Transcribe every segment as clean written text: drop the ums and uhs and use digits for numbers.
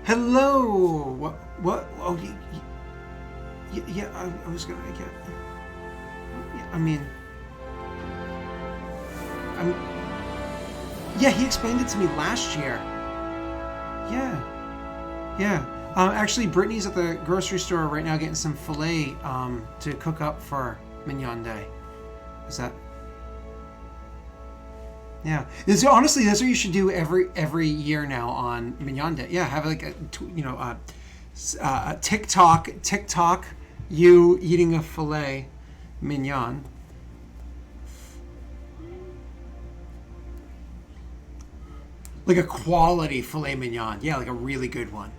Hello. What? Oh, yeah. I was gonna get. Yeah, I mean, I'm. Yeah, he explained it to me last year. Yeah. Actually, Brittany's at the grocery store right now getting some filet to cook up for Mignon Day. Is that? Yeah. Honestly, that's what you should do every year now on Mignon Day. Yeah, have like a TikTok, you eating a filet mignon. Like a quality filet mignon. Yeah, like a really good one.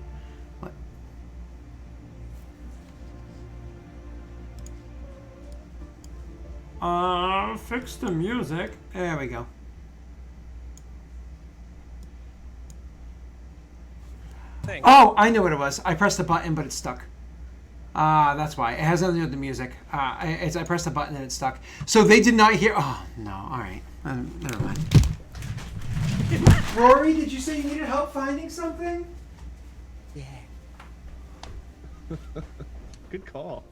Fix the music. There we go. Thanks. Oh, I know what it was. I pressed the button, but it's stuck. That's why. It has nothing to do with the music. I pressed the button and it's stuck. So they did not hear. Oh, no. All right. Never mind. Rory, did you say you needed help finding something? Yeah. Good call.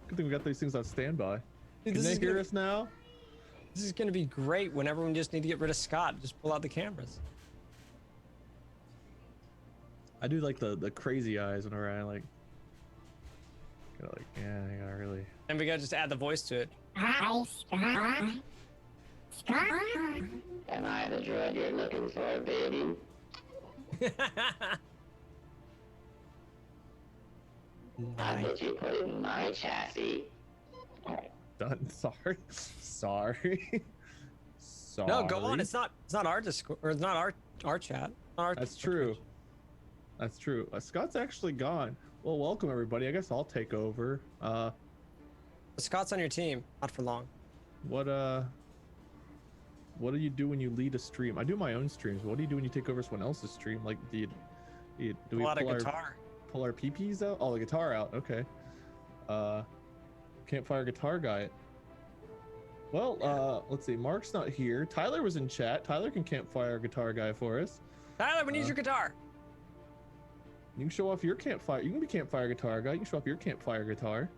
Good thing we got these things on standby. Dude, Can they hear us now? This is gonna be great whenever we just need to get rid of Scott. Just pull out the cameras. I do like the crazy eyes whenever I like. Yeah, I gotta really. And we gotta just add the voice to it. Hi, Scott. Scott. Am I the droid you're looking for, baby? How did you put in my chassis? Done. Sorry. No, go on. It's not our Discord, or it's not our chat. That's true. That's true. Scott's actually gone. Well, welcome everybody. I guess I'll take over. Scott's on your team. Not for long. What do you do when you lead a stream? I do my own streams. What do you do when you take over someone else's stream? Like, do we pull out a guitar? Pull our PPs out? Oh, the guitar out. Okay. Campfire guitar guy. Well, let's see. Mark's not here. Tyler was in chat. Tyler can campfire guitar guy for us. Tyler, we need your guitar. You can show off your campfire. You can be campfire guitar guy. You can show off your campfire guitar.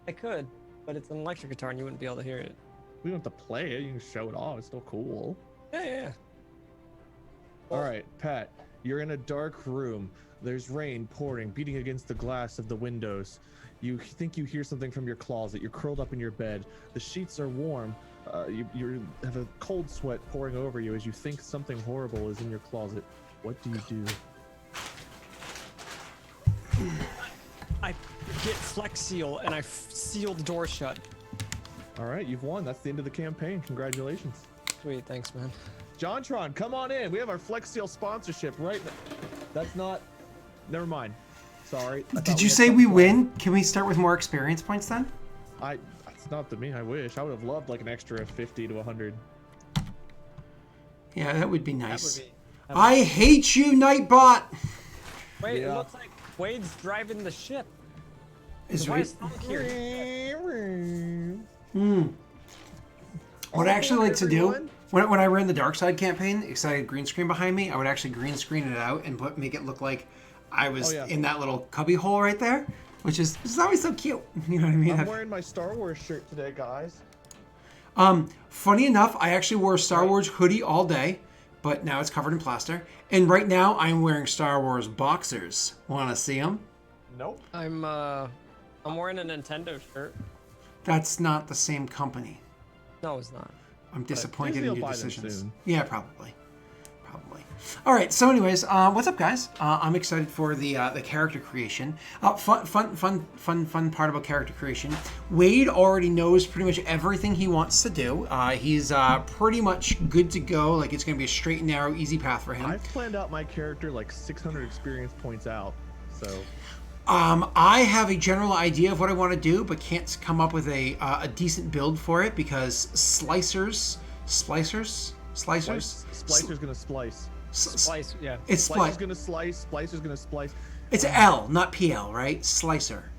I could, but it's an electric guitar and you wouldn't be able to hear it. We don't have to play it. You can show it off. It's still cool. Yeah. All right, Pat. You're in a dark room. There's rain pouring, beating against the glass of the windows. You think you hear something from your closet. You're curled up in your bed. The sheets are warm. You have a cold sweat pouring over you as you think something horrible is in your closet. What do you do? I get Flex Seal and I seal the door shut. All right, you've won. That's the end of the campaign. Congratulations. Sweet, thanks, man. JonTron, come on in. We have our Flex Seal sponsorship right now. That's not. Never mind. Sorry. Did you say we win? Can we start with more experience points then? That's not to me. I wish. I would have loved like an extra 50 to 100. Yeah, that would be nice. That would be I hate you, Nightbot. Wait, Yeah. It looks like Wade's driving the ship. Is Why right. is Sonic here? What I actually like to do everyone. when I ran the Dark Side campaign, because I had green screen behind me, I would actually green screen it out and make it look like I was in that little cubby hole right there, which is always so cute. You know what I mean? I'm wearing my Star Wars shirt today, guys. Funny enough, I actually wore a Star Wars hoodie all day, but now it's covered in plaster. And right now, I'm wearing Star Wars boxers. Want to see them? Nope. I'm wearing a Nintendo shirt. That's not the same company. No, it's not. I'm disappointed usually in I'll your buy them decisions. soon. Yeah, probably. All right. So, anyways, what's up, guys? I'm excited for the character creation. Fun part about character creation. Wade already knows pretty much everything he wants to do. He's pretty much good to go. Like, it's going to be a straight and narrow, easy path for him. I've planned out my character like 600 experience points out. So. I have a general idea of what I want to do, but can't come up with a decent build for it because Slicer's Splicer's gonna splice. Splice, yeah. It's Splicer's gonna slice. Splicer's gonna splice. It's L, not PL, right? Slicer.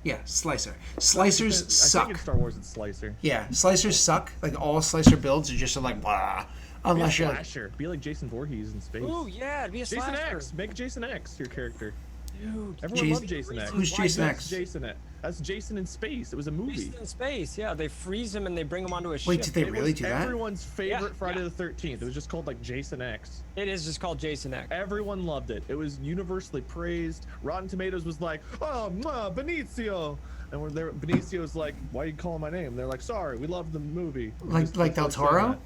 Yeah, Slicer. Slicers I suck. think in Star Wars it's Slicer. Yeah, Slicers suck. Like all Slicer builds are just like blah. Unless Be a you're slasher. Be like Jason Voorhees in space. Ooh, yeah, it'd be a Jason slasher. X. Make Jason X your character. Dude, Everyone Jason- loved Jason X. Who's Jason That's X? Jason X. That's Jason in space. It was a movie. Jason in space. Yeah, they freeze him and they bring him onto a ship. Wait, did they It really was do that? everyone's favorite Yeah, Friday yeah. the 13th. It was just called like Jason X. It is just called Jason X. Everyone loved it. It was universally praised. Rotten Tomatoes was like, oh, Benicio. And when they're, Benicio's like, why are you calling my name? They're like, sorry, we loved the movie. Like Del Toro?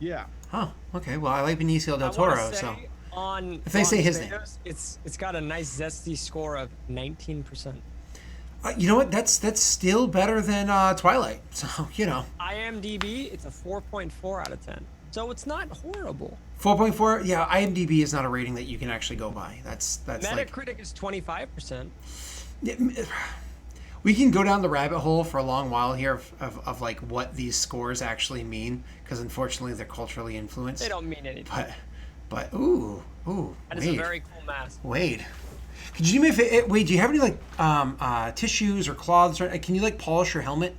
Yeah. Oh, okay. Well, I like Benicio del I wanna Toro, say so on If they say Rotten his name. Tomatoes, it's got a nice zesty score of 19%. you know what? That's still better than Twilight. So you know, IMDb, it's a 4.4 out of 10. So it's not horrible. 4.4. Yeah, IMDb is not a rating that you can actually go by. That's like Metacritic is 25%. we can go down the rabbit hole for a long while here of like what these scores actually mean, because unfortunately they're culturally influenced. They don't mean anything. But ooh, That is a very cool mask. Wade, could you do me a favor? Wade, do you have any like tissues or cloths, or can you like polish your helmet?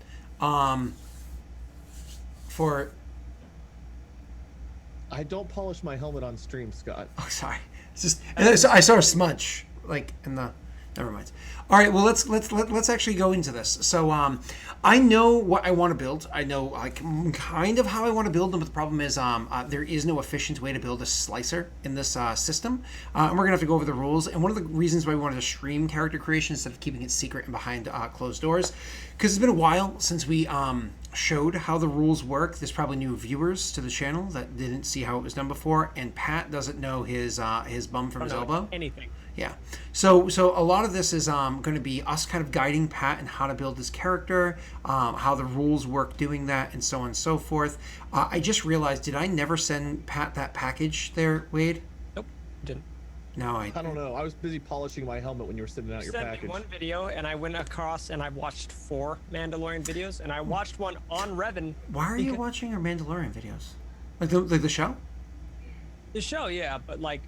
For I don't polish my helmet on stream, Scott. oh, sorry, it's just I saw a smudge like in the. Never mind. All right, well let's actually go into this. So I know what I want to build. I know like kind of how I want to build them, but the problem is there is no efficient way to build a slicer in this system, and we're gonna have to go over the rules. And one of the reasons why we wanted to stream character creation instead of keeping it secret and behind closed doors, because it's been a while since we showed how the rules work. There's probably new viewers to the channel that didn't see how it was done before, and Pat doesn't know his bum from his elbow. Anything. Yeah. So a lot of this is going to be us kind of guiding Pat in how to build his character, how the rules work doing that, and so on and so forth. I just realized, did I never send Pat that package there, Wade? Nope, didn't. No, I don't know. I was busy polishing my helmet when you were sending out your Sent me package. one video, and I went across and I watched 4 Mandalorian videos, and I watched one on Revan. Why are you watching our Mandalorian videos? Like the show? The show, yeah, but like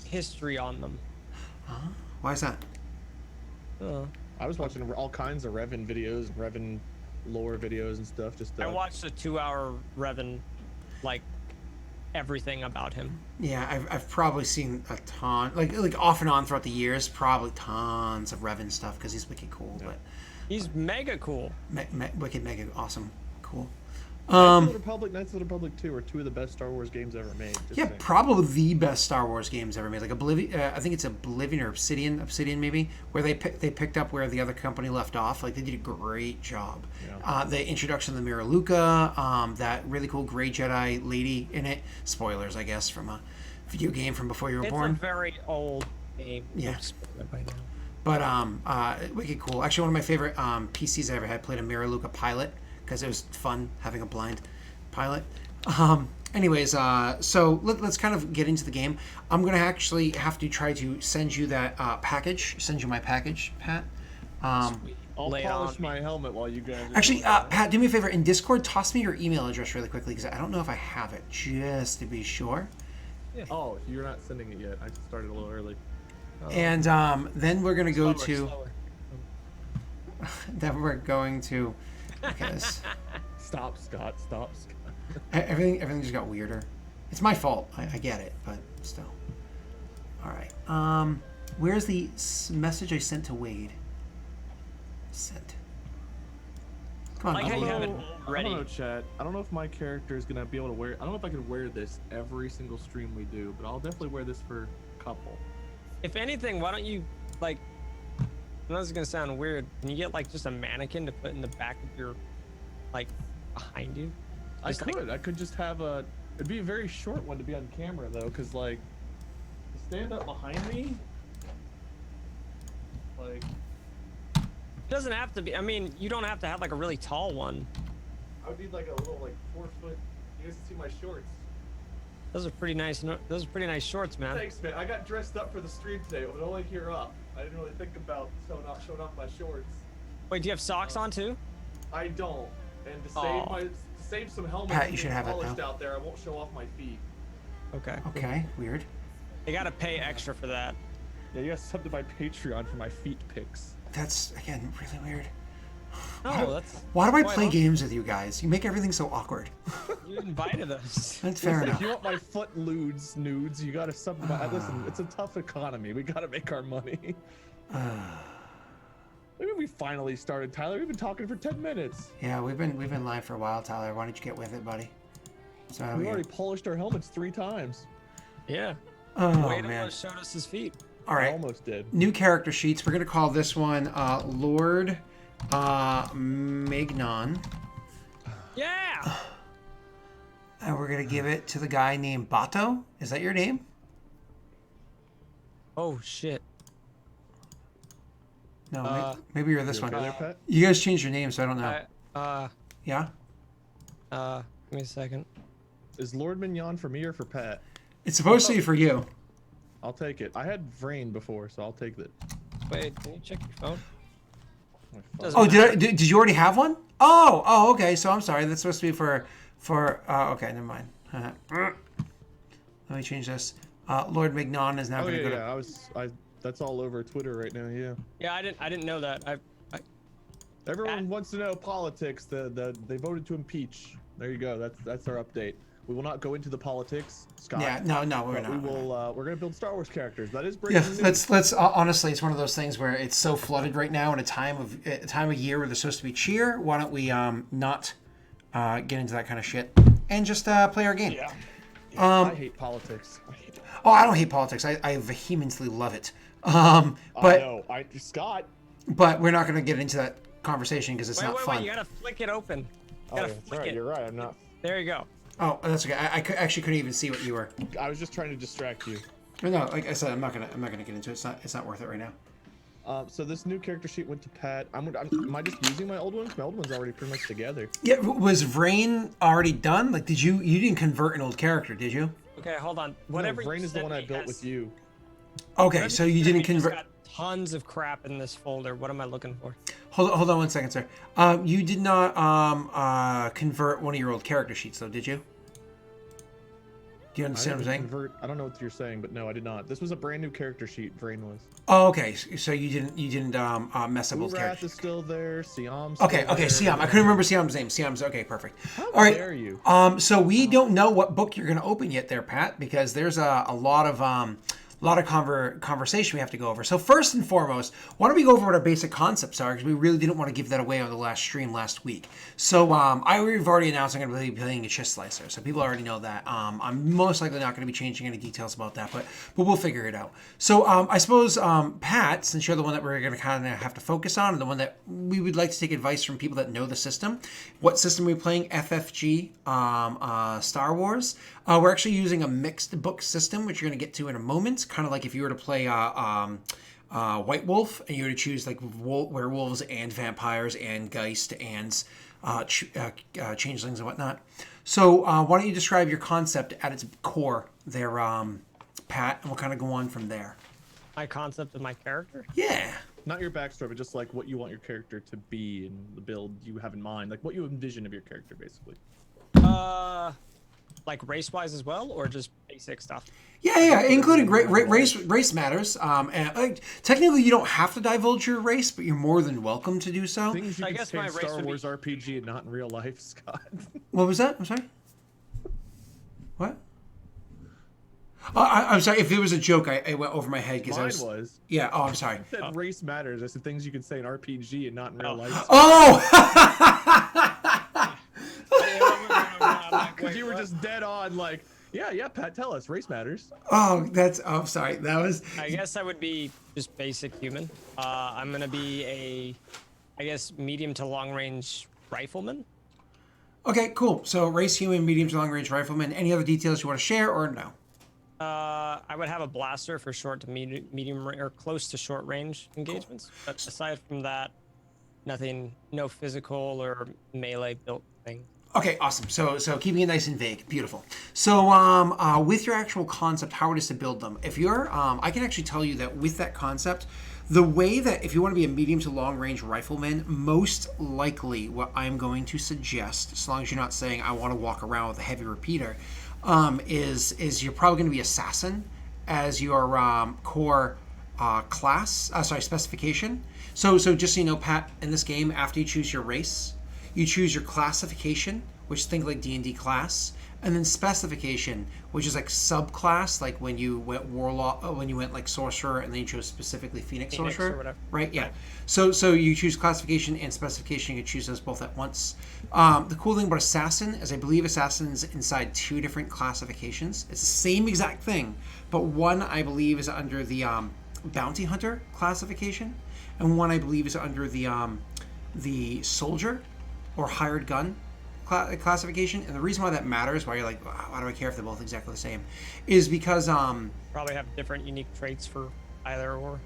history on them. Why is that? I was watching all kinds of Revan videos, Revan lore videos and stuff. Just I watched a 2-hour Revan, like everything about him. Yeah, I've probably seen a ton, like off and on throughout the years, probably tons of Revan stuff because he's wicked cool. Yeah. He's mega cool. Wicked, mega awesome, cool. Knights of the Republic 2 are 2 of the best Star Wars games ever made. Yeah, saying. probably the best Star Wars games ever made. Like Oblivion, I think it's Oblivion or Obsidian maybe, where they picked up where the other company left off. Like they did a great job. Yeah. The introduction of the Mira Luca, that really cool gray Jedi lady in it. Spoilers, I guess, from a video game from before you were born. It's a very old game. Yeah. By now. But wicked cool. Actually, one of my favorite PCs I ever had played a Mira Luca Pilot, because it was fun having a blind pilot. Anyways, so let's kind of get into the game. I'm going to actually have to try to send you that package. Send you my package, Pat. I'll polish my helmet while you guys... Actually, Pat, do me a favor. In Discord, toss me your email address really quickly, because I don't know if I have it, just to be sure. Yeah. Oh, you're not sending it yet. I started a little early. And then we're going to go to... Slower. Then we're going to... Okay, Stop, Scott. Stop, Scott. Everything just got weirder. It's my fault. I get it, but still. All right. Where's the message I sent to Wade? Sent. Come on. Like how you have it ready. I don't know, chat. I don't know if my character is gonna be able to wear. I don't know if I can wear this every single stream we do, but I'll definitely wear this for a couple. If anything, why don't you like? I know this is gonna sound weird. Can you get like just a mannequin to put in the back of your, like, behind you? I could just have a. It'd be a very short one to be on camera though, because like, to stand up behind me. Like. It doesn't have to be. I mean, you don't have to have like a really tall one. I would need like a little 4 foot. You guys can see my shorts. Those are pretty nice. Those are pretty nice shorts, man. Thanks, man. I got dressed up for the stream today, but only here up. I didn't really think about showing off my shorts. Wait, do you have socks on too? I don't. And to save some helmets Pat, you should have polished it, out there, I won't show off my feet. Okay. Okay, weird. You gotta pay extra for that. Yeah, you guys sub to my Patreon for my feet pics. That's, again, really weird. No, that's. Why do I quite play awesome. games with you guys? You make everything so awkward. You invited us. That's fair Listen, enough. if you want my foot nudes, you gotta sub. Listen, it's a tough economy. We gotta make our money. Maybe we finally started, Tyler. We've been talking for 10 minutes. Yeah, we've been live for a while, Tyler. Why don't you get with it, buddy? So We already polished our helmets 3 times. Yeah. Oh Wade man. almost showed us his feet. All I right. almost did. New character sheets. We're gonna call this one Lord Mignon, Yeah. and we're gonna give it to the guy named Bato. Is that your name? Oh shit. No, maybe you're this You one. okay there, Pat? You guys changed your name, so I don't know. Yeah. Give me a second. Is Lord Mignon for me or for Pat? It's supposed to be for you. I'll take it. I had Vrain before, so I'll take it. Wait, can you check your phone? Oh, fuck. Doesn't Oh, matter. did you already have one? Oh, okay. So I'm sorry. That's supposed to be for. Okay, never mind. Let me change this. Lord Mignon is now Oh going to yeah, go yeah. That's all over Twitter right now. Yeah. Yeah, I didn't know that. Everyone wants to know politics. They voted to impeach. There you go. That's our update. We will not go into the politics, Scott. Yeah, no, we're But not. we will. We're gonna build Star Wars characters. That is breaking Yeah, news. let's honestly, it's one of those things where it's so flooded right now in a time of year where there's supposed to be cheer. Why don't we not get into that kind of shit and just play our game? Yeah. I hate politics. I hate it. Oh, I don't hate politics. I vehemently love it. I But know. Scott. but we're not going to get into that conversation because it's not Wait, fun. you gotta flick it open. You Oh, gotta yeah, that's flick right. it. You're right. I'm not. There you go. Oh, that's okay. Actually couldn't even see what you were. I was just trying to distract you. But no, like I said, I'm not gonna get into it. It's not worth it right now. So this new character sheet went to Pat. Am I just using my old ones? My old one's already pretty much together. Yeah, was Vrain already done? Like, you didn't convert an old character, did you? Okay, hold on. Whatever. Whatever. Vrain you is the sent one I me built has- with you. Okay, whatever so you sent didn't me just convert. got tons of crap in this folder. What am I looking for? Hold on one second, sir. You did not convert one of your old character sheets, though, did you? Do you I understand what I'm didn't saying? convert. I don't know what you're saying, but no, I did not. This was a brand new character sheet. Vrain was. Oh, okay. So you didn't mess up old Urath characters. is still there. Siam's Okay, still okay, there. Siam. I couldn't remember Siam's name. Siam's okay, perfect. How All right. dare you? So we don't know what book you're going to open yet, there, Pat, because there's a lot of conversation we have to go over. So first and foremost, why don't we go over what our basic concepts are? Because we really didn't want to give that away on the last stream last week. So we've already announced I'm going to be playing a Chiss Slicer, so people already know that. I'm most likely not going to be changing any details about that, but we'll figure it out. So I suppose, Pat, since you're the one that we're going to kind of have to focus on, and the one that we would like to take advice from people that know the system. What system are we playing? FFG Star Wars. We're actually using a mixed book system, which you're going to get to in a moment. Kind of like if you were to play White Wolf, and you were to choose like werewolves and vampires and Geist and changelings and whatnot. So why don't you describe your concept at its core there, Pat, and we'll kind of go on from there. My concept of my character? Yeah. Not your backstory, but just like what you want your character to be and the build you have in mind, like what you envision of your character, basically. Like race-wise as well, or just basic stuff? Yeah, including race matters. And technically, you don't have to divulge your race, but you're more than welcome to do so. Things you I can guess say my in race Star would be- Wars RPG and not in real life, Scott. What was that? I'm sorry. What? I'm sorry. If it was a joke, I went over my head because I Mine was. was. Yeah. Oh, I'm sorry. I said race matters. I said things you can say in RPG and not in real life. Oh. Because you were just dead on, like, yeah, Pat, tell us, race matters. Oh, that's. Oh, sorry. That was. I guess I would be just basic human. I'm gonna be I guess, medium to long range rifleman. Okay, cool. So, race human, medium to long range rifleman. Any other details you want to share, or no? I would have a blaster for short to medium or close to short range engagements. But aside from that, nothing, no physical or melee built thing. Okay, awesome. So keeping it nice and vague, beautiful. So with your actual concept, how it is to build them. If you're, I can actually tell you that with that concept, the way that if you want to be a medium to long range rifleman, most likely what I'm going to suggest, as long as you're not saying I want to walk around with a heavy repeater, is you're probably going to be assassin as your core class, specification. So just so you know, Pat, in this game, after you choose your race, you choose your classification, which think like D&D class, and then specification, which is like subclass, like when you went warlock, when you went like sorcerer, and then you chose specifically Phoenix sorcerer, or whatever. right? Yeah. So you choose classification and specification. You can choose those both at once. The cool thing about assassin is I believe assassin is inside 2 different classifications. It's the same exact thing, but one I believe is under the bounty hunter classification, and one I believe is under the soldier or hired gun classification. And the reason why that matters, why you're like, why do I care if they're both exactly the same, is because Probably have different unique traits for either or.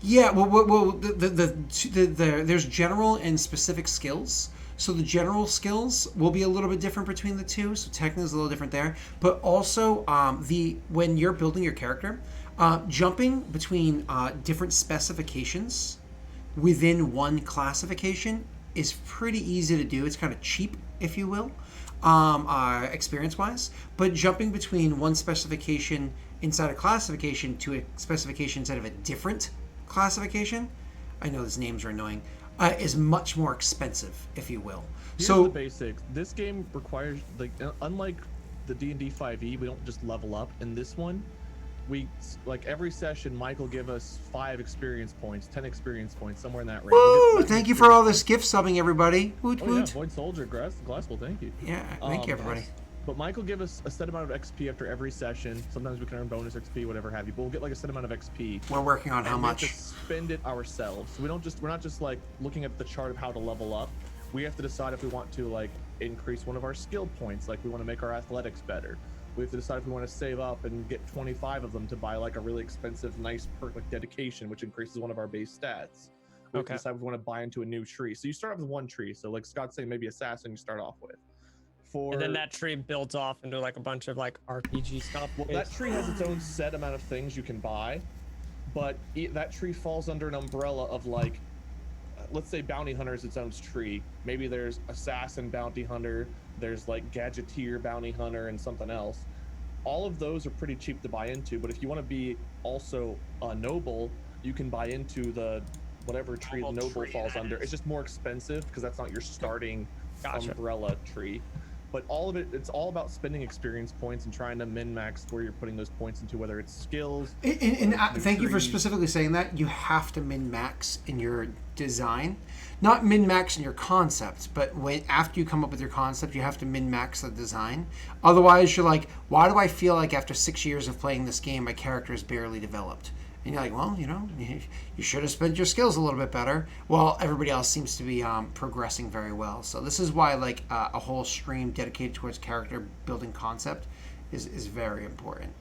yeah, well there's general and specific skills. So the general skills will be a little bit different between the two. So technically is a little different there. But also when you're building your character, jumping between different specifications within one classification is pretty easy to do. It's kind of cheap, if you will, experience-wise. But jumping between one specification inside a classification to a specification inside of a different classification, I know these names are annoying, is much more expensive, if you will. Here's So the basics. This game requires, like, unlike the D&D 5e, we don't just level up. In this one, we, like, every session, Mike will give us 5 experience points, 10 experience points, somewhere in that range. woo! Thank you for all this gift subbing, everybody. Woot Oh yeah, woot. Void Soldier, Glasswell, thank you. Yeah, thank you, everybody. But Mike will give us a set amount of XP after every session. Sometimes we can earn bonus XP, whatever have you. But we'll get like a set amount of XP. We're working on how and we have much. to spend it ourselves. So we're not just like looking at the chart of how to level up. We have to decide if we want to like increase one of our skill points, like we want to make our athletics better. We have to decide if we want to save up and get 25 of them to buy like a really expensive, nice perk like dedication, which increases one of our base stats. We have to decide if we want to buy into a new tree. So you start off with one tree. So like Scott's saying, maybe assassin you start off with. And then that tree builds off into like a bunch of like RPG stuff. Well, that tree has its own set amount of things you can buy, but that tree falls under an umbrella of like, let's say bounty hunter is its own tree. Maybe there's assassin bounty hunter, there's like gadgeteer bounty hunter and something else. All of those are pretty cheap to buy into, but if you want to be also a noble, you can buy into the whatever tree the noble falls under. It's just more expensive because that's not your starting umbrella tree. But all of it, it's all about spending experience points and trying to min-max where you're putting those points into, whether it's skills. And thank you for specifically saying that. You have to min-max in your design. Not min-max in your concept, but after you come up with your concept, you have to min-max the design. Otherwise, you're like, why do I feel like after 6 years of playing this game, my character is barely developed? And you're like, well, you know, you should have spent your skills a little bit better. Well, everybody else seems to be progressing very well. So this is why like a whole stream dedicated towards character building concept is very important.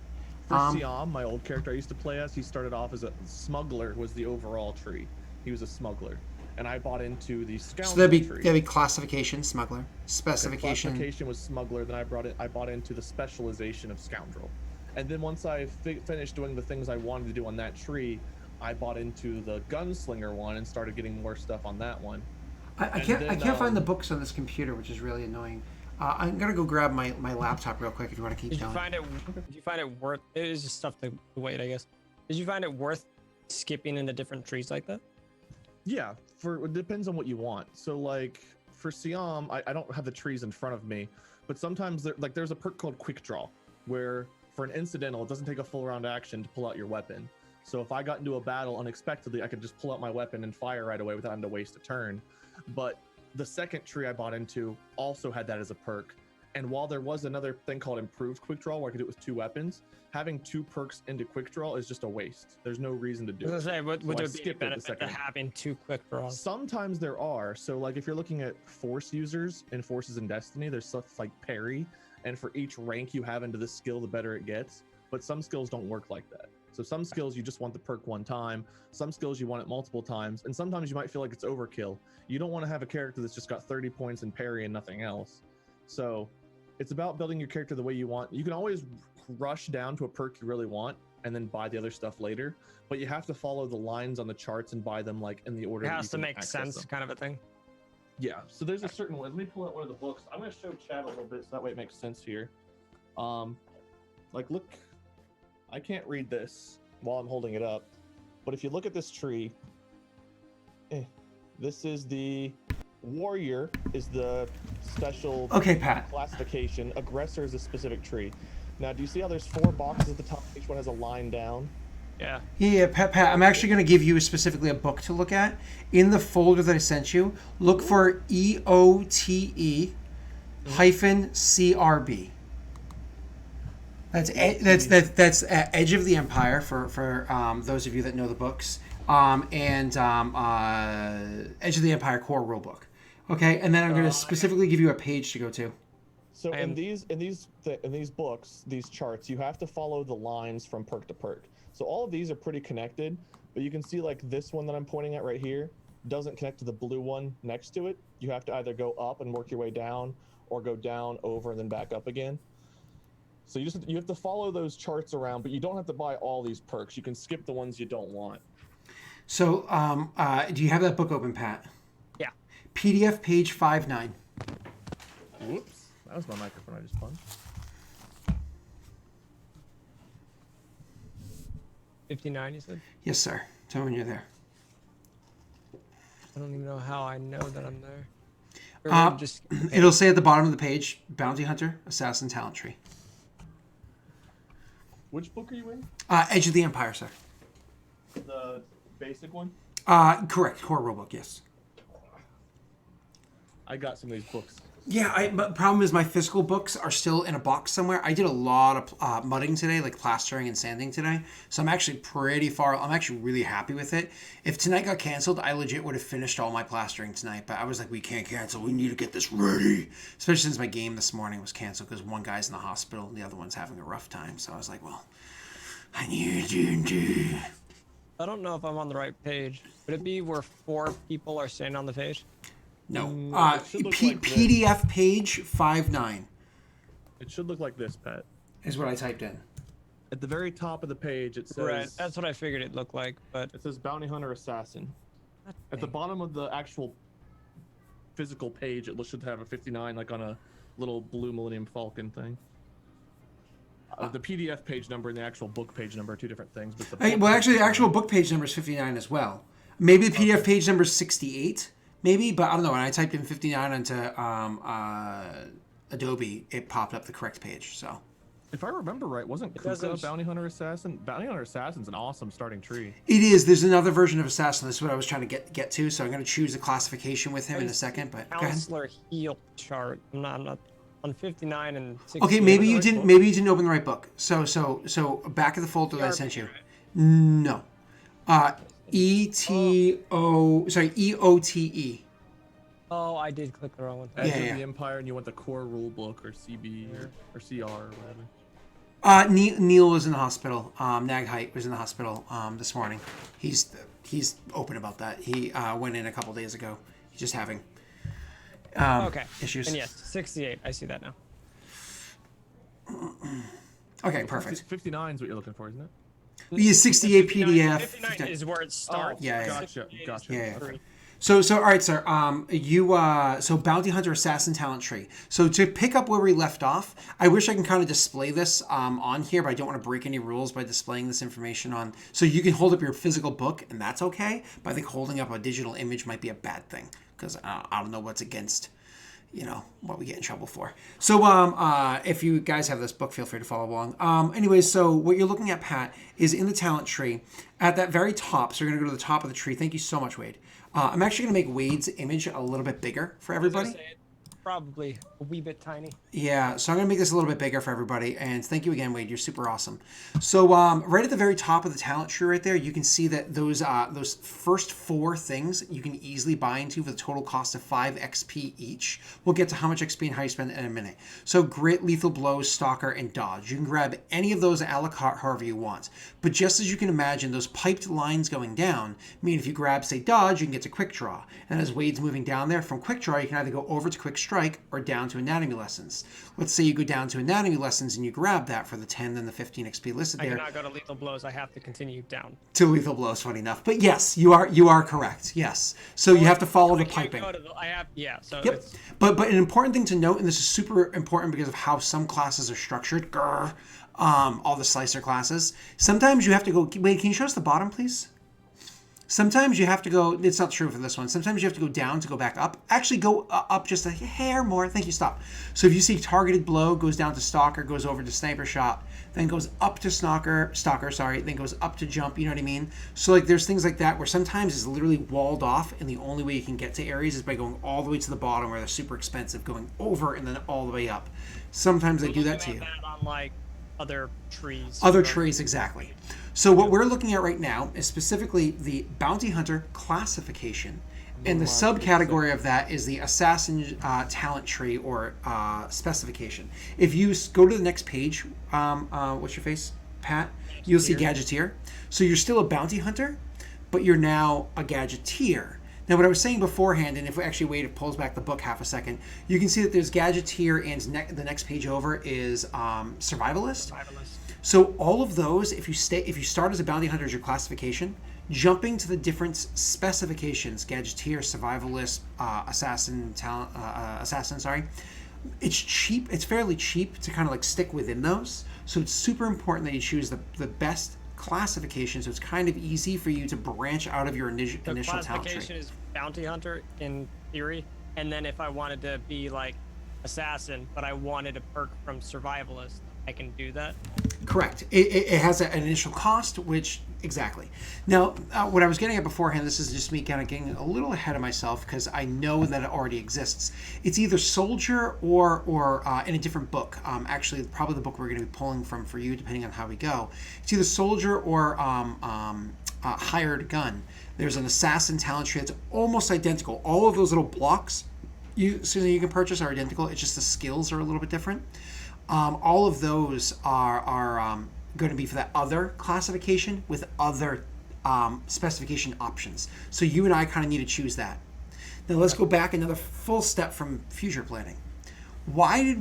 For Siam, my old character I used to play as, he started off as a smuggler, was the overall tree. He was a smuggler. And I bought into the scoundrel tree. So there'd be classification, smuggler, specification. Classification was smuggler, then I bought into the specialization of scoundrel. And then once I finished doing the things I wanted to do on that tree, I bought into the gunslinger one and started getting more stuff on that one. I can't find the books on this computer, which is really annoying. I'm gonna go grab my laptop real quick if you want to keep going. Did you find it worth? It was just stuff to wait, I guess. Did you find it worth skipping into different trees like that? Yeah, it depends on what you want. So like for Siam, I don't have the trees in front of me, but sometimes there's a perk called Quick Draw, where for an incidental, it doesn't take a full round action to pull out your weapon. So if I got into a battle unexpectedly, I could just pull out my weapon and fire right away without having to waste a turn. But the second tree I bought into also had that as a perk. And while there was another thing called Improved Quick Draw, where I could do it with 2 weapons, having 2 perks into Quick Draw is just a waste. There's no reason to do it. Would there So be a benefit to having 2 quick draws? Sometimes there are. So like if you're looking at force users in Forces in Destiny, there's stuff like parry. And for each rank you have into this skill, the better it gets. But some skills don't work like that. So some skills you just want the perk one time. Some skills you want it multiple times. And sometimes you might feel like it's overkill. You don't want to have a character that's just got 30 points in parry and nothing else. So it's about building your character the way you want. You can always rush down to a perk you really want and then buy the other stuff later. But you have to follow the lines on the charts and buy them like in the order. It has to make sense, kind of a thing. Yeah, so there's a certain way. Let me pull out one of the books. I'm going to show chat a little bit so that way it makes sense here. Like, look, I can't read this while I'm holding it up, but if you look at this tree, This is the warrior. Is the special Okay, Pat. classification. Aggressor is a specific tree. Now, do you see how there's 4 boxes at the top? Each one has a line down. Yeah. Yeah, Pat, I'm actually going to give you specifically a book to look at. In the folder that I sent you, look for EOTE hyphen CRB. That's Edge of the Empire for those of you that know the books, and Edge of the Empire core rulebook. Okay, and then I'm going to specifically give you a page to go to. So in these books, these charts, you have to follow the lines from perk to perk. So all of these are pretty connected, but you can see like this one that I'm pointing at right here doesn't connect to the blue one next to it. You have to either go up and work your way down, or go down, over, and then back up again. So you have to follow those charts around, but you don't have to buy all these perks. You can skip the ones you don't want. So do you have that book open, Pat? Yeah. PDF page 59. Whoops. That was my microphone I just punched. 59, you said? Yes, sir. Tell me when you're there. I don't even know how I know that I'm there. Or just It'll say at the bottom of the page, Bounty Hunter, Assassin, Talent Tree. Which book are you in? Edge of the Empire, sir. The basic one? Correct. Core rulebook, yes. I got some of these books. Yeah, but problem is my physical books are still in a box somewhere. I did a lot of mudding today, like plastering and sanding today. So I'm actually pretty far. I'm actually really happy with it. If tonight got canceled, I legit would have finished all my plastering tonight. But I was like, we can't cancel. We need to get this ready. Especially since my game this morning was canceled because one guy's in the hospital and the other one's having a rough time. So I was like, well, I need to. I don't know if I'm on the right page. Would it be where 4 people are standing on the page? No. It should look like this. PDF page 59 It should look like this, Pat. is what I typed in. At the very top of the page, it says... Right, that's what I figured it looked like, but... It says Bounty Hunter Assassin. At the bottom of the actual physical page, it should have a 59, like on a little blue Millennium Falcon thing. The PDF page number and the actual book page number are 2 different things. But Well, actually, the actual book page number is 59 as well. Maybe the PDF page number is 68. Maybe, but I don't know. When I typed in 59 onto Adobe, it popped up the correct page. So, if I remember right, wasn't Kuka Bounty Hunter Assassin? Bounty Hunter Assassin's an awesome starting tree. it is. There's another version of Assassin. That's what I was trying to get to. So I'm going to choose the classification with him in a second. But go ahead. Counselor heal chart. I'm not on 59 and 60. Okay, maybe you didn't. Maybe you didn't open the right book. So back of the folder that I sent you. No. EOTE. Oh, I did click the wrong one. Edge Yeah, of yeah. the Empire, and you want the core rule book, or CB, or CR, or whatever. Neil was in the hospital. Nag Height was in the hospital this morning. He's open about that. He went in a couple days ago. He's just having Okay. issues. And yes, 68. I see that now. Okay, perfect. 59 is what you're looking for, isn't it? Yeah, 68 PDF. 59 is where it starts. Yeah, yeah. Gotcha, gotcha. Yeah. So all right, sir. So Bounty Hunter Assassin Talent Tree. So to pick up where we left off, I wish I can kind of display this on here, but I don't want to break any rules by displaying this information on. So you can hold up your physical book, and that's okay. But I think holding up a digital image might be a bad thing because I don't know what's against, what we get in trouble for. So if you guys have this book, feel free to follow along. Anyways, so what you're looking at, Pat, is in the talent tree at that very top. So you're going to go to the top of the tree. Thank you so much, Wade. I'm actually going to make Wade's image a little bit bigger for everybody. Probably a wee bit tiny. Yeah, so I'm going to make this a little bit bigger for everybody. And thank you again, Wade. You're super awesome. So right at the very top of the talent tree right there, you can see that those first 4 things you can easily buy into for the total cost of 5 XP each. We'll get to how much XP and how you spend it in a minute. So Grit, Lethal Blows, Stalker, and Dodge. You can grab any of those a la carte however you want. But just as you can imagine, those piped lines going down mean if you grab, say, Dodge, you can get to Quick Draw. And as Wade's moving down there, from Quick Draw, you can either go over to Quick Strike or down to Anatomy Lessons. Let's say you go down to Anatomy Lessons and you grab that for the 10 and the 15 XP listed I there. cannot go to Lethal Blows. I have to continue down. To Lethal Blows, funny enough. But yes, you are correct. Yes. So you have to follow the piping. So Yep. But an important thing to note, and this is super important because of how some classes are structured, all the slicer classes, sometimes you have to go, wait, can you show us the bottom, please? Sometimes you have to go, it's not true for this one. Sometimes you have to go down to go back up. Actually, go up just a hair more. Thank you, stop. So if you see targeted blow, goes down to stalker, goes over to sniper shot, then goes up to stalker, then goes up to jump, you know what I mean? So like there's things like that where sometimes it's literally walled off and the only way you can get to areas is by going all the way to the bottom where they're super expensive, going over and then all the way up. Sometimes they do that to you. That on like other trees. Other trees, exactly. So what we're looking at right now is specifically the bounty hunter classification, and the subcategory of that is the assassin talent tree or specification. If you go to the next page, what's your face, Pat? You'll see gadgeteer. So you're still a bounty hunter, but you're now a gadgeteer. Now, what I was saying beforehand, and if we actually wait, it pulls back the book half a second, you can see that there's gadgeteer, and the next page over is survivalist. So all of those, if you start as a bounty hunter as your classification, jumping to the different specifications, gadgeteer, survivalist, assassin, it's cheap. It's fairly cheap to kind of like stick within those. So it's super important that you choose the best classification. So it's kind of easy for you to branch out of your initial talent tree. Classification is bounty hunter in theory, and then if I wanted to be like assassin, but I wanted a perk from survivalist, I can do that. Correct. It has an initial cost, which exactly. Now, what I was getting at beforehand, this is just me kind of getting a little ahead of myself because I know that it already exists. It's either soldier or in a different book. Actually, probably the book we're going to be pulling from for you, depending on how we go. It's either soldier or hired gun. There's an assassin talent tree that's almost identical. All of those little blocks Susan, you can purchase are identical. It's just the skills are a little bit different. All of those are going to be for that other classification with other specification options. So you and I kind of need to choose that. Now let's go back another full step from future planning. Why did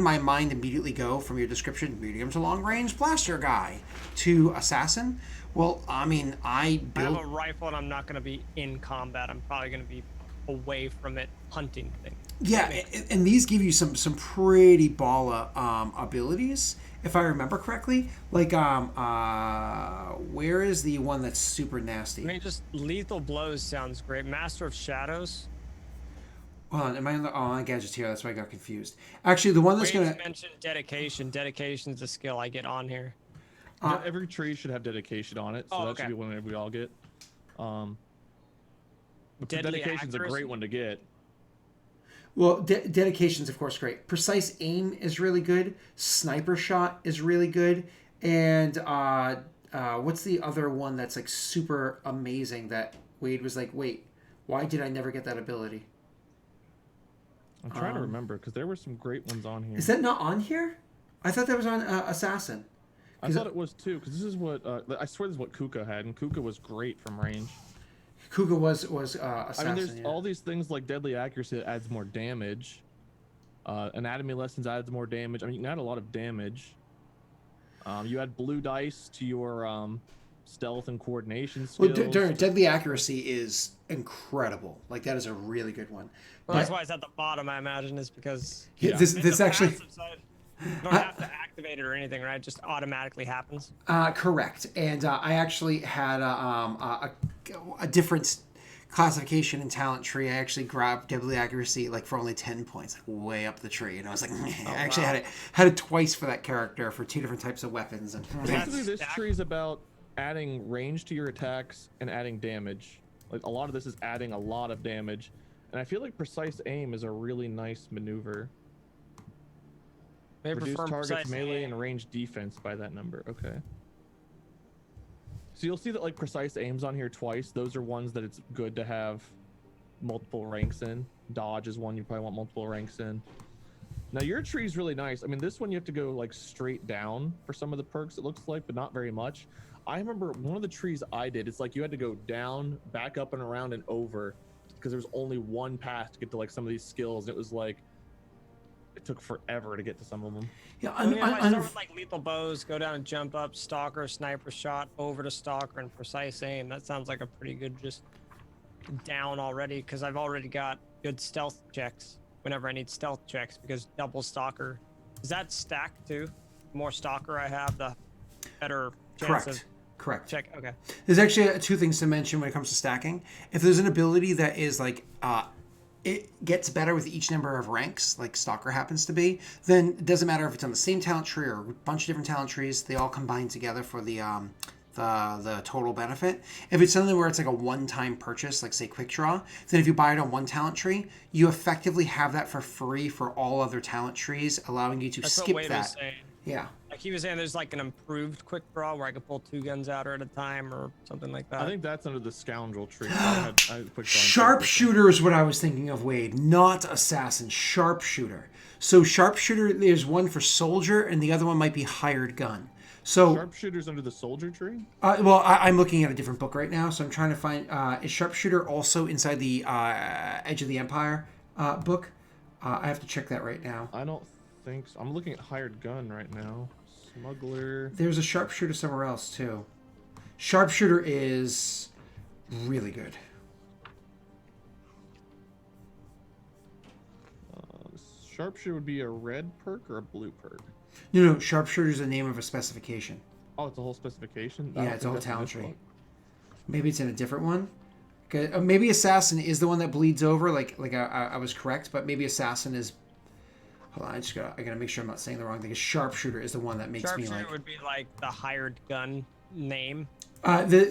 my mind immediately go from your description, medium to long range blaster guy, to assassin? Well, I mean, I have a rifle and I'm not going to be in combat. I'm probably going to be away from it hunting thing. Yeah, and these give you some pretty baller abilities, if I remember correctly. Like, where is the one that's super nasty? I mean, just lethal blows sounds great. Master of Shadows. Hold on, am I on Gadgeteer? That's why I got confused. Actually, the one that's gonna mention dedication. Dedication's a skill I get on here. Every tree should have dedication on it, so that should be one that we all get. Dedication's a great one to get. Well, dedication's of course great. Precise aim is really good. Sniper shot is really good. And what's the other one that's like super amazing that Wade was like, wait, why did I never get that ability? I'm trying to remember because there were some great ones on here. Is that not on here? I thought that was on Assassin. I thought it was too, because this is what I swear this is what Kuka had, and Kuka was great from range. Kuka was assassin. I mean, there's all these things like deadly accuracy that adds more damage. Anatomy lessons adds more damage. I mean, you can add a lot of damage. You add blue dice to your stealth and coordination skills. Well, deadly accuracy is incredible. Like that is a really good one. Well, that's why it's at the bottom. I imagine is because this actually. You don't have to activate it or anything, right? It just automatically happens. Correct. And I actually had a different classification and talent tree. I actually grabbed deadly accuracy like for only 10 points, like way up the tree. And I was like, I actually had it twice for that character for 2 different types of weapons. And basically, this tree is about adding range to your attacks and adding damage. Like a lot of this is adding a lot of damage, and I feel like precise aim is a really nice maneuver. Reduce targets melee and range defense by that number. Okay. So you'll see that like precise aims on here twice. Those are ones that it's good to have multiple ranks in. Dodge is one you probably want multiple ranks in. Now your tree is really nice. I mean, this one you have to go like straight down for some of the perks, it looks like, but not very much. I remember one of the trees I did, it's like you had to go down, back up and around and over because there was only one path to get to like some of these skills. And it was like, it took forever to get to some of them. Yeah, I start with like lethal bows, go down and jump up, stalker, sniper shot, over to stalker, and precise aim. That sounds like a pretty good just down already, because I've already got good stealth checks whenever I need stealth checks, because double stalker. Is that stacked too? The more stalker I have, the better chance of Correct. Check. Okay. There's actually two things to mention when it comes to stacking. If there's an ability that is like it gets better with each number of ranks, like Stalker happens to be, then it doesn't matter if it's on the same talent tree or a bunch of different talent trees. They all combine together for the total benefit. If it's something where it's like a one-time purchase, like say Quick Draw, then if you buy it on one talent tree, you effectively have that for free for all other talent trees, allowing you to That's skip what Wade that. was saying. Yeah. Like he was saying, there's like an improved quick draw where I could pull 2 guns out at a time or something like that. I think that's under the scoundrel tree. I put it on Sharpshooter is what I was thinking of, Wade, not assassin. Sharpshooter. So sharpshooter, there's one for soldier, and the other one might be hired gun. So Sharpshooter's under the soldier tree? I'm looking at a different book right now, so I'm trying to find is sharpshooter also inside the Edge of the Empire book? I have to check that right now. I don't think so. I'm looking at hired gun right now. Smuggler. There's a sharpshooter somewhere else too. Sharpshooter is really good. Sharpshooter would be a red perk or a blue perk? No, sharpshooter is the name of a specification. Oh, it's a whole specification? Yeah, it's a whole talent tree. Maybe it's in a different one. Maybe assassin is the one that bleeds over. Like I was correct, but maybe assassin is. Hold on, I gotta make sure I'm not saying the wrong thing. Sharpshooter is the one that makes me like. Sharpshooter would be like the hired gun name.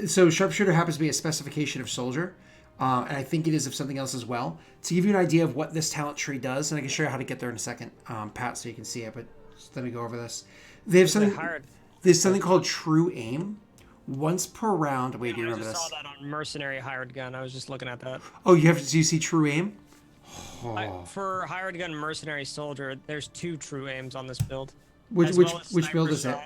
So sharpshooter happens to be a specification of soldier, and I think it is of something else as well. To give you an idea of what this talent tree does, and I can show you how to get there in a second, Pat, so you can see it. But just let me go over this. They have something. There's something called true aim. Once per round. Wait, do you remember this? I just saw that on mercenary hired gun. I was just looking at that. Oh, do you see true aim? For hired gun mercenary soldier, there's 2 true aims on this build. Which build is it?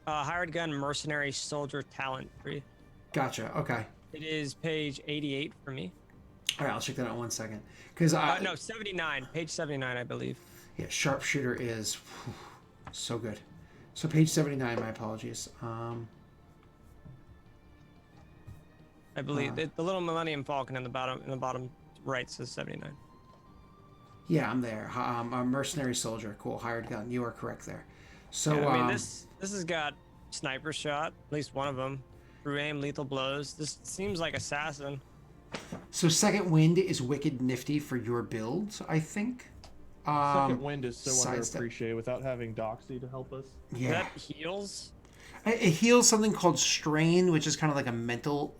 Hired gun mercenary soldier talent tree. Gotcha. Okay. It is page 88 for me. All right, I'll check that out 1 second. Because no, 79. Page 79, I believe. Yeah, sharpshooter is so good. So page 79. My apologies. I believe the little Millennium Falcon in the bottom right says 79. Yeah, I'm there. A mercenary soldier. Cool. Hired gun. You are correct there. So yeah, I mean, this has got sniper shot, at least one of them. True aim, lethal blows. This seems like assassin. So second wind is wicked nifty for your builds, I think. Second wind is so sidestep. underappreciated without having Doxy to help us. Yeah. That heals. It heals something called strain, which is kind of like a mental.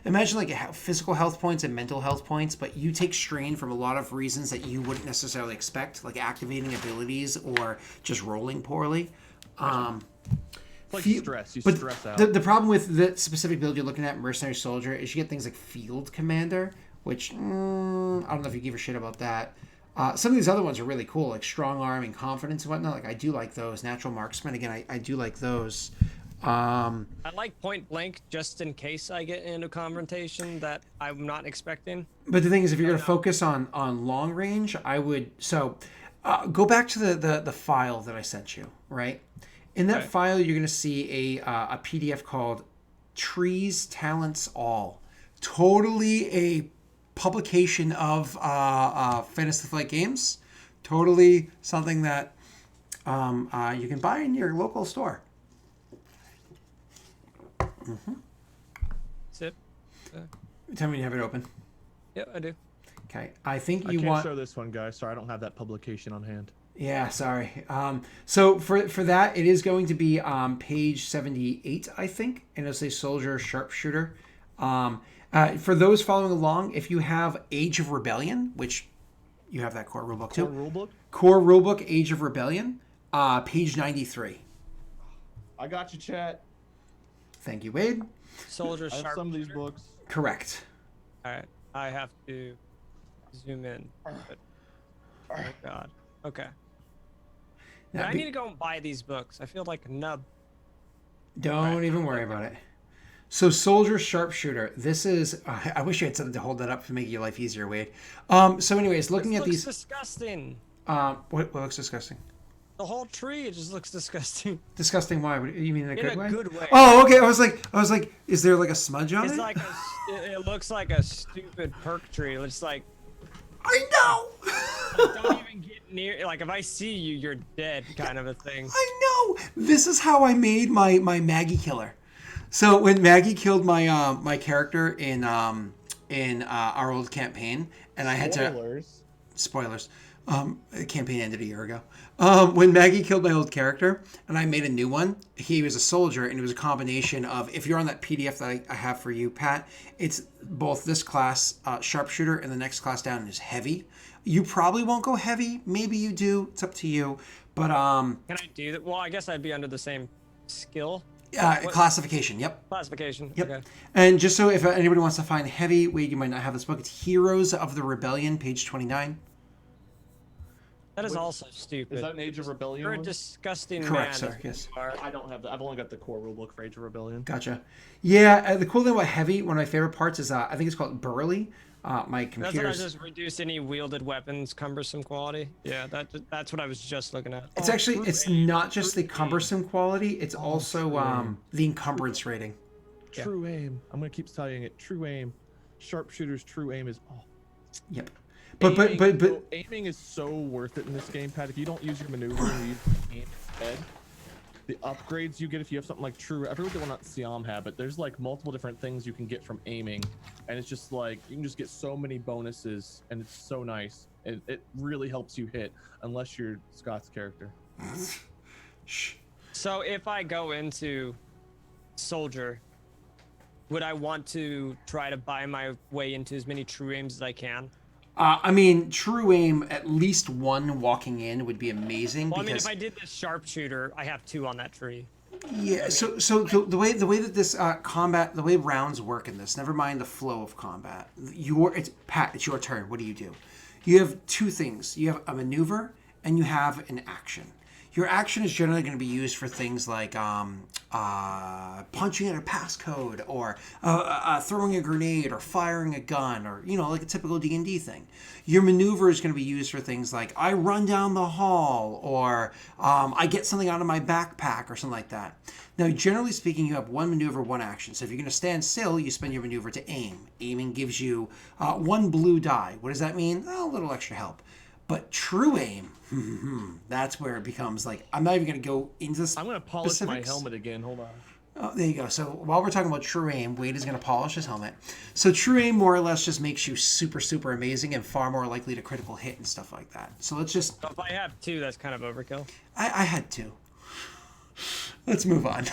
Imagine like physical health points and mental health points, but you take strain from a lot of reasons that you wouldn't necessarily expect, like activating abilities or just rolling poorly. It's like stress. You stress out. The problem with the specific build you're looking at, Mercenary Soldier, is you get things like Field Commander, which I don't know if you give a shit about that. Some of these other ones are really cool, like Strong Arm and Confidence and whatnot. Like I do like those. Natural Marksman, again, I do like those. I like Point Blank just in case I get into a confrontation that I'm not expecting. But the thing is, if you're going to focus on long range, I would go back to the file that I sent you. Right, in that file, you're going to see a PDF called Trees Talents All. Totally a publication of Fantasy Flight Games. Totally something that you can buy in your local store. Mm-hmm. Sip. Tell me you have it open. Yeah, I do. Okay, I think I you can't want. show this one, guys. Sorry, I don't have that publication on hand. Yeah, sorry. So for that, it is going to be page 78, I think, and it'll say Soldier Sharpshooter. For those following along, if you have Age of Rebellion, which you have that core rulebook too. Core rulebook, Age of Rebellion, page 93. I got you, chat. Thank you, Wade. Soldier I have Sharpshooter. some of these books. Correct. All right, I have to zoom in. But, oh God. Okay. Now, I need to go and buy these books. I feel like a nub. Don't even worry about it. So Soldier Sharpshooter. This is. I wish you had something to hold that up to make your life easier, Wade. So, anyways, looking at these. Disgusting. What looks disgusting? The whole tree, it just looks disgusting. Disgusting? Why? You mean in a good way? In a good way. Oh, okay. I was like, is there like a smudge on it? It's like it looks like a stupid perk tree. It's like. I know. Don't even get near. Like if I see you, you're dead, kind of a thing. I know. This is how I made my Maggie killer. So when Maggie killed my my character in our old campaign, and I had to spoilers. The campaign ended a year ago. When Maggie killed my old character and I made a new one, he was a soldier, and it was a combination of, if you're on that PDF that I have for you, Pat, it's both this class, sharpshooter, and the next class down is heavy. You probably won't go heavy. Maybe you do. It's up to you. But can I do that? Well, I guess I'd be under the same skill. Classification. Yep. Classification. Yep. Okay. And just so if anybody wants to find heavy, wait, you might not have this book. It's Heroes of the Rebellion, page 29. That is also stupid. Is that an Age of Rebellion? You're a one? disgusting Correct, man. sir. Yes. I don't have that. I've only got the core rulebook for Age of Rebellion. Gotcha. Yeah, the cool thing about heavy, one of my favorite parts is I think it's called Burly. My That's what I computer's. just reduced any wielded weapons cumbersome quality. Yeah, that's what I was just looking at. It's actually it's not just the cumbersome quality; it's also the encumbrance rating. True aim. I'm gonna keep studying it. True aim. Sharpshooter's true aim is. Oh. Yep. But aiming is so worth it in this game, Pat. If you don't use your maneuver and you use aim instead, the upgrades you get if you have something like true. I forget what the one that Siam had, but there's like multiple different things you can get from aiming, and it's just like you can just get so many bonuses, and it's so nice. It really helps you hit, unless you're Scott's character. Shh. So if I go into soldier, would I want to try to buy my way into as many true aims as I can? I mean, true aim, at least one walking in would be amazing. Well, because... I mean, if I did this sharpshooter, I have 2 on that tree. Yeah. So the way that this combat, the way rounds work in this, never mind the flow of combat. Pat. It's your turn. What do? You have 2 things. You have a maneuver and you have an action. Your action is generally going to be used for things like punching in a passcode, or throwing a grenade, or firing a gun, or like a typical D&D thing. Your maneuver is going to be used for things like I run down the hall, or I get something out of my backpack, or something like that. Now, generally speaking, you have 1 maneuver, 1 action. So if you're going to stand still, you spend your maneuver to aim. Aiming gives you 1 blue die. What does that mean? A little extra help. But true aim, that's where it becomes like, I'm not even going to go into I'm going to polish specifics. my helmet again. Hold on. Oh, there you go. So while we're talking about true aim, Wade is going to polish his helmet. So true aim more or less just makes you super, super amazing and far more likely to critical hit and stuff like that. So let's just... So if I have 2, that's kind of overkill. I had 2. Let's move on.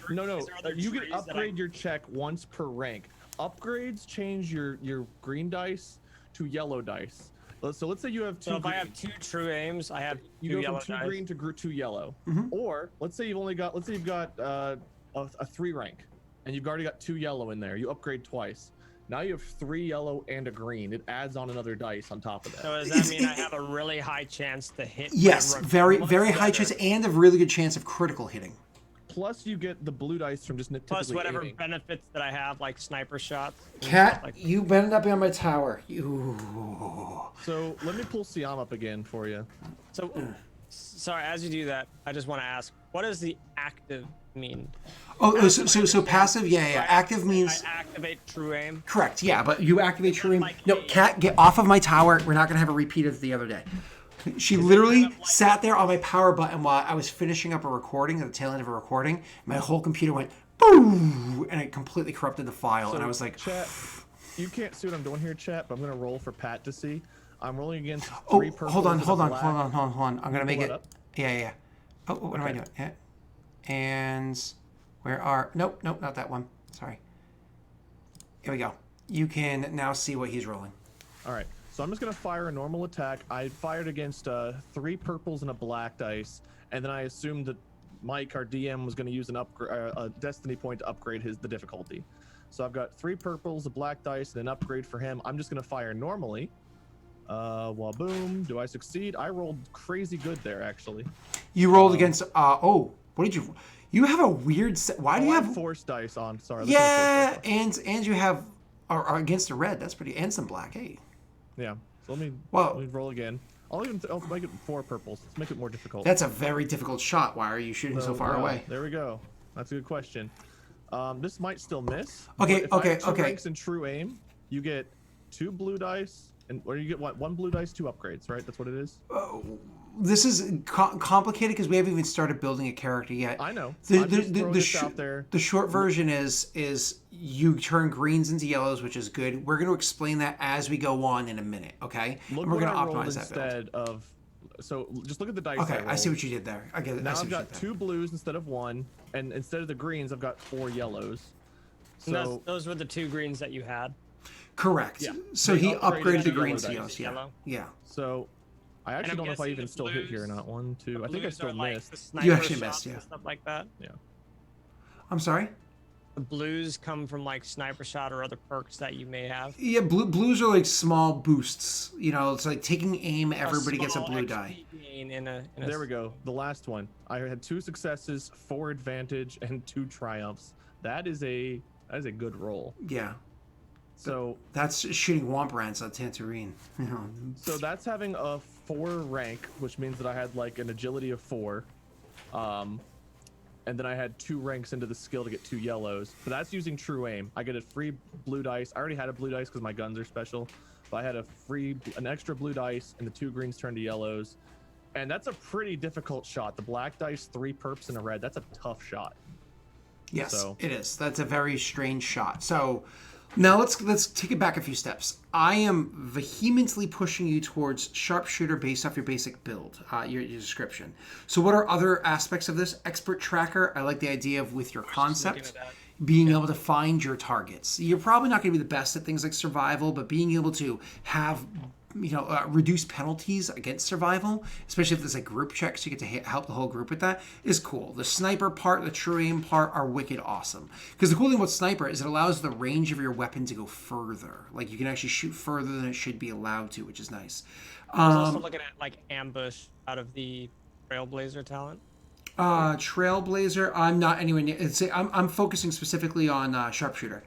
No. You can upgrade your check once per rank. Upgrades change your green dice to yellow dice. So let's say you have 2. So if I have 2 true aims, I have 2 you go yellow from 2 dice. green to 2 yellow. Mm-hmm. Or let's say you've got a 3 rank, and you've already got 2 yellow in there. You upgrade twice. Now you have 3 yellow and a green. It adds on another dice on top of that. So does that mean I have a really high chance to hit? Yes, very, very high better? chance and a really good chance of critical hitting. Plus, you get the blue dice from just typically Plus whatever aiming. benefits that I have, like sniper shots. and Cat, stuff like that. you better not be on my tower. You. So let me pull Siam up again for you. So, sorry, as you do that, I just want to ask, what does the active mean? So passive, yeah. Active means... I activate true aim. Correct, yeah, but you activate true aim. Like No, a- Cat, get off of my tower. We're not going to have a repeat of the other day. She literally sat there on my power button while I was finishing up a recording, at the tail end of a recording. My whole computer went boom, and it completely corrupted the file. And I was like, Chat, you can't see what I'm doing here, chat, but I'm gonna roll for Pat to see. I'm rolling against oh, 3 purples hold on. and a black. I'm going to make pull it. that up? Yeah. Oh, what am I doing? Yeah. And where are... Nope, not that one. Sorry. Here we go. You can now see what he's rolling. All right, so I'm just gonna fire a normal attack. I fired against 3 purples and a black dice, and then I assumed that Mike, our DM, was gonna use a destiny point to upgrade the difficulty. So I've got 3 purples, a black dice, and an upgrade for him. I'm just gonna fire normally. Waboom. Do I succeed? I rolled crazy good there, actually. You rolled against... what did you... You have a weird... Why do you I have... force dice on? Sorry. Yeah, and you have... Or against a red. That's pretty... And some black. Hey. Yeah. So let me roll again. I'll make it 4 purples. Let's make it more difficult. That's a very difficult shot. Why are you shooting so far away? There we go. That's a good question. This might still miss. Okay, but if I have okay. ranks in true aim, you get 2 blue dice And or you get what, 1 blue dice, 2 upgrades, right? That's what it is. This is complicated because we haven't even started building a character yet. I know. The, I'm just throwing this sh- out there. the short version is you turn greens into yellows, which is good. We're going to explain that as we go on in a minute, okay? Look And we're what going to I rolled optimize that build. instead of. So just look at the dice. Okay, I see rolled. what you did there. I get it. I Now see I've what you got did there. 2 blues instead of 1, and instead of the greens, I've got 4 yellows. And So those were the 2 greens that you had. Correct. Yeah. So They he upgraded upgraded to the yellow greens to dice. yellows. Yeah. Yellow. Yeah. so I actually I'm don't know if I guessing even the still hit here or blues- not. 1, 2. I think I Blues still are like missed. the sniper You actually shots missed, yeah. and stuff like that. I'm sorry? The blues come from like sniper shot or other perks that you may have. Yeah, blues are like small boosts. You know, it's like taking aim, everybody gets a small blue XP die. gain in a There we go. The last one. I had 2 successes, 4 advantage, and 2 triumphs. That is a good roll. Yeah. So That's shooting womp rats on Tantarine. You know. so that's having a 4 rank, which means that I had like an agility of 4. And then I had 2 ranks into the skill to get 2 yellows. But that's using true aim. I get a free blue dice. I already had a blue dice because my guns are special. But I had an extra blue dice, and the 2 greens turned to yellows. And that's a pretty difficult shot. The black dice, 3 perps and a red. That's a tough shot. Yes, So- it is. That's a very strange shot. So now let's take it back a few steps. I am vehemently pushing you towards sharpshooter based off your basic build, your description. So what are other aspects of this? Expert tracker. I like the idea of with your concept. at that. Being able to find your targets. You're probably not going to be the best at things like survival, but being able to have reduce penalties against survival, especially if there's a group check, so you get to help the whole group with that, is cool. The sniper part, the true aim part are wicked awesome. Because the cool thing about sniper is it allows the range of your weapon to go further. Like you can actually shoot further than it should be allowed to, which is nice. I was also looking at like ambush out of the Trailblazer talent. Trailblazer, I'm not anywhere near. I'm focusing specifically on sharpshooter.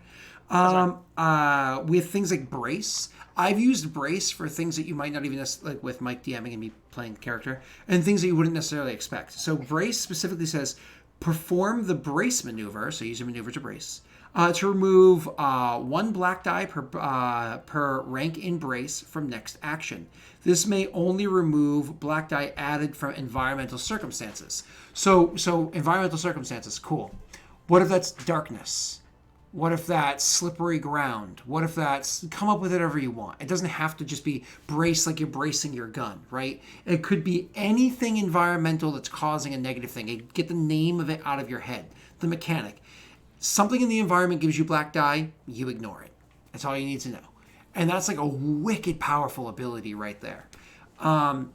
With things like brace, I've used brace for things that you might not even like with Mike DMing and me playing the character, and things that you wouldn't necessarily expect. So brace specifically says perform the brace maneuver. So use a maneuver to brace. To remove 1 black die per rank in brace from next action. This may only remove black die added from environmental circumstances. So environmental circumstances, cool. What if that's darkness? What if that's slippery ground? What if that's... Come up with whatever you want. It doesn't have to just be brace like you're bracing your gun, right? It could be anything environmental that's causing a negative thing. Get the name of it out of your head. The mechanic. Something in the environment gives you black die, you ignore it. That's all you need to know. And that's like a wicked powerful ability right there.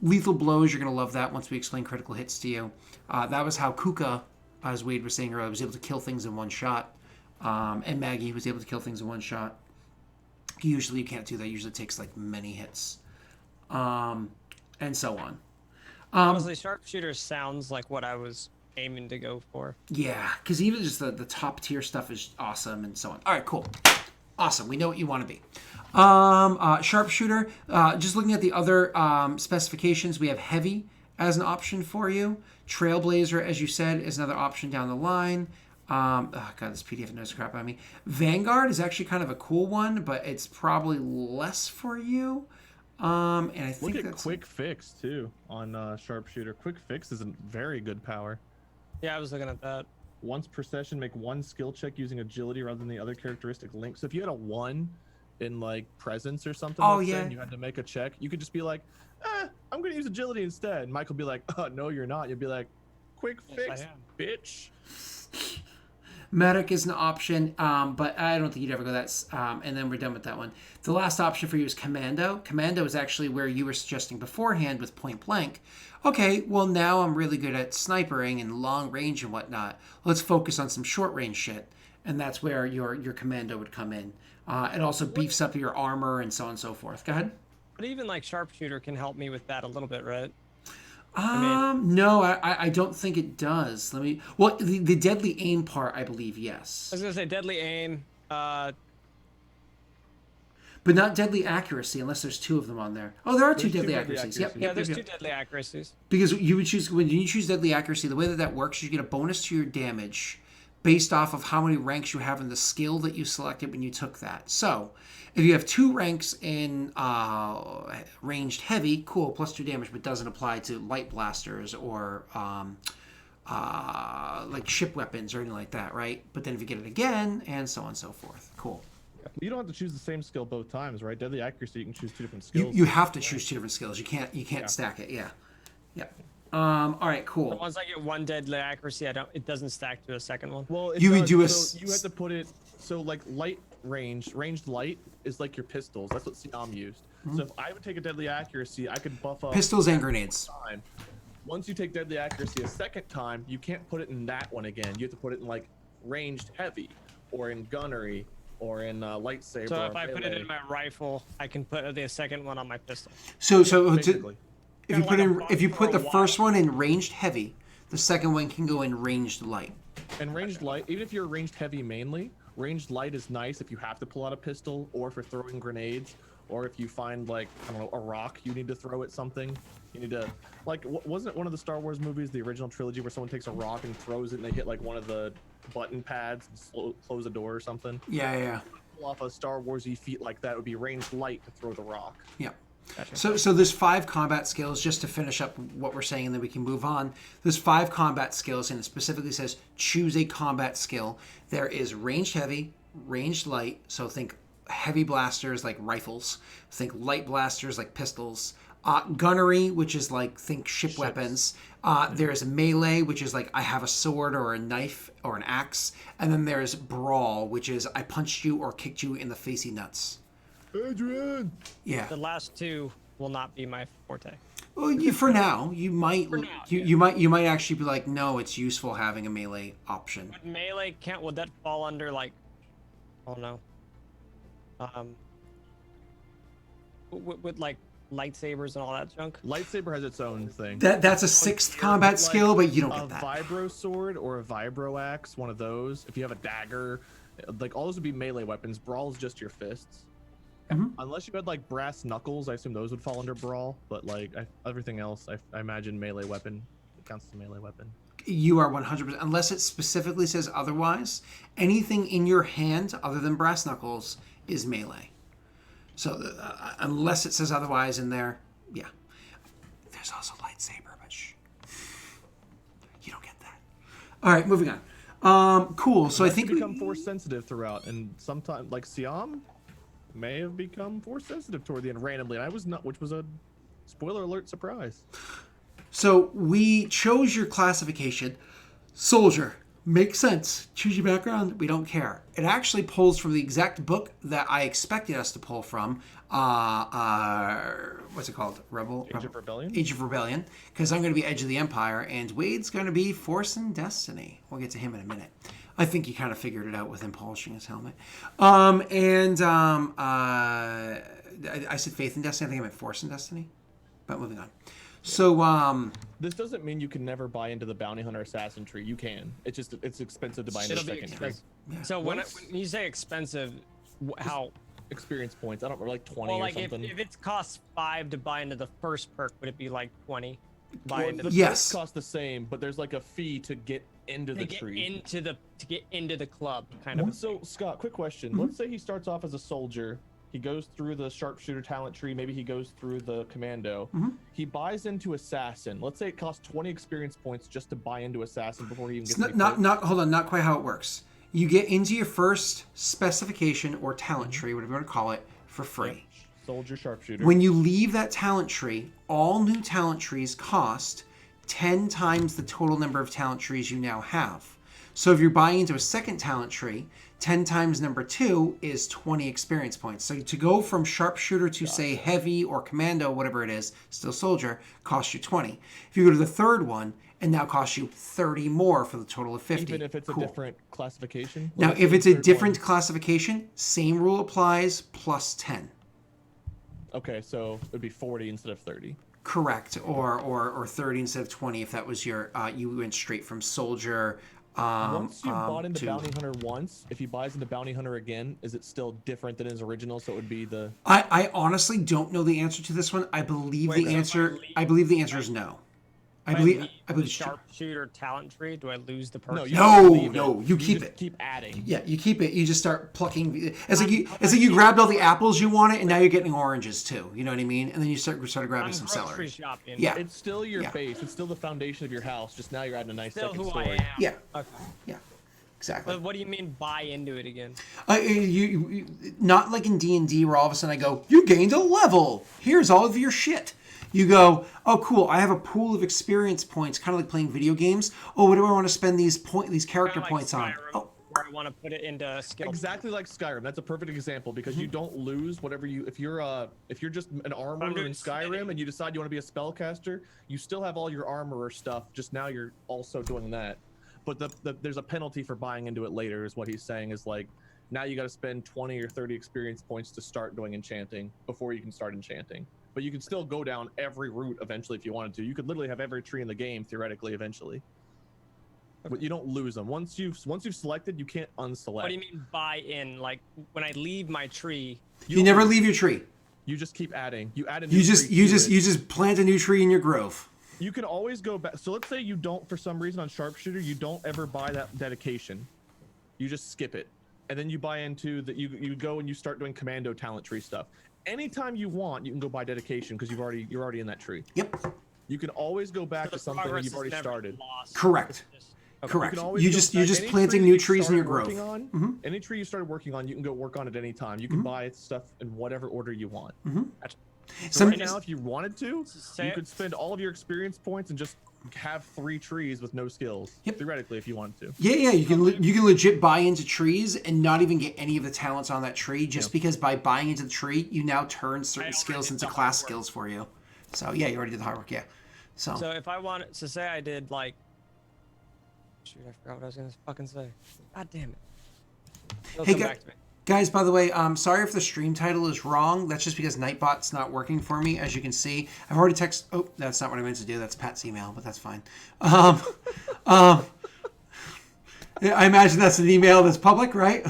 Lethal blows, you're going to love that once we explain critical hits to you. That was how Kuka, as Wade was saying earlier, was able to kill things in one shot. And Maggie was able to kill things in one shot. Usually you can't do that. Usually it takes like many hits. And so on. Honestly, sharpshooter sounds like what I was aiming to go for. Yeah, because even just the top tier stuff is awesome and so on. All right, cool. Awesome. We know what you want to be. Sharpshooter, just looking at the other specifications, we have heavy as an option for you. Trailblazer, as you said, is another option down the line. God, this PDF knows crap on me. Vanguard is actually kind of a cool one, but it's probably less for you. And I think Look at that's Quick Fix too on Sharpshooter. Quick Fix is a very good power. Yeah, I was looking at that. Once per session, make 1 skill check using agility rather than the other characteristic link. So if you had a 1 in like presence or something, Oh, let's say, yeah. and you had to make a check, you could just be like, I'm gonna use agility instead. And Mike will be like, oh no, you're not. You'll be like, Quick Yes, Fix, I am. bitch. Medic is an option, but I don't think you'd ever go that. And then we're done with that one. The last option for you is Commando. Commando is actually where you were suggesting beforehand with Point Blank. Okay, well now I'm really good at snipering and long range and whatnot. Let's focus on some short range shit, and that's where your Commando would come in. It also beefs up your armor and so on and so forth. Go ahead. But even like sharpshooter can help me with that a little bit, right? No, I don't think it does. Well, the deadly aim part, I believe, yes. I was gonna say deadly aim. But not deadly accuracy, unless there's 2 of them on there. Oh, there are 2 There's two deadly deadly accuracies. accuracies. Yeah, there's 2 deadly accuracies. Because you would choose, when you choose deadly accuracy, the way that works is you get a bonus to your damage based off of how many ranks you have in the skill that you selected when you took that. So if you have 2 ranks in ranged heavy, cool, +2 damage, but doesn't apply to light blasters or like ship weapons or anything like that, right? But then if you get it again, and so on and so forth. Cool. You don't have to choose the same skill both times, right? Deadly accuracy, you can choose 2 different skills. You have to choose 2 different skills. You can't stack it. Yeah. All right, cool. So once I get 1 deadly accuracy, it doesn't stack to a second one. Well, it You would does, do a so you have to put it so like ranged light is like your pistols. That's what Siam used. So if I would take a deadly accuracy, I could buff up Pistols and grenades. time. Once you take deadly accuracy a second time, you can't put it in that one again. You have to put it in like ranged heavy, or in gunnery, or in lightsaber. So or if I put it melee. in my rifle, I can put the second one on my pistol. So Basically. if you Kinda put like a in buff if you for put a the first while. one in ranged heavy, the second one can go in ranged light. And ranged light, even if you're ranged heavy mainly, ranged light is nice if you have to pull out a pistol, or for throwing grenades, or if you find like, I don't know, a rock you need to throw at something. You need to, like, wasn't it one of the Star Wars movies, the original trilogy, where someone takes a rock and throws it and they hit like one of the button pads and close a door or something? Yeah. Pull off a Star Wars-y feat like that would be ranged light to throw the rock. Yeah. Gotcha. So there's 5 combat skills, just to finish up what we're saying, and then we can move on. There's 5 combat skills, and it specifically says choose a combat skill. There is ranged heavy, ranged light, so think heavy blasters like rifles, think light blasters like pistols, gunnery, which is like think ship weapons. There's melee, which is like I have a sword or a knife or an axe, and then there's brawl, which is I punched you or kicked you in the facey nuts. Adrian! Yeah. The last 2 will not be my forte. Well, for now, you might you might actually be like, no, it's useful having a melee option. Would melee count? Would that fall under like? Oh no. With like lightsabers and all that junk. Lightsaber has its own thing. That's a 6th combat skill, but you don't get A that. vibro sword or a vibro axe, one of those. If you have a dagger, like all those would be melee weapons. Brawl is just your fists. Unless you had like brass knuckles, I assume those would fall under brawl. But like everything else, I imagine melee weapon. It counts as a melee weapon. You are 100%, unless it specifically says otherwise. Anything in your hand other than brass knuckles is melee. So unless it says otherwise in there, yeah. There's also lightsaber, but shh. You don't get that. All right, moving on. Cool. So I think you become force sensitive throughout, and sometimes like Siam may have become force sensitive toward the end randomly, and I was not, which was a spoiler alert surprise. So we chose your classification. Soldier. Makes sense. Choose your background. We don't care. It actually pulls from the exact book that I expected us to pull from. What's it called? Age of Rebellion? Age of Rebellion. Because I'm going to be Edge of the Empire, and Wade's going to be Force and Destiny. We'll get to him in a minute. I think he kind of figured it out with him polishing his helmet. I said Faith and Destiny. I think I meant Force and Destiny. But moving on. So, this doesn't mean you can never buy into the bounty hunter assassin tree. You can. It's just it's expensive to buy into the It'll be second tree. expensive. So when you say expensive, how? Experience points. I don't know, like 20 Well, or like something. if it costs 5 to buy into the first perk, would it be like 20? Buy Well, into the Yes. perks cost the same, but there's like a fee to get into the tree. to get into the club, kind of. So Scott, quick question. Mm-hmm. Let's say he starts off as a soldier. He goes through the sharpshooter talent tree. Maybe he goes through the commando. Mm-hmm. He buys into assassin. Let's say it costs 20 experience points just to buy into assassin before he even it's gets hold on, not quite how it works. You get into your first specification or talent tree, whatever you want to call it, for free. soldier sharpshooter. When you leave that talent tree, all new talent trees cost 10 times the total number of talent trees you now have. So if you're buying into a second talent tree, 10 times number 2 is 20 experience points. So to go from sharpshooter to say heavy or commando, whatever it is, still soldier, costs you 20. If you go to the third one, it now costs you 30 more for the total of 50. Even if it's Cool. a different classification. Now, Let's if say it's a third different one- classification, same rule applies, plus 10. Okay, so it would be 40 instead of 30. Correct, or 30 instead of 20 if that was your, you went straight from soldier Once you bought into to... bounty hunter once, if he buys into bounty hunter again, is it still different than his original? So it would be the I honestly don't know the answer to this one. I believe Wait, the so answer if I leave- I believe the answer is no. I If believe leave I the believe sharpshooter talent tree, do I lose the perk? No, you No, don't leave it. no, you keep just it. Keep adding. Yeah, you keep it. You just start plucking. It's like you grabbed all the apples you wanted, and now you're getting oranges too. You know what I mean? And then you start grabbing I'm some grocery celery. shopping. Yeah. It's still your Yeah. base. It's still the foundation of your house. Just now you're adding a nice Still second who story. I am. Yeah. Okay. Yeah, exactly. But what do you mean buy into it again? You not like in D&D where all of a sudden I go, you gained a level. Here's all of your shit. You go, oh cool, I have a pool of experience points, kind of like playing video games. Oh, what do I want to spend these character Kinda like points on? Skyrim, Oh, where I want to put it into skill. Exactly like Skyrim. That's a perfect example because you don't lose whatever you if you're just an armorer doing in Skyrim and you decide you want to be a spellcaster, you still have all your armorer stuff. Just now you're also doing that. But there's a penalty for buying into it later. Is what he's saying is like now you got to spend 20 or 30 experience points to start doing enchanting before you can start enchanting. But you can still go down every route eventually if you wanted to. You could literally have every tree in the game theoretically eventually. But you don't lose them. Once you've selected, you can't unselect. What do you mean buy in? Like when I leave my tree, you never leave your tree. You just keep adding. You add a new You just tree you to just it. you just plant a new tree in your grove. You can always go back. So let's say you don't, for some reason on Sharpshooter, you don't ever buy that dedication. You just skip it. And then you buy into that. You go and you start doing commando talent tree stuff. Anytime you want, you can go buy dedication because you're already in that tree. Yep. You can always go back to something that progress you've is already never started. lost. Correct. It's just- Correct. You can always You go just back- you're just any planting tree new you trees in your started grove. working Mm-hmm. on, Any tree you started working on, you can go work on it any time. You can buy stuff in whatever order you want. Gotcha. So Some- right now, if you wanted to, Say you it. could spend all of your experience points and just have 3 trees with no skills. Yep. Theoretically, if you wanted to. Yeah, you can legit buy into trees and not even get any of the talents on that tree just because by buying into the tree, you now turn certain already skills did into the hard class work. skills for you. So yeah, you already did the hard work. Yeah. So, So if I wanted to say I did like, shoot, I forgot what I was gonna fucking say. God damn it. It'll Hey, come gu- back to me. guys, by the way, sorry if the stream title is wrong. That's just because Nightbot's not working for me, as you can see. I've already texted. Oh, that's not what I meant to do. That's Pat's email, but that's fine. I imagine that's an email that's public, right?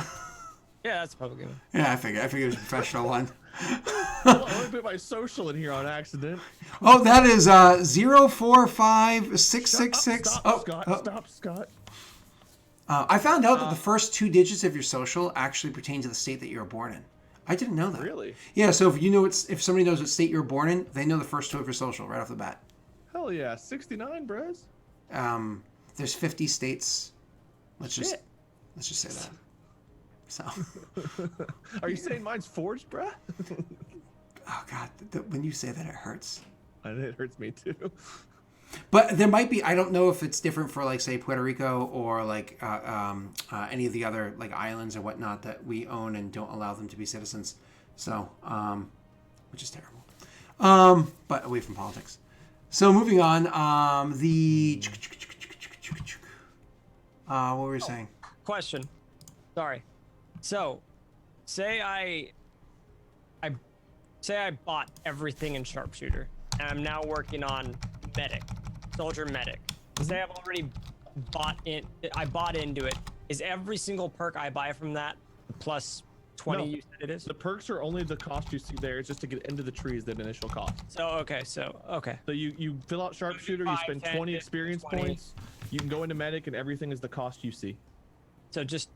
Yeah, that's probably good. Yeah, I figured it was a professional one. Well, I only put my social in here on accident. Oh, that is 045666. Stop, Scott. I found out that the first 2 digits of your social actually pertain to the state that you were born in. I didn't know that. Really? Yeah, so if somebody knows what state you were born in, they know the first 2 of your social right off the bat. Hell yeah, 69, bros. There's 50 states. Let's just Shit. say that. So, Are you saying mine's forged, bruh? oh god, when you say that, it hurts. And it hurts me too. But there might be. I don't know if it's different for like say Puerto Rico or like any of the other like islands or whatnot that we own and don't allow them to be citizens. So, which is terrible. But away from politics. So moving on. What were we saying? Question. Sorry. So, say I bought everything in Sharpshooter, and I'm now working on medic, soldier medic. Say I've already bought into it. Is every single perk I buy from that plus 20 No. you said it is? The perks are only the cost you see there. It's just to get into the trees, that initial cost. So okay. So you fill out Sharpshooter, you 5, spend 10, 20 15, experience 20. points. You can go into medic, and everything is the cost you see. So just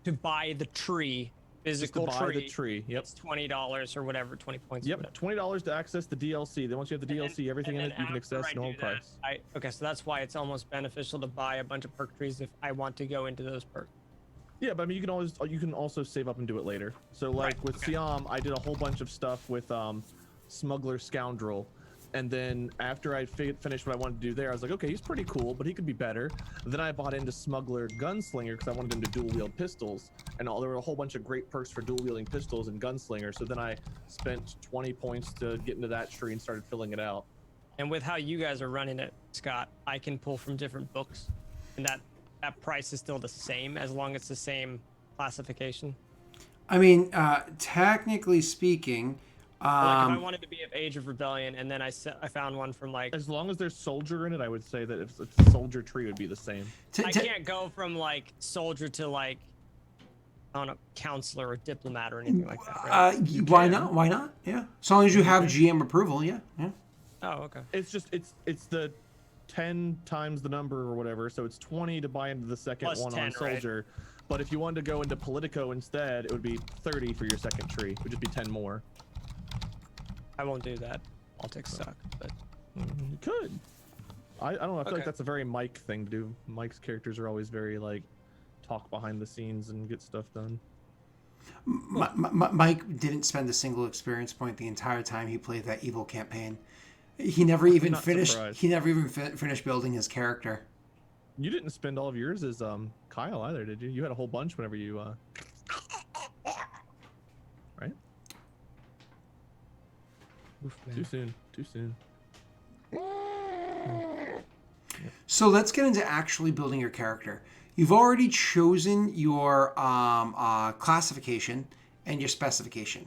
to buy the tree, Just to physical buy the tree. Yep. it's $20 or whatever, 20 points. or Yep. whatever. $20 to access the DLC. Then once you have the And then- DLC, everything in and it, then you can after access I normal do that, price. Okay, so that's why it's almost beneficial to buy a bunch of perk trees if I want to go into those perks. Yeah, but I mean, you can also save up and do it later. So like Right, with okay. Siam, I did a whole bunch of stuff with Smuggler Scoundrel, and then after I finished what I wanted to do there, I was like, okay, he's pretty cool, but he could be better. Then I bought into Smuggler Gunslinger because I wanted him to dual wield pistols, and there were a whole bunch of great perks for dual wielding pistols and Gunslinger. So then I spent 20 points to get into that tree and started filling it out. And with how you guys are running it, Scott, I can pull from different books, and that price is still the same as long as it's the same classification. I mean, technically speaking, Like if I wanted to be of Age of Rebellion, and then I found one from like As long as there's soldier in it, I would say that if it's a soldier tree, it would be the same. I can't go from like soldier to like I don't know, counselor or diplomat or anything like that. Right? why not? Why not? Yeah, as long as you have GM approval. Yeah, yeah. Oh, okay. It's just it's the 10 times the number or whatever, so it's 20 to buy into the second Plus one 10, on Soldier. But if you wanted to go into Politico instead, it would be 30 for your second tree. It would just be 10 more. I won't do that. Politics suck, but You could. I don't know. I feel like Okay. that's a very Mike thing to do. Mike's characters are always very like talk behind the scenes and get stuff done. Mike didn't spend a single experience point the entire time he played that evil campaign. He never even not finished. surprised. He never even finished building his character. You didn't spend all of yours as Kyle either, did you? You had a whole bunch whenever you right? oof, man. Too soon. Too soon. So let's get into actually building your character. You've already chosen your classification and your specification.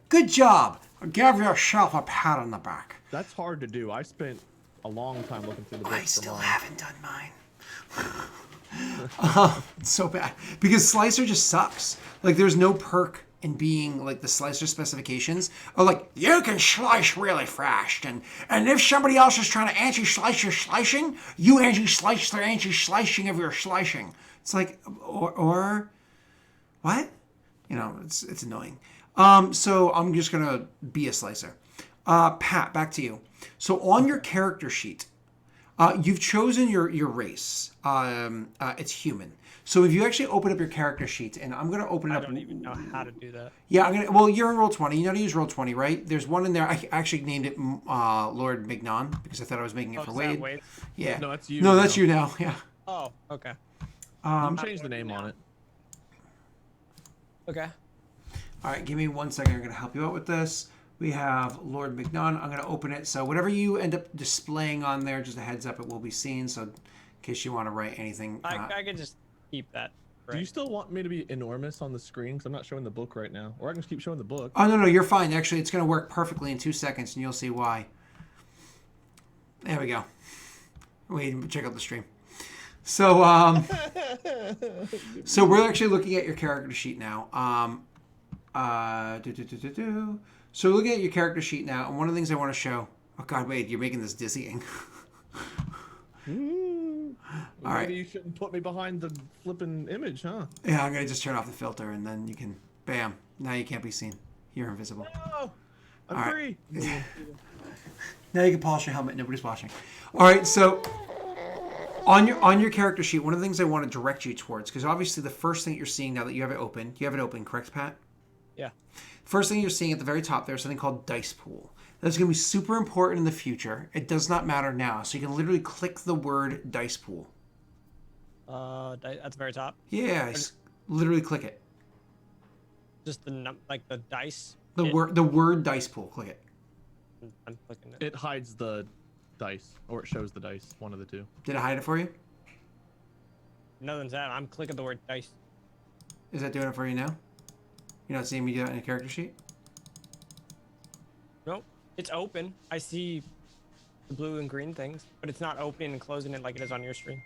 Good job. Give yourself a pat on the back. That's hard to do. I spent a long time looking through the books I for still mine. haven't done mine. It's so bad because Slicer just sucks. Like there's no perk in being like the Slicer specifications are like you can slice really fast and if somebody else is trying to anti-slice your slicing, you anti-slice their anti-slicing of your slicing. It's like or what? You know, it's annoying. So I'm just gonna be a Slicer. Pat, back to you. So on your character sheet, you've chosen your race. It's human. So if you actually open up your character sheet, and I'm going to open it I up. don't even know how to do that. Yeah, well, you're in Roll20. You know how to use Roll20, right? There's one in there. I actually named it Lord Mignon because I thought I was making it for is that Wade. Wade? Yeah. No, that's you. No, that's now. you now. Yeah. Oh, okay. You can change the name on it. Okay. All right, give me 1 second. I'm going to help you out with this. We have Lord Mignon. I'm going to open it. So whatever you end up displaying on there, just a heads up, it will be seen. So in case you want to write anything. I could just keep that. Do you still want me to be enormous on the screen? Because I'm not showing the book right now. Or I can just keep showing the book. Oh, no, you're fine. Actually, it's going to work perfectly in 2 seconds, and you'll see why. There we go. Wait, check out the stream. So, so we're actually looking at your character sheet now. So we're looking at your character sheet now, and one of the things I want to show... Oh, God, wait, you're making this dizzying. All right. Maybe you shouldn't put me behind the flipping image, huh? Yeah, I'm going to just turn off the filter, and then you can... Bam. Now you can't be seen. You're invisible. Oh, I'm All right. free. Now you can polish your helmet. Nobody's watching. All right, so on your character sheet, one of the things I want to direct you towards, because obviously the first thing you're seeing now that you have it open, correct, Pat? Yeah. First thing you're seeing at the very top, there's something called Dice Pool. That's going to be super important in the future. It does not matter now. So you can literally click the word Dice Pool. At the very top. Yeah, literally click it. Just like the dice. The word Dice Pool. Click it. I'm clicking it. It hides the dice, or it shows the dice. One of the two. Did I hide it for you? Nothing's that. I'm clicking the word dice. Is that doing it for you now? You're not seeing me do that in your character sheet? Nope. It's open. I see the blue and green things, but it's not opening and closing it like it is on your screen.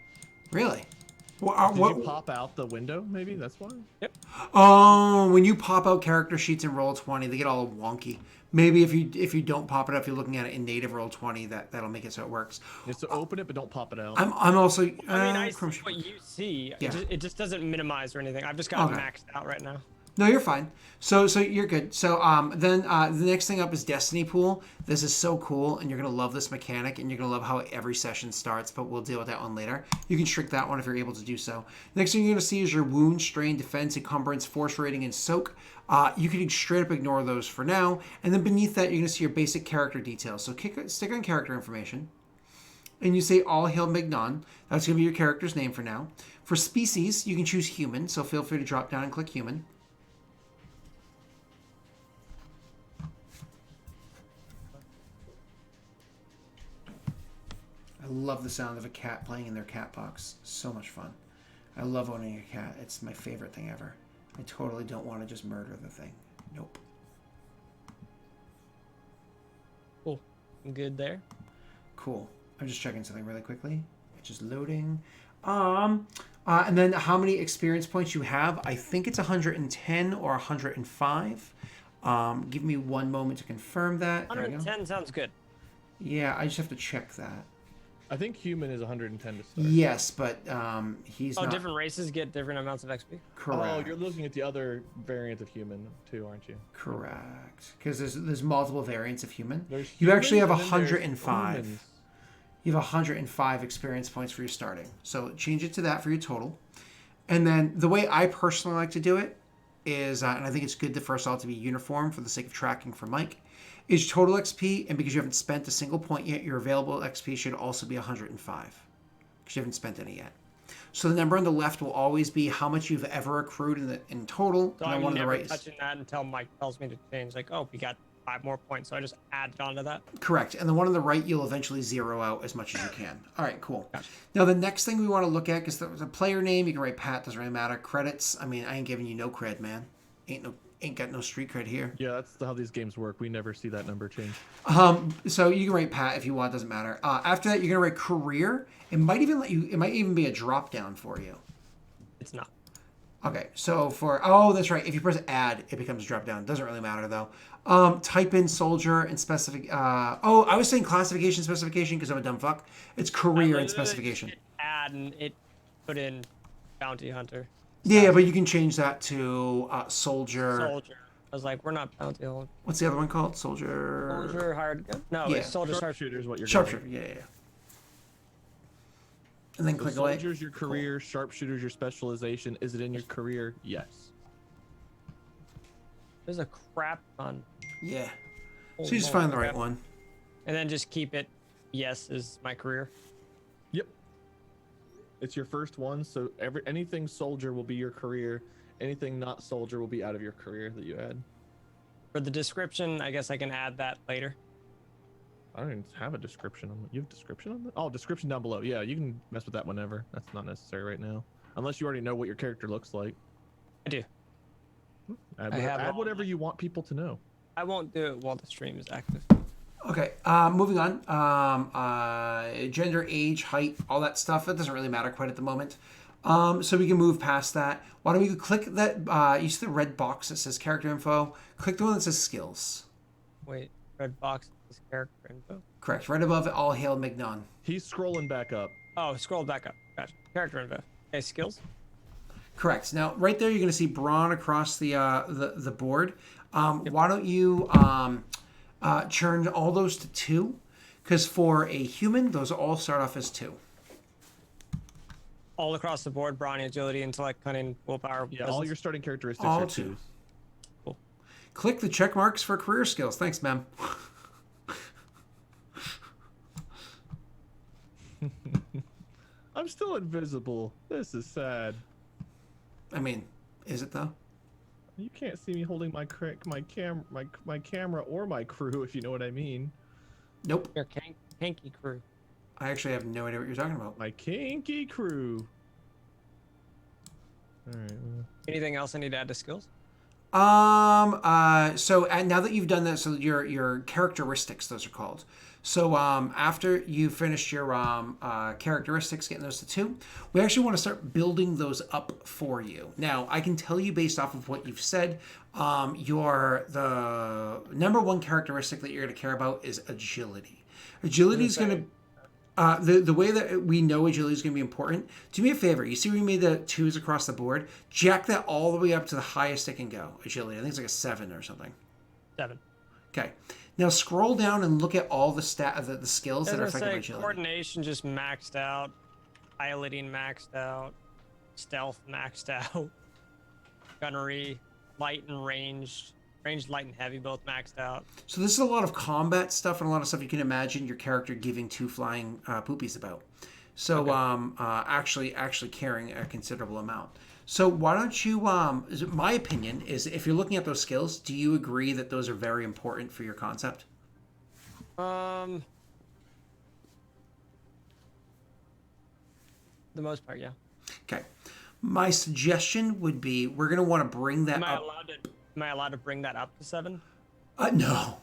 Really? Did you pop out the window? Maybe that's why. Yep. Oh, when you pop out character sheets in Roll20, they get all wonky. Maybe if you don't pop it up, if you're looking at it in native Roll20, that'll make it so it works. Yeah, so open it, but don't pop it out. I'm also. I mean, I see what you see. Yeah. It just doesn't minimize or anything. I've just got it Okay. maxed out right now. No, you're fine. So you're good. So then the next thing up is Destiny Pool. This is so cool, and you're gonna love this mechanic, and you're gonna love how every session starts. But we'll deal with that one later. You can shrink that one if you're able to do so. Next thing you're gonna see is your Wound, Strain, Defense, Encumbrance, Force Rating, and Soak. You can straight up ignore those for now. And then beneath that, you're gonna see your basic character details. So stick on character information. And you say All Hail Mignon. That's gonna be your character's name for now. For species, you can choose human. So feel free to drop down and click human. I love the sound of a cat playing in their cat box. So much fun. I love owning a cat. It's my favorite thing ever. I totally don't want to just murder the thing. Nope. Cool. I'm good there. Cool. I'm just checking something really quickly. It's just loading. And then how many experience points you have? I think it's 110 or 105. Give me one moment to confirm that. There we go. 110 sounds good. Yeah, I just have to check that. I think human is 110 to start. Yes, but he's Oh, not different races get different amounts of XP. correct. Oh, you're looking at the other variant of human too, aren't you? Correct. Because there's multiple variants of human. There's You actually have humans, and then there's 105. humans. You have 105 experience points for your starting. So change it to that for your total. And then the way I personally like to do it is, and I think it's good for us all to be uniform for the sake of tracking for Mike, is total XP. And because you haven't spent a single point yet, your available XP should also be 105. Because you haven't spent any yet. So the number on the left will always be how much you've ever accrued in total. So and then I'm one on the never right is touching that until Mike tells me to change. Like, oh, we got 5 more points, so I just add it onto that. correct. And the one on the right, you'll eventually zero out as much as you can. All right, cool. Now, the next thing we want to look at is the player name. You can write Pat, doesn't really matter. Credits, I mean, I ain't giving you no cred, man. Ain't got no street cred here. Yeah, that's how these games work. We never see that number change. So you can write Pat if you want, doesn't matter. After that, you're gonna write career. It might even be a drop down for you. It's not. Okay, so that's right. If you press add, it becomes a drop down. Doesn't really matter though. Type in soldier and I was saying classification specification because I'm a dumb fuck. It's career and specification. Add and it put in bounty hunter. Yeah, but you can change that to soldier. Soldier. I was like, we're not bounty hunter. What's the other one called? Soldier. Soldier hired gun? No, Yeah. it's soldier Sharpshooter is what you're Sharpshooter. getting. Yeah. And then So click away. soldier's your career, sharpshooter's your specialization. Is it in your career? Yes. There's a crap ton. Yeah. Oh, So you just Lord, find the right okay. one. And then just keep it. Yes, is my career. Yep. It's your first one, so anything soldier will be your career. Anything not soldier will be out of your career that you add. For the description, I guess I can add that later. I don't even have a description on that. You have description on that? Oh, description down below. Yeah, you can mess with that whenever. That's not necessary right now. Unless you already know what your character looks like. I do. Add whatever you want people to know. I won't do it while the stream is active. Okay, moving on. Gender, age, height, all that stuff. It doesn't really matter quite at the moment. So we can move past that. Why don't we click that? You see the red box that says character info? Click the one that says skills. Wait, red box is character info. Correct. Right above it, all hail Mignon. He's scrolling back up. Oh, scroll back up. Gotcha. Character info. Okay, skills. Correct. Now, right there, you're going to see Braun across the board. Why don't you churn all those to 2? Because for a human, those all start off as 2. All across the board, brawny, agility, intellect, cunning, willpower. Yeah, presence. all your starting characteristics All are 2. 2s. Cool. Click the check marks for career skills. Thanks, ma'am. I'm still invisible. This is sad. I mean, is it though? You can't see me holding my camera or my crew, if you know what I mean. Nope. Your hanky crew. I actually have no idea what you're talking about. My kinky crew. All right. Well. Anything else I need to add to skills? So now that you've done that, so your characteristics, those are called. So after you finished your characteristics, getting those to 2, we actually want to start building those up for you. Now, I can tell you based off of what you've said, the number 1 characteristic that you're going to care about is agility. Agility is going to the way that we know agility is going to be important. Do me a favor. You see where you made the 2s across the board? Jack that all the way up to the highest it can go. Agility. I think it's like a 7 or something. 7. Okay. Now scroll down and look at all the the skills that are affected by agility. Coordination just maxed out. Piloting maxed out. Stealth maxed out. Gunnery, light and ranged. Ranged, light, and heavy both maxed out. So this is a lot of combat stuff and a lot of stuff you can imagine your character giving 2 flying poopies about. So okay. Actually carrying a considerable amount. So why don't you? My opinion is, if you're looking at those skills, do you agree that those are very important for your concept? The most part, yeah. Okay. My suggestion would be we're going to want to bring that up. Am I allowed to bring that up to 7? No.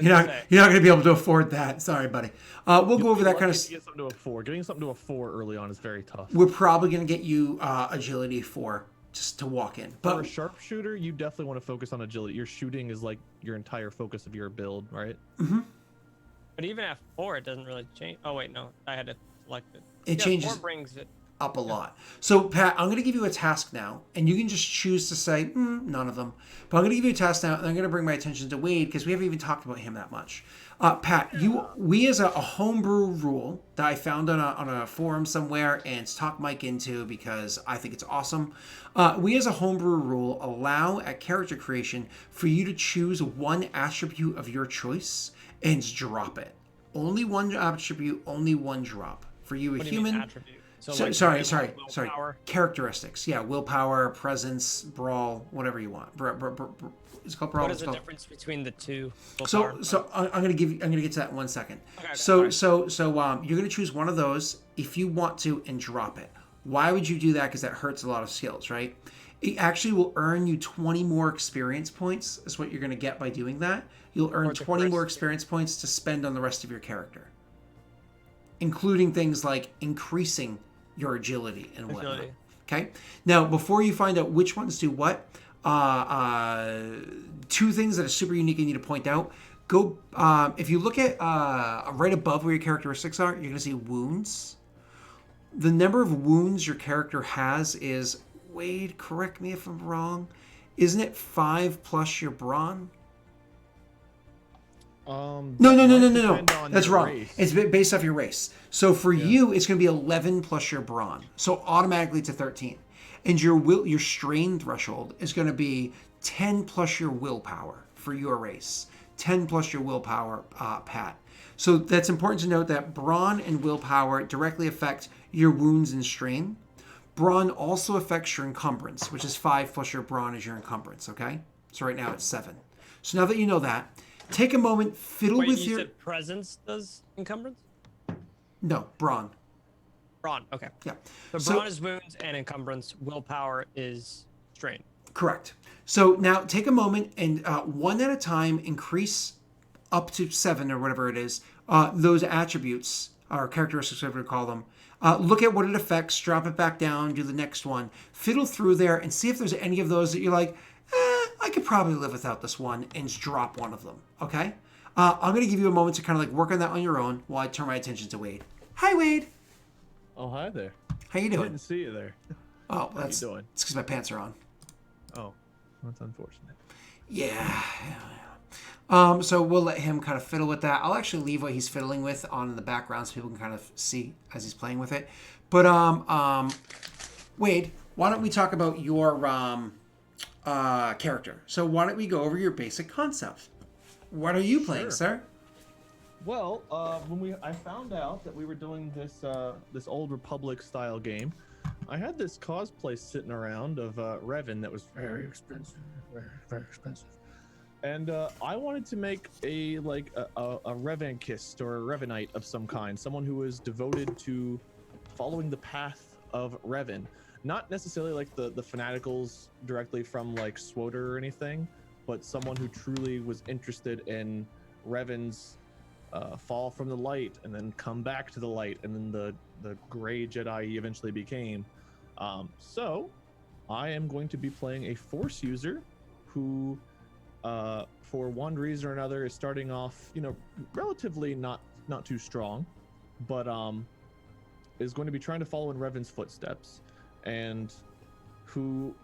You're not going to be able to afford that. Sorry, buddy. We'll go over that kind of. Get something to a 4. Getting something to a 4 early on is very tough. We're probably going to get you agility 4 just to walk in. But for a sharpshooter, you definitely want to focus on agility. Your shooting is like your entire focus of your build, right? Mm-hmm. But even at 4, it doesn't really change. Oh wait, no, I had to select it. It Yeah, changes 4 brings it. up a lot. So Pat, I'm going to give you a task now, and you can just choose to say none of them. But I'm going to give you a task now, and I'm going to bring my attention to Wade because we haven't even talked about him that much. Pat, we as a homebrew rule that I found on a forum somewhere and talk Mike into because I think it's awesome. We as a homebrew rule allow at character creation for you to choose one attribute of your choice and drop it. Only one attribute, only one drop. For you, a What do you mean human. attribute? So, So, like, sorry. willpower? Characteristics. Yeah, willpower, presence, brawl, whatever you want. It's called brawl. What is it's the called... difference between the two? So, Willpower? I'm gonna get to that in 1 second. Okay, So, sorry. you're gonna choose one of those if you want to and drop it. Why would you do that? Because that hurts a lot of skills, right? It actually will earn you 20 more experience points. Is what you're gonna get by doing that. You'll earn Or the 20 more first- experience points to spend on the rest of your character, including things like increasing your agility and whatnot. Agility. Okay. Now, before you find out which ones do what, two things that are super unique I need to point out. Go if you look at right above where your characteristics are, you're going to see wounds. The number of wounds your character has is, Wade, correct me if I'm wrong, isn't it 5 plus your brawn? No. That's wrong. Race. It's based off your race. So for you, it's going to be 11 plus your brawn. So automatically to 13. And your strain threshold is going to be 10 plus your willpower for your race. 10 plus your willpower, Pat. So that's important to note that brawn and willpower directly affect your wounds and strain. Brawn also affects your encumbrance, which is 5 plus your brawn is your encumbrance, okay? So right now it's 7. So now that you know that, take a moment, fiddle Wait, with you your... said presence does encumbrance? No, brawn. Brawn, okay. Yeah. So brawn is wounds and encumbrance. Willpower is strain. Correct. So now take a moment and one at a time increase up to 7 or whatever it is, those attributes or characteristics, whatever you call them. Look at what it affects, drop it back down, do the next one. Fiddle through there and see if there's any of those that you're like, I could probably live without this one, and just drop one of them, okay? I'm going to give you a moment to kind of like work on that on your own while I turn my attention to Wade. Hi, Wade. Oh, hi there. How you I doing? didn't see you there. Oh, How you doing? It's because my pants are on. Oh, that's unfortunate. Yeah. So we'll let him kind of fiddle with that. I'll actually leave what he's fiddling with on in the background so people can kind of see as he's playing with it. But Wade, why don't we talk about your character? So why don't we go over your basic concept? What are you playing, sir? Well, when I found out that we were doing this Old Republic style game, I had this cosplay sitting around of Revan that was very expensive, very expensive, and I wanted to make a Revankist or a Revanite of some kind, someone who is devoted to following the path of Revan, not necessarily like the fanaticals directly from like SWTOR or anything, but someone who truly was interested in Revan's fall from the light and then come back to the light and then the gray Jedi he eventually became. So I am going to be playing a Force user who for one reason or another is starting off, relatively not too strong, but is going to be trying to follow in Revan's footsteps, and who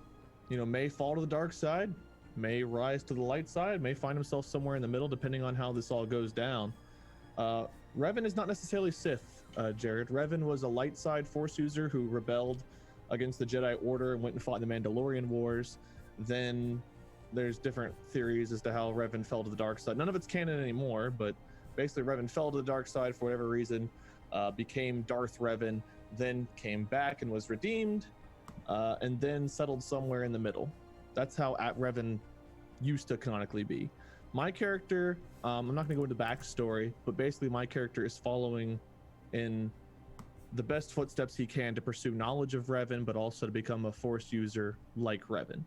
may fall to the dark side, may rise to the light side, may find himself somewhere in the middle depending on how this all goes down. Revan is not necessarily Sith, Jared. Revan was a light side Force user who rebelled against the Jedi Order and went and fought in the Mandalorian Wars. Then there's different theories as to how Revan fell to the dark side. None of it's canon anymore, but basically Revan fell to the dark side for whatever reason, became Darth Revan, then came back and was redeemed, and then settled somewhere in the middle. That's how Revan used to canonically be. My character, I'm not going to go into backstory, but basically my character is following in the best footsteps he can to pursue knowledge of Revan, but also to become a Force user like Revan.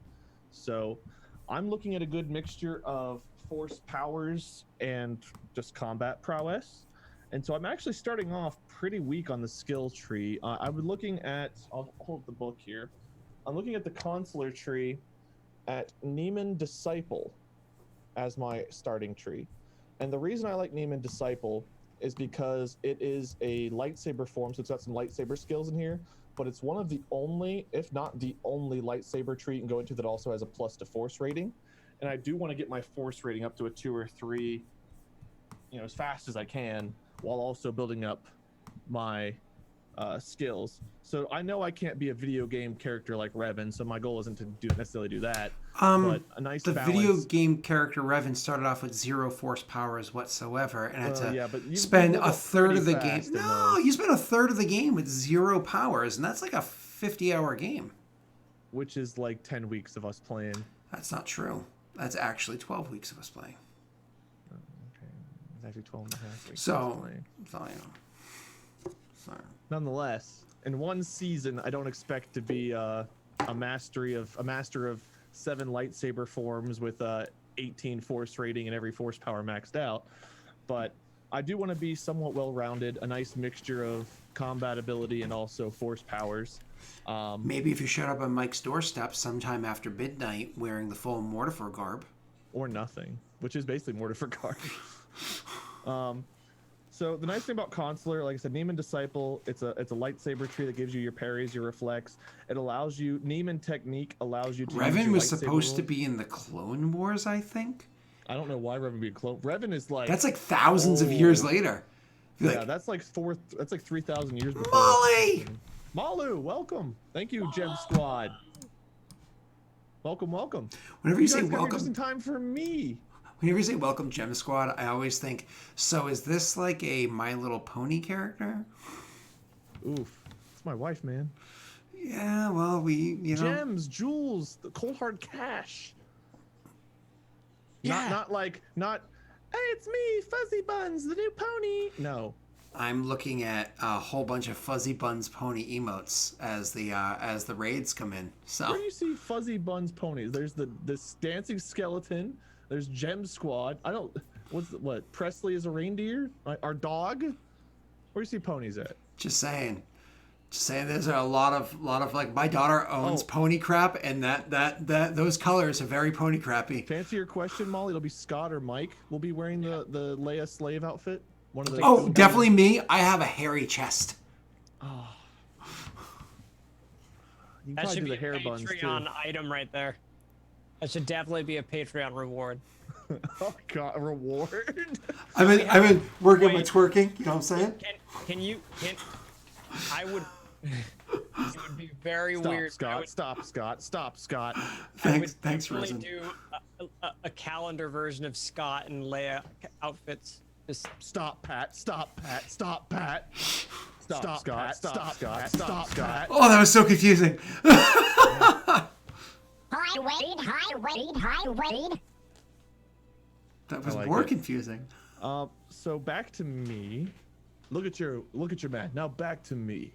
So I'm looking at a good mixture of Force powers and just combat prowess. And so I'm actually starting off pretty weak on the skill tree. I'll hold the book here. I'm looking at the consular tree at Neiman Disciple as my starting tree. And the reason I like Neiman Disciple is because it is a lightsaber form, so it's got some lightsaber skills in here, but it's one of the only, if not the only, lightsaber tree you can go into that also has a plus to force rating. And I do want to get my force rating up to a 2 or 3, as fast as I can, while also building up my skills. So I know I can't be a video game character like Revan, so my goal isn't to necessarily do that. But a nice The balance. video game character Revan started off with 0 force powers whatsoever, and had to but you spend level a up third of the pretty game. fast in No, those, you spent a third of the game with 0 powers, and that's like a 50-hour game. which is like 10 weeks of us playing. That's not true. That's actually 12 weeks of us playing. Okay, it's actually 12 and a half weeks of us So, playing. Sorry. Nonetheless, in one season, I don't expect to be a master of 7 lightsaber forms with 18 force rating and every force power maxed out, but I do want to be somewhat well-rounded, a nice mixture of combat ability and also force powers. Maybe if you showed up on Mike's doorstep sometime after midnight wearing the full Mortifer garb. Or nothing, which is basically Mortifer garb. So the nice thing about Consular, like I said, Neiman Disciple, it's a lightsaber tree that gives you your parries, your reflex. It allows you, Neiman Technique allows you to use Revan your was lightsaber supposed to roll. be in the Clone Wars, I think. I don't know why Revan would be a clone. Revan is like That's like thousands of years later. You're yeah, like, that's like 3,000 years before. Molly! Malu, welcome. Thank you, Gem Squad. Welcome. Whenever you guys say got here welcome, just in time for me. whenever you say welcome, Gem Squad, I always think, so is this like a My Little Pony character? Oof, it's my wife, man. Yeah, well, Gems, jewels, the cold hard cash. Yeah. Not. Hey, it's me, Fuzzy Buns, the new pony. No. I'm looking at a whole bunch of Fuzzy Buns pony emotes as the raids come in. So Where do you see Fuzzy Buns ponies? There's this dancing skeleton. There's Gem Squad. What? Presley is a reindeer. Our dog. Where do you see ponies at? just saying, there's a lot of like my daughter owns pony crap, and that those colors are very pony crappy. To answer your question, Molly, it'll be Scott or Mike. We'll be wearing the Leia slave outfit. One of the. Oh, definitely me. I have a hairy chest. You can That probably should do be the a hair buns too. Patreon item right there. That should definitely be a Patreon reward. Oh God, a reward. I've been working on my Wait. twerking. You know what I'm saying? I would. It would be very Stop, weird. Scott. Stop, Scott. Thanks, definitely Risen. do a calendar version of Scott and Leia outfits. Just Stop, Pat. Stop, Pat. Stop, Scott. Stop, Scott. Oh, that was so confusing. Hi, Wade. That was I like more it. confusing. So back to me. Look at your man. Now back to me.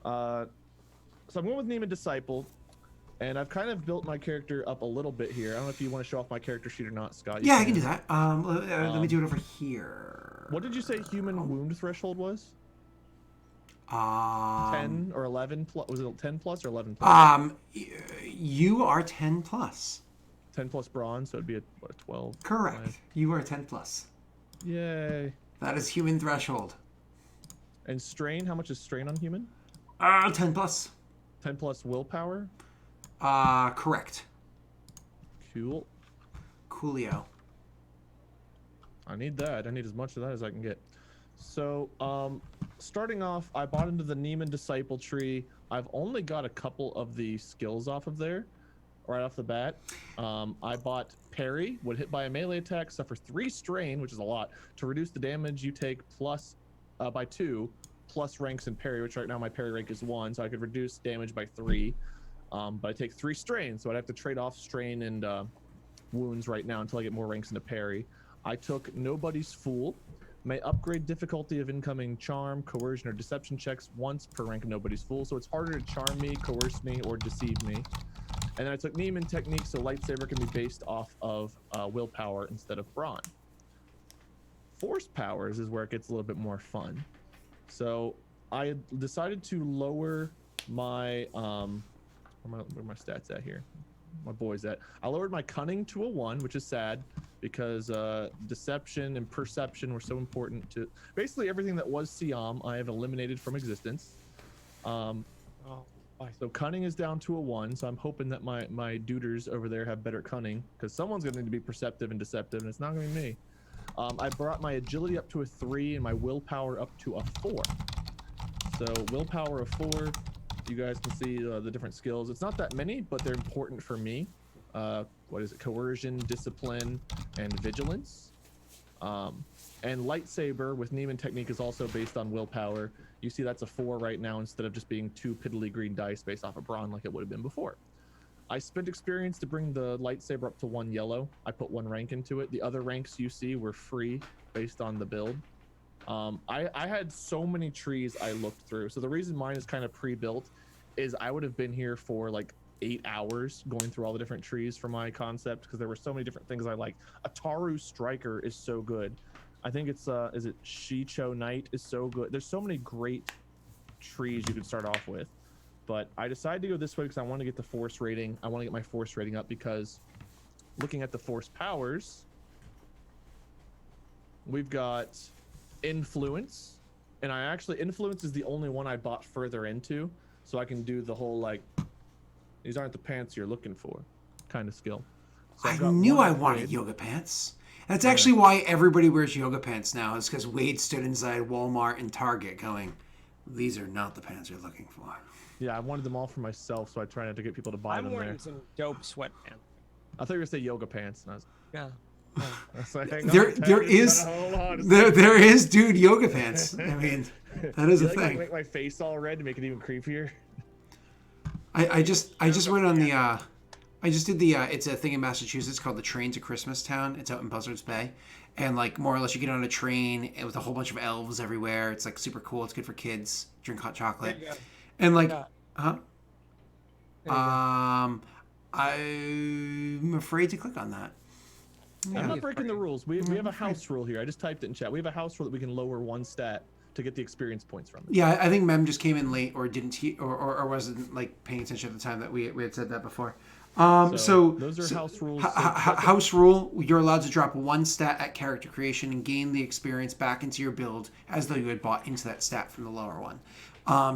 So I'm going with Neiman Disciple, and I've kind of built my character up a little bit here. I don't know if you want to show off my character sheet or not, Scott. You Yeah, I can do that. Let me do it over here. What did you say human wound threshold was? 10. 10 or 11 plus? Was it 10 plus or 11 plus? You are 10 plus. 10 plus bronze, so it'd be a 12. Correct. Five. You are 10 plus. Yay. That is human threshold. And strain, how much is strain on human? 10 plus. 10 plus willpower? Correct. Cool. Coolio. I need that. I need as much of that as I can get. So, starting off, I bought into the Neiman Disciple tree. I've only got a couple of the skills off of there, right off the bat. I bought Parry, would hit by a melee attack, suffer 3 strain, which is a lot, to reduce the damage you take plus by 2, plus ranks in Parry, which right now my Parry rank is 1, so I could reduce damage by 3. But I take 3 strain, so I'd have to trade off strain and wounds right now until I get more ranks into Parry. I took Nobody's Fool. May upgrade difficulty of incoming charm, coercion, or deception checks once per rank of Nobody's Fool, so it's harder to charm me, coerce me, or deceive me. And then I took Neiman Technique, so lightsaber can be based off of willpower instead of brawn. Force powers is where it gets a little bit more fun. So I decided to lower my where are my stats at here? My boys at. I lowered my cunning to a 1, which is sad. because deception and perception were so important to basically everything that was Siam. I have eliminated from existence. Oh, So cunning is down to a 1. So I'm hoping that my duders over there have better cunning, because someone's going to need to be perceptive and deceptive, and it's not going to be me. I brought my agility up to a 3 and my willpower up to a 4. So willpower of 4. You guys can see the different skills. It's not that many, but they're important for me. What is it? Coercion, discipline, and vigilance. And lightsaber with Neiman technique is also based on willpower. You see that's a 4 right now instead of just being 2 piddly green dice based off of brawn like it would have been before. I spent experience to bring the lightsaber up to 1 yellow. I put 1 rank into it. The other ranks you see were free based on the build. I had so many trees I looked through. So the reason mine is kind of pre-built is I would have been here for like 8 hours going through all the different trees for my concept, because there were so many different things I like. Ataru Striker is so good. I think it's is it Shicho Knight is so good. There's so many great trees you could start off with, but I decided to go this way because I want to get the force rating. I want to get my force rating up, because looking at the force powers, we've got influence, and influence is the only one I bought further into, so I can do the whole like, these aren't the pants you're looking for kind of skill. So I knew I wanted yoga pants. That's actually why everybody wears yoga pants now, is because Wade stood inside Walmart and Target going, these are not the pants you're looking for. Yeah, I wanted them all for myself, so I try not to get people to buy them I'm wearing there. some dope sweatpants. I thought you were gonna say yoga pants, and I was, Yeah. I was like, hang There on, Ted, there you is gotta hold on a there is dude yoga pants. I mean, that is You a like, thing. make my face all red to make it even creepier. I just went on the I just did the it's a thing in Massachusetts called the Train to Christmas Town. It's out in Buzzards Bay, and like more or less you get on a train with a whole bunch of elves everywhere. It's like super cool. It's good for kids. Drink hot chocolate, There you go. and like, Yeah. huh? There you go. I'm afraid to click on that. I'm not breaking the rules. We have a house rule here. I just typed it in chat. We have a house rule that we can lower 1 stat to get the experience points from it. Yeah, I think Mem just came in late or didn't or wasn't like paying attention at the time that we had said that before. So those are house rules. House rule: you're allowed to drop 1 stat at character creation and gain the experience back into your build as though you had bought into that stat from the lower one.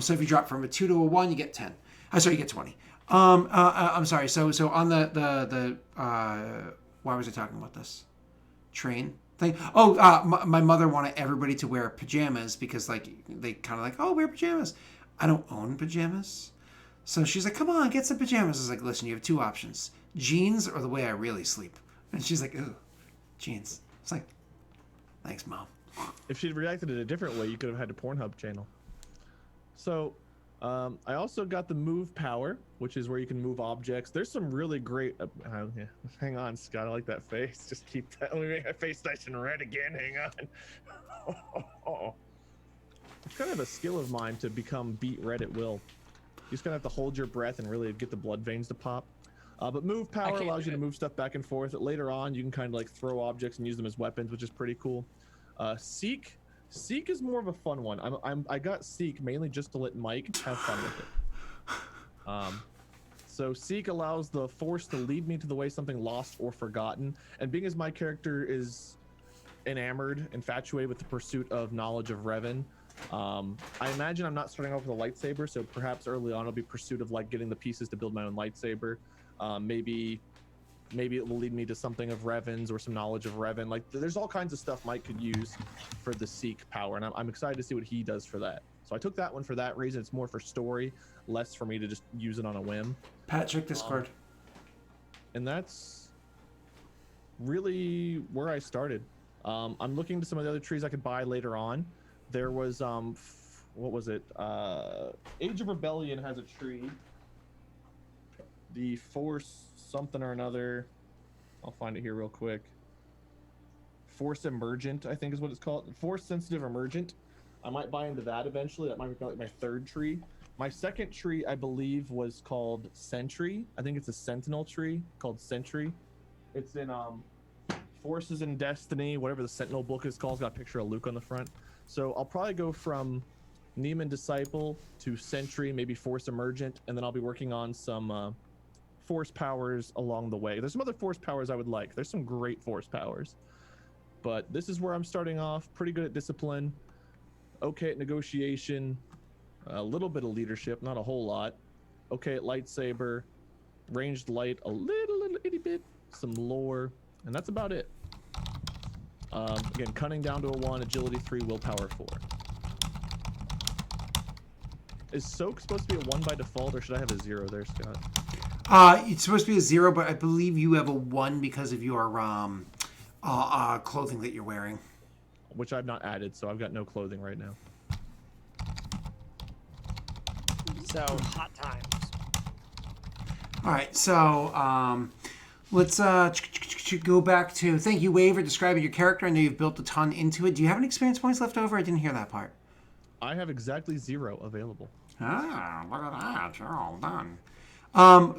So if you drop from a 2 to a 1, you get 10. Sorry, you get 20. I'm sorry. So on the why was I talking about this? Train thing. Oh, my mother wanted everybody to wear pajamas because like they kind of like, oh, wear pajamas. I don't own pajamas. So she's like, come on, get some pajamas. I was like, listen, you have 2 options. Jeans or the way I really sleep. And she's like, ooh, jeans. It's like, thanks, Mom. If she'd reacted in a different way, you could have had a Pornhub channel. So I also got the move power, which is where you can move objects. There's some really great... yeah. Hang on, Scott. I like that face. Just keep that. Let me make my face nice and red again. Hang on. It's kind of a skill of mine to become beat red at will. You just gonna have to hold your breath and really get the blood veins to pop. But move power allows you to move stuff back and forth. Later on, you can kind of like throw objects and use them as weapons, which is pretty cool. Seek is more of a fun one. I got Seek mainly just to let Mike have fun with it. So Seek allows the Force to lead me to the way something lost or forgotten. And being as my character is enamored, infatuated with the pursuit of knowledge of Revan, I imagine I'm not starting off with a lightsaber, so perhaps early on it'll be pursuit of like getting the pieces to build my own lightsaber. Maybe it will lead me to something of Revan's or some knowledge of Revan. Like there's all kinds of stuff Mike could use for the Seek power, and I'm excited to see what he does for that. So I took that one for that reason. It's more for story, less for me to just use it on a whim. Pat, check Discord. And that's really where I started. I'm looking to some of the other trees I could buy later on. There was what was it? Age of Rebellion has a tree. The Force something or another. I'll find it here real quick. Force Emergent, I think is what it's called. Force Sensitive Emergent. I might buy into that eventually. That might be like my 3rd tree. My 2nd tree, I believe, was called Sentry. I think it's a Sentinel tree called Sentry. It's in Forces and Destiny, whatever the Sentinel book is called. It's got a picture of Luke on the front. So I'll probably go from Neiman Disciple to Sentry, maybe Force Emergent, and then I'll be working on some force powers along the way. There's some other force powers I would like. There's some great force powers. But this is where I'm starting off. Pretty good at discipline. Okay at negotiation. A little bit of leadership, not a whole lot. Okay at lightsaber. Ranged light, a little itty bit. Some lore. And that's about it. Again, cunning down to a 1, agility 3, willpower 4. Is soak supposed to be a 1 by default, or should I have a 0 there, Scott? It's supposed to be a 0, but I believe you have a 1 because of your clothing that you're wearing. Which I've not added, so I've got no clothing right now. So hot times. All right, so let's go back to thank you, Wave, for describing your character. I know you've built a ton into it. Do you have any experience points left over? I didn't hear that part. I have exactly 0 available. Ah, look at that. You're all done.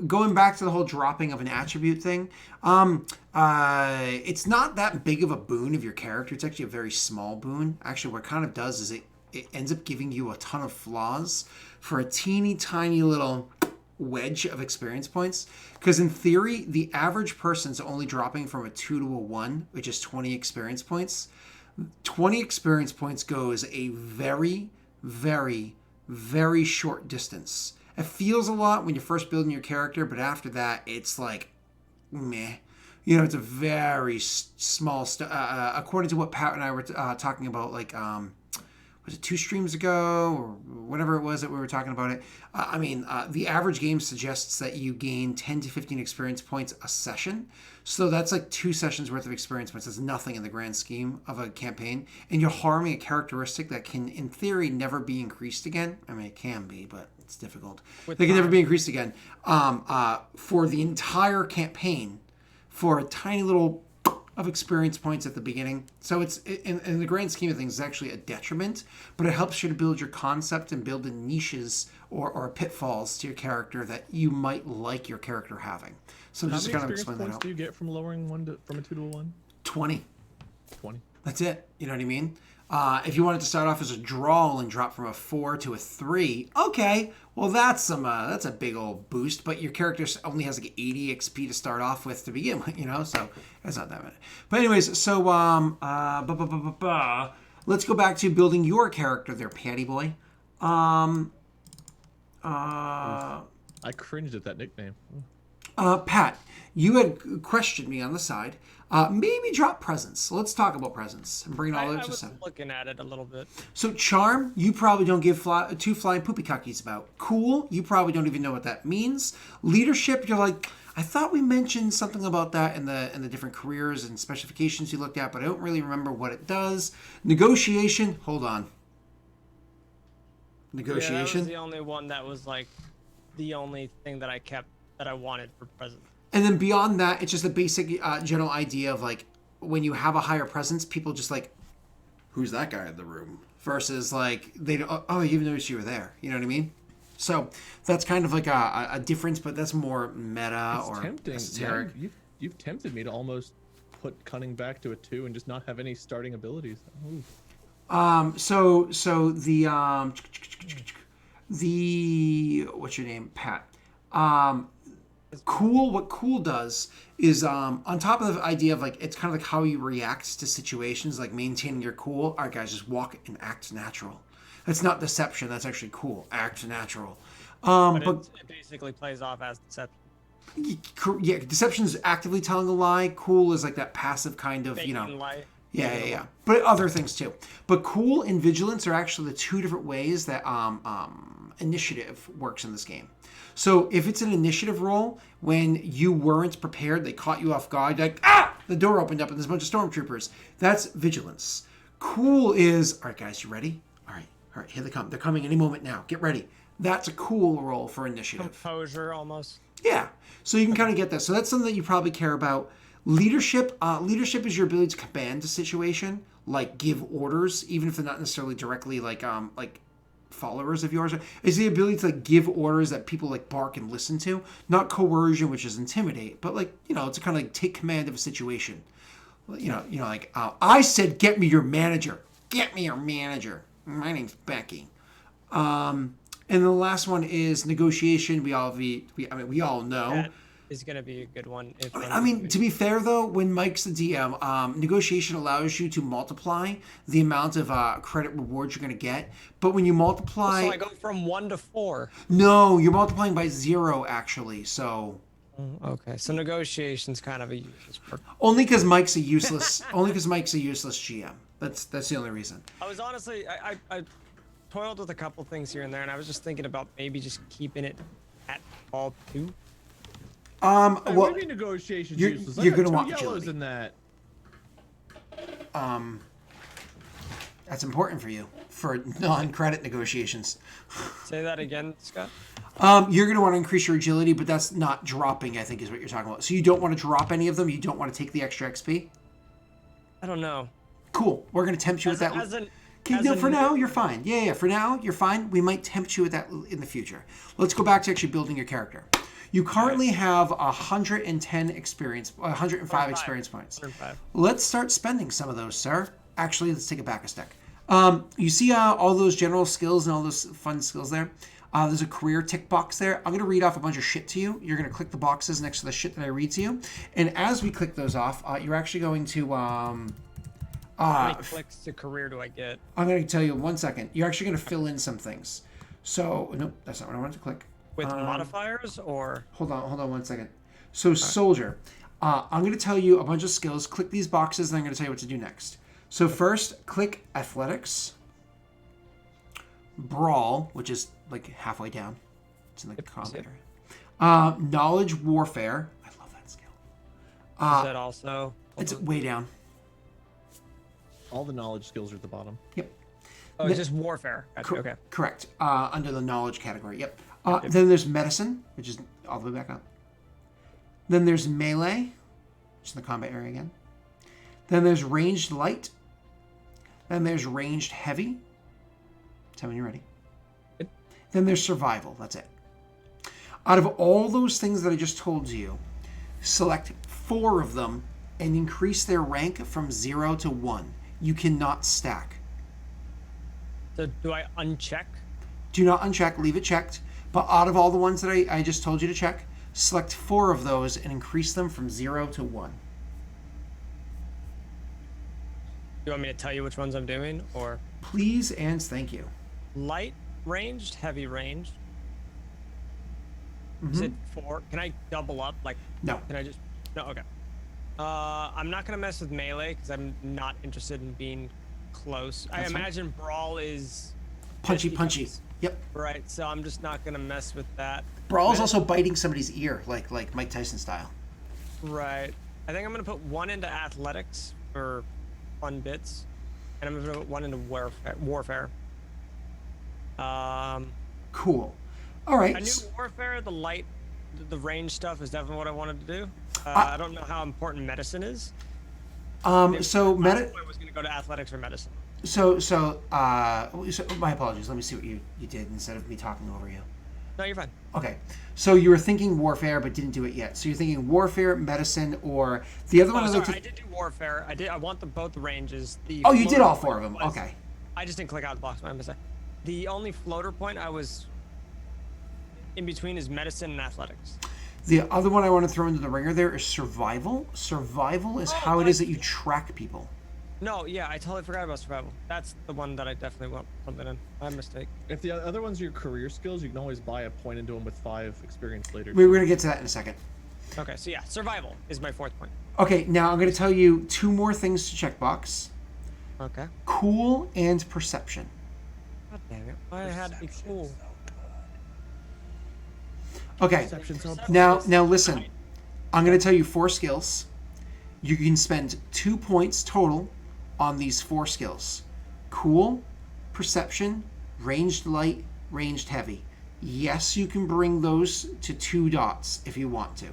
Going back to the whole dropping of an attribute thing, it's not that big of a boon of your character. It's actually a very small boon. Actually, what it kind of does is it ends up giving you a ton of flaws for a teeny tiny little wedge of experience points. Because in theory, the average person's only dropping from a 2 to a 1, which is 20 experience points. 20 experience points goes a very, very, very short distance. It feels a lot when you're first building your character, but after that, it's like, meh. You know, it's a very small according to what Pat and I were talking about, like, was it 2 streams ago or whatever it was that we were talking about it? The average game suggests that you gain 10 to 15 experience points a session. So that's like 2 sessions worth of experience points. That's nothing in the grand scheme of a campaign. And you're harming a characteristic that can, in theory, never be increased again. I mean, it can be, but it's difficult. They can never be increased again for the entire campaign for a tiny little of experience points at the beginning. So it's in the grand scheme of things, it's actually a detriment, but it helps you to build your concept and build in niches or pitfalls to your character that you might like your character having. So How just many kind of experience explain that points out. do you get from lowering from a 2 to a 1? 20. 20. That's it. You know what I mean? If you wanted to start off as a drawl and drop from a 4 to a 3, okay, well that's a big old boost. But your character only has like 80 XP to start off with to begin with, you know, so that's not that many. But anyways, so let's go back to building your character there, Patty Boy. I cringed at that nickname. Pat, you had questioned me on the side. Maybe drop presents. Let's talk about presents and bring it all I up to was 7. looking at it a little bit. So charm, you probably don't give 2 flying poopy cookies about. Cool, you probably don't even know what that means. Leadership, you're like, I thought we mentioned something about that in the different careers and specifications you looked at, but I don't really remember what it does. Negotiation, hold on. Yeah, that Negotiation. was the only one that was like the only thing that I kept that I wanted for presents. And then beyond that, it's just a basic general idea of like when you have a higher presence, people just like, who's that guy in the room? Versus like they don't, oh, you even noticed you were there. You know what I mean? So that's kind of like a difference, but that's more meta It's or tempting. esoteric. Yeah, you've tempted me to almost put cunning back to a 2 and just not have any starting abilities. Ooh. So the what's your name, Pat? Cool. What cool does is on top of the idea of like it's kind of like how you react to situations, like maintaining your cool. All right, guys, just walk and act natural. That's not deception. That's actually cool. Act natural. But it basically plays off as deception. Yeah, deception is actively telling a lie. Cool is like that passive kind of, you know. Faking light. Yeah. But other things too. But cool and vigilance are actually the 2 different ways that initiative works in this game. So if it's an initiative roll, when you weren't prepared, they caught you off guard, like, the door opened up and there's a bunch of stormtroopers. That's vigilance. Cool is, all right, guys, you ready? All right, here they come. They're coming any moment now. Get ready. That's a cool roll for initiative. Composure almost. Yeah. So you can kind of get that. So that's something that you probably care about. Leadership. Leadership is your ability to command a situation, like give orders, even if they're not necessarily directly like followers of yours. Is the ability to like give orders that people like bark and listen to, not coercion, which is intimidate, but like, you know, to kind of like take command of a situation. You know, like I said, get me your manager. Get me your manager. My name's Becky. And the last one is negotiation. We all know. is gonna be a good one. If I mean, to be fair though, when Mike's the DM, negotiation allows you to multiply the amount of credit rewards you're going to get. But when you multiply, so I go from 1 to 4. no, you're multiplying by 0 actually. So Okay, so negotiation's kind of a useless perk. only because Mike's a useless, only because Mike's a useless GM. That's the only reason. I was honestly, I toiled with a couple things here and there, and I was just thinking about maybe just keeping it at all 2. Hey, Well, maybe negotiations you're- useless. you're I got gonna 2 want yellows agility. in that. that's important for you for non-credit negotiations. Say that again, Scott. You're going to want to increase your agility, but that's not dropping, I think, is what you're talking about. So you don't want to drop any of them. You don't want to take the extra XP. I don't know. Cool. We're going to tempt you with that. Okay, as no, a for now, new- you're fine. Yeah. For now, you're fine. We might tempt you with that in the future. Let's go back to actually building your character. You currently have 110 experience, 105 experience points. 105. Let's start spending some of those, sir. Actually, let's take it back a step. You see all those general skills and all those fun skills there? There's a career tick box there. I'm going to read off a bunch of shit to you. You're going to click the boxes next to the shit that I read to you. And as we click those off, you're actually going to... How many clicks to career do I get? I'm going to tell you in 1 second. You're actually going to fill in some things. So, nope, that's not what I wanted to click. With modifiers or? Hold on 1 second. So, soldier, I'm going to tell you a bunch of skills. Click these boxes, and I'm going to tell you what to do next. So first, click athletics, brawl, which is like halfway down. It's in the combat area. Knowledge warfare. I love that skill. Is that also? It's way down. All the knowledge skills are at the bottom. Yep. Oh, it's just warfare. Gotcha. Okay. Correct. Under the knowledge category. Yep. Then there's medicine, which is all the way back up. Then there's melee, which is in the combat area again. Then there's ranged light. Then there's ranged heavy. Tell me when you're ready. Good. Then there's survival. That's it. Out of all those things that I just told you, select 4 of them and increase their rank from 0 to 1. You cannot stack. So do I uncheck? Do not uncheck, leave it checked. But out of all the ones that I just told you to check, select 4 of those and increase them from 0 to 1. Do you want me to tell you which ones I'm doing, or Please and thank you. light ranged, heavy ranged? Is it 4? Can I double up? Like, No. can I just? No. Okay. I'm not gonna mess with melee because I'm not interested in being close. I That's fine. imagine brawl is Punchy, 50 punchy. times. Yep. Right. So I'm just not gonna mess with that. Brawl is also biting somebody's ear, like Mike Tyson style. Right. I think I'm gonna put 1 into athletics for fun bits, and I'm gonna put 1 into warfare. Cool. All right. I knew warfare, the light, the range stuff is definitely what I wanted to do. I don't know how important medicine is. So Last point was gonna go to athletics or medicine. so my apologies. Let me see what you did instead of me talking over you. No, you're fine. Okay. So you were thinking warfare but didn't do it yet. So you're thinking warfare, medicine, or the other one Oh, I sorry, looked I did do warfare. I want both the ranges. Oh, you did floater all 4 of point them. was- Okay. I just didn't click out the box. My mistake. The only floater point I was in between is medicine and athletics. The other one I want to throw into the ringer there is survival. Survival is how it is that you track people. No, yeah, I totally forgot about survival. That's the one that I definitely want something in. My mistake. If the other ones are your career skills, you can always buy a point into them with 5 experience later. We're going to get to that in a second. Okay, so yeah, survival is my 4th point. Okay, now I'm going to tell you 2 more things to check box. Okay. Cool and perception. God damn it. Why it had to be cool? Okay. Perception's up. Now listen. I'm going to tell you 4 skills. You can spend 2 points total on these 4 skills. Cool, perception, ranged light, ranged heavy. Yes, you can bring those to 2 dots if you want to.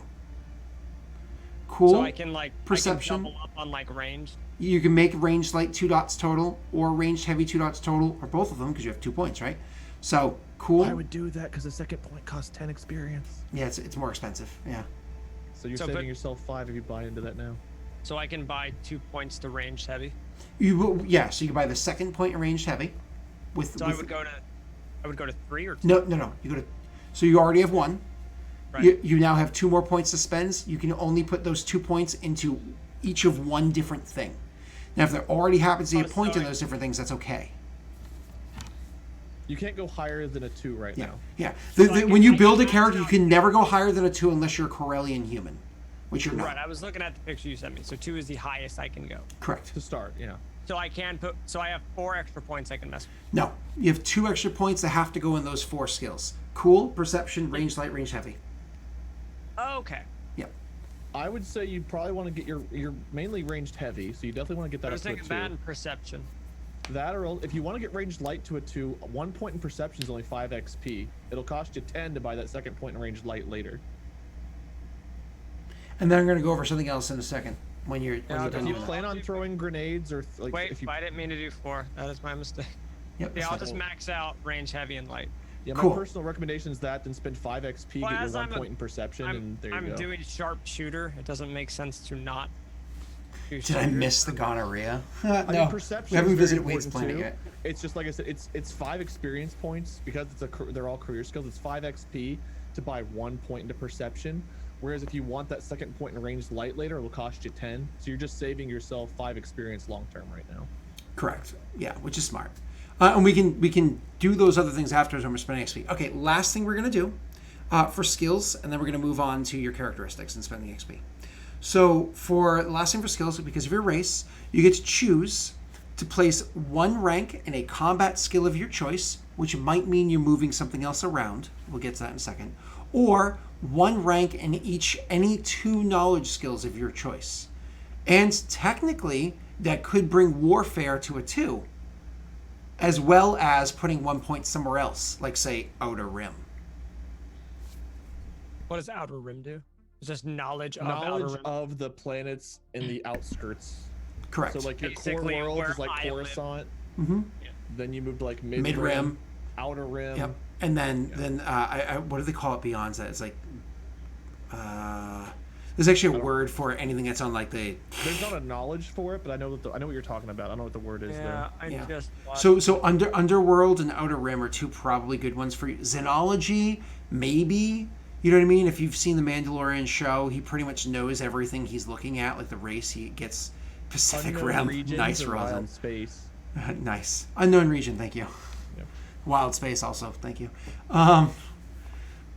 Cool. So I can like perception. I can double up on like range. You can make ranged light 2 dots total, or ranged heavy 2 dots total, or both of them because you have 2 points, right? So cool. I would do that because the second point costs 10 experience. Yeah, it's more expensive. Yeah. So you're So, saving but- yourself 5 if you buy into that now. So I can buy 2 points to ranged heavy. So you can buy the second point in ranged heavy. So I would go to 3 or 2. No. You go to. So you already have 1. Right. You now have 2 more points to spend. You can only put those 2 points into each of one different thing. Now, if there already happens to be a point in those different things, that's okay. You can't go higher than a 2 right now. Yeah. I When you can build a max character, you out- can never go higher than a 2 unless you're a Corellian human, which you're not. Right. I was looking at the picture you sent me. So 2 is the highest I can go. Correct. To start, yeah. So I can put. So I have 4 extra points I can mess with. No, you have 2 extra points that have to go in those 4 skills: cool, perception, range light, range heavy. Okay. Yeah. I would say you probably want to get your mainly ranged heavy, so you definitely want to get that I up was to a thinking 2. that and perception. That or if you want to get ranged light to a 2, 1 point in perception is only 5 XP. It'll cost you 10 to buy that second point in ranged light later. And then I'm going to go over something else in a second when you're I'll done If you doing that. plan on throwing grenades or like Wait, if you I didn't mean to do 4. That is my mistake. Yep, Yeah, that's I'll fine. just max out range heavy and light. yeah, my Cool. personal recommendation is that then spend 5 XP, Well, get as your 1 I'm a- point in perception, and there you I'm go. doing sharpshooter. It doesn't make sense to not do Did I shooter. miss the gonorrhea? I No. mean, perception We haven't is very visited Wade's important planet too. yet. It's just like I said, it's 5 experience points because they're all career skills. It's 5 XP to buy 1 point into perception. Whereas if you want that second point in ranged light later, it will cost you 10. So you're just saving yourself 5 experience long term right now. Correct. Yeah, which is smart. And we can do those other things afterwards when we're spending XP. Okay, last thing we're going to do for skills, and then we're going to move on to your characteristics and spending XP. So for the last thing for skills, because of your race, you get to choose to place 1 rank in a combat skill of your choice, which might mean you're moving something else around. We'll get to that in a second. Or 1 rank in any 2 knowledge skills of your choice. And technically, that could bring warfare to a 2, as well as putting 1 point somewhere else, like say Outer Rim. What does Outer Rim do? It's just knowledge of Outer Knowledge Rim. of the planets in the outskirts. Correct. So like your core Basically world where is like I live. Coruscant. Mm-hmm. Then you move to like mid Mid-rim. rim, outer rim. Yep. And then I what do they call it beyond that? It's like there's actually a word for anything that's on like the There's not a knowledge for it, but I know I know what you're talking about. I don't know what the word is Yeah, I Yeah. just watched. so Underworld and Outer Rim are 2 probably good ones for you. Xenology, maybe. You know what I mean? If you've seen the Mandalorian show, he pretty much knows everything he's looking at, like the race he gets. Pacific Unknown Rim, regions nice, and Rosin. wild space. Nice. Unknown region, thank you. Yep. Wild space also, thank you. By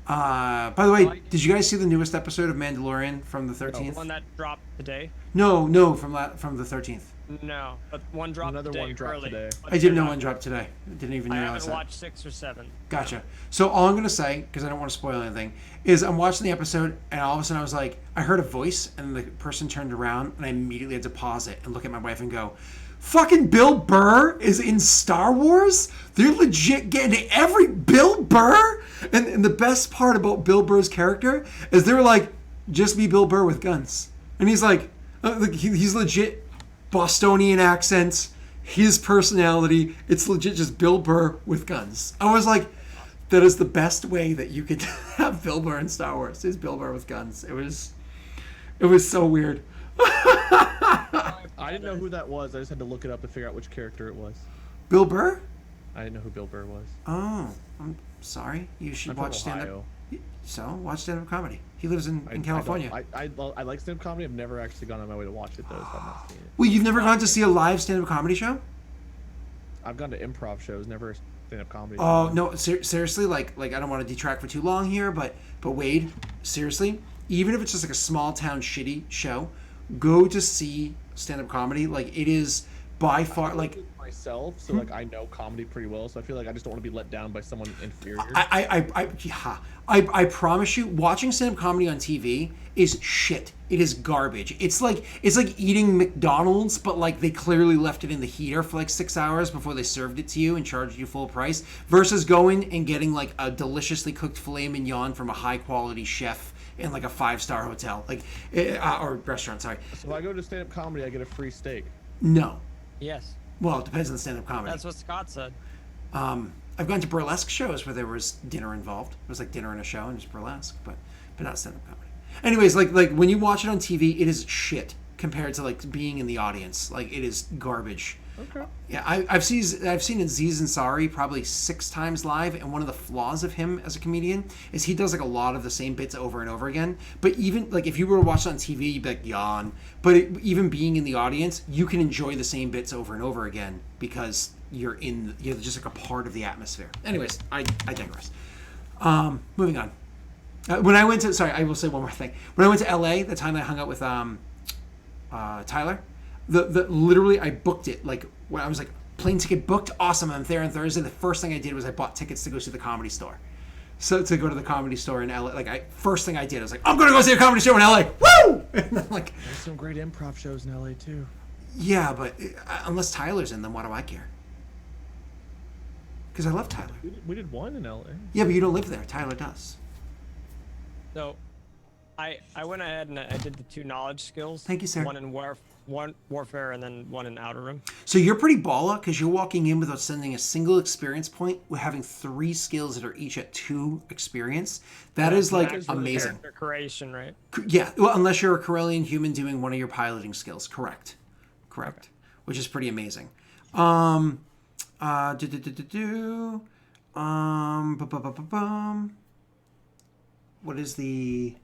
the way, did you guys see the newest episode of Mandalorian from the the 13th? one that dropped today. No, from the 13th. No, but one dropped Another today one dropped early. today. But I didn't they're know not- one dropped today. I didn't even I realize haven't that. watched 6 or 7. Gotcha. So all I'm gonna say, because I don't want to spoil anything, is I'm watching the episode and all of a sudden I was like, I heard a voice and the person turned around and I immediately had to pause it and look at my wife and go, "Fucking Bill Burr is in Star Wars? They're legit getting every Bill Burr?" And the best part about Bill Burr's character is they were like, "Just be Bill Burr with guns," and he's like he's legit Bostonian accent. His personality, it's legit just Bill Burr with guns. I was like, that is the best way that you could have Bill Burr in Star Wars, is Bill Burr with guns. It was so weird. I didn't know who that was. I just had to look it up to figure out which character it was. Bill Burr? I didn't know who Bill Burr was. Oh, I'm sorry. You should I'm watch from stand-up. Ohio. So, watch stand-up comedy. He lives in California. I like stand-up comedy. I've never actually gone on my way to watch it though, so I've not seen it. Well, you've never gone to see a live stand-up comedy show? I've gone to improv shows, never a stand-up comedy. Oh no! Seriously, like I don't want to detract for too long here, but Wade, seriously, even if it's just like a small town shitty show, go to see stand-up comedy. Like it is by far like myself, so like I know comedy pretty well, so I feel like I just don't want to be let down by someone inferior. I promise you, watching stand-up comedy on TV is shit. It is garbage. It's like eating McDonald's, but like they clearly left it in the heater for like 6 hours before they served it to you and charged you full price, versus going and getting like a deliciously cooked filet mignon from a high-quality chef in like a 5-star hotel, like or restaurant. Sorry. So if I go to stand-up comedy, I get a free steak. No. Yes, Well, it depends on the stand-up comedy. that's what Scott said. I've gone to burlesque shows where there was dinner involved. It was like dinner and a show and just burlesque, but not stand-up comedy. Anyways, like when you watch it on TV, it is shit compared to like being in the audience. Like it is garbage. Okay. Yeah, I've seen Aziz Ansari probably 6 times live, and one of the flaws of him as a comedian is he does like a lot of the same bits over and over again. But even like if you were to watch it on TV, you'd be like yawn. But even being in the audience, you can enjoy the same bits over and over again because you're just like a part of the atmosphere. Anyways, I digress. Moving on. When I went to I will say one more thing. When I went to LA, the time I hung out with Tyler. The literally I booked it like when I was like plane ticket booked, awesome, I'm there on Thursday. The first thing I did was I bought tickets to go see the Comedy Store. So to go to the Comedy Store in LA, first thing I did I was like, I'm gonna go see a Comedy Store in LA. Woo! And then like There's some great improv shows in LA too. yeah, but unless Tyler's in them, why do I care? Because I love Tyler. We did one in LA. Yeah, but you don't live there. Tyler does. So, I went ahead and I did the 2 knowledge skills. Thank you, sir. One in warfare and then one in outer rim. So you're pretty baller because you're walking in without sending a single experience point. We're having 3 skills that are each at 2 experience. That is like That's really amazing. character creation, right? Yeah, well, unless you're a Corellian human doing one of your piloting skills. Correct. Which is pretty amazing. What is the...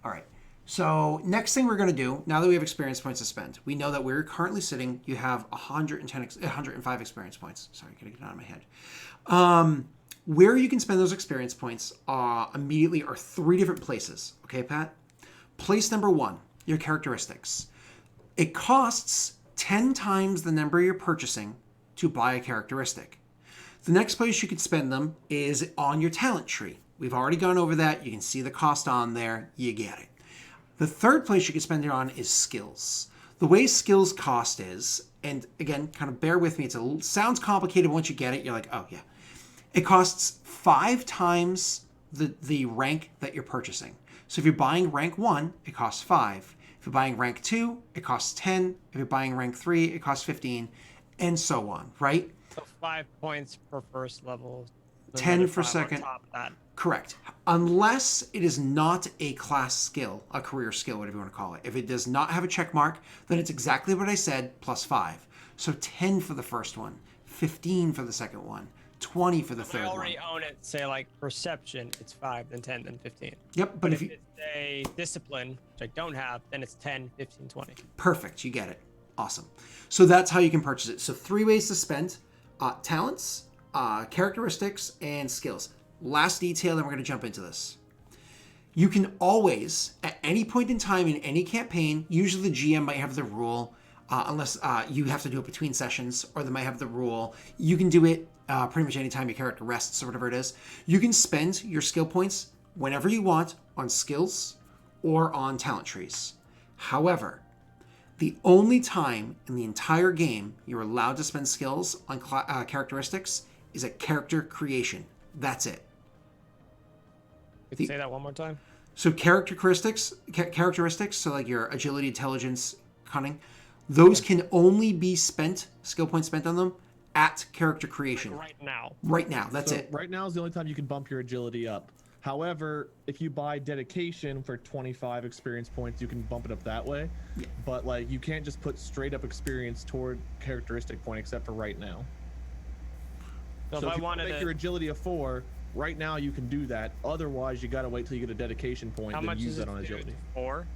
All right. So next thing we're going to do, now that we have experience points to spend, we know that we're currently sitting, you have 105 experience points. Sorry, got to get it out of my head. Where you can spend those experience points immediately are 3 different places. Okay, Pat? Place number 1, your characteristics. It costs 10 times the number you're purchasing to buy a characteristic. The next place you could spend them is on your talent tree. We've already gone over that. You can see the cost on there. You get it. The third place you can spend it on is skills. The way skills cost is, and again, kind of bear with me, sounds complicated. Once you get it, you're like, oh yeah. It costs 5 times the rank that you're purchasing. So if you're buying rank 1, it costs 5. If you're buying rank 2, it costs 10. If you're buying rank 3, it costs 15, and so on, right? So 5 points per first level. 10 for 5 on second. top of that. Correct. Unless it is not a class skill, a career skill, whatever you want to call it. If it does not have a check mark, then it's exactly what I said, plus 5. So 10 for the first one, 15 for the second one, 20 for the third I one. already own it. Say like perception, it's 5, then 10, then 15. Yep, but if you... It's a discipline, which I don't have, then it's 10, 15, 20. Perfect, you get it. Awesome. So that's how you can purchase it. So 3 ways to spend. Talents, characteristics, and skills. Last detail, then we're going to jump into this. You can always, at any point in time in any campaign, usually the GM might have the rule, unless you have to do it between sessions, or they might have the rule. You can do it pretty much any time your character rests or whatever it is. You can spend your skill points whenever you want on skills or on talent trees. However, the only time in the entire game you're allowed to spend skills on characteristics is at character creation. That's it. Could you say that one more time? So characteristics, so like your agility, intelligence, cunning, those can only be spent, skill points spent on them, at character creation. Right now. Right now, that's So it. Right now is the only time you can bump your agility up. However, if you buy dedication for 25 experience points, you can bump it up that way. Yeah. But like you can't just put straight up experience toward characteristic point except for right now. So, So if I if you wanted make to, your agility a 4, right now you can do that. Otherwise, you gotta wait till you get a dedication point how and much use is that it? on agility. 4?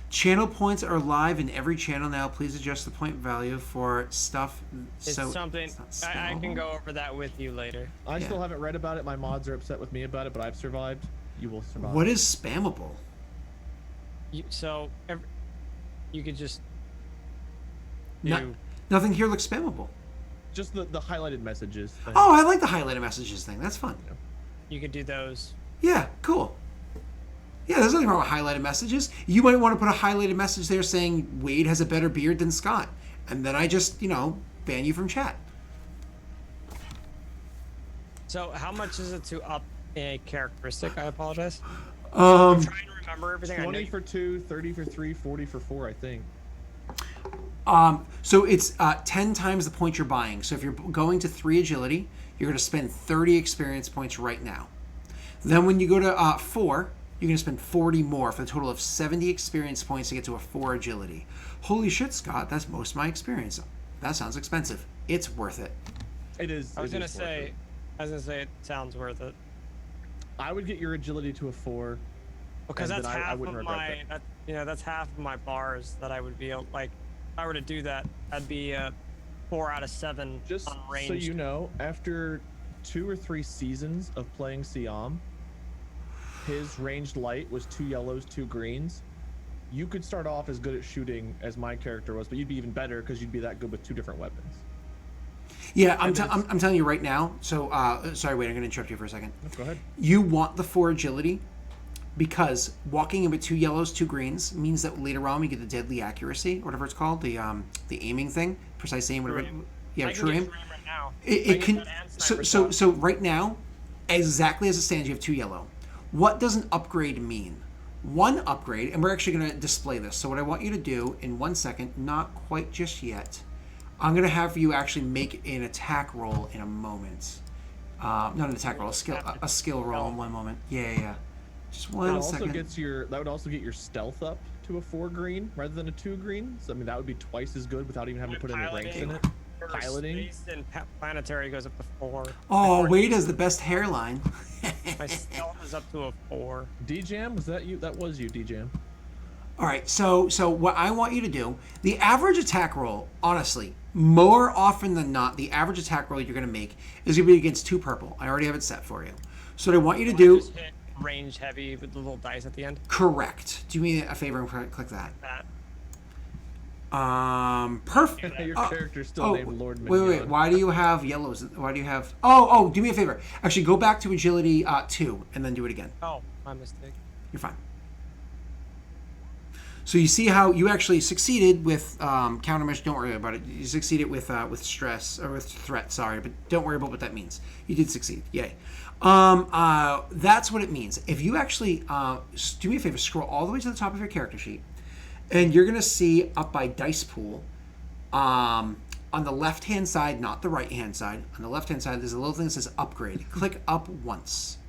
Channel points are live in every channel now. Please adjust the point value for stuff. It's so something. it's not I can spellable. go over that with you later. I Yeah. still haven't read about it. My mods are upset with me about it, but I've survived. You will survive. What is spammable? You could just No- do. Nothing here looks spammable. Just the highlighted messages thing. Oh, I like the highlighted messages thing. That's fun. You could do those. Yeah, cool. Yeah, there's nothing wrong with highlighted messages. You might want to put a highlighted message there saying Wade has a better beard than Scott. And then I just, ban you from chat. So how much is it to up a characteristic? I apologize. Um, Trying to remember everything. I know 20 you- for 2, 30 for 3, 40 for 4, I think. so it's 10 times the point you're buying. So if you're going to 3 agility, you're going to spend 30 experience points right now. Then when you go to 4, you're going to spend 40 more for a total of 70 experience points to get to a 4 agility. Holy shit, Scott, that's most of my experience. that sounds expensive. It's worth it. It is. I was it gonna is worth say, it. it sounds worth it I would get your agility to a 4. because And that's then I half wouldn't of regret my, that's half of my bars that I would be like. If I were to do that, I'd be 4 out of 7 Just on range. so you know, after 2 or 3 seasons of playing Siam, his ranged light was 2 yellows, 2 greens. You could start off as good at shooting as my character was, but you'd be even better because you'd be that good with 2 different weapons. Yeah, I'm telling you right now. So, sorry, wait, I'm going to interrupt you for a second. Go ahead. You want the 4 agility because walking in with 2 yellows, 2 greens means that later on we get the deadly accuracy, whatever it's called, the aiming thing, precise aim, whatever. True Yeah, I can true get aim. True aim right now. It I can. get that and So sniper so shot. so right now, exactly as it stands, you have 2 yellow. What does an upgrade mean? One upgrade, and we're actually going to display this. So what I want you to do in 1 second, not quite just yet, I'm going to have you actually make an attack roll in a moment. Not an attack roll, a skill roll in 1 moment. Yeah. Just That 1 also second. that would also get your stealth up to a 4 green rather than a 2 green. So I mean that would be twice as good without even having to put any ranks in it. For Piloting. Space and planetary goes up to 4. Oh, Wade has the best hairline. My stealth is up to a 4. D-Jam, was that you? That was you, D-Jam. All right, so what I want you to do, the average attack roll, honestly, more often than not, the average attack roll you're going to make is going to be against 2 purple. I already have it set for you. So what I want you to do, Just hit range heavy with the little dice at the end. correct. Do me a favor and click that. That. Perfect. Your character's still named Lord Mignon. Wait. Why do you have yellows? Why do you have? Oh. Do me a favor. Actually, go back to agility 2 and then do it again. Oh, my mistake. You're fine. So you see how you actually succeeded with countermeasure. Don't worry about it. You succeeded with stress or with threat. Sorry, but don't worry about what that means. You did succeed. Yay. That's what it means. If you actually do me a favor, scroll all the way to the top of your character sheet, and you're gonna see up by dice pool, on the left hand side, not the right hand side. On the left hand side, there's a little thing that says upgrade. Click up once.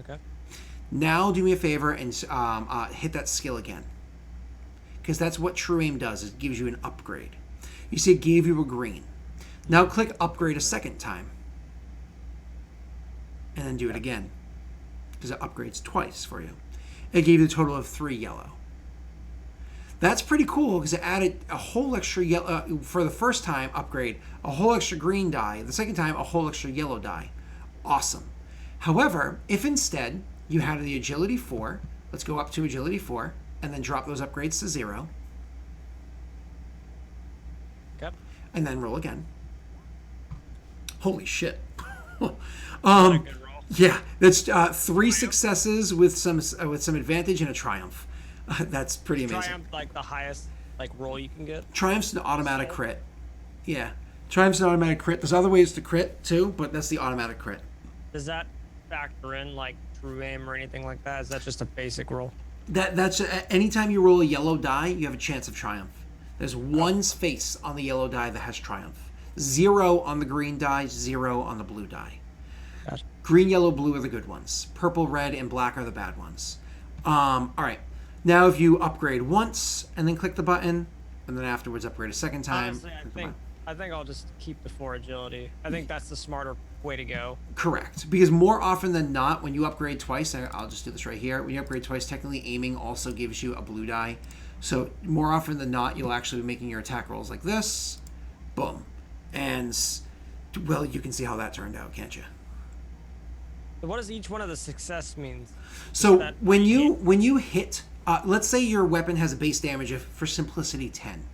Okay. Now do me a favor and hit that skill again. Because that's what True Aim does. It gives you an upgrade. You see it gave you a green. Now click upgrade a second time. And then do it again. Because it upgrades twice for you. It gave you a total of 3 yellow. That's pretty cool because it added a whole extra yellow, for the first time upgrade, a whole extra green die. The second time, a whole extra yellow die. Awesome. However, if instead you had the agility 4, let's go up to agility 4, and then drop those upgrades to 0, Okay. and then roll again. Holy shit. Good roll. Yeah, that's 3 successes with some advantage and a triumph. That's pretty amazing. Triumph, like the highest roll you can get. Triumph's an automatic crit. Yeah. Triumph's an automatic crit. There's other ways to crit too, but that's the automatic crit. Does that factor in True Aim or anything like that? Is that just a basic roll? That's anytime you roll a yellow die, you have a chance of triumph. There's 1 face on the yellow die that has triumph. 0 on the green die, 0 on the blue die. Gotcha. Green, yellow, blue are the good ones. Purple, red, and black are the bad ones. All right. Now if you upgrade once and then click the button, and then afterwards upgrade a second time. Honestly, I think I'll just keep the 4 agility. I think that's the smarter way to go. Correct. Because more often than not, when you upgrade twice, I'll just do this right here. When you upgrade twice, technically aiming also gives you a blue die. So more often than not, you'll actually be making your attack rolls like this. Boom. And, well, you can see how that turned out, can't you? So what does each one of the success means? So that when you hit, let's say your weapon has a base damage of, for simplicity, 10.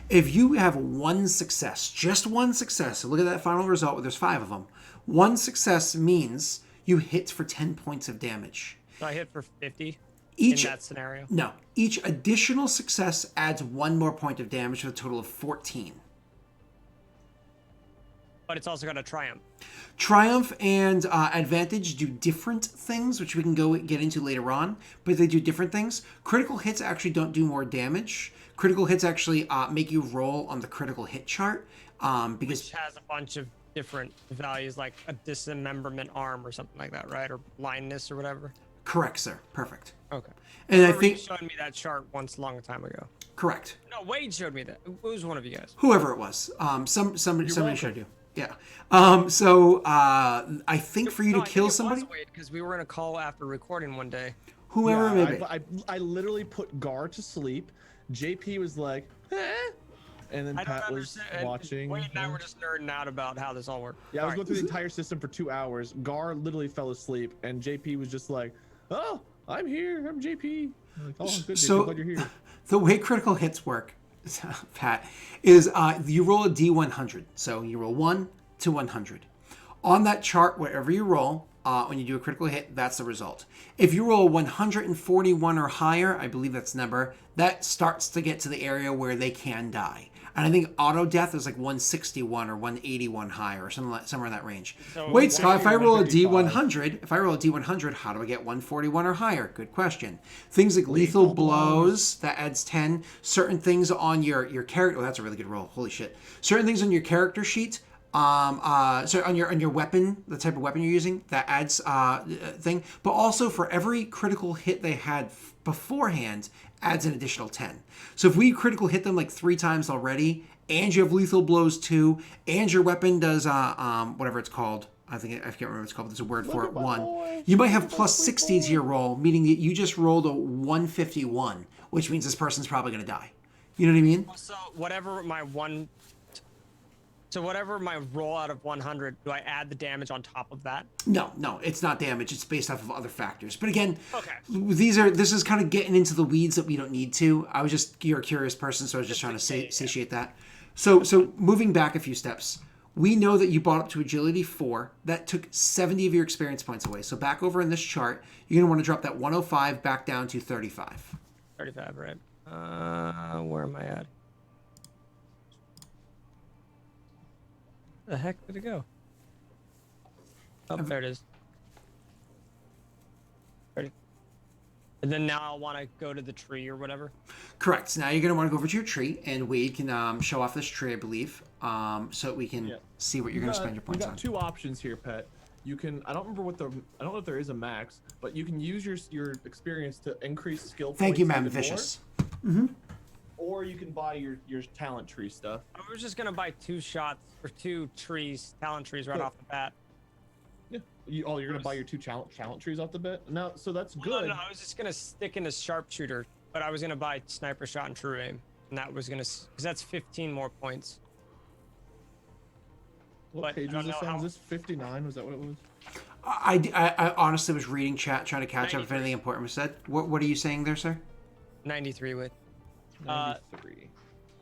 If you have 1 success, just 1 success, so look at that final result where there's 5 of them. 1 success means you hit for 10 points of damage. So I hit for 50 Each, in that scenario. No, each additional success adds 1 more point of damage for a total of 14. But it's also got a triumph. Triumph and advantage do different things, which we can get into later on, but they do different things. Critical hits actually don't do more damage. Critical hits actually make you roll on the critical hit chart because Which has a bunch of different values, like a dismemberment arm or something like that, right? Or blindness or whatever. correct, sir. Perfect. Okay. And I Remember you think showed me that chart once a long time ago. Correct. No, Wade showed me that. It was one of you guys. Whoever it was. Somebody welcome. showed you. Yeah. I think for you to kill somebody, Because we were in a call after recording one day. whoever it may be. I literally put Gar to sleep. JP was like, eh. And then I don't Pat was understand. watching. Wade and I were just nerding out about how this all worked. Yeah, I was All going through the entire system for 2 hours. Gar literally fell asleep, and JP was just like, "Oh, I'm here. I'm JP." I'm like, oh, good. Dude. So- I'm glad you're here. The way critical hits work, Pat, is you roll a D100. So you roll 1 to 100. On that chart, wherever you roll, when you do a critical hit, that's the result. If you roll 141 or higher, I believe that's the number, that starts to get to the area where they can die. And I think auto death is like 161 or 181 higher or somewhere in that range. So Wait, Scott, if I roll a 155. D100, how do I get 141 or higher? Good question. Things like lethal blows, that adds 10. Certain things on your character, oh, that's a really good roll. Holy shit. Certain things on your character sheet, so on your weapon, the type of weapon you're using, that adds thing. But also for every critical hit they had beforehand, adds an additional 10. So if we critical hit them like 3 times already, and you have lethal blows too, and your weapon does whatever it's called, I can't remember what it's called, but there's a word for it, 1. You might have plus 60 to your roll, meaning that you just rolled a 151, which means this person's probably going to die. You know what I mean? So whatever my roll out of 100, do I add the damage on top of that? No, it's not damage. It's based off of other factors. But again, Okay. this is kind of getting into the weeds that we don't need to. I was just, you're a curious person, so I was just trying to satiate that. So moving back a few steps, we know that you bought up to agility 4. That took 70 of your experience points away. So back over in this chart, you're going to want to drop that 105 back down to 35. 35, right? Where am I at? The heck did it go? Oh, there it is. Ready? And then now I'll want to go to the tree or whatever. Correct. So now you're going to want to go over to your tree, and Wade can show off this tree, I believe, so that we can see what you're going to spend your points You got on. 2 options here, Pet. You can, I don't know if there is a max, but you can use your experience to increase skill points. Thank you, Madam even more, Vicious. Or you can buy your talent tree stuff. I was just gonna buy 2 shots or 2 trees, talent trees right off the bat. Yeah. You're gonna buy your 2 talent trees off the bat? Now, so that's No, good. no, I was just gonna stick into sharpshooter, but I was gonna buy sniper shot and true aim, and that was gonna, because that's 15 more points. What but page I was don't this know on? how- Was this 59? Was that what it was? I honestly was reading chat, trying to catch up if 93. anything important was said. What are you saying there, sir? 93 with. 93.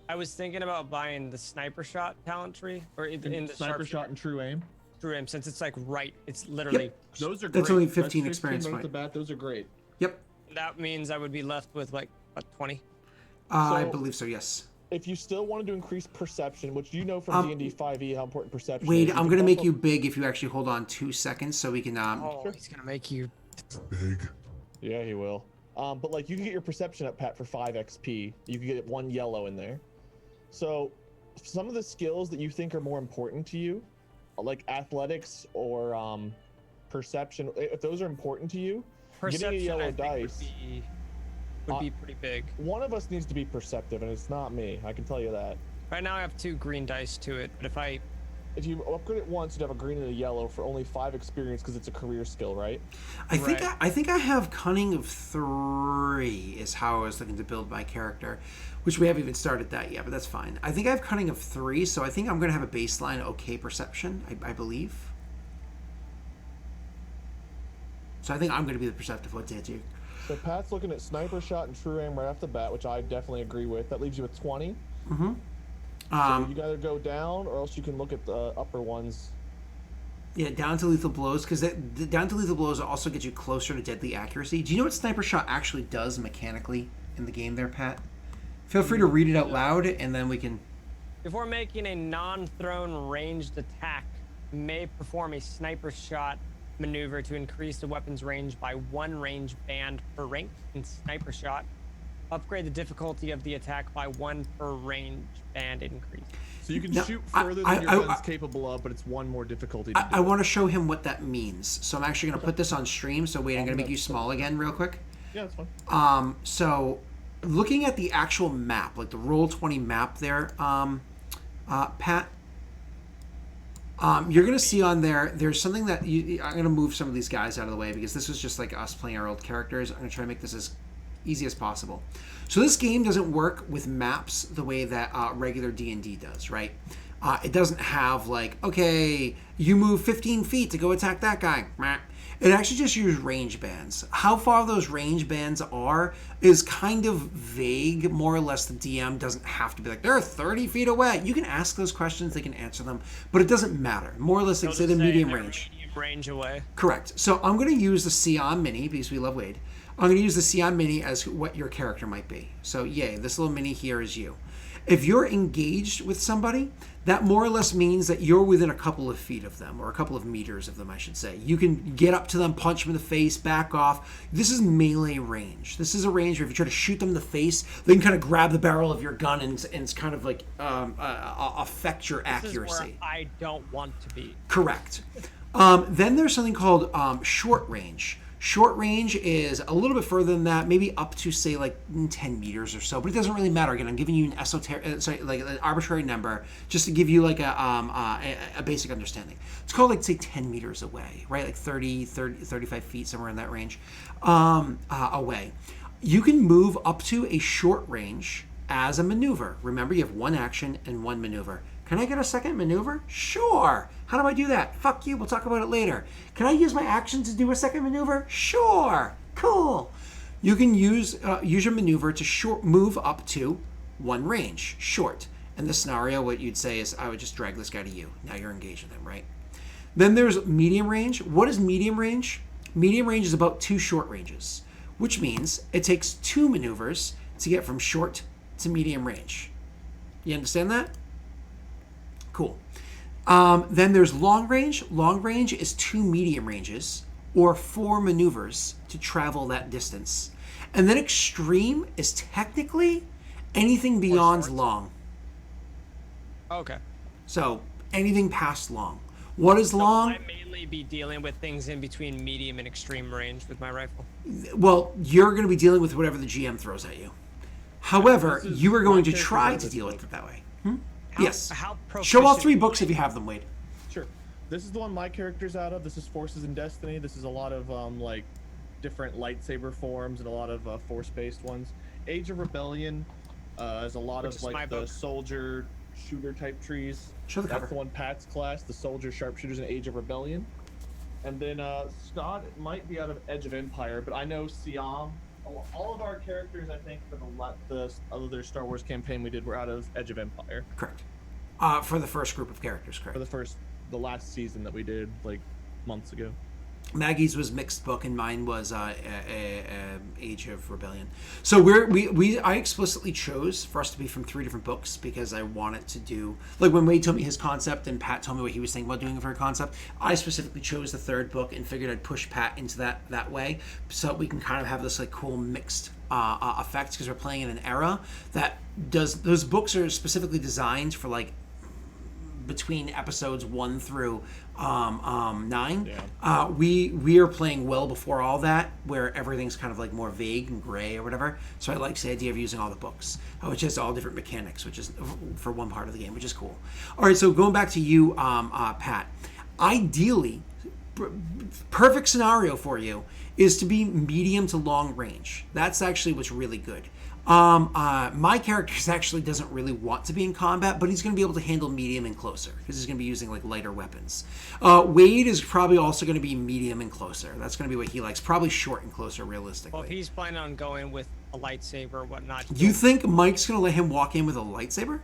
I was thinking about buying the sniper shot talent tree, or in the Sniper sharpshooter shot and true aim. true aim, since it's like right. It's literally. Those are That's great. only 15 experience right off point. the bat. Those are great. Yep. That means I would be left with like what, 20. I So- believe so, yes. If you still wanted to increase perception, which you know from D&D 5e how important perception Wade, is. I'm going to make you big if you actually hold on 2 seconds so we can... Oh, he's gonna make you. Yeah, he will. But like you can get your perception up, Pat, for 5 XP. You can get 1 yellow in there. So some of the skills that you think are more important to you, like athletics or perception, if those are important to you, Perception, getting a yellow I think, dice. would be pretty big. One of us needs to be perceptive, and it's not me. I can tell you that. Right now I have 2 green dice to it, but If you upgrade it once, you'd have a green and a yellow for only 5 experience because it's a career skill, right? I think Right. I think I have Cunning of 3 is how I was looking to build my character, which we haven't even started that yet, but that's fine. I think I have Cunning of 3, so I think I'm going to have a baseline okay perception, I believe. So I think I'm going to be the perceptive one to you. So Pat's looking at sniper shot and true aim right off the bat, which I definitely agree with. That leaves you with 20. So you gotta go down, or else you can look at the upper ones. Yeah, down to lethal blows, because down to lethal blows also gets you closer to deadly accuracy. Do you know what Sniper Shot actually does mechanically in the game there, Pat? Feel free to read it out loud, and then we can... before making a non-thrown ranged attack, may perform a sniper shot maneuver to increase the weapon's range by 1 range band per rank in sniper shot. Upgrade the difficulty of the attack by 1 per range band increase. So you can Now, shoot further than your gun's capable of, but it's 1 more difficulty to I do. want to show him what that means. So I'm actually going to put this on stream. So wait, I'm going to make you small again real quick. Yeah, that's fine. So looking at the actual map, like the Roll20 map there, Pat, you're going to see on there, there's something that I'm going to move some of these guys out of the way because this was just like us playing our old characters. I'm going to try to make this as easy as possible. So this game doesn't work with maps the way that regular D&D does, right? It doesn't have like, okay, you move 15 feet to go attack that guy. It actually just uses range bands. How far those range bands are is kind of vague. More or less, the DM doesn't have to be like, they're 30 feet away. You can ask those questions, they can answer them, but it doesn't matter. More or less, they say the medium range. Range away. Correct. So I'm going to use the Sion Mini because we love Wade. I'm going to use the Sion Mini as what your character might be. So yay, this little mini here is you. If you're engaged with somebody, that more or less means that you're within a couple of feet of them, or a couple of meters of them, I should say. You can get up to them, punch them in the face, back off. This is melee range. This is a range where if you try to shoot them in the face, they can kind of grab the barrel of your gun and it's kind of like affect your accuracy. This is where I don't want to be. Correct. Then there's something called short range. Short range is a little bit further than that, maybe up to say like 10 meters or so, but it doesn't really matter. Again, I'm giving you an like an arbitrary number just to give you like a basic understanding. It's called like say 10 meters away, right? Like 35 feet, somewhere in that range away. You can move up to a short range as a maneuver. Remember, you have one action and one maneuver. Can I get a second maneuver? Sure. How do I do that? Fuck you. We'll talk about it later. Can I use my action to do a second maneuver? Sure. Cool. You can use your maneuver to move up to one range, short. In this scenario, what you'd say is, I would just drag this guy to you. Now you're engaged with him, right? Then there's medium range. What is medium range? Medium range is about 2 short ranges, which means it takes 2 maneuvers to get from short to medium range. You understand that? Cool. Then there's long range. Long range is 2 medium ranges or 4 maneuvers to travel that distance. And then extreme is technically anything beyond long. Okay. So anything past long. What is long? I mainly be dealing with things in between medium and extreme range with my rifle. Well, you're going to be dealing with whatever the GM throws at you. However, you are going to try to deal with it that way. Yes. Show all 3 books if you have them, Wade. Sure. This is the one my character's out of. This is Forces in Destiny. This is a lot of like different lightsaber forms and a lot of force-based ones. Age of Rebellion is a lot of like the soldier shooter type trees. Show the cover. That's the one Pat's class, the soldier sharpshooters in Age of Rebellion. And then Scott might be out of Edge of Empire, but I know Siam. All of our characters, I think, for the other Star Wars campaign we did were out of Edge of Empire. Correct. For the first group of characters, correct. For the last season that we did, like, months ago. Maggie's was mixed book, and mine was Age of Rebellion. So I explicitly chose for us to be from 3 different books because I wanted to do, like when Wade told me his concept and Pat told me what he was thinking about doing for a concept, I specifically chose the 3rd book and figured I'd push Pat into that way so we can kind of have this like cool mixed effect because we're playing in an era that does, those books are specifically designed for like between episodes 1 through 9. Yeah. We are playing well before all that, where everything's kind of like more vague and gray or whatever. So I like the idea of using all the books, which has all different mechanics, which is for one part of the game, which is cool. All right, so going back to you, Pat. Ideally, perfect scenario for you is to be medium to long range. That's actually what's really good. My character actually doesn't really want to be in combat, but he's going to be able to handle medium and closer because he's going to be using like lighter weapons. Wade is probably also going to be medium and closer. That's going to be what he likes. Probably short and closer, realistically. Well, if he's planning on going with a lightsaber or whatnot. You think Mike's going to let him walk in with a lightsaber?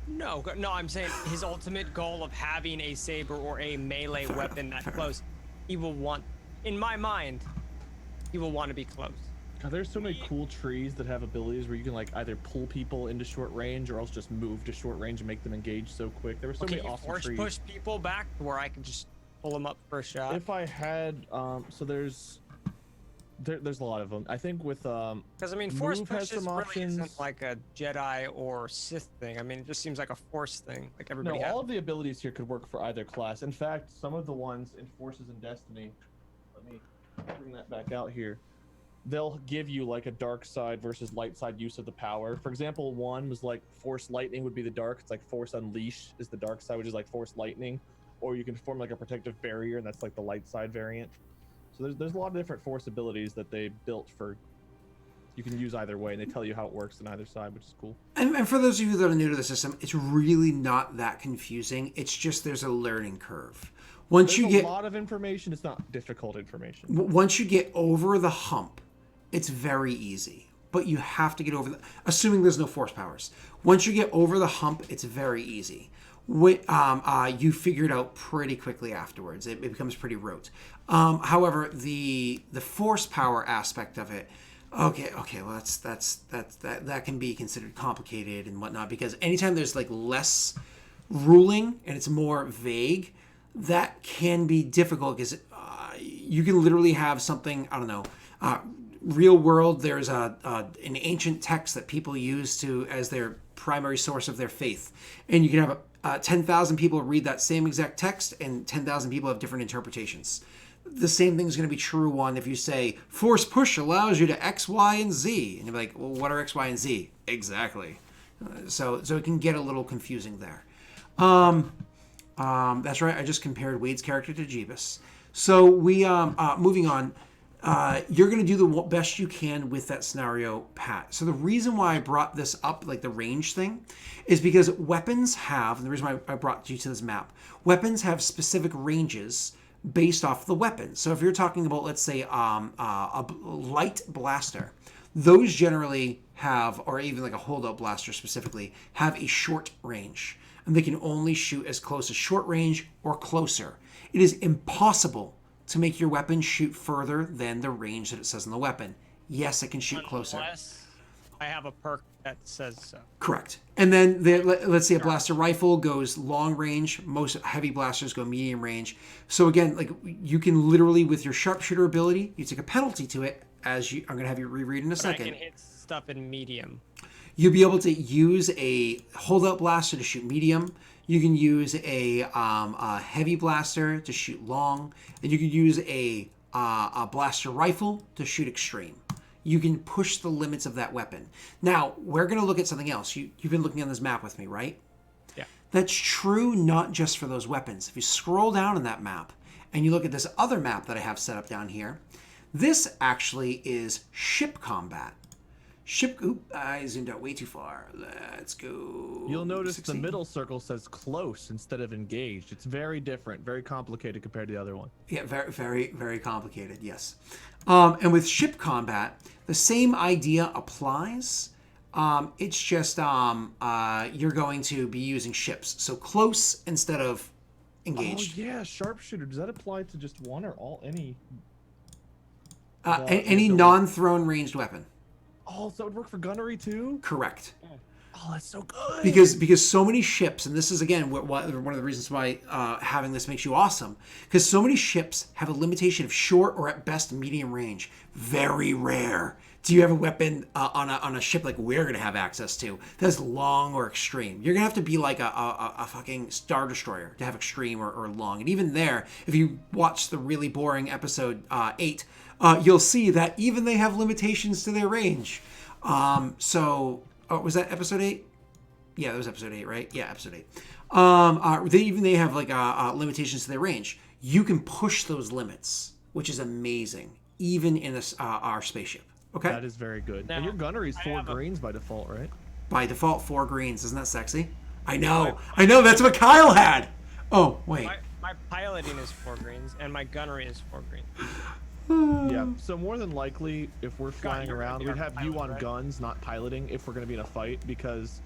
No, I'm saying his ultimate goal of having a saber or a melee weapon that close, he will want, in my mind, he will want to be close. God, there's so many cool trees that have abilities where you can like either pull people into short range or else just move to short range and make them engage so quick. There were so many awesome trees. Push people back where I can just pull them up for a shot. If I had, so there's a lot of them. I think with because I mean, force push really isn't like a Jedi or Sith thing. I mean, it just seems like a force thing, like everybody. No, all of the abilities here could work for either class. In fact, some of the ones in Forces in Destiny. Let me bring that back out here. they'll give you like a dark side versus light side use of the power. For example, one was like force lightning would be the dark. It's like force unleash is the dark side, which is like force lightning. Or you can form like a protective barrier, and that's like the light side variant. So there's a lot of different force abilities that they built for. You can use either way, and they tell you how it works on either side, which is cool. And for those of you that are new to the system, it's really not that confusing. It's just there's a learning curve. Once There's you get a lot of information, it's not difficult information. once you get over the hump, it's very easy. But you have to get over assuming there's no force powers. Once you get over the hump, it's very easy. You figure it out pretty quickly afterwards. It becomes pretty rote. However, the force power aspect of it, okay, well that can be considered complicated and whatnot, because anytime there's like less ruling and it's more vague, that can be difficult because you can literally have something, I don't know, real world. There's an ancient text that people use as their primary source of their faith, and you can have 10,000 people read that same exact text, and 10,000 people have different interpretations. The same thing is going to be true on if you say force push allows you to X, Y, and Z, and you're like, well, what are X, Y, and Z exactly? So it can get a little confusing there. That's right. I just compared Wade's character to Jeebus. So we moving on. You're going to do the best you can with that scenario, Pat. So the reason why I brought this up, like the range thing, is because weapons have, and the reason why I brought you to this map, weapons have specific ranges based off the weapon. So if you're talking about, let's say, a light blaster, those generally have, or even like a holdout blaster specifically, have a short range. And they can only shoot as close as short range or closer. It is impossible to make your weapon shoot further than the range that it says on the weapon. Yes, it can shoot closer. Unless I have a perk that says so. Correct. And then let's say a blaster rifle goes long range. Most heavy blasters go medium range. So again, like you can literally, with your sharpshooter ability, you take a penalty to it. I'm going to have you reread in a second. I can hit stuff in medium. You'll be able to use a holdout blaster to shoot medium. You can use a heavy blaster to shoot long, and you can use a blaster rifle to shoot extreme. You can push the limits of that weapon. Now, we're going to look at something else. You've been looking on this map with me, right? Yeah. That's true not just for those weapons. If you scroll down on that map and you look at this other map that I have set up down here, this actually is ship combat. I zoomed out way too far. Let's go. You'll notice 16. the middle circle says close instead of engaged. It's very different, very complicated compared to the other one. Yeah, very, very, very complicated, yes. And with ship combat, the same idea applies. It's just you're going to be using ships. So close instead of engaged. Oh, yeah, sharpshooter. Does that apply to just one or all? Any Any non-thrown ranged weapon. Oh, so it would work for gunnery too? Correct. Oh, that's so good. Because so many ships, and this is again one of the reasons why having this makes you awesome, because so many ships have a limitation of short or at best medium range. Very rare do you have a weapon on a ship like we're gonna have access to that's long or extreme. You're gonna have to be like a fucking Star Destroyer to have extreme or long. And even there, if you watch the really boring episode 8, you'll see that even they have limitations to their range. Was that episode 8? Yeah, that was episode 8, right? Yeah, episode 8. They have like limitations to their range. You can push those limits, which is amazing, even in our spaceship. Okay. That is very good. Now, and your gunnery is 4 greens by default, right? By default, 4 greens. Isn't that sexy? I know. That's what Kyle had. Oh wait. My piloting is 4 greens, and my gunnery is 4 greens. Yeah, so more than likely, if we're flying around, you're we'd have you pilot, on right? guns, not piloting, if we're going to be in a fight, because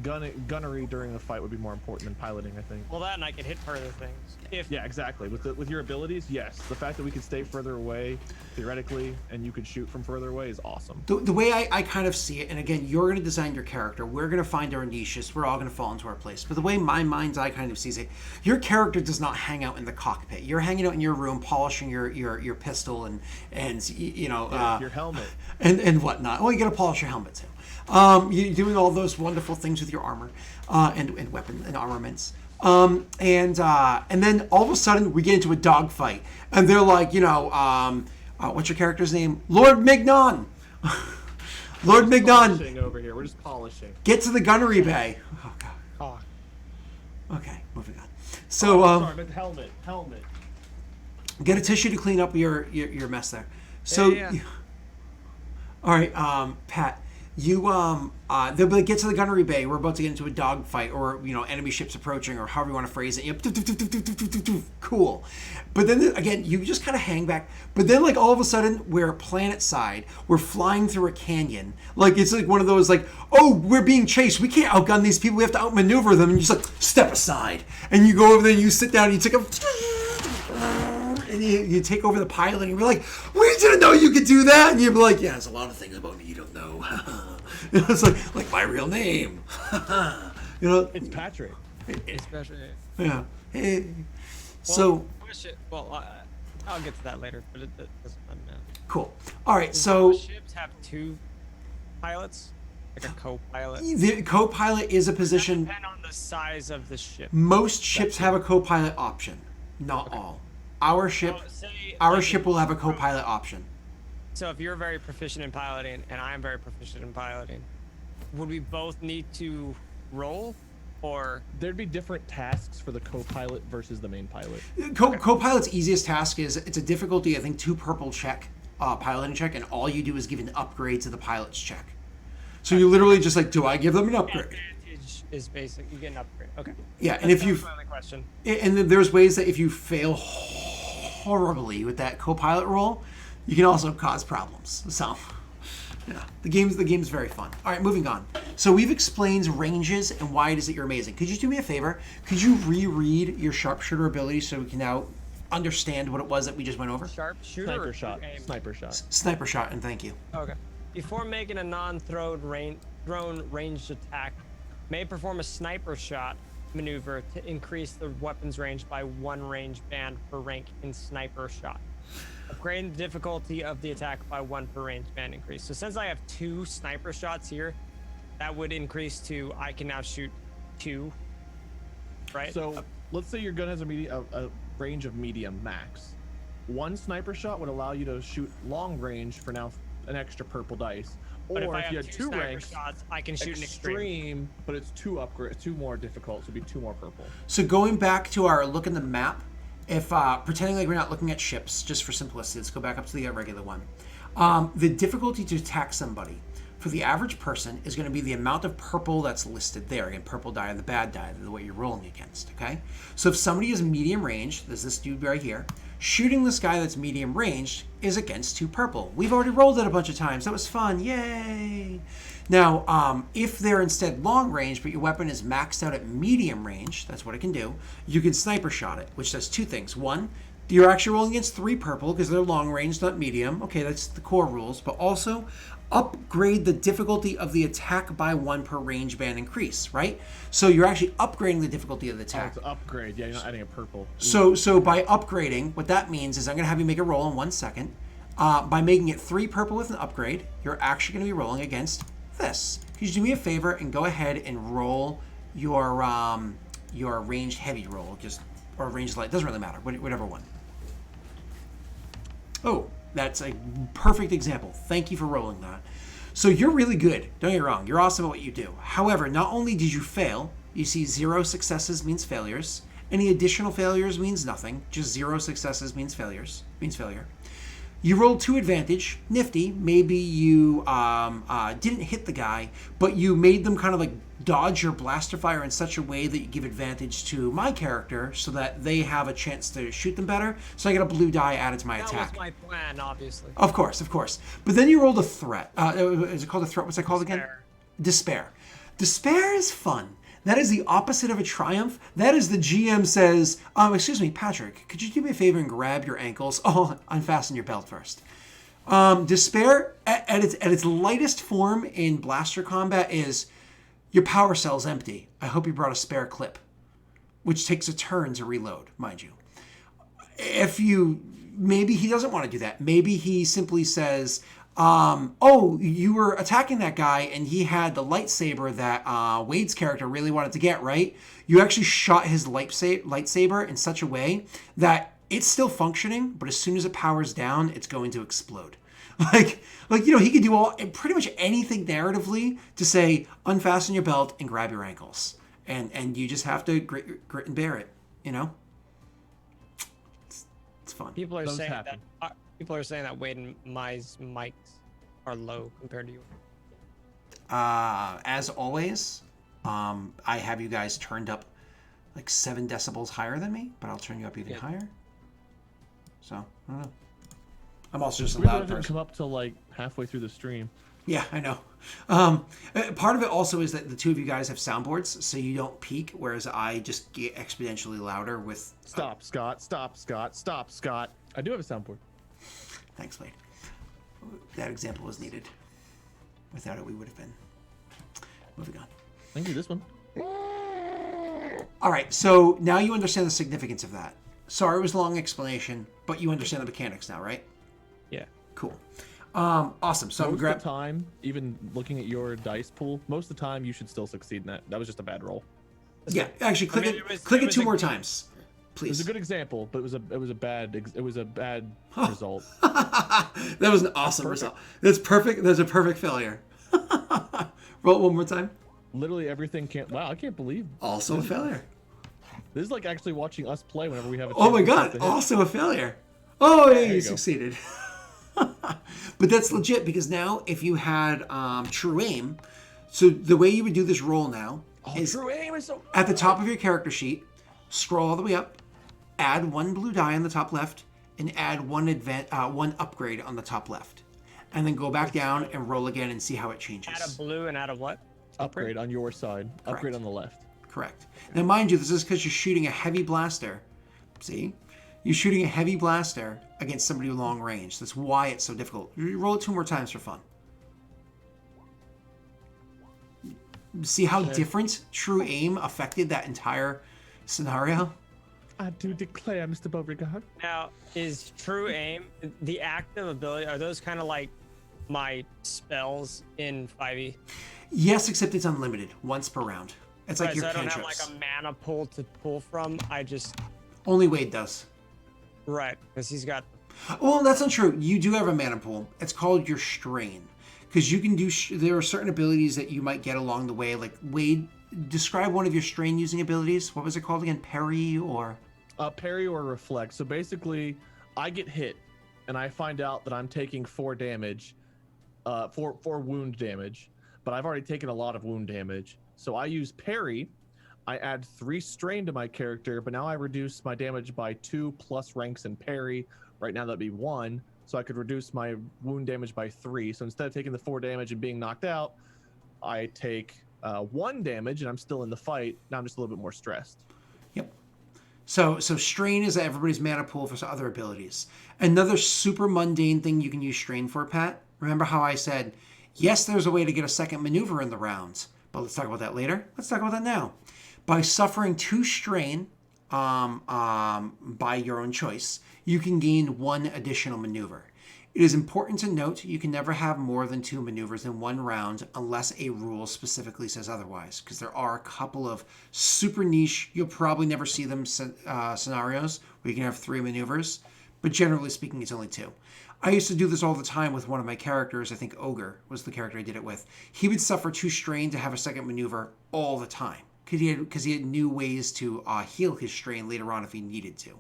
gunnery during the fight would be more important than piloting, I think. Well, that and I can hit further things. Yeah, exactly. With your abilities, yes. The fact that we could stay further away, theoretically, and you could shoot from further away is awesome. The way I kind of see it, and again, you're going to design your character. We're going to find our niches. We're all going to fall into our place. But the way my mind's eye kind of sees it, your character does not hang out in the cockpit. You're hanging out in your room, polishing your pistol and Your helmet. and whatnot. Well, you got to polish your helmet too. You're doing all those wonderful things with your armor and weapon and armaments. And then all of a sudden we get into a dogfight, and they're like, what's your character's name? Lord Mignon. Lord Mignon, Polishing over here. We're just polishing. get to the gunnery bay. Oh god. Oh, Okay, moving on. So Sorry, but helmet. get a tissue to clean up your mess there. So, Yeah. all right, Pat, you they'll be like, get to the gunnery bay. We're about to get into a dogfight, or enemy ships approaching, or however you want to phrase it. Yep, cool. But then again, you just kind of hang back. But then, like, all of a sudden, we're planet side. We're flying through a canyon. Like, it's like one of those, like, oh, we're being chased. We can't outgun these people. We have to outmaneuver them. And you just like step aside, and you go over there and you sit down and you take a. And you take over the pilot, and you're like, we didn't know you could do that. And you're like, yeah, there's a lot of things about me you don't know. It's like my real name. It's Patrick. especially. Yeah. Hey. Well, So I'll get to that later, but it doesn't matter. cool. All right. So Ships have 2 pilots, like a co-pilot. the co-pilot is a position. Depend on the size of the ship. Most ships have a co-pilot option. Not all. Our ship. So, say, Our like, ship will have a co-pilot option. So if you're very proficient in piloting and I'm very proficient in piloting, would we both need to roll, or There'd be different tasks for the co-pilot versus the main pilot. Co-pilot's easiest task is it's a difficulty, I think, 2 purple check, piloting check, and all you do is give an upgrade to the pilot's check. So you literally just like, do I give them an upgrade? advantage is basic? You get an upgrade. Okay. Yeah, and if you That's my only question. and then there's ways that if you fail horribly with that co-pilot role, you can also cause problems. So, yeah, the game's very fun. All right, moving on. So we've explained ranges and why it is that you're amazing. Could you do me a favor? Could you reread your sharpshooter ability so we can now understand what it was that we just went over? Sharpshooter. Sniper or shot. aim? Sniper shot. Sniper shot, and thank you. Okay. Before making a drone ranged attack, may perform a sniper shot maneuver to increase the weapon's range by 1 range band per rank in sniper shot. Upgrading the difficulty of the attack by 1 per range band increase. So since I have 2 sniper shots here, that would increase to I can now shoot 2. Right? So let's say your gun has a range of medium max. 1 sniper shot would allow you to shoot long range for now an extra purple dice. But if Or I if have you had 2 2 sniper ranks, shots, I can shoot an extreme. extreme, but it's 2 upgrade, 2 more difficult, so it'd be 2 more purple. So going back to our look in the map, if pretending like we're not looking at ships, just for simplicity, let's go back up to the regular one. The difficulty to attack somebody for the average person is going to be the amount of purple that's listed there. Again, purple die and the bad die, the way you're rolling against, okay? So if somebody is medium range, there's this dude right here, shooting this guy that's medium ranged is against 2 purple. We've already rolled it a bunch of times. That was fun. Yay! Now, if they're instead long range, but your weapon is maxed out at medium range, that's what it can do, you can sniper shot it, which does 2 things. 1, you're actually rolling against 3 purple because they're long range, not medium. Okay, that's the core rules. But also, upgrade the difficulty of the attack by 1 per range band increase, right? So you're actually upgrading the difficulty of the Oh, attack. it's upgrade. Yeah, you're not adding a purple. So by upgrading, what that means is I'm going to have you make a roll in 1 second. By making it 3 purple with an upgrade, you're actually going to be rolling against this. Could you do me a favor and go ahead and roll your ranged heavy roll, or ranged light? Doesn't really matter. Whatever one. Oh, that's a perfect example. Thank you for rolling that. So you're really good. Don't get me wrong. You're awesome at what you do. However, not only did you fail, you see 0 successes means failures. Any additional failures means nothing. Just 0 successes means failure. You rolled 2 advantage. Nifty. Maybe you didn't hit the guy, but you made them kind of like dodge your blaster fire in such a way that you give advantage to my character so that they have a chance to shoot them better. So I get a blue die added to my attack. That was my plan, obviously. Of course. But then you rolled a threat. Is it called a threat? What's that called again? Despair. Despair is fun. That is the opposite of a triumph. That is the GM says, excuse me, Patrick, could you do me a favor and grab your ankles? Oh, unfasten your belt first. Despair, at its lightest form in blaster combat is, your power cell's empty. I hope you brought a spare clip, which takes a turn to reload, mind you. Maybe he doesn't want to do that. Maybe he simply says, oh, you were attacking that guy and he had the lightsaber that Wade's character really wanted to get, right? You actually shot his lightsaber in such a way that it's still functioning, but as soon as it powers down, it's going to explode. Like he could do pretty much anything narratively to say unfasten your belt and grab your ankles, and you just have to grit and bear it. It's fun. People are Those saying happen. that. People are saying that Wade and Mai's mics are low compared to you. As always, I have you guys turned up like 7 decibels higher than me, but I'll turn you up even higher. So I don't know. I'm also just a We loud didn't person. come up till like halfway through the stream. Yeah, I know. Part of it also is that the two of you guys have soundboards, so you don't peak, whereas I just get exponentially louder with... Stop, Scott. Stop, Scott. Stop, Scott. I do have a soundboard. Thanks, Wade. That example was needed. Without it, we would have been... Moving on. I can do this one. All right, so now you understand the significance of that. Sorry it was a long explanation, but you understand the mechanics now, right? Yeah. Cool. Awesome. So I'm Most grab... of the time, even looking at your dice pool, most of the time you should still succeed in that. That was just a bad roll. Yeah, actually, click mean, it. it was- Click it it was 2 a more good- times, It please. was a good example, but it was a bad result. That was an awesome result. That's perfect. That's a perfect failure. Roll it one more time. Literally everything can't. Wow, I can't believe Also a failure. this is like actually watching us play whenever we have a. Oh my chance god! to hit. Also a failure. Oh yeah, you you go. succeeded. But that's legit because now if you had true aim, so the way you would do this roll now is True aim is so. at the top of your character sheet, scroll all the way up, add 1 blue die on the top left, and add one upgrade on the top left, and then go back down and roll again and see how it changes. Add a blue and add a what? Upgrade on your side. Upgrade on the left. Correct. Now, mind you, this is because you're shooting a heavy blaster. See? You're shooting a heavy blaster against somebody with long range. That's why it's so difficult. You roll it 2 more times for fun. See how different true aim affected that entire scenario? I do declare, Mr. Beauregard. Now, is true aim the active ability? Are those kind of like my spells in 5e? Yes, except it's unlimited. Once per round. It's like Right, your so I don't have cantrips. like a mana pool to pull from. I just Only Wade does. right because he's got. Well, that's not true. You do have a mana pool. It's called your strain. Because you can do, there are certain abilities that you might get along the way. Like, Wade, describe one of your strain using abilities. What was it called again? Parry or? Parry or reflect. So basically, I get hit, and I find out that I'm taking 4 damage, 4 wound damage, but I've already taken a lot of wound damage. So I use parry. I add 3 strain to my character, but now I reduce my damage by 2 plus ranks in parry. Right now that'd be 1, so I could reduce my wound damage by 3. So instead of taking the 4 damage and being knocked out, I take 1 damage, and I'm still in the fight. Now I'm just a little bit more stressed. Yep. So strain is everybody's mana pool for other abilities. Another super mundane thing you can use strain for, Pat. Remember how I said, yes, there's a way to get a second maneuver in the rounds, but let's talk about that later. Let's talk about that now. By suffering 2 strain by your own choice, you can gain 1 additional maneuver. It is important to note you can never have more than 2 maneuvers in 1 round unless a rule specifically says otherwise, because there are a couple of super niche, you'll probably never see them scenarios where you can have 3 maneuvers, but generally speaking, it's only 2. I used to do this all the time with one of my characters. I think Ogre was the character I did it with. He would suffer 2 strain to have a second maneuver all the time because he had new ways to heal his strain later on if he needed to.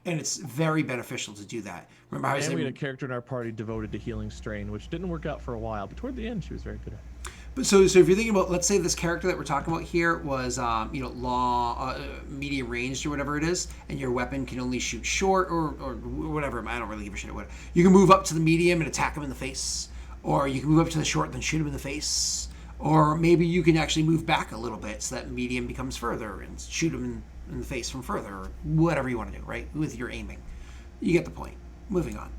And it's very beneficial to do that. Remember how I And we had a said, character in our party devoted to healing strain, which didn't work out for a while, but toward the end she was very good at it. but so if you're thinking about, let's say this character that we're talking about here was, medium ranged or whatever it is, and your weapon can only shoot short or whatever. I don't really give a shit what. You can move up to the medium and attack him in the face, or you can move up to the short and then shoot him in the face, or maybe you can actually move back a little bit so that medium becomes further and shoot him in the face from further, or whatever you want to do, right? With your aiming. You get the point. Moving on.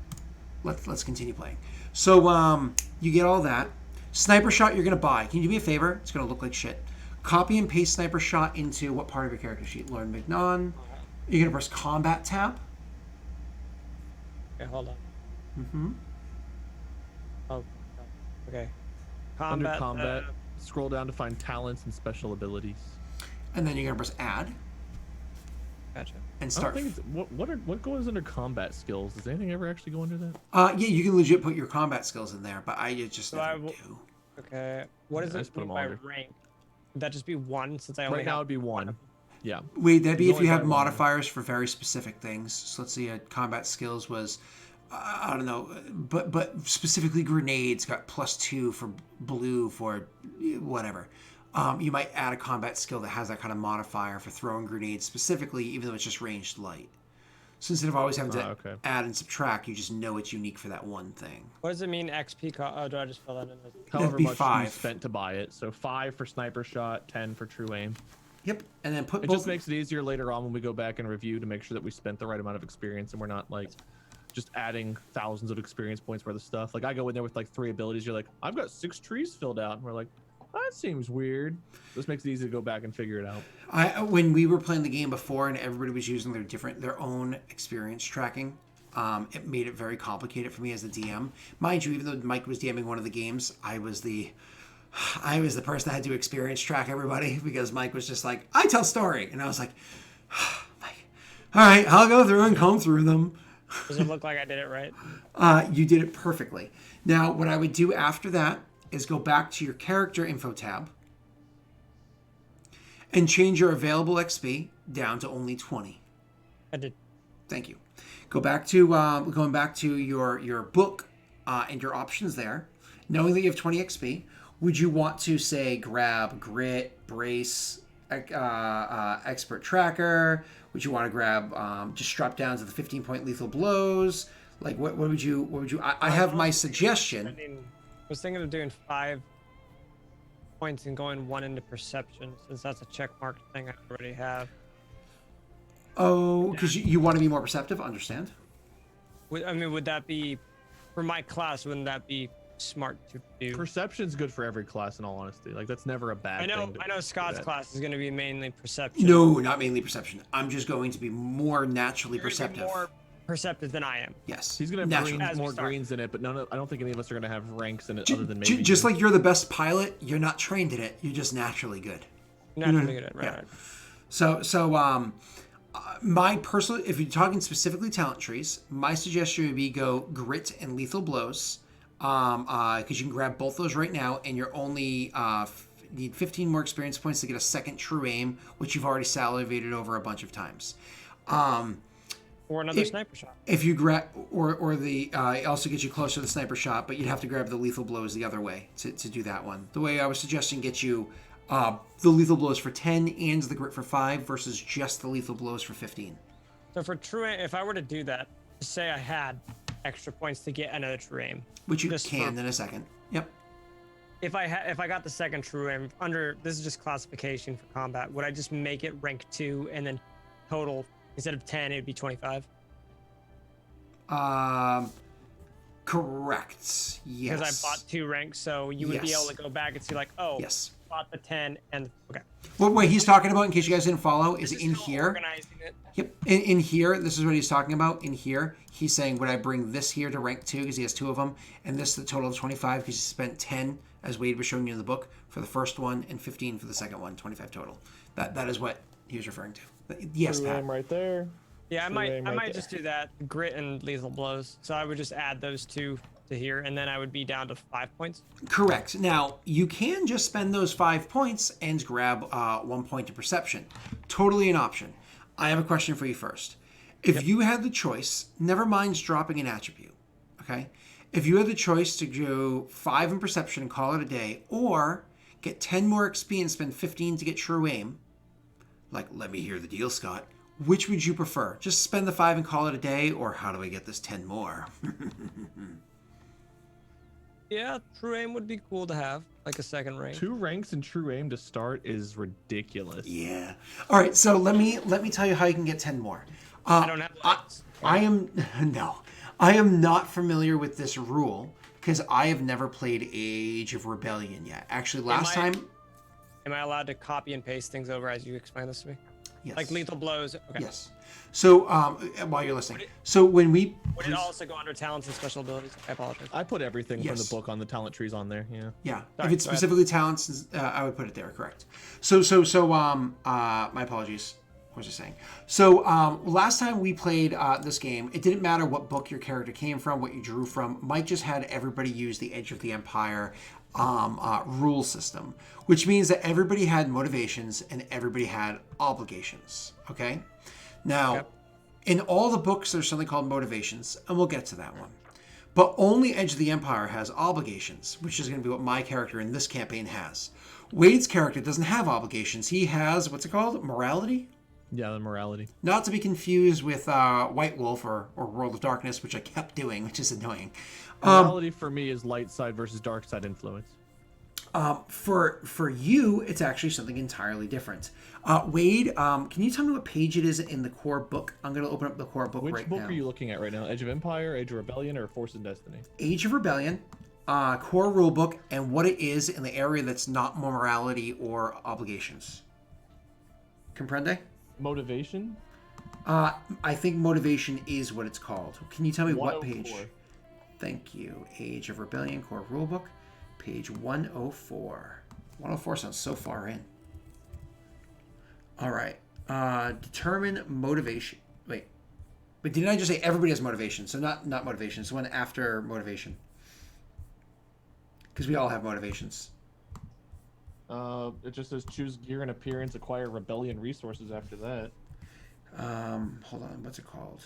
Let's continue playing. So you get all that. Sniper shot you're going to buy. Can you do me a favor? It's going to look like shit. Copy and paste sniper shot into what part of your character sheet? Lauren Mignon. You're going to press combat tab. Okay, hold on. Mm-hmm. Oh, okay. Under combat, scroll down to find talents and special abilities. And then you're going to press add. Gotcha. and I don't start. think it's, what goes under combat skills? Does anything ever actually go under that? Yeah, you can legit put your combat skills in there, but I just So never I will- do. Okay. What does I it just put mean them by under. rank? Would that just be one since I only Right now have it'd be one. Yeah. Wait, that'd be There's if you only had one. modifiers for very specific things. So let's see, combat skills was, I don't know, but specifically grenades got +2 for blue for whatever. You might add a combat skill that has that kind of modifier for throwing grenades specifically, even though it's just ranged light. So instead of always having to okay. add and subtract, you just know it's unique for that one thing. What does it mean XP? Oh, do I just fill that in? However be much you 5. spent to buy it. So 5 for sniper shot, 10 for true aim. Yep, and then put It both. just makes it easier later on when we go back and review to make sure that we spent the right amount of experience and we're not like just adding thousands of experience points worth of stuff. Like I go in there with like 3 abilities. You're like, I've got 6 trees filled out. And we're like, that seems weird. This makes it easy to go back and figure it out. When we were playing the game before and everybody was using their own experience tracking, it made it very complicated for me as the DM. Mind you, even though Mike was DMing one of the games, I was the person that had to experience track everybody because Mike was just like, I tell story, and I was like, Mike, all right, I'll go through and comb through them. Does it look like I did it right? You did it perfectly. Now, what I would do after that is go back to your character info tab and change your available XP down to only 20. I did. Thank you. Go back to going back to your book and your options there. Knowing that you have 20 XP, would you want to say grab grit, brace, expert tracker? Would you want to grab just drop down to the 15-point lethal blows? Like what would you? I have my suggestion. I mean, I was thinking of doing 5 points and going 1 into perception since that's a check mark thing I already have. Oh, because you want to be more perceptive. Understand? I mean, would that be for my class? Wouldn't that be smart to do? Perception's good for every class, in all honesty. Like that's never a bad thing. I know Scott's that. class is going to be mainly perception. No, not mainly perception. I'm just going to be more naturally You're gonna be perceptive. more perceptive than I am. Yes. He's gonna have naturally. greens, As we more start. greens in it, but I don't think any of us are gonna have ranks in it other than maybe Just you. like you're the best pilot, you're not trained in it. You're just naturally good. Naturally good at right. Yeah. right. So, my personal, if you're talking specifically talent trees, my suggestion would be go grit and lethal blows, because you can grab both those right now, and you're only need 15 more experience points to get a second true aim, which you've already salivated over a bunch of times. Or another sniper shot. If you grab, or the it also gets you closer to the sniper shot, but you'd have to grab the lethal blows the other way to do that one. The way I was suggesting get you the lethal blows for 10 and the grit for 5 versus just the lethal blows for 15. So for true aim, if I were to do that, say I had extra points to get another true aim. Which you Just can for- in a second. Yep. If I got the second true aim under, this is just classification for combat, would I just make it rank 2 and then total, instead of 10, it'd be 25? Correct. Yes. Because I bought 2 ranks, so you would be Yes. able to go back and see like, oh, Yes. bought the 10 and, okay. What he's talking about, in case you guys didn't follow, is Just in still here. organizing it. Yep. In here, this is what he's talking about. In here, he's saying, would I bring this here to rank 2 because he has 2 of them, and this to the total of 25 because he spent 10, as Wade was showing you in the book, for the first one, and 15 for the second one, 25 total. That is what he was referring to. Yes, True Pat. aim right there. Yeah, I True might aim I right might there. just do that, grit and lethal blows. So I would just add those 2 to here, and then I would be down to 5 points. Correct. Now, you can just spend those 5 points and grab 1 point to perception. Totally an option. I have a question for you first. If you had the choice, never mind dropping an attribute, okay? If you had the choice to go 5 in perception and call it a day, or get 10 more XP and spend 15 to get true aim, like, let me hear the deal, Scott, which would you prefer? Just spend the 5 and call it a day, or how do I get this 10 more? Yeah, true aim would be cool to have, like a second rank. 2 ranks in true aim to start is ridiculous. Yeah. All right, so let me tell you how you can get 10 more. I don't have lights. I am not familiar with this rule because I have never played Age of Rebellion yet. Actually, last I- time, Am I allowed to copy and paste things over as you explain this to me? yes. Like lethal blows. Okay. Yes. So while you're listening, so when we Would it also go under talents and special abilities? I apologize. I put everything from Yes. the book on the talent trees on there. Yeah. yeah, Sorry, if it's go ahead. specifically talents, I would put it there. Correct. So my apologies. was I saying? So last time we played this game, it didn't matter what book your character came from, what you drew from. Mike just had everybody use the Edge of the Empire rule system, which means that everybody had motivations and everybody had obligations. Okay? Now, in all the books, there's something called motivations, and we'll get to that one. But only Edge of the Empire has obligations, which is going to be what my character in this campaign has. Wade's character doesn't have obligations. He has, what's it called? Morality? Yeah, the morality. Not to be confused with White Wolf or World of Darkness, which I kept doing, which is annoying. Morality for me is light side versus dark side influence. For you, it's actually something entirely different. Wade, can you tell me what page it is in the core book? I'm going to open up the core book Which right book now. are you looking at right now? Age of Empire, Age of Rebellion, or Force and Destiny? Age of Rebellion, core rulebook, and what it is in the area that's not morality or obligations. Comprende? Motivation? I think motivation is what it's called. Can you tell me what page? 104. Thank you. Age of Rebellion core rulebook, page 104. 104 sounds so far in. All right. Determine motivation. Wait, but didn't I just say everybody has motivation? So not motivation. It's one after motivation. Because we all have motivations. It just says choose gear and appearance, acquire rebellion resources after that. Hold on. What's it called?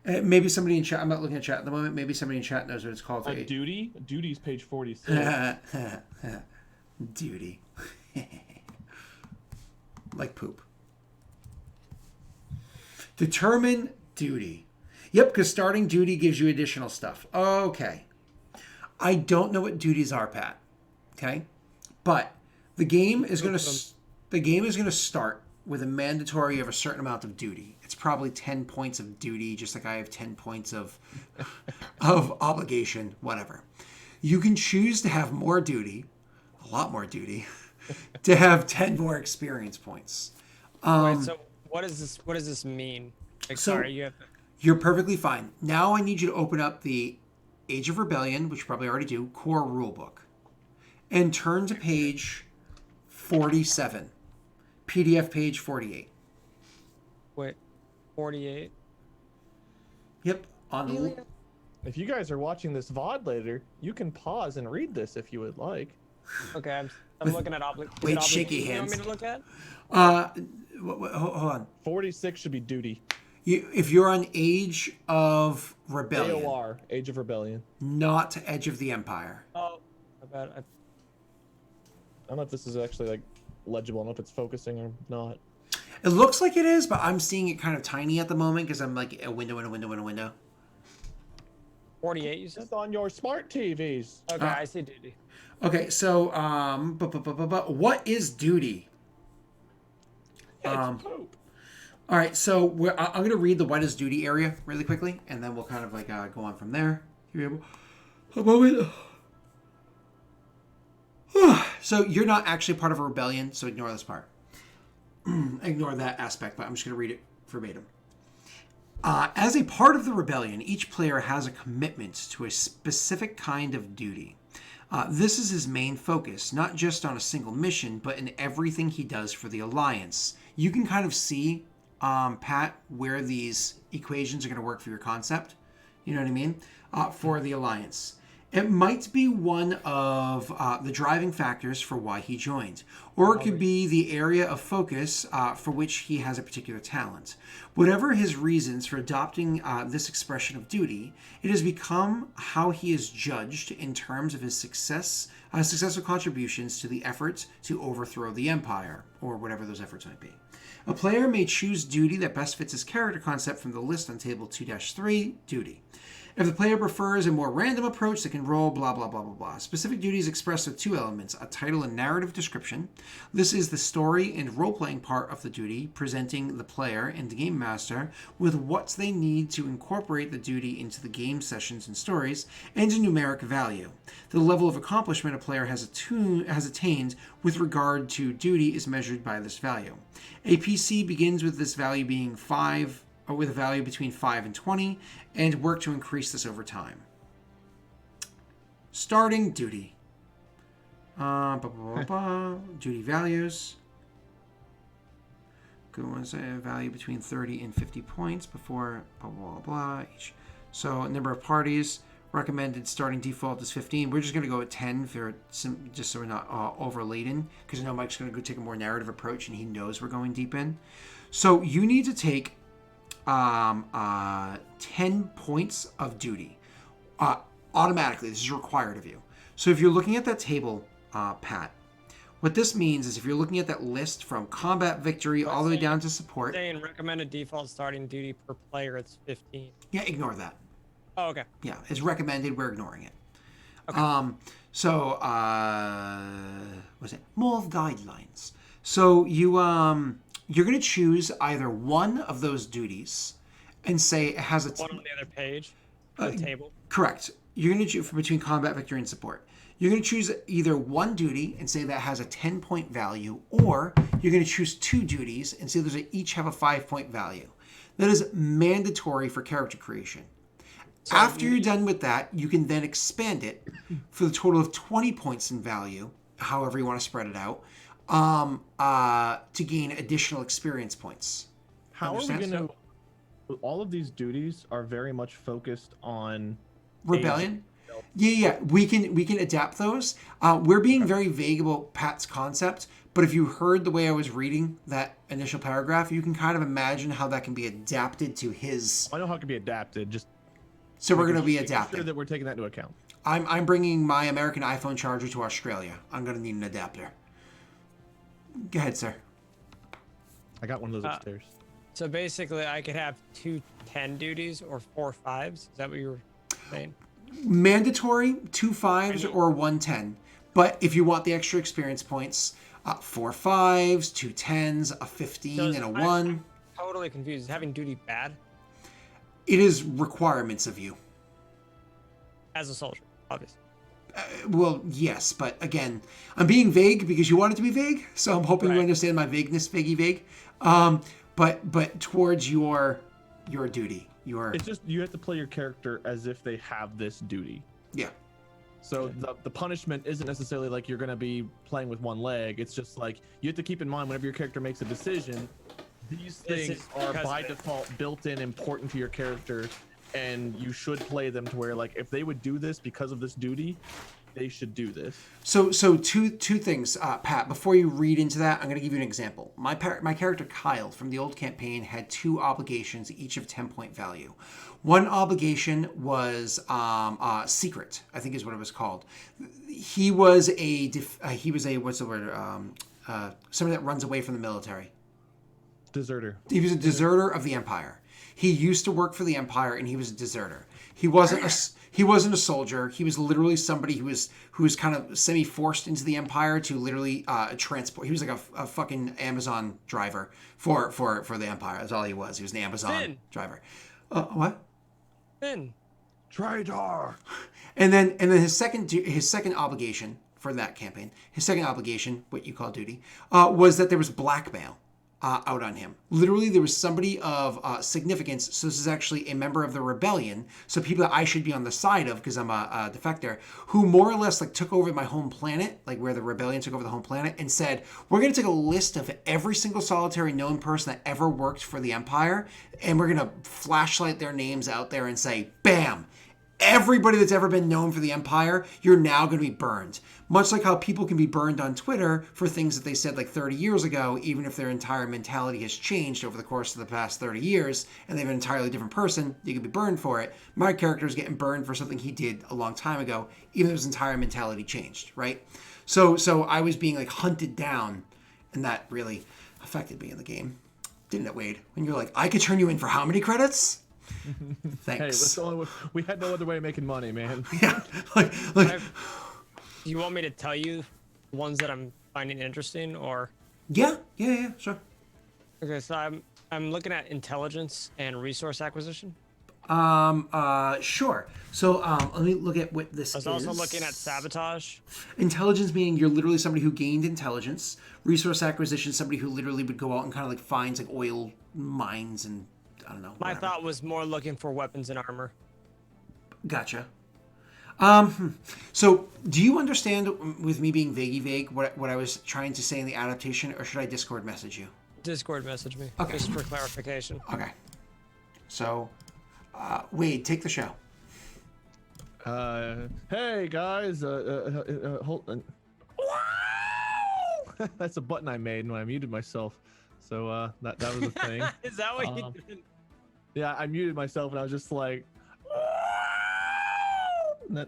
Maybe somebody in chat. I'm not looking at chat at the moment. Maybe somebody in chat knows what it's called. Duty? Duty's page 46. Duty. Like poop. Determine duty. Yep, because starting duty gives you additional stuff. Okay. I don't know what duties are, Pat. Okay? But the game is going to start with a mandatory of a certain amount of duty. It's probably 10 points of duty, just like I have 10 points of obligation, whatever. You can choose to have more duty, a lot more duty, to have 10 more experience points. Wait, so what does this mean? Like, So- sorry, you have to... You're perfectly fine. Now I need you to open up the Age of Rebellion, which you probably already do, core rulebook, and turn to page 47, PDF page 48. Wait, 48. Yep, on the If you guys are watching this VOD later, you can pause and read this if you would like. Okay, I'm looking at Wait, shaky You want hands. me to look at? hold on. 46 should be duty. If you're on Age of Rebellion, AOR, Age of Rebellion. not Edge of the Empire. Oh, I bet. I don't know if this is actually like legible. I don't know if it's focusing or not. It looks like it is, but I'm seeing it kind of tiny at the moment because I'm like a window and a window and a window. 48, you said? It's on your smart TVs. Okay, I see duty. Okay, so what is duty? It's poop. All right, so I'm going to read the what is duty area really quickly, and then we'll kind of like go on from there. Give me a moment. So you're not actually part of a rebellion, so ignore this part. Ignore that aspect, but I'm just going to read it verbatim. As a part of the rebellion, each player has a commitment to a specific kind of duty. This is his main focus, not just on a single mission, but in everything he does for the Alliance. You can kind of see, Pat, where these equations are going to work for your concept. You know what I mean? For the Alliance. It might be one of the driving factors for why he joined, or it could be the area of focus for which he has a particular talent. Whatever his reasons for adopting this expression of duty, it has become how he is judged in terms of his successful contributions to the effort to overthrow the Empire, or whatever those efforts might be. A player may choose duty that best fits his character concept from the list on table 2-3, duty. If the player prefers a more random approach, they can roll blah, blah, blah, blah, blah. Specific duty is expressed with two elements, a title and narrative description. This is the story and role-playing part of the duty, presenting the player and the game master with what they need to incorporate the duty into the game sessions and stories, and a numeric value. The level of accomplishment a player has attained with regard to duty is measured by this value. A PC begins with this value being 5, or with a value between 5 and 20, and work to increase this over time. Starting duty. Duty values. one say value between 30 and 50 points before blah blah blah blah each. So number of parties recommended starting default is 15. We're just going to go at 10 for just so we're not overladen, because I know Mike's going to go take a more narrative approach and he knows we're going deep in. So you need to take 10 points of duty automatically. This is required of you. So if you're looking at that table, Pat, what this means is if you're looking at that list from combat victory all the way down to support. Saying recommended default starting duty per player, it's 15. Yeah, ignore that. Oh, okay. Yeah, it's recommended. We're ignoring it. Okay. What's it? More guidelines. So you're going to choose either one of those duties and say it has a... One on the other page, the table. Correct. You're going to choose between combat victory and support. You're going to choose either one duty and say that has a 10-point value, or you're going to choose two duties and say those each have a 5-point value. That is mandatory for character creation. So after you're done with that, you can then expand it for the total of 20 points in value, however you want to spread it out, to gain additional experience points. How are we going to... All of these duties are very much focused on... Rebellion? Yeah. We can adapt those. We're being very vague about Pat's concept, but if you heard the way I was reading that initial paragraph, you can kind of imagine how that can be adapted to his... I know how it can be adapted, just... So we're going to be adapting. Sure that we're taking that into account. I'm bringing my American iPhone charger to Australia. I'm going to need an adapter. Go ahead, sir. I got one of those upstairs. So basically, I could have 2 10 duties or 4 5s. Is that what you were saying? Mandatory 2 5s or 1 10. But if you want the extra experience points, 4 5s, 2 10s, a 15, and a 1. I'm totally confused. Is having duty bad? It is requirements of you. As a soldier, obviously. Well, yes, but again, I'm being vague because you want it to be vague, so I'm hoping you understand my vagueness, vague. But towards your duty, it's just you have to play your character as if they have this duty. Yeah. So the punishment isn't necessarily like you're going to be playing with one leg. It's just like you have to keep in mind whenever your character makes a decision, these things are by default built in important to your character, and you should play them to where like if they would do this because of this duty, they should do this. So two things, Pat. Before you read into that, I'm going to give you an example. My character Kyle from the old campaign had 2 obligations, each of 10-point value. One obligation was secret, I think is what it was called. He was a what's the word? Somebody that runs away from the military. Deserter. He was a deserter of the Empire. He used to work for the Empire, and he was a deserter. He wasn't a soldier. He was literally somebody who was kind of semi-forced into the Empire to literally transport. He was like a fucking Amazon driver for the Empire. That's all he was. He was an Amazon driver. What? Finn. Traitor. And then his second obligation for that campaign, what you call duty, was that there was blackmail out on him. Literally, there was somebody of significance. So this is actually a member of the rebellion. So people that I should be on the side of because I'm a defector, who more or less like took over my home planet, like where the rebellion took over the home planet, and said, we're going to take a list of every single solitary known person that ever worked for the Empire, and we're going to flashlight their names out there and say, bam! Everybody that's ever been known for the Empire, you're now going to be burned. Much like how people can be burned on Twitter for things that they said like 30 years ago, even if their entire mentality has changed over the course of the past 30 years, and they're an entirely different person, you can be burned for it. My character is getting burned for something he did a long time ago, even if his entire mentality changed, right? So I was being like hunted down, and that really affected me in the game. Didn't it, Wade? When you're like, I could turn you in for how many credits? Thanks. Hey, we had no other way of making money, man. Yeah. like Do you want me to tell you the ones that I'm finding interesting, or? Yeah, sure. Okay, so I'm looking at intelligence and resource acquisition. Sure. So let me look at what this is. I was also looking at sabotage. Intelligence meaning you're literally somebody who gained intelligence. Resource acquisition, somebody who literally would go out and kind of like finds like oil mines and I don't know. My thought was more looking for weapons and armor. Gotcha. So do you understand with me being vague what I was trying to say in the adaptation, or should I Discord message you? Discord message me. Okay. Just for clarification. Okay. So, Wade, take the show. Hey guys, hold on. That's a button I made when I muted myself. So that was a thing. Is that what you did? Yeah, I muted myself and I was just like, and then,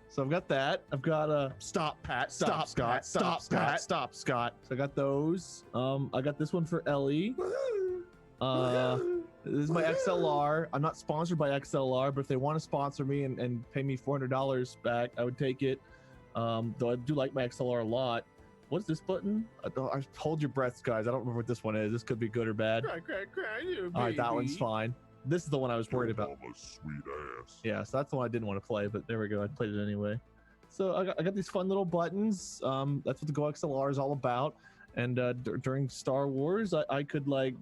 so I've got that. I've got a stop, Pat. Stop, Scott. Stop, Pat. Stop, Scott. So I got those. I got this one for Ellie. This is my XLR. I'm not sponsored by XLR, but if they want to sponsor me and pay me $400 back, I would take it. Though I do like my XLR a lot. What's this button? Hold your breaths, guys. I don't remember what this one is. This could be good or bad. Cry, you All right, that baby. one's fine. This is the one I was worried about. Mama's sweet ass. Yeah, so that's the one I didn't want to play, but there we go. I played it anyway. So I got these fun little buttons. That's what the Go XLR is all about. And during Star Wars, I could like,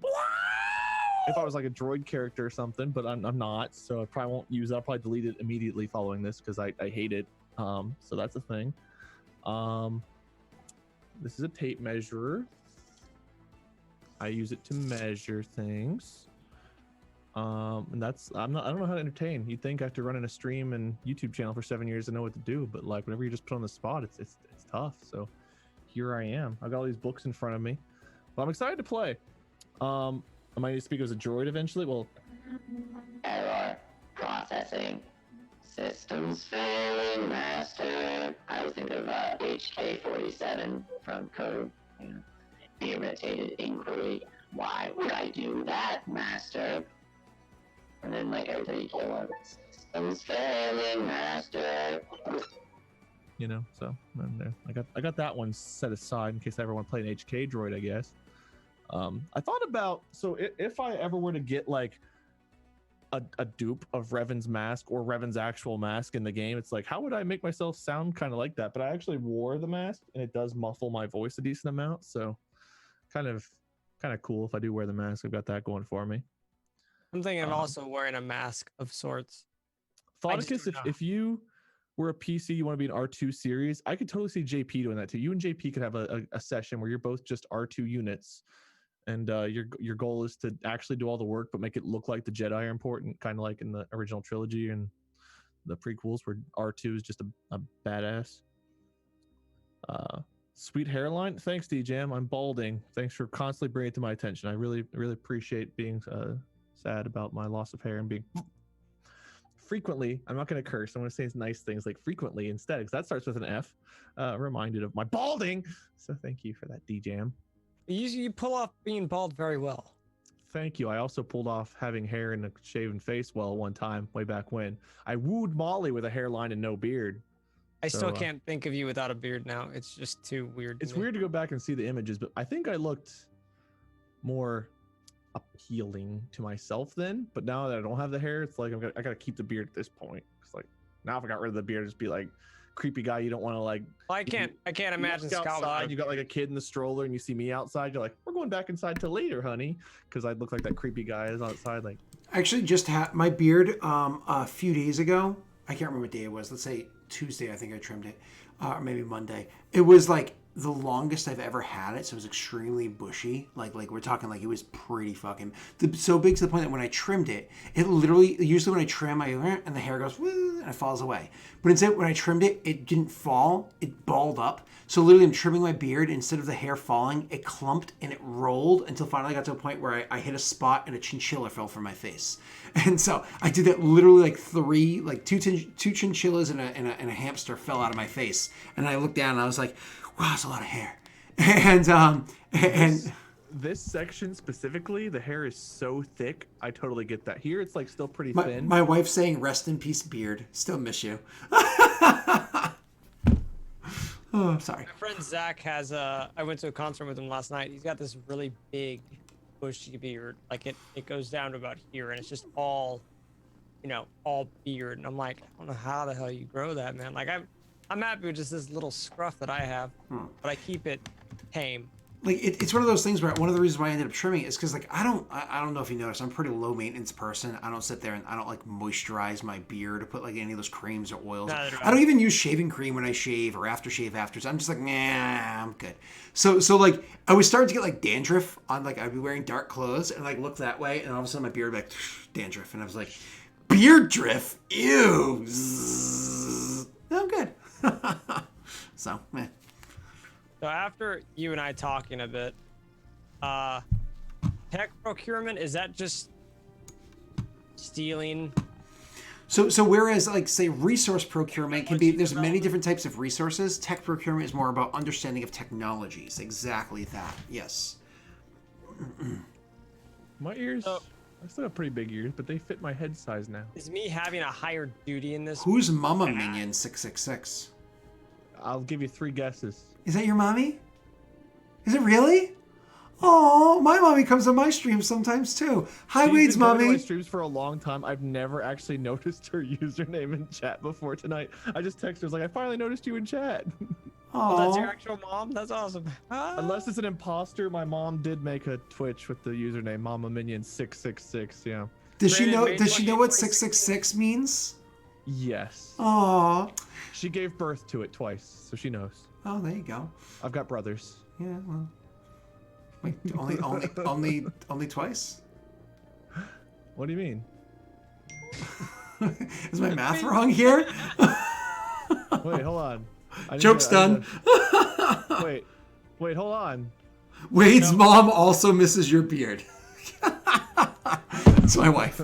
if I was like a droid character or something, but I'm not, so I probably won't use it. I'll probably delete it immediately following this because I hate it. So that's a thing. This is a tape measurer. I use it to measure things. And that's I don't know how to entertain. You'd think after running a stream and YouTube channel for 7 years to know what to do, but like whenever you just put on the spot, it's tough. So here I am. I've got all these books in front of me. But I'm excited to play. Am I going to speak as a droid eventually? Well, Error. Processing. Systems failing, master. I was thinking of HK47 from Code. You know, irritated inquiry. Why would I do that, master? And then like everything you came on. Systems failing, master. you know, so I got that one set aside in case I ever want to play an HK droid, I guess. I thought about, so if I ever were to get like a dupe of Revan's mask or Revan's actual mask in the game, it's like, how would I make myself sound kind of like that? But I actually wore the mask and it does muffle my voice a decent amount, so kind of cool if I do wear the mask. I've got that going for me. I'm thinking of also wearing a mask of sorts. Thoticus, if you were a PC, you want to be an R2 series, I could totally see JP doing that too. You and JP could have a session where you're both just R2 units, and your goal is to actually do all the work but make it look like the Jedi are important, kind of like in the original trilogy and the prequels where R2 is just a badass. Sweet hairline. Thanks, DJM. I'm balding. Thanks for constantly bringing it to my attention. I really appreciate being sad about my loss of hair and being frequently, I'm not going to curse, I'm going to say nice things like frequently instead, because that starts with an F, reminded of my balding. So thank you for that, DJM. You pull off being bald very well. Thank you. I also pulled off having hair and a shaven face well one time, way back when. I wooed Molly with a hairline and no beard. I still can't think of you without a beard now. It's just too weird. It's weird to go back and see the images, but I think I looked more appealing to myself then. But now that I don't have the hair, it's like I gotta keep the beard at this point. It's like now if I got rid of the beard, it'd just be like creepy guy you don't want to like. Well, I can't imagine Scott outside. You got like a kid in the stroller, and you see me outside. You're like, we're going back inside till later, honey, because I look like that creepy guy is outside. Like, I actually just had my beard a few days ago. I can't remember what day it was. Let's say Tuesday, I think I trimmed it, or maybe Monday. It was like the longest I've ever had it, so it was extremely bushy. Like we're talking like it was pretty fucking so big to the point that when I trimmed it, it literally, usually when I trim, and the hair goes woo, and it falls away. But instead, when I trimmed it, it didn't fall. It balled up. So literally, I'm trimming my beard. Instead of the hair falling, it clumped and it rolled until finally I got to a point where I hit a spot and a chinchilla fell from my face. And so I did that literally like two chinchillas and a hamster fell out of my face. And I looked down and I was like, wow, that's a lot of hair. And this section specifically, the hair is so thick. I totally get that. Here, it's like still pretty my, thin. My wife's saying, "Rest in peace, beard. Still miss you." Oh, sorry. My friend Zach has I went to a concert with him last night. He's got this really big, bushy beard. Like it goes down to about here, and it's just all, all beard. And I'm like, I don't know how the hell you grow that, man. Like I'm happy with just this little scruff that I have, but I keep it tame. like it's one of those things where one of the reasons why I ended up trimming it is because like I don't know if you noticed, I'm a pretty low maintenance person. I don't sit there and I don't like moisturize my beard or put like any of those creams or oils. Neither do I don't even use shaving cream when I shave or aftershave after. So I'm just like, nah, I'm good. So like I was starting to get like dandruff on, like I'd be wearing dark clothes and like look that way and all of a sudden my beard would be like dandruff and I was like, beard drift, ew. Zzz. No, I'm good. So, meh. So after you and I talking a bit, tech procurement, is that just stealing? So whereas like say resource procurement can be, there's many different types of resources. Tech procurement is more about understanding of technologies. Exactly that. Yes. My ears, So- I still have pretty big ears, but they fit my head size now. Is me having a higher duty in this? Who's Mama Minion 666? I'll give you 3 guesses. Is that your mommy? Is it really? Oh, my mommy comes on my streams sometimes too. Hi, She's Wade's been coming to my mommy. streams for a long time. I've never actually noticed her username in chat before tonight. I just texted her, I was like, I finally noticed you in chat. Oh, that's your Oh, actual mom? That's awesome. Unless it's an imposter, my mom did make a Twitch with the username Mama Minion 666. Yeah. does she Brandon know? made Does she know what 28, 666 means? Yes. Oh, She gave birth to it twice, so she knows. oh, there you go. I've got brothers. Yeah, well. Wait, only twice? What do you mean? Is my math wrong here? Wait, hold on. Joke's done. Wait, hold on. Wade's mom also misses your beard. It's my wife.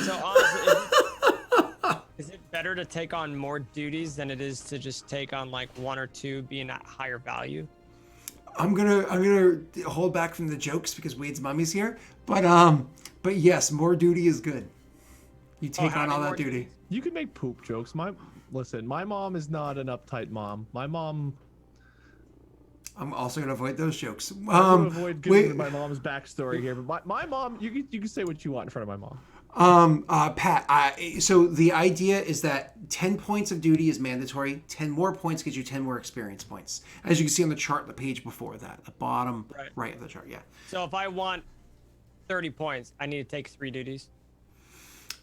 So honestly, is it better to take on more duties than it is to just take on like 1 or 2 being at higher value? I'm gonna hold back from the jokes because Wade's mommy's here. But yes, more duty is good. You take on having all that more duty. You can make poop jokes. Listen, my mom is not an uptight mom. My mom. I'm also gonna avoid those jokes. I'm gonna avoid giving wait, my mom's backstory here, but my mom, you can say what you want in front of my mom. Pat, so the idea is that 10 points of duty is mandatory. 10 more points gives you 10 more experience points. As you can see on the chart, the page before that, the bottom right of the chart. Yeah. So if I want 30 points, I need to take 3 duties.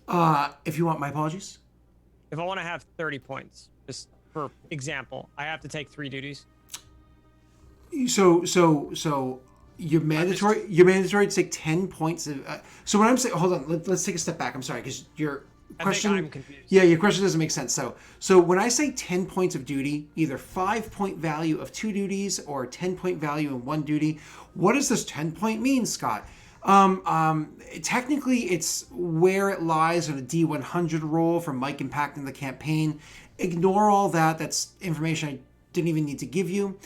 If you want, my apologies. If I want to have 30 points, just for example, I have to take 3 duties. So you're mandatory to take 10 points of. So when I'm saying, hold on, let's take a step back. I'm sorry, because your question. I'm confused. Yeah, your question doesn't make sense. So when I say 10 points of duty, either 5-point value of 2 duties or 10-point value in 1 duty, what does this 10-point mean, Scott? Technically, it's where it lies on a D100 roll for Mike impacting the campaign. Ignore all that. That's information I didn't even need to give you.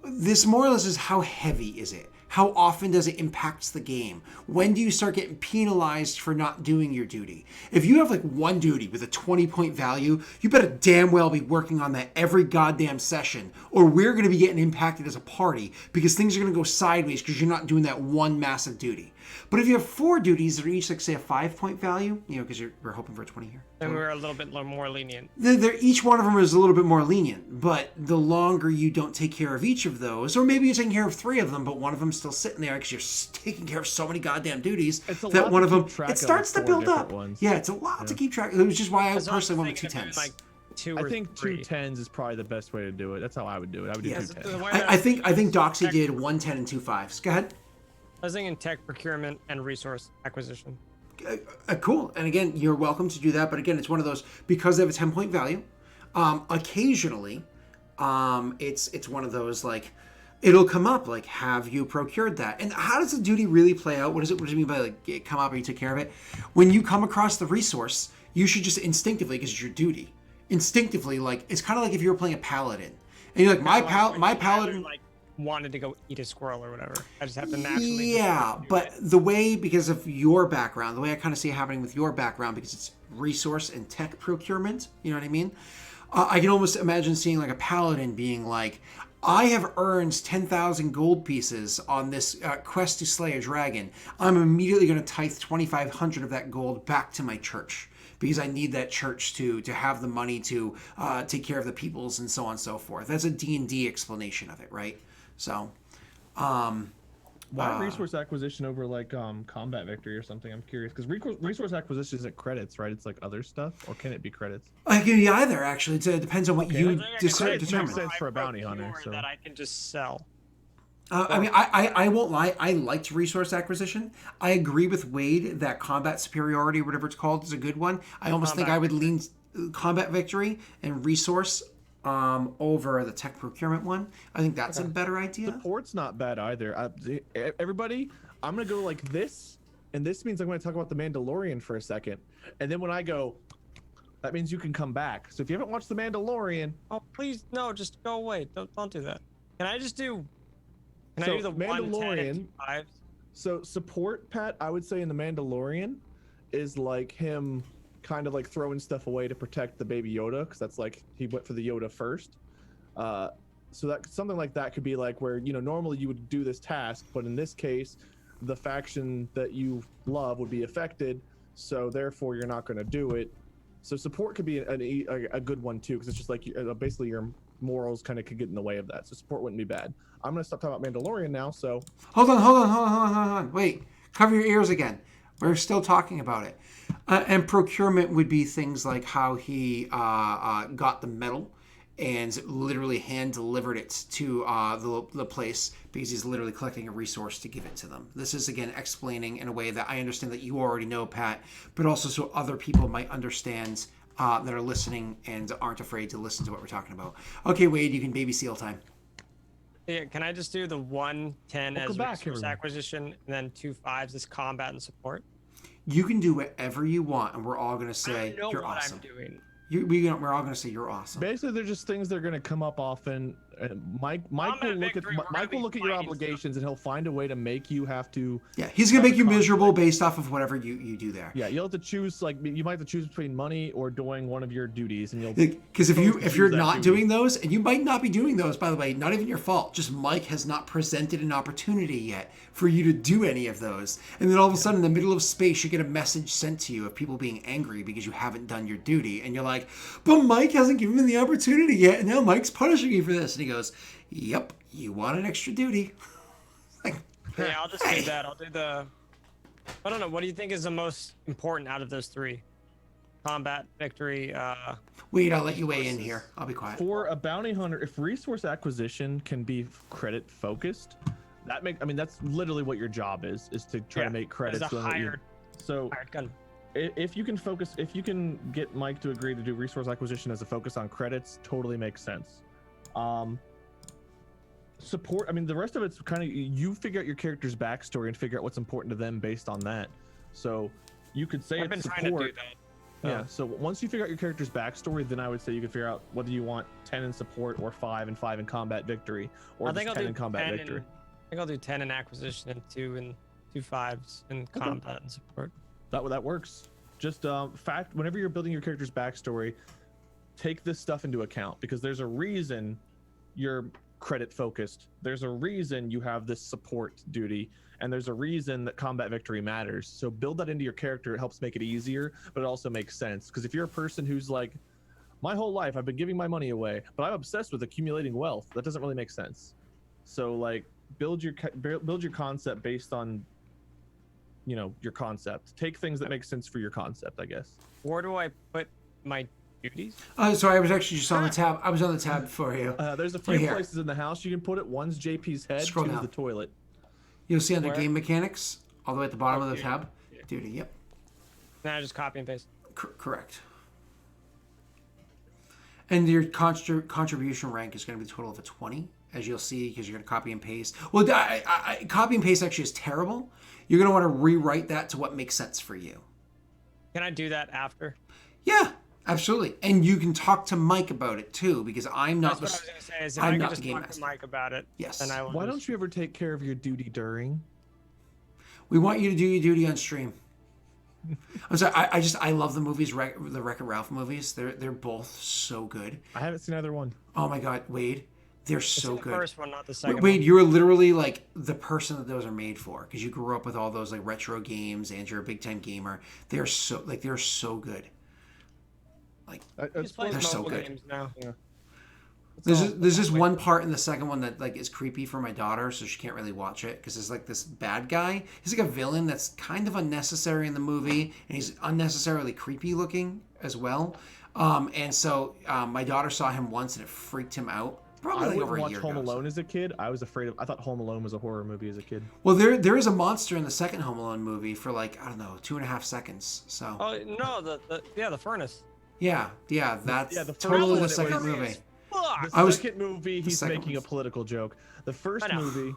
This more or less is how heavy is it? How often does it impact the game? When do you start getting penalized for not doing your duty? If you have like 1 duty with a 20-point value, you better damn well be working on that every goddamn session, or we're going to be getting impacted as a party because things are going to go sideways because you're not doing that 1 massive duty. But if you have 4 duties that are each like say a 5-point value, because we're hoping for a 20 here. Then we're a little bit more lenient. Each one of them is a little bit more lenient, but the longer you don't take care of each of those, or maybe you're taking care of 3 of them, but one of them's still sitting there because you're taking care of so many goddamn duties It's a that lot one to of them keep track it of starts to 4 build different up. ones. Yeah, it's a lot to keep track of, which is why I So I'm personally went with thinking 2 of tens. doing, like 2 I or think 3. 2 10s is probably the best way to do it. That's how I would do it. I would do Yeah, 2 The 10s. way I think was Doxy tech- did 1 10 and 2 5s. Go ahead. I was thinking tech procurement and resource acquisition. Cool. And again, you're welcome to do that. But again, it's one of those, because they have a 10-point value, occasionally, it's one of those like, it'll come up like, have you procured that? And how does the duty really play out? What do you mean by like it come up or you took care of it? When you come across the resource, you should just instinctively, because it's your duty, instinctively, like, it's kind of like if you were playing a paladin. And you're like, my paladin... like wanted to go eat a squirrel or whatever. I just have to naturally. Yeah, but the way, because of your background, the way I kind of see it happening with your background, because it's resource and tech procurement, you know what I mean? I can almost imagine seeing like a paladin being like, I have earned 10,000 gold pieces on this quest to slay a dragon. I'm immediately going to tithe 2,500 of that gold back to my church. because I need that church to have the money to take care of the peoples and so on and so forth. That's a D&D explanation of it, right? So, Why resource acquisition over like combat victory or something? I'm curious because resource acquisition isn't credits, right? It's like other stuff, or can it be credits? I can be either, actually. It depends on what you I think I can credits determine. makes sense for a bounty procure hunter, so- that I can just sell. I mean, I won't lie. I liked resource acquisition. I agree with Wade that combat superiority, whatever it's called, is a good one. I almost think I would lean combat victory and resource over the tech procurement one. I think that's a better idea. Support's not bad either. Everybody, I'm gonna go like this, and this means I'm gonna talk about the Mandalorian for a second, and then when I go, that means you can come back. So if you haven't watched the Mandalorian, Oh, please, no, just go away. Don't do that. Can I just do? Can I So, do the 1, 10, and Mandalorian- 2 5s? so support, Pat, I would say in the Mandalorian is like him kind of like throwing stuff away to protect the baby Yoda, because that's like he went for the Yoda first. So that something like that could be like where, you know, normally you would do this task, but in this case, the faction that you love would be affected, so therefore you're not going to do it. So support could be a good one too, because it's just like basically your morals kind of could get in the way of that. So support wouldn't be bad. I'm gonna stop talking about Mandalorian now. So Hold on. Wait, cover your ears again. We're still talking about it. And procurement would be things like how he got the metal and literally hand delivered it to the place because he's literally collecting a resource to give it to them. This is, again, explaining in a way that I understand that you already know, Pat, but also so other people might understand that are listening and aren't afraid to listen to what we're talking about. Okay, Wade, you can baby seal time. Yeah, can I just do the 1, 10 Welcome as back, resource everyone. acquisition, and then 2 5s as combat and support? You can do whatever you want, and we're all going to I say don't know you're what awesome. I'm doing. We're all going to say you're awesome. basically, they're just things that are going to come up often. Mike will Combat look at victory, we're Mike gonna will be look at your fighting obligations, and he'll find a way to make you have to. Yeah, he's going to make you Conflict. miserable based off of whatever you do there. Yeah, you'll have to choose. Like you might have to choose between money or doing one of your duties, and you'll. Because if supposed to you're choose that not duty. doing those, and you might not be doing those, by the way, not even your fault. Just Mike has not presented an opportunity yet for you to do any of those, and then all of a sudden, in the middle of space, you get a message sent to you of people being angry because you haven't done your duty, and you're like, "But Mike hasn't given me the opportunity yet, and now Mike's punishing me for this." And he goes, "Yep, you want an extra duty." Like, Yeah, I'll just do that. I'll do the. I don't know. What do you think is the most important out of those 3? Combat, victory. wait, I'll let you weigh in here. I'll be quiet. For a bounty hunter, if resource acquisition can be credit focused, that's literally what your job is to try Yeah, to make credits. As a so that you- hired So gun. if you can get Mike to agree to do resource acquisition as a focus on credits, totally makes sense. Support, the rest of it's kind of you figure out your character's backstory and figure out what's important to them based on that. So you could say I've been it's trying to do support. that. Yeah, so once you figure out your character's backstory, then I would say you could figure out whether you want 10 in support or 5 and 5 in combat victory, or I think just I'll 10 do in combat 10 victory. I think I'll do 10 in acquisition and 2 5s in combat and support. That works. Just whenever you're building your character's backstory, take this stuff into account because there's a reason you're credit focused. There's a reason you have this support duty, and there's a reason that combat victory matters. So build that into your character. It helps make it easier, but it also makes sense. Because if you're a person who's like, my whole life I've been giving my money away, but I'm obsessed with accumulating wealth, that doesn't really make sense. So like build your concept based on your concept. Take things that make sense for your concept, I guess. Where do I put my duties? Sorry, I was actually just on the tab. I was on the tab for you. There's a few Right here. places in the house you can put it. One's JP's head, Scroll two's down. the toilet. You'll see under Where? game mechanics, all the way at the bottom of the Okay. tab. Duty, yep. Now I just copy and paste. Correct. And your contribution rank is going to be a total of a 20, as you'll see, because you're going to copy and paste. Well, copy and paste actually is terrible. You're going to want to rewrite that to what makes sense for you. Can I do that after? Yeah, absolutely. And you can talk to Mike about it too, because I'm not That's what I was gonna say. Is if I'm I not could just the game talk master. to Mike about it, Yes. then I will. Why just- don't you ever take care of your duty during? We want you to do your duty on stream. I'm sorry. I love the movies, the Wreck-It Ralph movies. They're both so good. I haven't seen either one. Oh my God, Wade, they're It's so the good. first one, not the second Wade, one. you're literally like the person that those are made for because you grew up with all those like retro games and you're a big time gamer. They're so good. Like, Just play They're so mobile good. games now. Yeah. there's just one part in the second one that like is creepy for my daughter, so she can't really watch it because there's like this bad guy. He's like a villain that's kind of unnecessary in the movie, and he's unnecessarily creepy looking as well. And so my daughter saw him once and it freaked him out. Probably I like wouldn't over a watch year Home ago. Alone as a kid. I was afraid of. I thought Home Alone was a horror movie as a kid. Well, there is a monster in the second Home Alone movie for like I don't know 2.5 seconds. So Oh no, the furnace. yeah, that's Yeah, the first totally one, the it second was- movie. Fuck. The I was- second movie, he's second making a one's- political joke. The first I know. movie,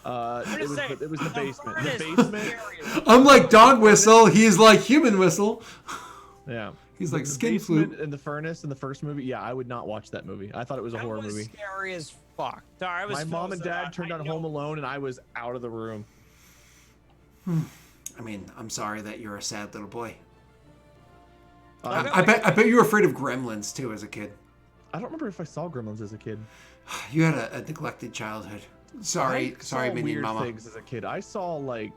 I'm it just was saying, it was the basement. furnace The is basement. scary as Unlike dog whistle, he's like human whistle. Yeah. He's like the skin basement flute. in the furnace in the first movie. Yeah, I would not watch that movie. I thought it was a That horror was movie. scary as fuck. Sorry, I was My mom and frozen. dad turned I on know. Home Alone, and I was out of the room. I mean, I'm sorry that you're a sad little boy. I, I bet you were afraid of gremlins too as a kid. I don't remember if I saw Gremlins as a kid. You had a neglected childhood. Sorry, I sorry, saw Minion weird Mama. things as a kid. I saw like,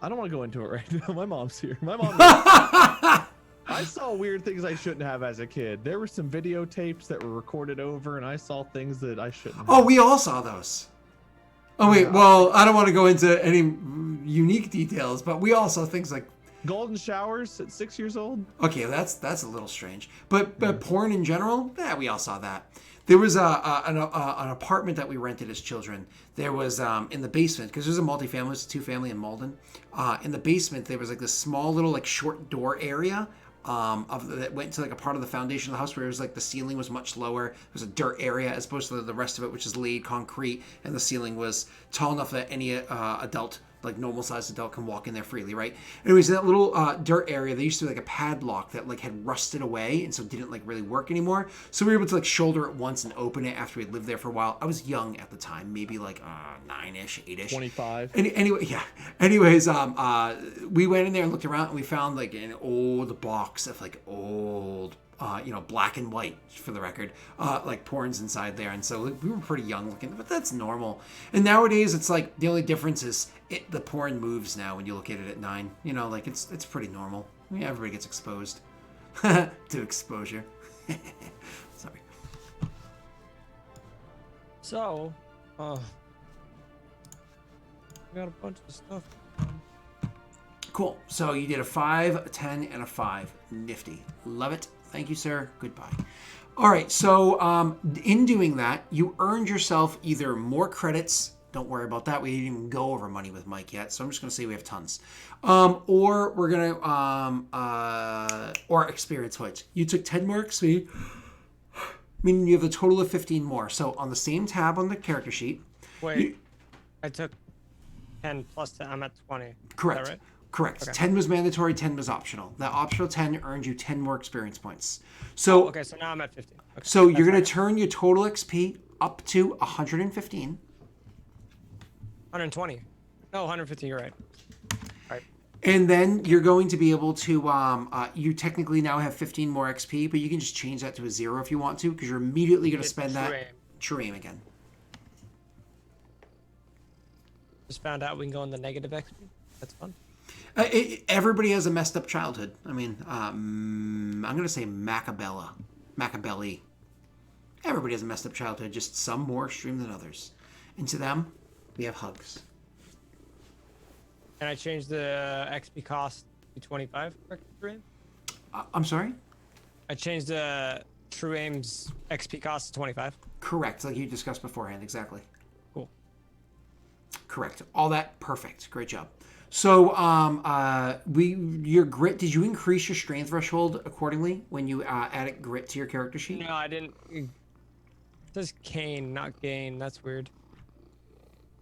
I don't want to go into it right now. My mom's here. My mom. I saw weird things I shouldn't have as a kid. There were some videotapes that were recorded over, and I saw things that I shouldn't have. Oh, we all saw those. Oh wait, well, I don't want to go into any unique details, but we all saw things like. Golden showers at 6 years old. Okay, that's a little strange. But porn in general, yeah, we all saw that. There was an apartment that we rented as children. There was in the basement because there's a multifamily, it's a 2-family in Malden. In the basement, there was like this small little like short door area. That went to like a part of the foundation of the house where it was like the ceiling was much lower. There was a dirt area as opposed to the rest of it, which is laid concrete, and the ceiling was tall enough that any adult, like normal sized adult, can walk in there freely, right? Anyways, that little dirt area, there used to be like a padlock that like had rusted away and so didn't like really work anymore. So we were able to like shoulder it once and open it after we had lived there for a while. I was young at the time, maybe like 9-ish, 8-ish. 25. Anyway, yeah. Anyways, we went in there and looked around, and we found like an old box of like old, black and white, for the record, like porns inside there. And so like, we were pretty young looking, but that's normal. And nowadays, it's like the only difference is the porn moves now when you look at it at 9. You know, like it's pretty normal. Yeah, everybody gets exposed to exposure. Sorry. So, we got a bunch of stuff. Cool. So you did a 5, a 10, and a 5. Nifty. Love it. Thank you, sir. Goodbye. All right. So in doing that, you earned yourself either more credits. Don't worry about that. We didn't even go over money with Mike yet. So I'm just going to say we have tons. Or we're going to, or experience points. You took 10 more XP, meaning you have a total of 15 more. So on the same tab on the character sheet. Wait, I took 10 plus 10. I'm at 20. Correct. Is that right? Correct. Okay. 10 was mandatory, 10 was optional. That optional 10 earned you 10 more experience points. So, Okay, so now I'm at 15. Okay. so you're going That's to turn your total XP up to 115. 120. No, 150. You're right. Right. And then you're going to be able to, you technically now have 15 more XP, but you can just change that to a 0 if you want to, because you're immediately going to Hit spend true that. aim. True aim again. Just found out we can go in the negative XP. That's fun. Everybody has a messed up childhood. I mean, I'm going to say Machiavelli. Everybody has a messed up childhood, just some more extreme than others. And to them, we have hugs. And I changed the XP cost to 25 for True Aim. I'm sorry? I changed the True Aim's XP cost to 25. Correct, like you discussed beforehand, exactly. Cool. Correct. All that perfect. Great job. So, your grit, did you increase your strength threshold accordingly when you added grit to your character sheet? No, I didn't. It says Kane, not Gain. That's weird.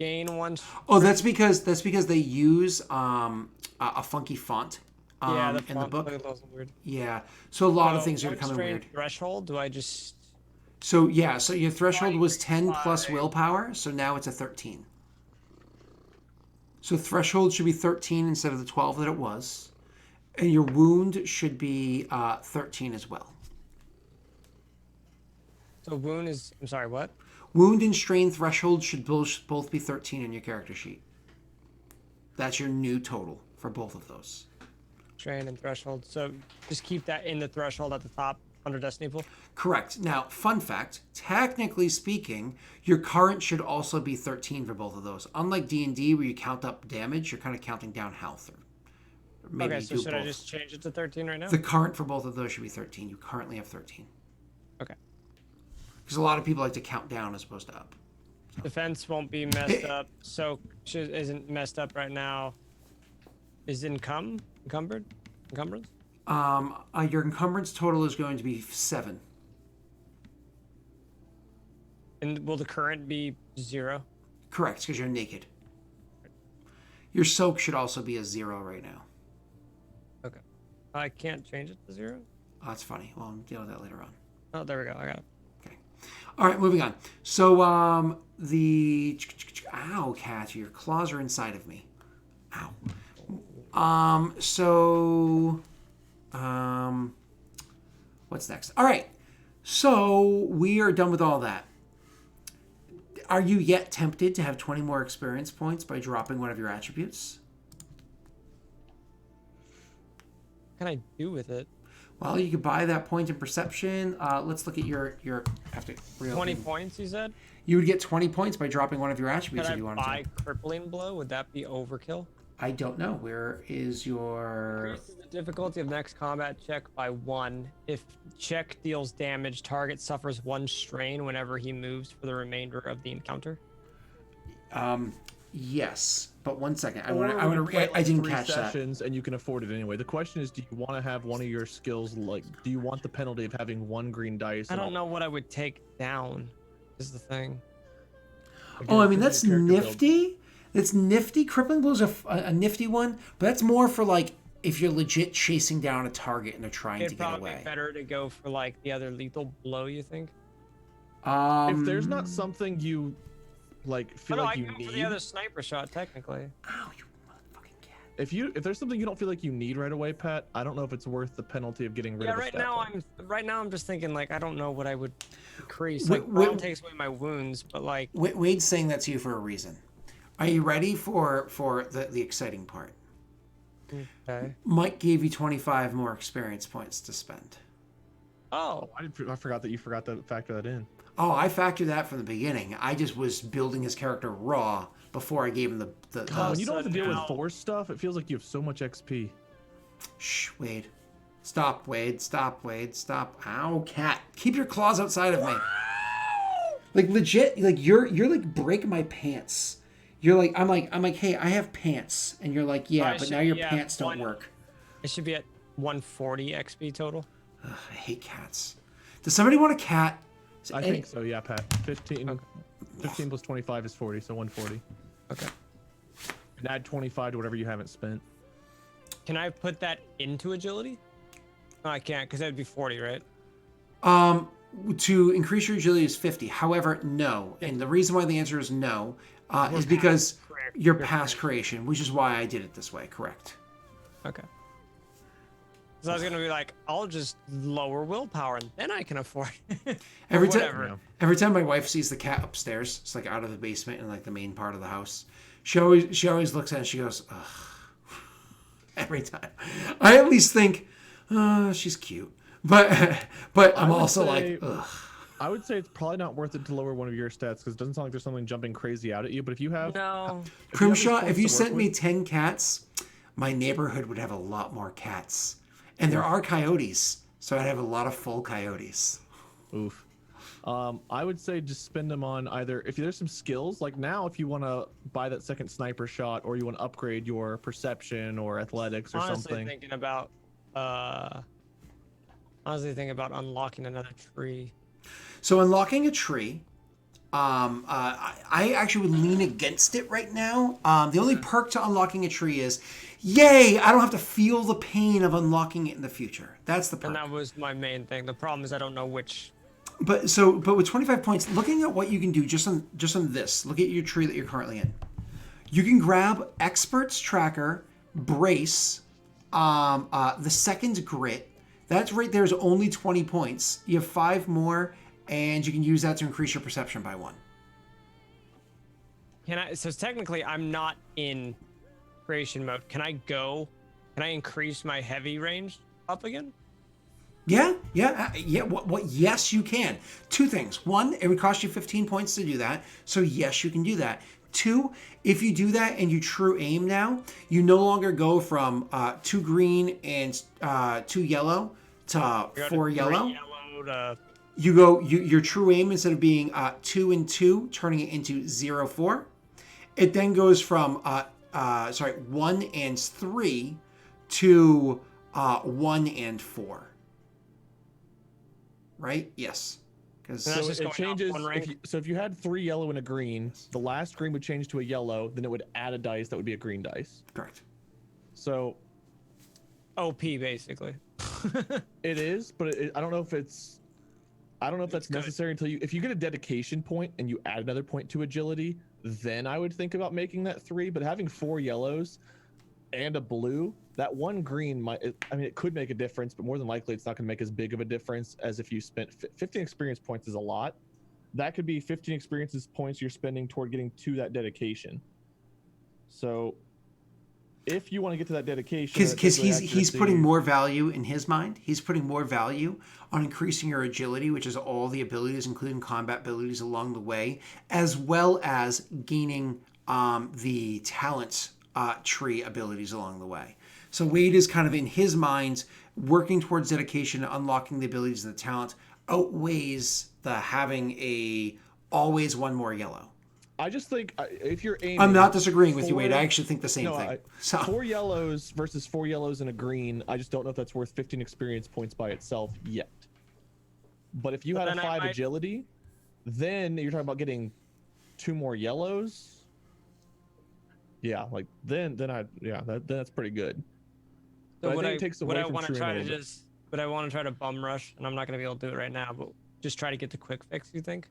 Gain one. Oh, that's because they use a funky font Yeah, in the font book. was weird. Yeah. So a lot of So things are what becoming strength weird. Threshold? Do I just? So yeah, so your threshold was 10 plus 5. willpower, so now it's a 13. So threshold should be 13 instead of the 12 that it was. And your wound should be 13 as well. So wound is. I'm sorry. What? Wound and strain threshold should both be 13 in your character sheet. That's your new total for both of those. strain and threshold. So just keep that in the threshold at the top under Destiny Pool. Correct. Now, fun fact, technically speaking, your current should also be 13 for both of those. Unlike D&D where you count up damage, you're kind of counting down health. Or maybe Okay, you so do should both. I just change it to 13 right now? The current for both of those should be 13. You currently have 13. Okay. Because a lot of people like to count down as opposed to up. Defense won't be messed up. So isn't messed up right now. Is encumbered? Encumbrance? Your encumbrance total is going to be 7. And will the current be 0? Correct, because you're naked. Your soak should also be a 0 right now. Okay. I can't change it to 0? Oh, that's funny. Well, I'll deal with that later on. Oh, there we go. I got it. Okay. All right, moving on. So, ow, cat, your claws are inside of me. Ow. What's next? All right. So, we are done with all that. Are you yet tempted to have 20 more experience points by dropping one of your attributes? What can I do with it? Well, you could buy that point in perception. Let's look at your have to reopen. 20 points, you said? You would get 20 points by dropping one of your attributes Could if you I wanted buy to. crippling blow? Would that be overkill? I don't know. Where is your... Increases the difficulty of next combat check by 1. If check deals damage, target suffers 1 strain whenever he moves for the remainder of the encounter. Yes, but one second. I Or want we play to. I didn't 3 catch that. sessions and you can afford it anyway. The question is, do you want to have one of your skills like? Do you want the penalty of having 1 green dice? I don't know what I would take down. Is the thing. Oh, I mean that's nifty. It's nifty. Crippling Blow's a nifty one, but that's more for like if you're legit chasing down a target and they're trying It'd to get probably away. be better to go for like the other lethal blow. You think? If there's not something you like feel no, like I you can go need, for the other sniper shot technically. Ow, you motherfucking cat. if there's something you don't feel like you need right away, Pat, I don't know if it's worth the penalty of getting rid Yeah, of a right stat now point. I'm just thinking like I don't know what I would increase. Wait, Like Brawn wait. takes away my wounds, but like Wade's saying that to you for a reason. Are you ready for the exciting part? okay. Mike gave you 25 more experience points to spend. Oh, I forgot that you forgot to factor that in. Oh, I factored that from the beginning. I just was building his character raw before I gave him the Oh, when you don't so have to deal now- with force stuff, it feels like you have so much XP. Shh, Wade. Stop, Wade. Stop, Wade. Stop. Ow, cat. Keep your claws outside of me. Like legit, like you're like breaking my pants. You're like I'm like, hey, I have pants, and you're like, yeah, I but should now your be at pants don't 1. work. it should be at 140 XP total. Ugh, I hate cats. Does somebody want a cat? I think so, yeah, Pat. 15 plus 25 is 40, so 140. Okay. And add 25 to whatever you haven't spent. Can I put that into agility? No, I can't because that would be 40, right? To increase your agility is 50. However, no. And the reason why the answer is no is because you're past creation, which is why I did it this way. Correct. Okay. So I was gonna be like, I'll just lower willpower and then I can afford it. Every whatever. time, every time my wife sees the cat upstairs, it's like out of the basement in like the main part of the house. She always looks at it and she goes, ugh. Every time. I at least think, she's cute. But I'm would also say- like, ugh. I would say it's probably not worth it to lower one of your stats because it doesn't sound like there's something jumping crazy out at you. But if you have, No. Crimshaw, if you sent to me work 10 cats, my neighborhood would have a lot more cats. And there are coyotes, so I'd have a lot of full coyotes. oof. I would say just spend them on either if there's some skills like now if you want to buy that second sniper shot or you want to upgrade your perception or athletics or Honestly something. thinking about unlocking another tree. So unlocking a tree, I actually would lean against it right now. The only perk to unlocking a tree is, yay, I don't have to feel the pain of unlocking it in the future. That's the perk. And that was my main thing. The problem is I don't know which. But with 25 points, looking at what you can do just on this, look at your tree that you're currently in. You can grab Expert's Tracker, Brace, the second Grit. That's right there is only 20 points. You have 5 more, and you can use that to increase your perception by 1. Can I? So technically, I'm not in creation mode. Can I go Can I increase my heavy range up again? Yeah. What? Yes, you can. Two things. One, it would cost you 15 points to do that. So yes, you can do that. Two, if you do that and you true aim now, you no longer go from 2 green and 2 yellow to 4 yellow. Your true aim, instead of being 2 and 2, turning it into 0, 4. It then goes from 1 and 3 to 1 and 4. Right? Yes. Because That's So just it going up changes. one rank? If you had 3 yellow and a green, the last green would change to a yellow. Then it would add a dice that would be a green dice. correct. So OP basically. it is, but I don't know if it's. I don't know if that's good. necessary until if you get a dedication point and you add another point to agility, then I would think about making that 3. But having 4 yellows and a blue, that 1 green might. It could make a difference, but more than likely, it's not going to make as big of a difference as if you spent 15 experience points is a lot. That could be 15 experiences points you're spending toward getting to that dedication. So, if you want to get to that dedication, Because he's putting more value in his mind. He's putting more value on increasing your agility, which is all the abilities, including combat abilities along the way, as well as gaining the talent tree abilities along the way. So Wade is kind of in his mind working towards dedication, unlocking the abilities and the talent outweighs the having a always one more yellow. I just think if you're aiming, I'm not disagreeing with you, Wade. I 4 actually think the same thing. So 4 yellows versus 4 yellows and a green. I just don't know if that's worth 15 experience points by itself yet. But if you had a 5 agility, then you're talking about getting 2 more yellows. Yeah, like then that's pretty good. So But would I I, think it takes would away I from want to true try aim a to little bit. just, would I want to try to bum rush? And I'm not going to be able to do it right now, but just try to get the quick fix, you think?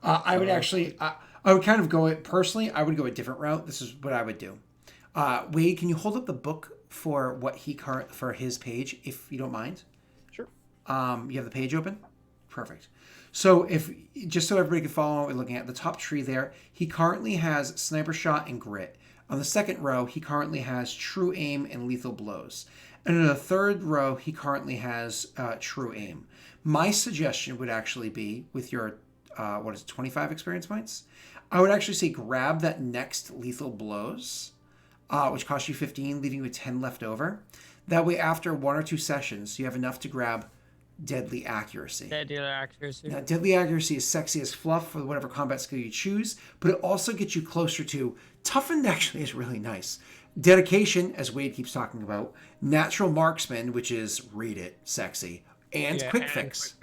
I would actually, I would kind of go it personally. I would go a different route. This is what I would do. Wade, can you hold up the book for for his page, if you don't mind? Sure. You have the page open? Perfect. So just so everybody can follow what we're looking at, the top tree there, he currently has Sniper Shot and Grit. On the second row, he currently has True Aim and Lethal Blows. And in the third row, he currently has True Aim. My suggestion would actually be, with your 25 experience points, I would actually say grab that next Lethal Blows, which costs you 15, leaving you with 10 left over. That way, after 1 or 2 sessions, you have enough to grab Deadly Accuracy. Deadly accuracy. Now, Deadly Accuracy is sexy as fluff for whatever combat skill you choose, but it also gets you closer to Toughened. Actually is really nice. Dedication, as Wade keeps talking about. Natural Marksman, which is read it, sexy. And Quick Fix.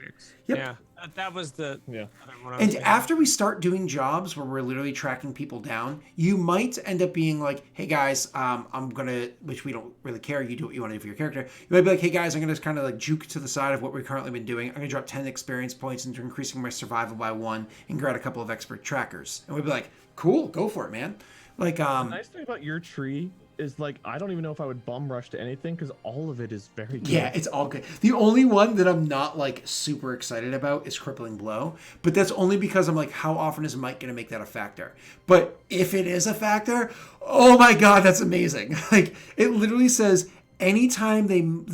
Yep. Yeah, that was the other one I was And thinking. after we start doing jobs where we're literally tracking people down, you might end up being like, hey guys, I'm gonna, which we don't really care, you do what you want to do for your character. You might be like, hey guys, I'm gonna just kind of like juke to the side of what we've currently been doing. I'm gonna drop 10 experience points into increasing my survival by 1 and grab a couple of expert trackers. And we'd be like, cool, go for it, man. Like, The nice thing about your tree is, like, I don't even know if I would bum rush to anything because all of it is very good. yeah, it's all good. The only one that I'm not like super excited about is Crippling Blow, but that's only because I'm like, how often is Mike going to make that a factor? But if it is a factor, oh my god, that's amazing. Like, it literally says anytime they move,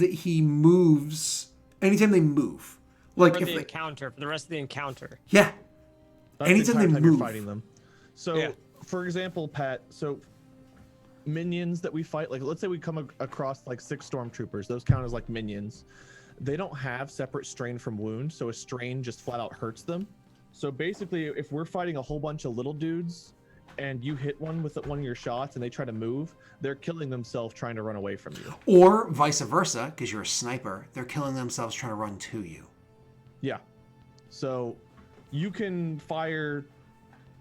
like for if the encounter, for the rest of the encounter. yeah, That's anytime the they entire time move. you're fighting them. So, Yeah. for example, Pat, minions that we fight, like let's say we come across like 6 stormtroopers, those count as like minions. They don't have separate strain from wound, so a strain just flat out hurts them. So basically, if we're fighting a whole bunch of little dudes and you hit one with one of your shots and they try to move, they're killing themselves trying to run away from you. Or vice versa, because you're a sniper, they're killing themselves trying to run to you. Yeah. So you can fire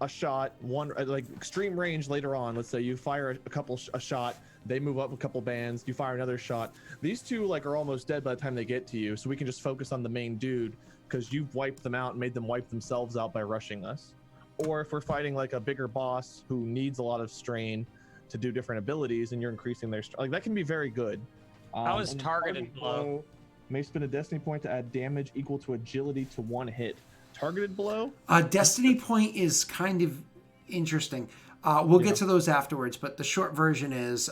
a shot, one like extreme range later on. Let's say you fire a shot, they move up a couple bands, you fire another shot. These two like are almost dead by the time they get to you, so we can just focus on the main dude because you've wiped them out and made them wipe themselves out by rushing us. Or if we're fighting like a bigger boss who needs a lot of strain to do different abilities and you're increasing their like that can be very good. How is And targeted blow? may spend a destiny point to add damage equal to agility to 1 hit. Targeted blow? Destiny Point is kind of interesting. We'll get to those afterwards, but the short version is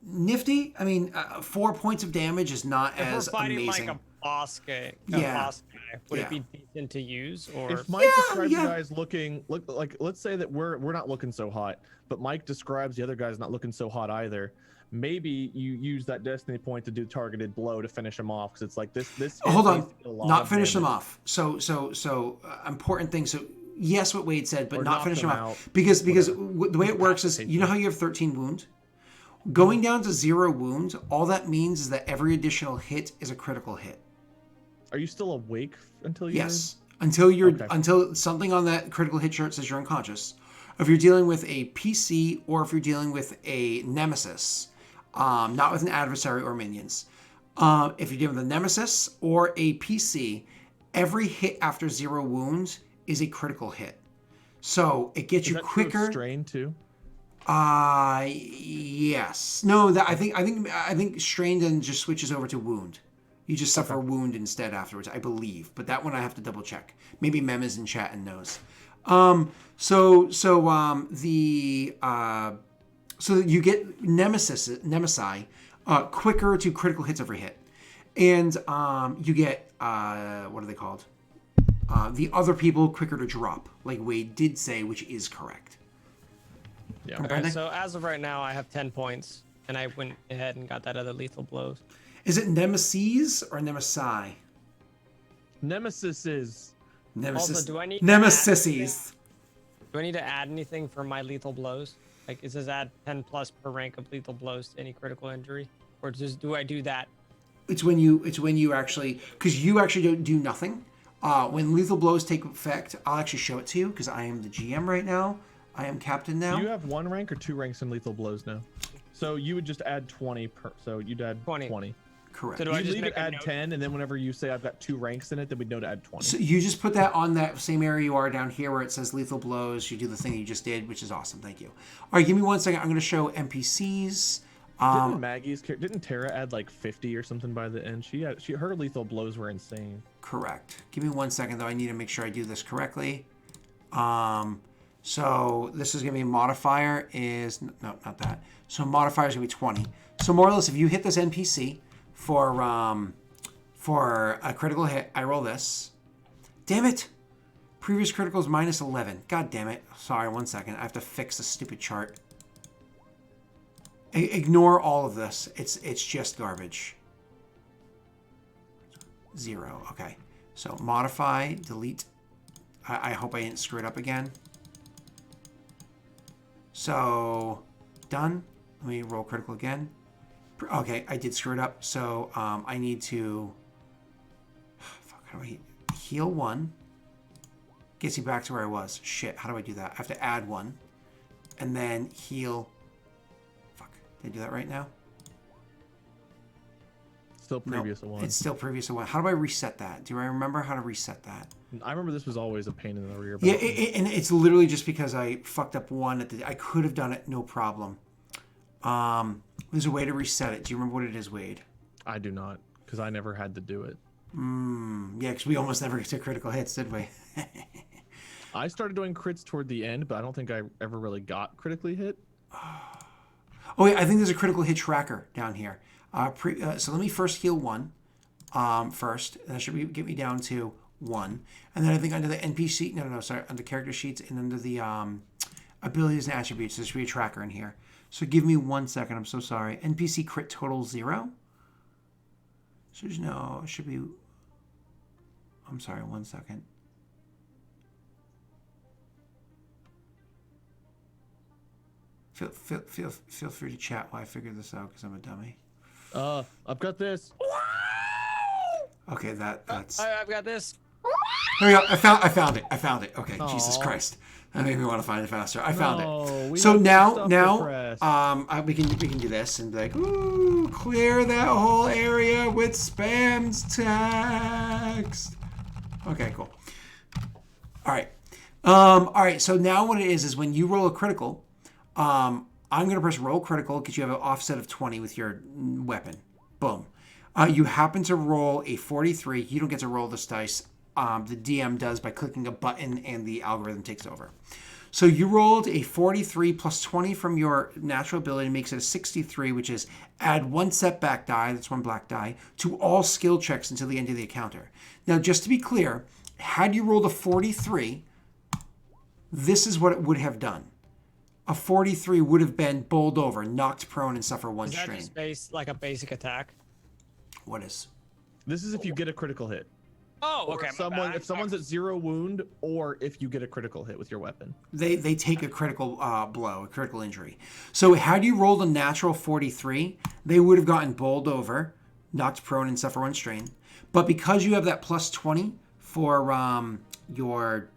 nifty. I mean, 4 points of damage is not If we're as fighting amazing. like a boss guy, Yeah. would Yeah. it be decent to use? Or If Mike describes yeah. you guys look like, let's say that we're not looking so hot, but Mike describes the other guys not looking so hot either. Maybe you use that destiny point to do targeted blow to finish him off, because it's like this. Hold hit on, needs to do a lot not of finish them damage. off. So important thing. So yes, what Wade said, but Or not knock finish them them off out, because whatever. the way it works is, you know how you have 13 wounds. Going down to 0 wounds, all that means is that every additional hit is a critical hit. Are you still awake until you? Yes, until you're Okay. until something on that critical hit chart says you're unconscious. If you're dealing with a PC or if you're dealing with a nemesis, not with an adversary or minions. If you're dealing with a nemesis or a PC, every hit after 0 wounds is a critical hit. So it gets Is you that true of quicker. strain too? Yes. No, that I think strained and just switches over to wound. You just suffer wound instead afterwards, I believe. But that one I have to double check. Maybe Mem is in chat and knows. So you get Nemesi quicker to critical hits every hit. And you get, what are they called? The other people quicker to drop, like Wade did say, which is correct. Yeah. okay, so as of right now, I have 10 points, and I went ahead and got that other lethal blows. Is it Nemesis or Nemesi? Nemesis is. Nemesis. Also, do I need to Nemesises. Do I need to add anything for my lethal blows? Like, it says add 10 plus per rank of lethal blows to any critical injury, or just do I do that? It's when you actually, because you actually don't do nothing. When lethal blows take effect, I'll actually show it to you because I am the GM right now. I am captain now. Do you have 1 rank or 2 ranks in lethal blows now? So you would just add 20 per. So you'd add 20. 20. Correct. So do You I just leave make it a add note? 10, and then whenever you say I've got 2 ranks in it, then we know to add 20. So you just put that on that same area you are down here where it says lethal blows. You do the thing you just did, which is awesome. Thank you. All right, give me 1 second. I'm going to show NPCs. Didn't Maggie's didn't Tara add like 50 or something by the end? Her lethal blows were insane. Correct. Give me 1 second, though. I need to make sure I do this correctly. So this is going to be a modifier is... No, not that. So modifier is going to be 20. So more or less, if you hit this NPC for a critical hit, I roll this. Damn it! Previous critical is minus 11. God damn it. Sorry, 1 second. I have to fix the stupid chart. Ignore all of this. It's just garbage. 0. Okay. So modify, delete. I hope I didn't screw it up again. So done. Let me roll critical again. Okay, I did screw it up. So I need to. Fuck, how do I heal 1? Gets you back to where I was. Shit, how do I do that? I have to add 1, and then heal. Fuck, did I do that right now? Still previous Nope, one. it's still previous to 1. How do I reset that? Do I remember how to reset that? I remember this was always a pain in the rear. Yeah, and it's literally just because I fucked up 1 at the. I could have done it, no problem. There's a way to reset it. Do you remember what it is, Wade? I do not, because I never had to do it. Yeah, because we almost never get to critical hits, did we? I started doing crits toward the end, but I don't think I ever really got critically hit. Oh, yeah, I think there's a critical hit tracker down here. So let me first heal 1 first. That should get me down to 1. And then I think under the NPC, no, sorry, under character sheets and under the abilities and attributes, there should be a tracker in here. So give me 1 second. I'm so sorry. NPC crit total 0. So there's no, it should be. I'm sorry, 1 second. Feel free to chat while I figure this out because I'm a dummy. I've got this. Okay, that's. I've got this. There we go. I found it. Okay, Jesus Aw. Christ. That made me want to find it faster. I found No, it. we So have now, stuff to press. we can do this and be like, ooh, clear that whole area with spams text. Okay, cool. All right. So now what it is when you roll a critical, I'm gonna press roll critical because you have an offset of 20 with your weapon. Boom. You happen to roll a 43. You don't get to roll this dice. The DM does by clicking a button and the algorithm takes over. So you rolled a 43 plus 20 from your natural ability, makes it a 63, which is add 1 setback die, that's 1 black die, to all skill checks until the end of the encounter. Now, just to be clear, had you rolled a 43, this is what it would have done. A 43 would have been bowled over, knocked prone, and suffer 1 Is that strain. just like a basic attack? What is? This is if you get a critical hit. Oh, Or okay. if someone's at 0 wound, or if you get a critical hit with your weapon. They take a critical blow, a critical injury. So had you rolled a natural 43, they would have gotten bowled over, knocked prone, and suffer 1 strain. But because you have that plus 20 for your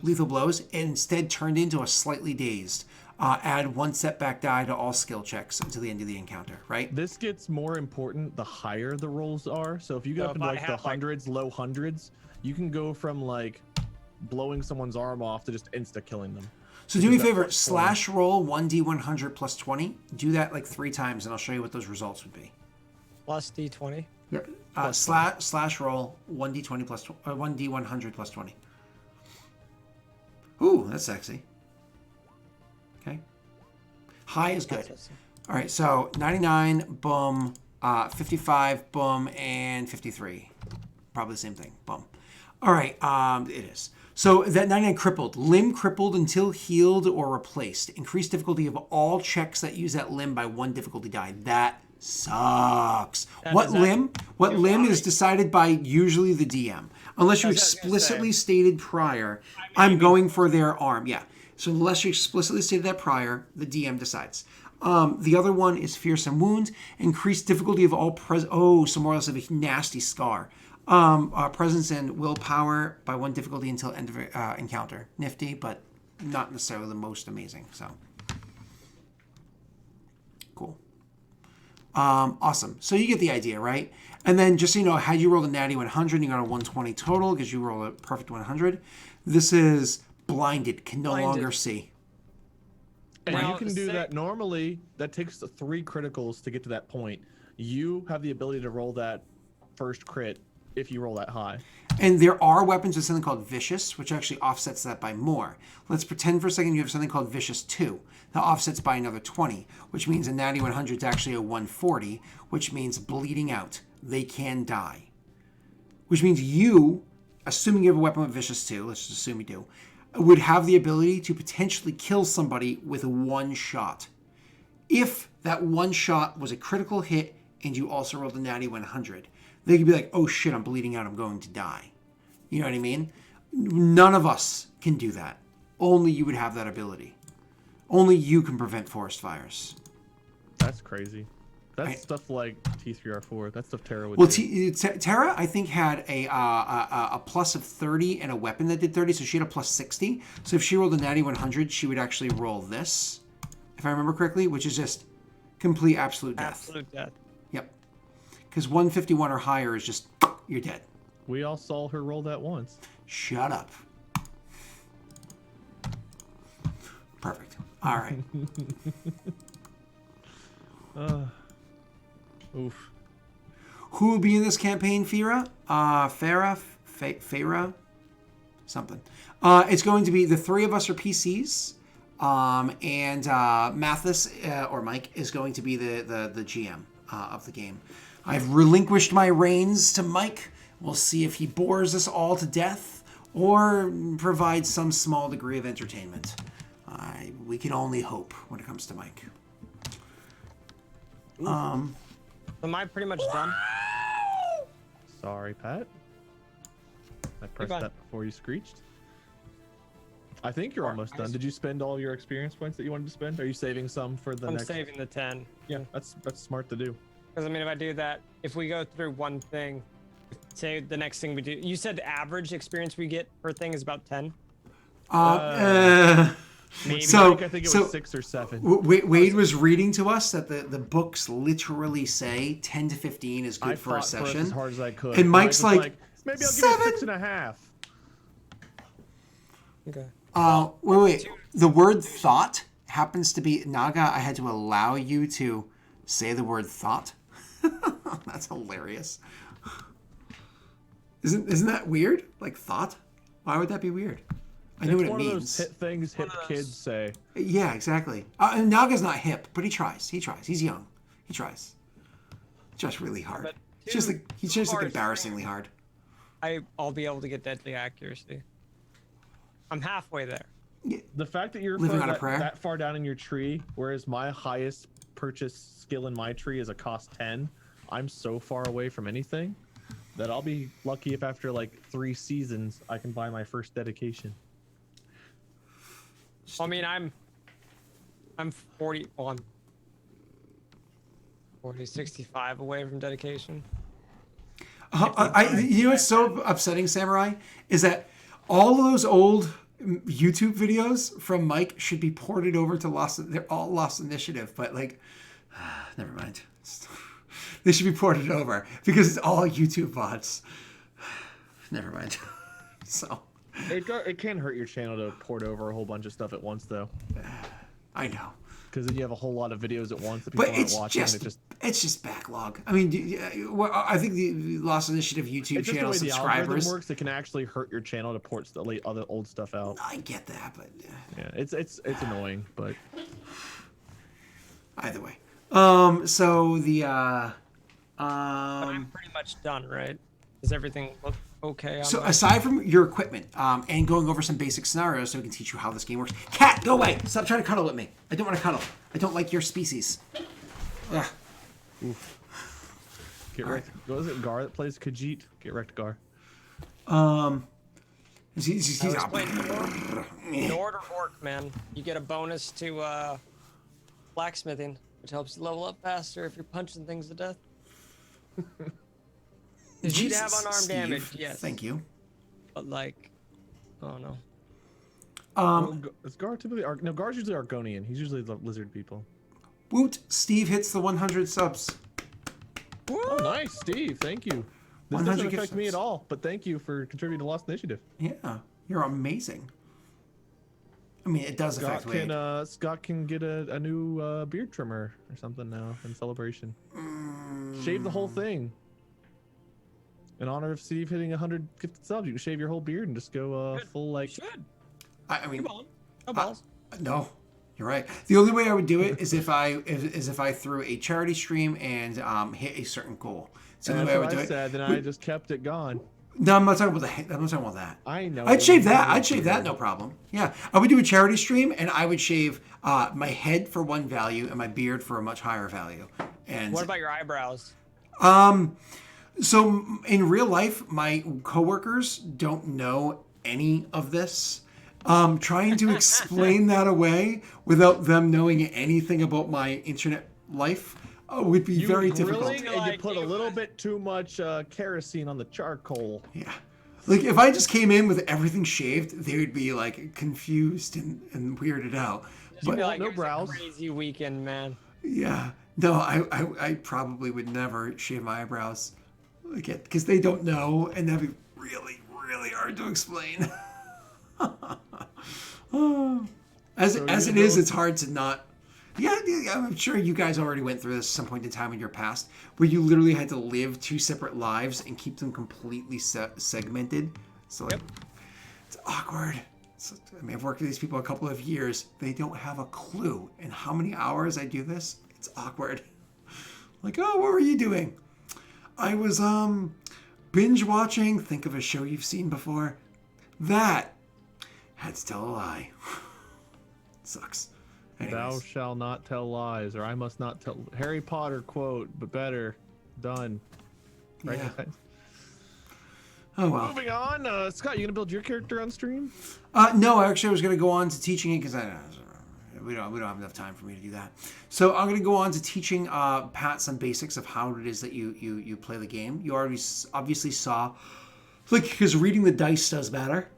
lethal blows, it instead turned into a slightly dazed. Add 1 setback die to all skill checks until the end of the encounter, right? This gets more important the higher the rolls are. So if you get up into like the hundreds, low hundreds, you can go from like blowing someone's arm off to just insta killing them. So do me a favor, slash roll 1d100 plus 20. Do that like 3 times, and I'll show you what those results would be. Plus D20. Yep. Slash roll 1d20 plus 1d100 plus 20. Ooh, that's sexy. Okay. High is good. All right, so 99, boom, 55, boom, and 53. Probably the same thing, boom. All right, it is. So that 99 crippled. Limb crippled until healed or replaced. Increased difficulty of all checks that use that limb by 1 difficulty die. That sucks. What limb is decided by usually the DM. Unless you explicitly stated prior, I'm going for their arm. Yeah. So unless you explicitly stated that prior, the DM decides. The other one is fearsome wound. Increased difficulty of all so more or less of a nasty scar. Presence and willpower by 1 difficulty until end of encounter. Nifty, but not necessarily the most amazing. So cool. Awesome. So you get the idea, right? And then just so you know, had you rolled a natty 100, you got a 120 total because you rolled a perfect 100. This is blinded, can no longer see. And you can do that normally. That takes 3 criticals to get to that point. You have the ability to roll that first crit if you roll that high. And there are weapons with something called Vicious, which actually offsets that by more. Let's pretend for a second you have something called Vicious 2. That offsets by another 20, which means a natty 100 is actually a 140, which means bleeding out. They can die. Which means you, assuming you have a weapon with Vicious 2, let's just assume you do, would have the ability to potentially kill somebody with 1 shot. If that 1 shot was a critical hit and you also rolled a natty 100, they could be like, oh shit, I'm bleeding out, I'm going to die. You know what I mean? None of us can do that. Only you would have that ability. Only you can prevent forest fires. That's crazy. That's stuff like T3R4. That's stuff Terra would do. Well, Terra, I think, had a plus of 30 and a weapon that did 30, so she had a plus 60. So if she rolled a natty 100, she would actually roll this, if I remember correctly, which is just complete absolute death. Absolute death. Yep. Because 151 or higher is just, you're dead. We all saw her roll that once. Shut up. Perfect. All right. Oof. Who will be in this campaign, Fira? Farah? Something. It's going to be the 3 of us are PCs. And Mathis, or Mike, is going to be the GM of the game. I've relinquished my reins to Mike. We'll see if he bores us all to death or provides some small degree of entertainment. We can only hope when it comes to Mike. Am I pretty much done? Sorry, Pat. I pressed that before you screeched. I think you're almost done. Did you spend all your experience points that you wanted to spend? Are you saving some for the next? I'm saving the 10. Yeah, that's smart to do. Because, I mean, if I do that, if we go through one thing, say the next thing we do, you said the average experience we get per thing is about 10? Maybe. So, I think it was 6 or 7. Wade was reading to us that the books literally say 10 to 15 is good for a session. As hard as I could. And Mike's like, maybe I'll 7? give it 6.5. Okay. Wait. The word thought happens to be, Naga, I had to allow you to say the word thought. That's hilarious. Isn't that weird? Like thought? Why would that be weird? I know what it one of means. those hip things hip kids say. Yeah, exactly. And Naga's not hip, but he tries. He tries. He's young. He tries. Just really hard. But He's just like hard embarrassingly hard. I'll be able to get deadly accuracy. I'm halfway there. The fact that you're Living on a prayer? that far down in your tree, whereas my highest purchase skill in my tree is a cost 10, I'm so far away from anything that I'll be lucky if after like 3 seasons I can buy my first dedication. I mean, I'm 40. Well, I'm 40, 65 away from dedication. You know what's so upsetting, Samurai, is that all of those old YouTube videos from Mike should be ported over to Lost. They're all Lost Initiative, but like, never mind. They should be ported over because it's all YouTube VODs. Never mind. So. It can hurt your channel to port over a whole bunch of stuff at once, though. I know. Because then you have a whole lot of videos at once that people But aren't it's watching. it's just backlog. I mean, I think the Lost Initiative YouTube it's just channel the way the subscribers algorithm works. It can actually hurt your channel to port the other old stuff out. I get that, but Yeah, it's annoying, but either way. So the But I'm pretty much done, right? Does everything look okay? On so my... aside from your equipment and going over some basic scenarios so we can teach you how this game works. Cat, go away! Stop trying to cuddle with me. I don't want to cuddle. I don't like your species. Ugh. get wrecked. What is it, Gar that plays Khajiit? Get wrecked, Gar. He's I was playing Nord or Orc, man. You get a bonus to blacksmithing, which helps you level up faster if you're punching things to death. Did you have unarmed Steve, damage? Yes. Thank you. But like, oh no. Is Gar typically no? Gar's usually Argonian. He's usually the lizard people. Woot! Steve hits the 100 subs. Oh, nice, Steve. Thank you. This 100 doesn't gift affect me subs. at all, but thank you for contributing to Lost Initiative. Yeah, you're amazing. I mean, it does affect Wade. Scott can get a new beard trimmer or something now in celebration. Shave the whole thing. In honor of Steve hitting 100 gifted subs, you can shave your whole beard and just go full like. Should. I mean, Come on. No balls. no, you're right. The only way I would do it is if I threw a charity stream and hit a certain goal. It's the And only that's way I what would I do said. it. Then I just kept it gone. No, I'm not talking about I'm not talking about that. I know. I'd shave that. I'd shave that, no problem. Yeah, I would do a charity stream, and I would shave my head for one value and my beard for a much higher value. And What about your eyebrows? so in real life, my coworkers don't know any of this. Trying to explain that away without them knowing anything about my internet life would be very difficult. Grilling and you Like put a you- little bit too much kerosene on the charcoal. Yeah. Like if I just came in with everything shaved, they would be like confused and weirded out. You'd be But like, no it was a brows. crazy weekend, man. yeah, no, I probably would never shave my eyebrows again because they don't know, and that'd be really, really hard to explain. As it is, it's hard to not. Yeah, I'm sure you guys already went through this at some point in time in your past, where you literally had to live 2 separate lives and keep them completely segmented. So like, it's awkward. I mean, I've worked with these people a couple of years. They don't have a clue. And how many hours I do this, it's awkward. Like, oh, what were you doing? I was binge watching. Think of a show you've seen before. That had to tell a lie. Sucks. Anyways. Thou shall not tell lies, or I must not tell. Harry Potter quote, but better. Done. Right, Yeah. guys? Oh well. Moving on. Scott, you gonna build your character on stream? No, actually, I was going to go on to teaching it because we don't have enough time for me to do that. So I'm going to go on to teaching Pat some basics of how it is that you play the game. You already obviously saw, like, because reading the dice does matter.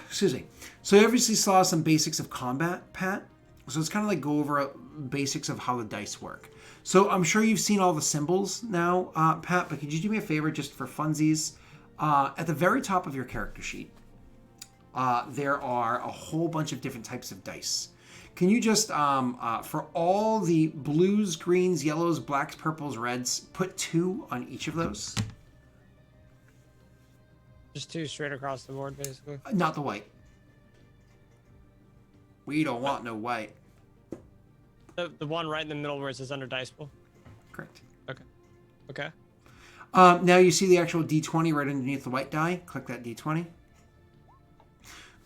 Excuse me. So you obviously saw some basics of combat, Pat. So it's kind of like go over basics of how the dice work. So I'm sure you've seen all the symbols now, Pat, but could you do me a favor just for funsies? At the very top of your character sheet, there are a whole bunch of different types of dice. Can you just, for all the blues, greens, yellows, blacks, purples, reds, put 2 on each of those? Just 2 straight across the board, basically. Not the white. We don't want no white. The one right in the middle where it says under dice pool. Correct. Okay. Now you see the actual D20 right underneath the white die. Click that D20.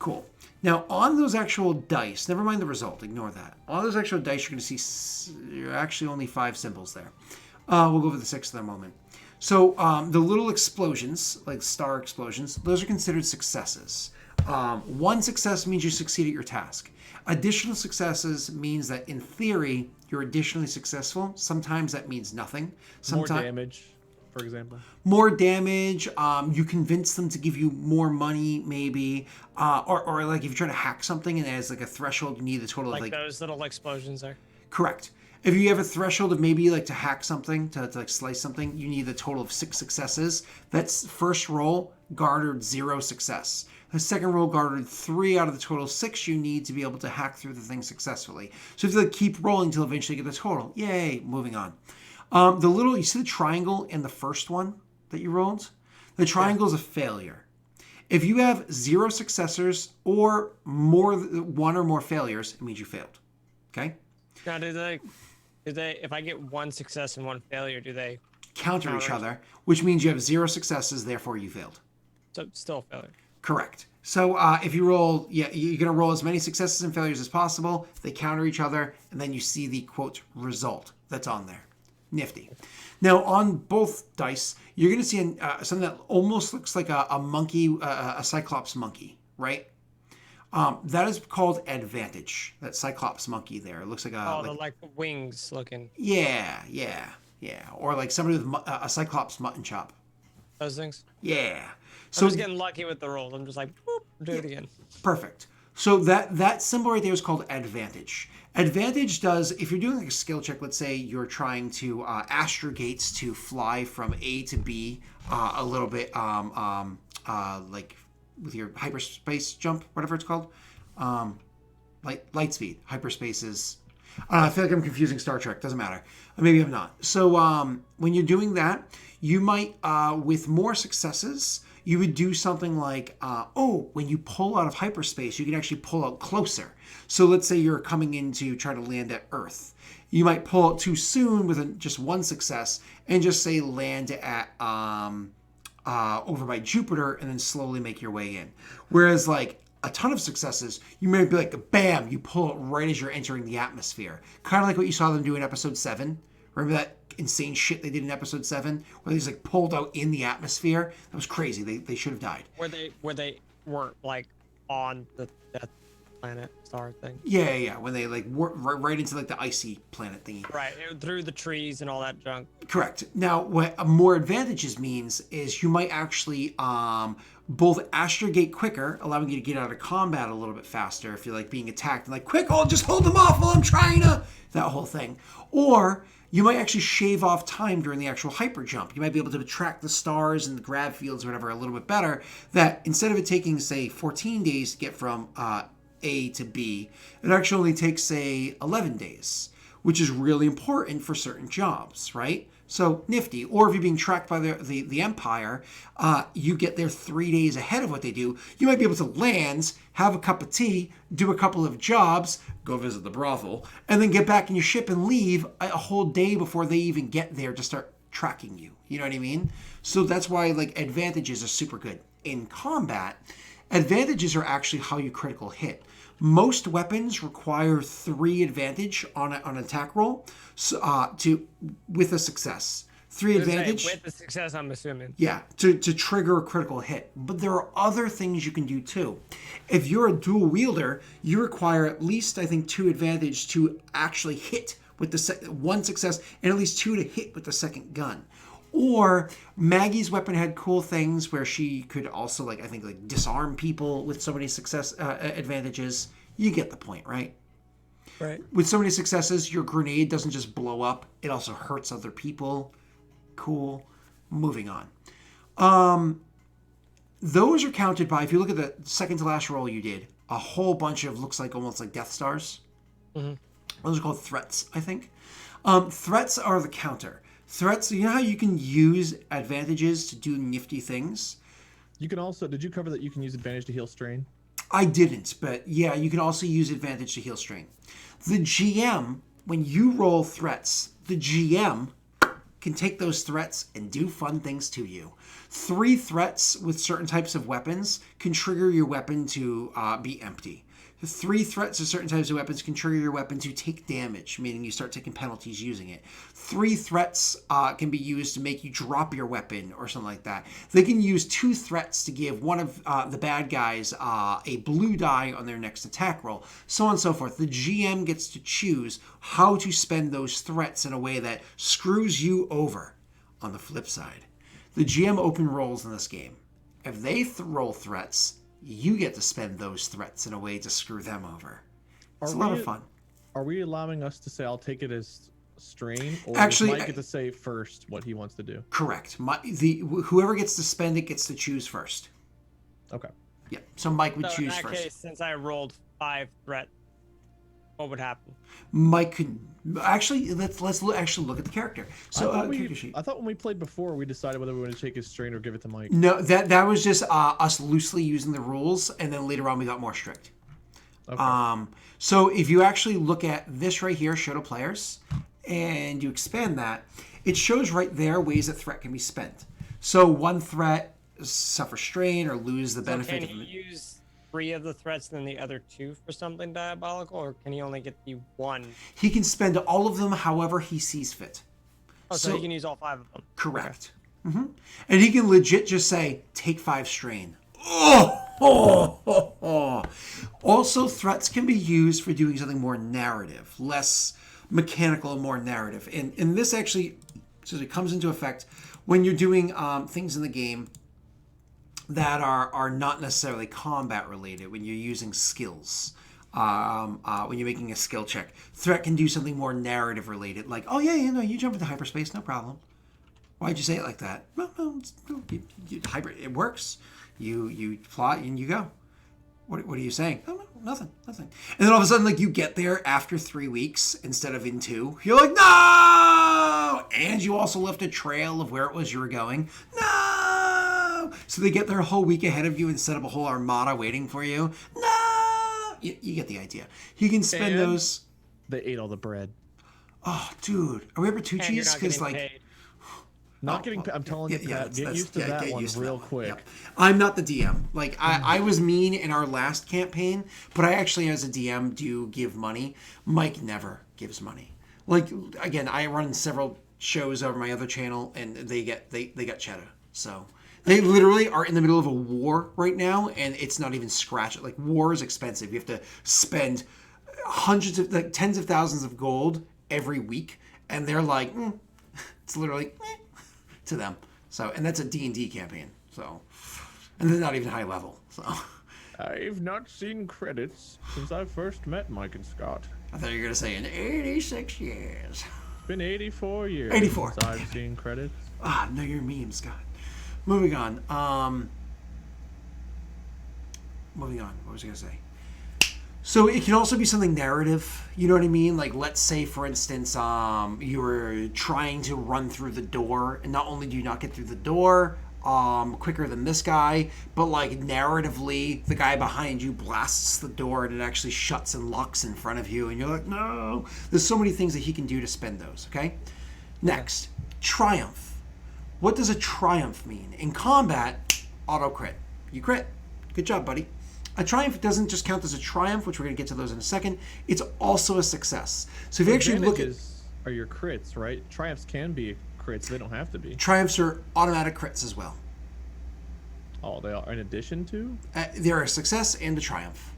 Cool. Now on those actual dice, never mind the result, ignore that. On those actual dice, you're going to see actually only 5 symbols there. We'll go over the 6th in a moment. So the little explosions, like star explosions, those are considered successes. 1 success means you succeed at your task. Additional successes means that in theory, you're additionally successful. Sometimes that means nothing. More damage, for example. More damage. You convince them to give you more money, maybe. Or like if you're trying to hack something and it has like a threshold, you need a total of Like those little explosions there. Correct. If you have a threshold of maybe like to hack something, to like slice something, you need a total of 6 successes. That's first roll garnered 0 success. The second roll garnered 3 out of the total 6 you need to be able to hack through the thing successfully. So if you like keep rolling until eventually you get the total. Yay, moving on. You see the triangle in the first one that you rolled? The triangle is a failure. If you have 0 successors or more, 1 or more failures, it means you failed. Okay? Now, do they? If I get 1 success and 1 failure, do they Counter each other, which means you have 0 successes, therefore you failed. So still a failure. Correct. So if you roll, you're going to roll as many successes and failures as possible. They counter each other, and then you see the, quote, result that's on there. Nifty. Now, on both dice, you're going to see something that almost looks like a monkey, a Cyclops monkey, right? That is called advantage. That Cyclops monkey there. It looks like a... Oh, like wings looking. Yeah. Or like somebody with a Cyclops mutton chop. Those things? Yeah. So I'm just getting lucky with the rolls. I'm just like, boop, do it again. Perfect. So that symbol right there is called advantage. Advantage does, if you're doing like a skill check, let's say you're trying to astrogates to fly from A to B a little bit, like with your hyperspace jump, whatever it's called, light speed. Hyperspace is. I feel like I'm confusing Star Trek. Doesn't matter. Maybe I'm not. So when you're doing that, you might, with more successes, you would do something like, when you pull out of hyperspace, you can actually pull out closer. So let's say you're coming in to try to land at Earth. You might pull out too soon with just 1 success and just say land at over by Jupiter and then slowly make your way in. Whereas like a ton of successes, you may be like, bam, you pull it right as you're entering the atmosphere. Kind of like what you saw them do in episode 7. Remember that insane shit they did in episode 7 where they just like pulled out in the atmosphere? That was crazy. They should have died. Where they weren't like on the death planet star thing. Yeah. When they like were right into like the icy planet thingy. Right, through the trees and all that junk. Correct. Now, what more advantages means is you might actually both astrogate quicker, allowing you to get out of combat a little bit faster if you're like being attacked and like, quick, just hold them off while I'm trying to, that whole thing. Or you might actually shave off time during the actual hyper jump. You might be able to track the stars and the grav fields or whatever a little bit better, that instead of it taking, say, 14 days to get from A to B, it actually only takes, say, 11 days, which is really important for certain jobs, right? So nifty. Or if you're being tracked by the Empire, you get there 3 days ahead of what they do. You might be able to land, have a cup of tea, do a couple of jobs, go visit the brothel, and then get back in your ship and leave a whole day before they even get there to start tracking you. You know what I mean? So that's why like advantages are super good. In combat, advantages are actually how you critical hit. Most weapons require 3 advantage on an attack roll with a success. 3 advantage. With the success, I'm assuming. Yeah, to trigger a critical hit. But there are other things you can do too. If you're a dual wielder, you require at least, I think, 2 advantage to actually hit with the 1 success and at least 2 to hit with the second gun. Or Maggie's weapon had cool things where she could also, like, I think, like disarm people with so many success advantages. You get the point, right? Right. With so many successes, your grenade doesn't just blow up. It also hurts other people. Cool. Moving on. Those are counted by, if you look at the second to last roll you did, a whole bunch of looks like almost like Death Stars. Mm-hmm. Those are called threats, I think. Threats are the counter. Threats, you know how you can use advantages to do nifty things? You can also, did you cover that you can use advantage to heal strain? I didn't, but yeah, you can also use advantage to heal strain. The GM, when you roll threats, the GM can take those threats and do fun things to you. 3 threats with certain types of weapons can trigger your weapon to be empty. 3 threats with certain types of weapons can trigger your weapon to take damage, meaning you start taking penalties using it. 3 threats can be used to make you drop your weapon or something like that. They can use 2 threats to give one of the bad guys a blue die on their next attack roll, so on and so forth. The GM gets to choose how to spend those threats in a way that screws you over. On the flip side, the GM open rolls in this game. If they roll threats, you get to spend those threats in a way to screw them over. It's a lot of fun. Are we allowing us to say, I'll take it as strain? Or Actually, does Mike get to say first what he wants to do? Correct. Whoever gets to spend it gets to choose first. Okay. Yeah. So Mike would So in choose that first. case, since I rolled 5 threat, what would happen? Mike could actually actually look at the character. So character sheet. I thought when we played before, we decided whether we wanted to take his strain or give it to Mike. No, that was just us loosely using the rules, and then later on we got more strict. Okay. So if you actually look at this right here, show to players, and you expand that, it shows right there ways that threat can be spent. So 1 threat, suffer strain or lose the So benefit. can he use 3 of the threats and then the other 2 for something diabolical, or can he only get the 1? He can spend all of them however he sees fit. Oh, so he can use all 5 of them. Correct. And he can legit just say, take 5 strain. Oh. Also, threats can be used for doing something more narrative, less mechanical and more narrative. And this actually comes into effect when you're doing things in the game that are not necessarily combat related, when you're using skills. When you're making a skill check, threat can do something more narrative related, like, oh yeah, you jump into hyperspace, no problem. Why'd you say it like that? Well, it works. You plot and you go. What are you saying? Oh, no, nothing. And then all of a sudden, like, you get there after 3 weeks instead of in 2. You're like, no! And you also left a trail of where it was you were going. No! So they get there a whole week ahead of you and set up a whole armada waiting for you. No! You get the idea. You can spend And those. They ate all the bread. Oh, dude. Are we ever And you're Tucci's? not Because, getting like. paid. Not getting. I'm telling you, Pat, get used to that one real quick. Yep. I'm not the DM. Like I was mean in our last campaign, but I actually, as a DM, do give money. Mike never gives money. Like, again, I run several shows over my other channel, and they get cheddar. So they literally are in the middle of a war right now, and it's not even scratch. Like, war is expensive. You have to spend tens of thousands of gold every week, and they're like, it's literally. To them. So, and that's a D&D campaign. So, and they're not even high level. So, I've not seen credits since I first met Mike and Scott. I thought you were gonna say in 86 years. It's been 84 years 84. since I've seen credits. No, you're meme, Scott. Moving on. What was I gonna say? So it can also be something narrative, you know what I mean? Like, let's say, for instance, you were trying to run through the door, and not only do you not get through the door quicker than this guy, but, like, narratively, the guy behind you blasts the door, and it actually shuts and locks in front of you, and you're like, no! There's so many things that he can do to spend those, okay? Next, triumph. What does a triumph mean? In combat, auto crit. You crit. Good job, buddy. A triumph doesn't just count as a triumph, which we're going to get to those in a second. It's also a success. So if you actually look at... Advantages are your crits, right? Triumphs can be crits. They don't have to be. Triumphs are automatic crits as well. Oh, they are in addition to? They're a success and a triumph.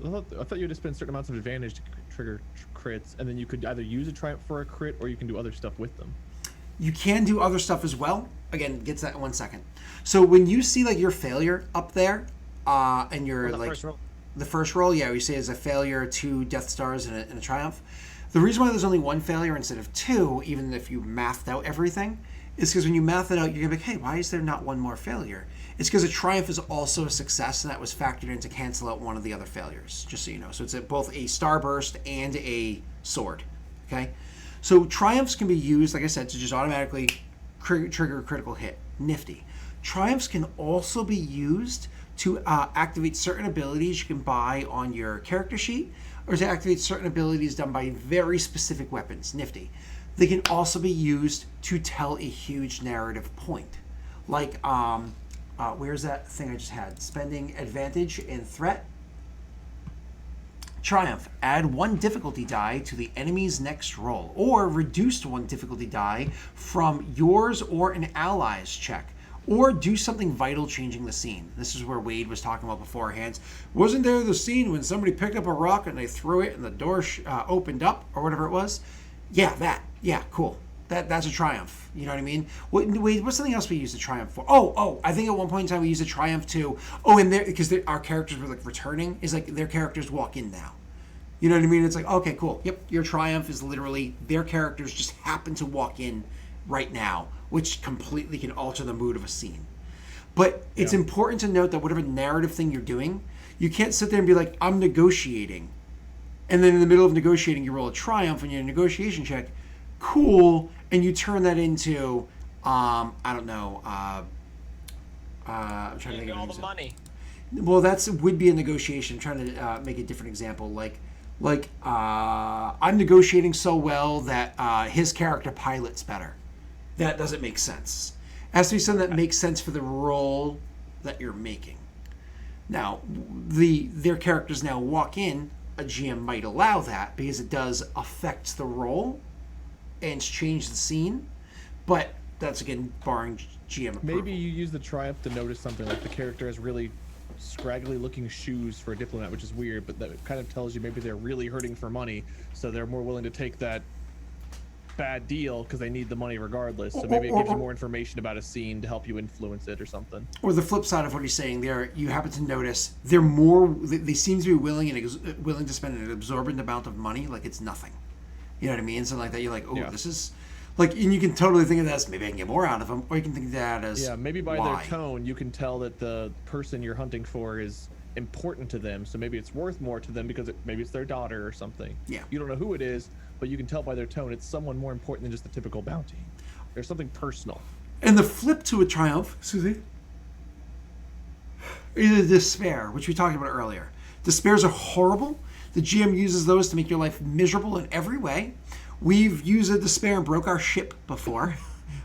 I thought you had to spend certain amounts of advantage to trigger crits, and then you could either use a triumph for a crit, or you can do other stuff with them. You can do other stuff as well. Again, get to that in 1 second. So when you see, like, your failure up there, and you're The like first roll. the first roll, yeah, we say is a failure, 2 Death Stars, and a triumph. The reason why there's only 1 failure instead of 2, even if you mathed out everything, is because when you math it out, you're gonna be like, hey, why is there not 1 more failure? It's because a triumph is also a success, and that was factored in to cancel out one of the other failures, just so you know. So it's both a starburst and a sword. Okay, so triumphs can be used, like I said, to just automatically trigger a critical hit. Nifty. Triumphs can also be used to activate certain abilities you can buy on your character sheet, or to activate certain abilities done by very specific weapons. Nifty. They can also be used to tell a huge narrative point. Like, where's that thing I just had? Spending advantage and threat. Triumph. Add 1 difficulty die to the enemy's next roll, or reduce 1 difficulty die from yours or an ally's check, or do something vital changing the scene. This is where Wade was talking about beforehand. Wasn't there the scene when somebody picked up a rock and they threw it and the door opened up, or whatever it was? Yeah, that. Yeah, cool. That's a triumph. You know what I mean? Wait, what's something else we used a triumph for? Oh, I think at one point in time we used a triumph to. Oh, and there, because our characters were like returning, is like their characters walk in now. You know what I mean? It's like, okay, cool. Yep, your triumph is literally their characters just happen to walk in right now, which completely can alter the mood of a scene. But it's important to note that whatever narrative thing you're doing, you can't sit there and be like, I'm negotiating. And then in the middle of negotiating, you roll a triumph on your negotiation check. Cool. And you turn that into, I don't know, I'm trying to think of all the money. Well, would be a negotiation. I'm trying to make a different example. Like I'm negotiating so well that his character pilots better. That doesn't make sense. It has to be something that makes sense for the role that you're making. Now, their characters now walk in. A GM might allow that because it does affect the role and change the scene, but that's again barring GM approval. Maybe you use the triumph to notice something, like the character has really scraggly looking shoes for a diplomat, which is weird, but that kind of tells you maybe they're really hurting for money, so they're more willing to take that bad deal because they need the money regardless. So maybe it gives you more information about a scene to help you influence it or something. Or the flip side of what he's saying there, you happen to notice they seem to be willing to spend an absorbent amount of money like it's nothing. You know what I mean? Something like that. You're like, oh, this is like, and you can totally think of that as maybe I can get more out of them, or you can think of that as maybe by their tone you can tell that the person you're hunting for is important to them, so maybe it's worth more to them because maybe it's their daughter or something. Yeah. You don't know who it is, but you can tell by their tone it's someone more important than just the typical bounty. There's something personal. And the flip to a triumph, Susie, is a despair, which we talked about earlier. Despairs are horrible. The GM uses those to make your life miserable in every way. We've used a despair and broke our ship before,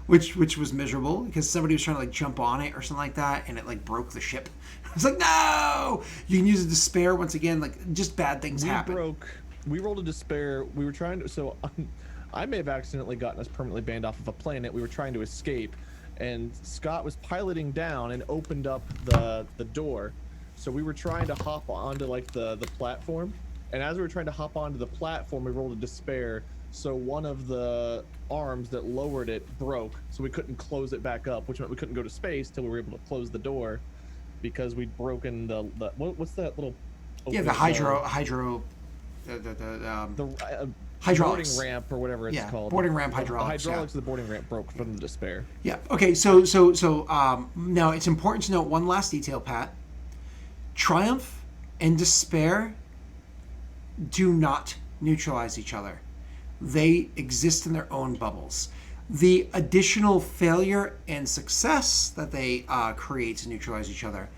which was miserable because somebody was trying to like jump on it or something like that, and it like broke the ship. It's like, no! You can use a despair once again, like just bad things happen. We rolled a despair. We were trying to, so I may have accidentally gotten us permanently banned off of a planet. We were trying to escape, and Scott was piloting down and opened up the door. So we were trying to hop onto like the platform, and as we were trying to hop onto the platform, we rolled a despair. So one of the arms that lowered it broke, so we couldn't close it back up, which meant we couldn't go to space till we were able to close the door because we'd broken the what's that little the hydraulics boarding ramp or whatever it's called. Boarding ramp hydraulics. The hydraulics of the boarding ramp broke from the despair. Yeah. Okay. So now it's important to note one last detail, Pat. Triumph and despair do not neutralize each other. They exist in their own bubbles. The additional failure and success that they create to neutralize each other.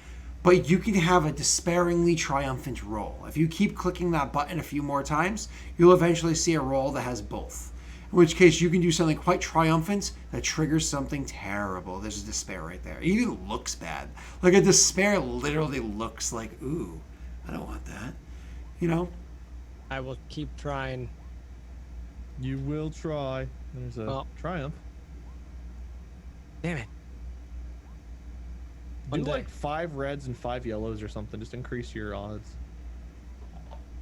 But you can have a despairingly triumphant roll. If you keep clicking that button a few more times, you'll eventually see a roll that has both. In which case, you can do something quite triumphant that triggers something terrible. There's a despair right there. It even looks bad. Like a despair literally looks like, ooh, I don't want that. You know? I will keep trying. You will try. There's a triumph. Damn it. Do like 5 reds and 5 yellows or something. Just increase your odds.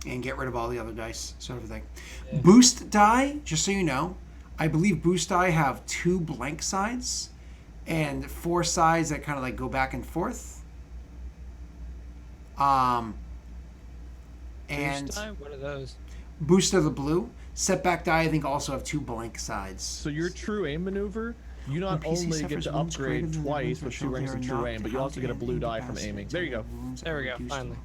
And get rid of all the other dice, sort of thing. Yeah. Boost die, just so you know, I believe boost die have 2 blank sides and 4 sides that kind of like go back and forth. And boost die? What are those? Boost of the blue. Setback die, I think, also have 2 blank sides. So your true aim maneuver, you not only get to upgrade twice with 2 ranks of true aim, but you also get a blue die from aiming. There you go. There we go, finally.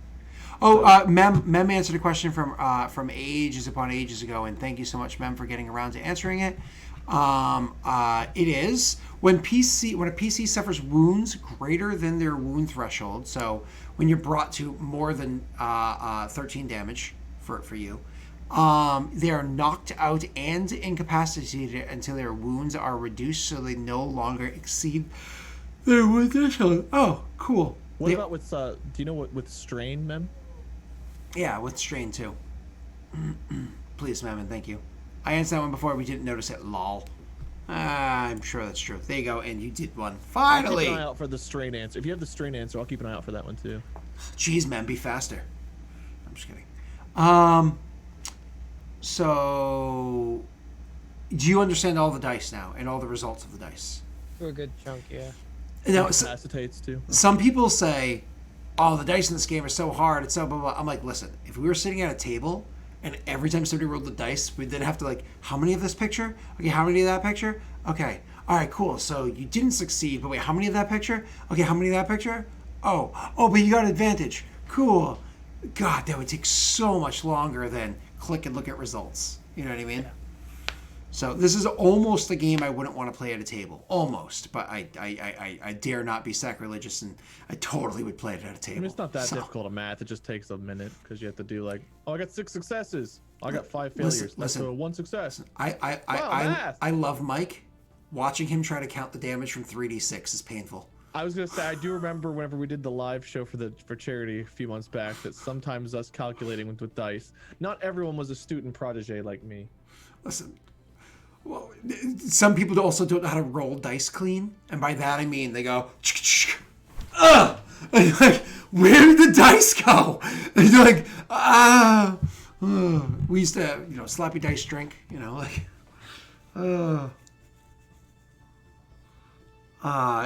Oh, Mem answered a question from ages upon ages ago, and thank you so much, Mem, for getting around to answering it. It is when a PC suffers wounds greater than their wound threshold. So when you're brought to more than 13 damage for you, they are knocked out and incapacitated until their wounds are reduced, so they no longer exceed their wound threshold. Oh, cool. What about with do you know what with strain, Mem? Yeah, with strain too. Please, Mem, and thank you. I answered that one before. We didn't notice it. Lol. I'm sure that's true. There you go, and you did one. Finally. I'll keep an eye out for the strain answer. If you have the strain answer, I'll keep an eye out for that one too. Jeez, man, be faster. I'm just kidding. So, do you understand all the dice now and all the results of the dice? For a good chunk, yeah. Now, Incapacitates too. some people say, "Oh, the dice in this game are so hard. It's so blah blah." I'm like, listen. If we were sitting at a table and every time somebody rolled the dice, we'd then have to like, how many of this picture? Okay, how many of that picture? Okay, all right, cool. So you didn't succeed, but wait, how many of that picture? Okay, how many of that picture? Oh, but you got advantage. Cool. God, that would take so much longer than click and look at results. You know what I mean? So this is almost a game I wouldn't want to play at a table. Almost, but I dare not be sacrilegious, and I totally would play it at a table. I mean, it's not that difficult to math. It just takes a minute because you have to do like, oh, I got 6 successes. I got 5 failures. Let's go 1 success. I love Mike. Watching him try to count the damage from 3d6 is painful. I was gonna say I do remember whenever we did the live show for charity a few months back that sometimes us calculating with dice. Not everyone was a student protege like me. Listen. Well, some people also don't know how to roll dice clean, and by that I mean they go, ugh! And like, where did the dice go? And you're like, we used to, sloppy dice drink,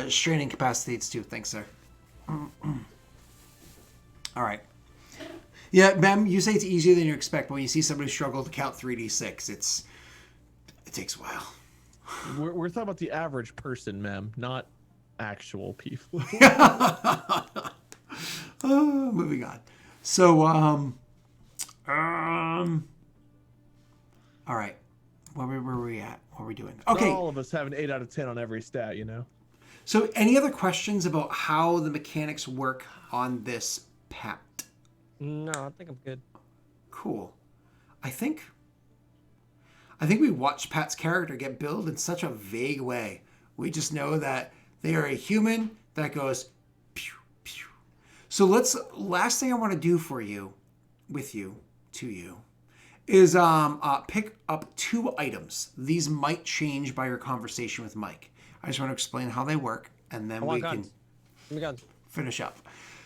strain incapacitates too. Thanks, sir. All right. Yeah, Mem, you say it's easier than you expect, but when you see somebody struggle to count 3d6, it takes a while. We're talking about the average person, Mem, not actual people. Moving on. So, all right. Where were we at? What are we doing? Okay. Not all of us have an 8 out of 10 on every stat, you know? So, any other questions about how the mechanics work on this Pat? No, I think I'm good. Cool. I think we watched Pat's character get built in such a vague way. We just know that they are a human that goes pew, pew. So last thing I want to do for you, to you, is pick up 2 items. These might change by your conversation with Mike. I just want to explain how they work, and then we can finish up.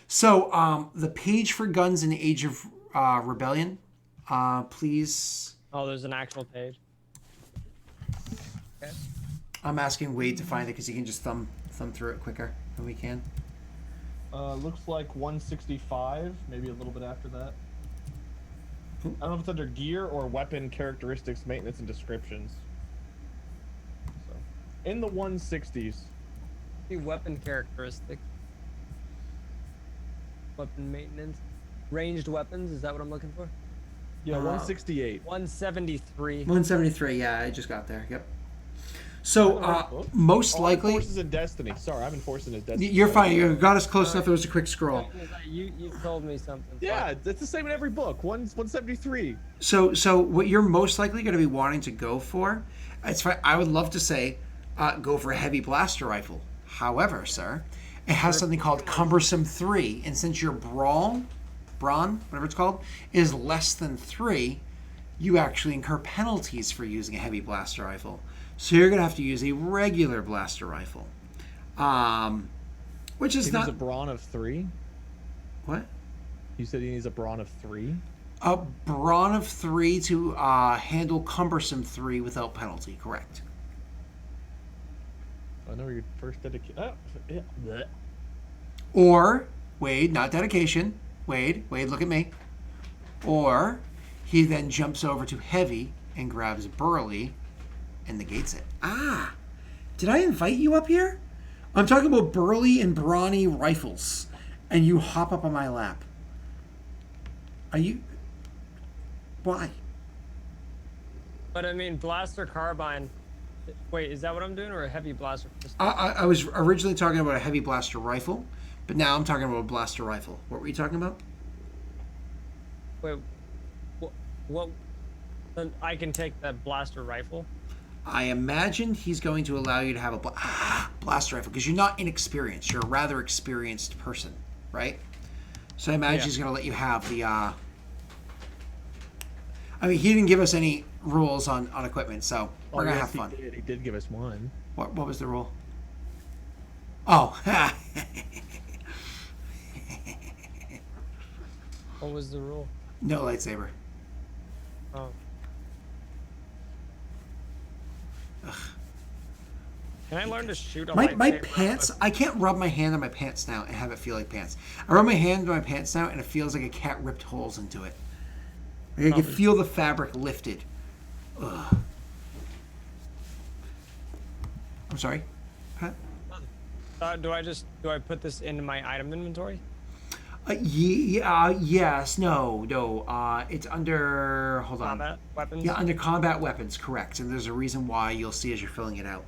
So the page for guns in the Age of Rebellion, please. Oh, there's an actual page. Okay. I'm asking Wade to find it because he can just thumb through it quicker than we can. Looks like 165, maybe a little bit after that. I don't know if it's under gear or weapon characteristics, maintenance, and descriptions. So, in the 160s. The weapon characteristics. Weapon maintenance. Ranged weapons, is that what I'm looking for? Yeah, 168. 173. 173, yeah, I just got there. Yep. So, most likely... Forces in Destiny. Sorry, I'm enforcing his Destiny. You're fine. You got us close enough. It was a quick scroll. You told me something. Yeah, it's the same in every book. 173. So what you're most likely going to be wanting to go for, it's fine. I would love to say go for a heavy blaster rifle. However, sir, it has something called Cumbersome 3. And since your brawn, whatever it's called, is less than 3, you actually incur penalties for using a heavy blaster rifle. So you're going to have to use a regular blaster rifle, which is not... He needs a brawn of 3? What? You said he needs a brawn of 3? A brawn of 3 to handle Cumbersome 3 without penalty, correct. I know your first dedication. Oh, yeah. Or, Wade, not dedication. Wade, look at me. Or, he then jumps over to heavy and grabs Burly and negates it. Did I invite you up here? I'm talking about burly and brawny rifles, and you hop up on my lap. Are you? Why? But I mean, blaster carbine. Wait, is that what I'm doing, or a heavy blaster pistol? I was originally talking about a heavy blaster rifle, but now I'm talking about a blaster rifle. What were you talking about? Wait, what? Then I can take that blaster rifle. I imagine he's going to allow you to have a blaster rifle because you're not inexperienced. You're a rather experienced person, right? So I imagine he's going to let you have the. I mean, he didn't give us any rules on equipment, so we're gonna have fun. He did give us one. What was the rule? Oh. What was the rule? No lightsaber. Oh. Can I learn to shoot a My lightsaber? pants, I can't rub my hand on my pants now and have it feel like pants. I rub my hand on my pants now and it feels like a cat ripped holes into it. Like I can feel the fabric lifted. Ugh. I'm sorry, Pat? Do I put this into my item inventory? Yes, no. It's under, hold on. Combat weapons? Yeah, under combat weapons, correct. And there's a reason why you'll see as you're filling it out.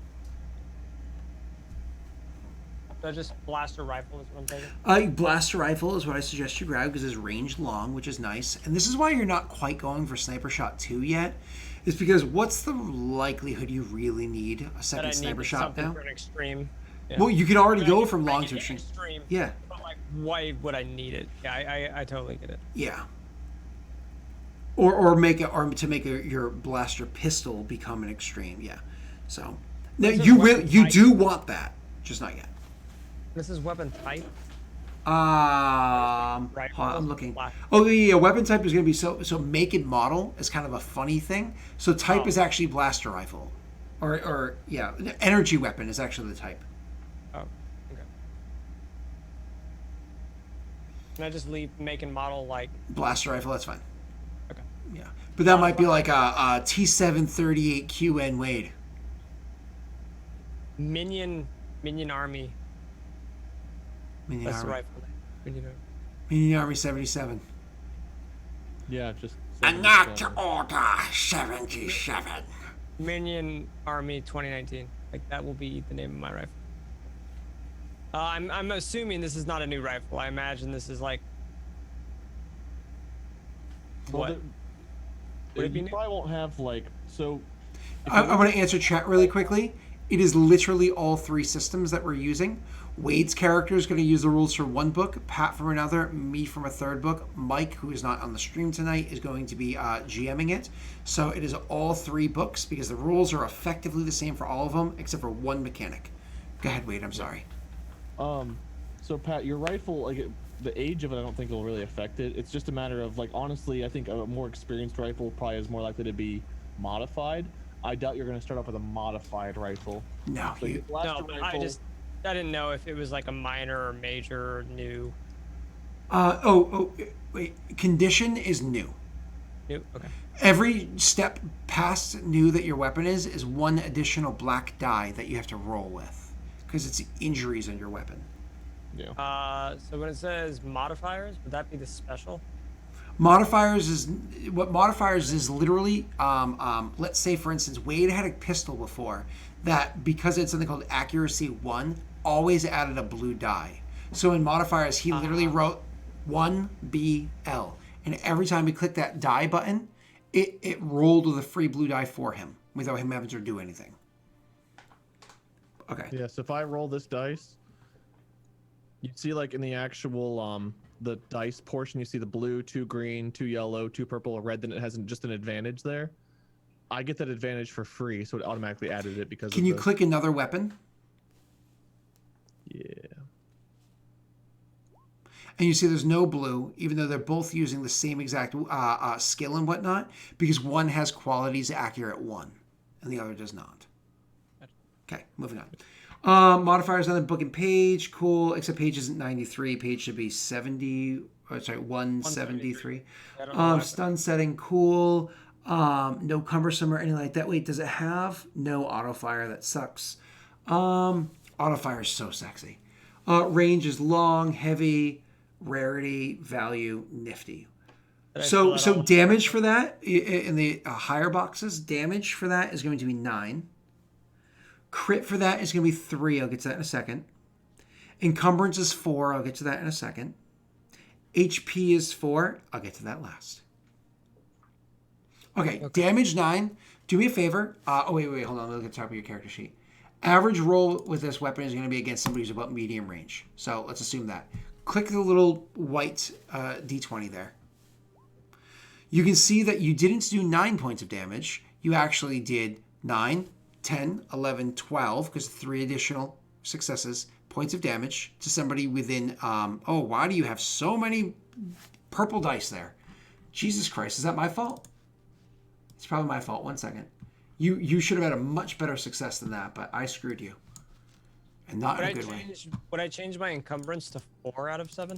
So just blaster rifle is what I'm taking? Blaster rifle is what I suggest you grab because it's range long, which is nice. And this is why you're not quite going for Sniper Shot 2 yet. Is because what's the likelihood you really need a second Sniper Shot now? For an extreme. Yeah. Well, you can already But I go can from make long it to extreme. extreme. Yeah, But like, why would I need it? Yeah, I totally get it. yeah. Or make it, or to make your blaster pistol become an extreme. Yeah. So now This is you weapon you type. do want that, just not yet. This is weapon type. Hold on, I'm looking. Oh, the weapon type is going to be so make and model is kind of a funny thing. So type is actually blaster rifle, or yeah, energy weapon is actually the type. Oh, okay. Can I just leave make and model like? Blaster rifle, that's fine. Okay. Yeah, but that might be like a T738 QN Wade. Minion Army. Minion That's the Army. rifle. Minion Army. Minion Army 77. Yeah, just. And not to order 77. Minion Army 2019. Like that will be the name of my rifle. I'm assuming this is not a new rifle. I imagine this is like. What? Would it be You new? probably won't have like so. I want to answer chat really quickly. It is literally all three systems that we're using. Wade's character is going to use the rules from one book, Pat from another, me from a third book. Mike, who is not on the stream tonight, is going to be GMing it. So it is all three books because the rules are effectively the same for all of them except for one mechanic. Go ahead, Wade. I'm sorry. So Pat, your rifle, like the age of it, I don't think will really affect it. It's just a matter of like honestly, I think a more experienced rifle probably is more likely to be modified. I doubt you're going to start off with a modified rifle. No. So your blaster No, rifle, I didn't know if it was like a minor or major or new. Wait. Condition is new. New. Okay. Every step past new that your weapon is one additional black die that you have to roll with because it's injuries on your weapon. yeah. So when it says modifiers, would that be the special? Modifiers is literally let's say for instance Wade had a pistol before that because it's something called accuracy 1 always added a blue die. So in modifiers he literally wrote 1BL and every time he clicked that die button it rolled with a free blue die for him without him having to do anything. Okay. Yeah, so if I roll this dice, you'd see like in the actual the dice portion, you see the blue, 2 green, 2 yellow, 2 purple, a red, then it has just an advantage there. I get that advantage for free, so it automatically added it because Can of you the... click another weapon? Yeah. And you see there's no blue, even though they're both using the same exact skill and whatnot, because one has qualities accurate 1, and the other does not. Okay, moving on. Modifiers on the book and page, cool, except page isn't 93, page should be 173. Stun setting, cool. No cumbersome or anything like that. Wait, does it have? No auto fire, that sucks. Auto fire is so sexy. Range is long, heavy, rarity, value, nifty. Did I fill So that all? damage for that in the higher boxes, damage for that is going to be 9. Crit for that is going to be 3. I'll get to that in a second. Encumbrance is 4. I'll get to that in a second. HP is 4. I'll get to that last. Okay, damage 9. Do me a favor. Wait, hold on. Let me look at the top of your character sheet. Average roll with this weapon is going to be against somebody who's about medium range. So let's assume that. Click the little white D20 there. You can see that you didn't do 9 points of damage. You actually did 9, 10, 11, 12, because 3 additional successes, points of damage to somebody within... oh, why do you have so many purple dice there? Jesus Christ, is that my fault? It's probably my fault. 1 second. You should have had a much better success than that, but I screwed you. And not in a good way. Would I change my encumbrance to 4 out of 7?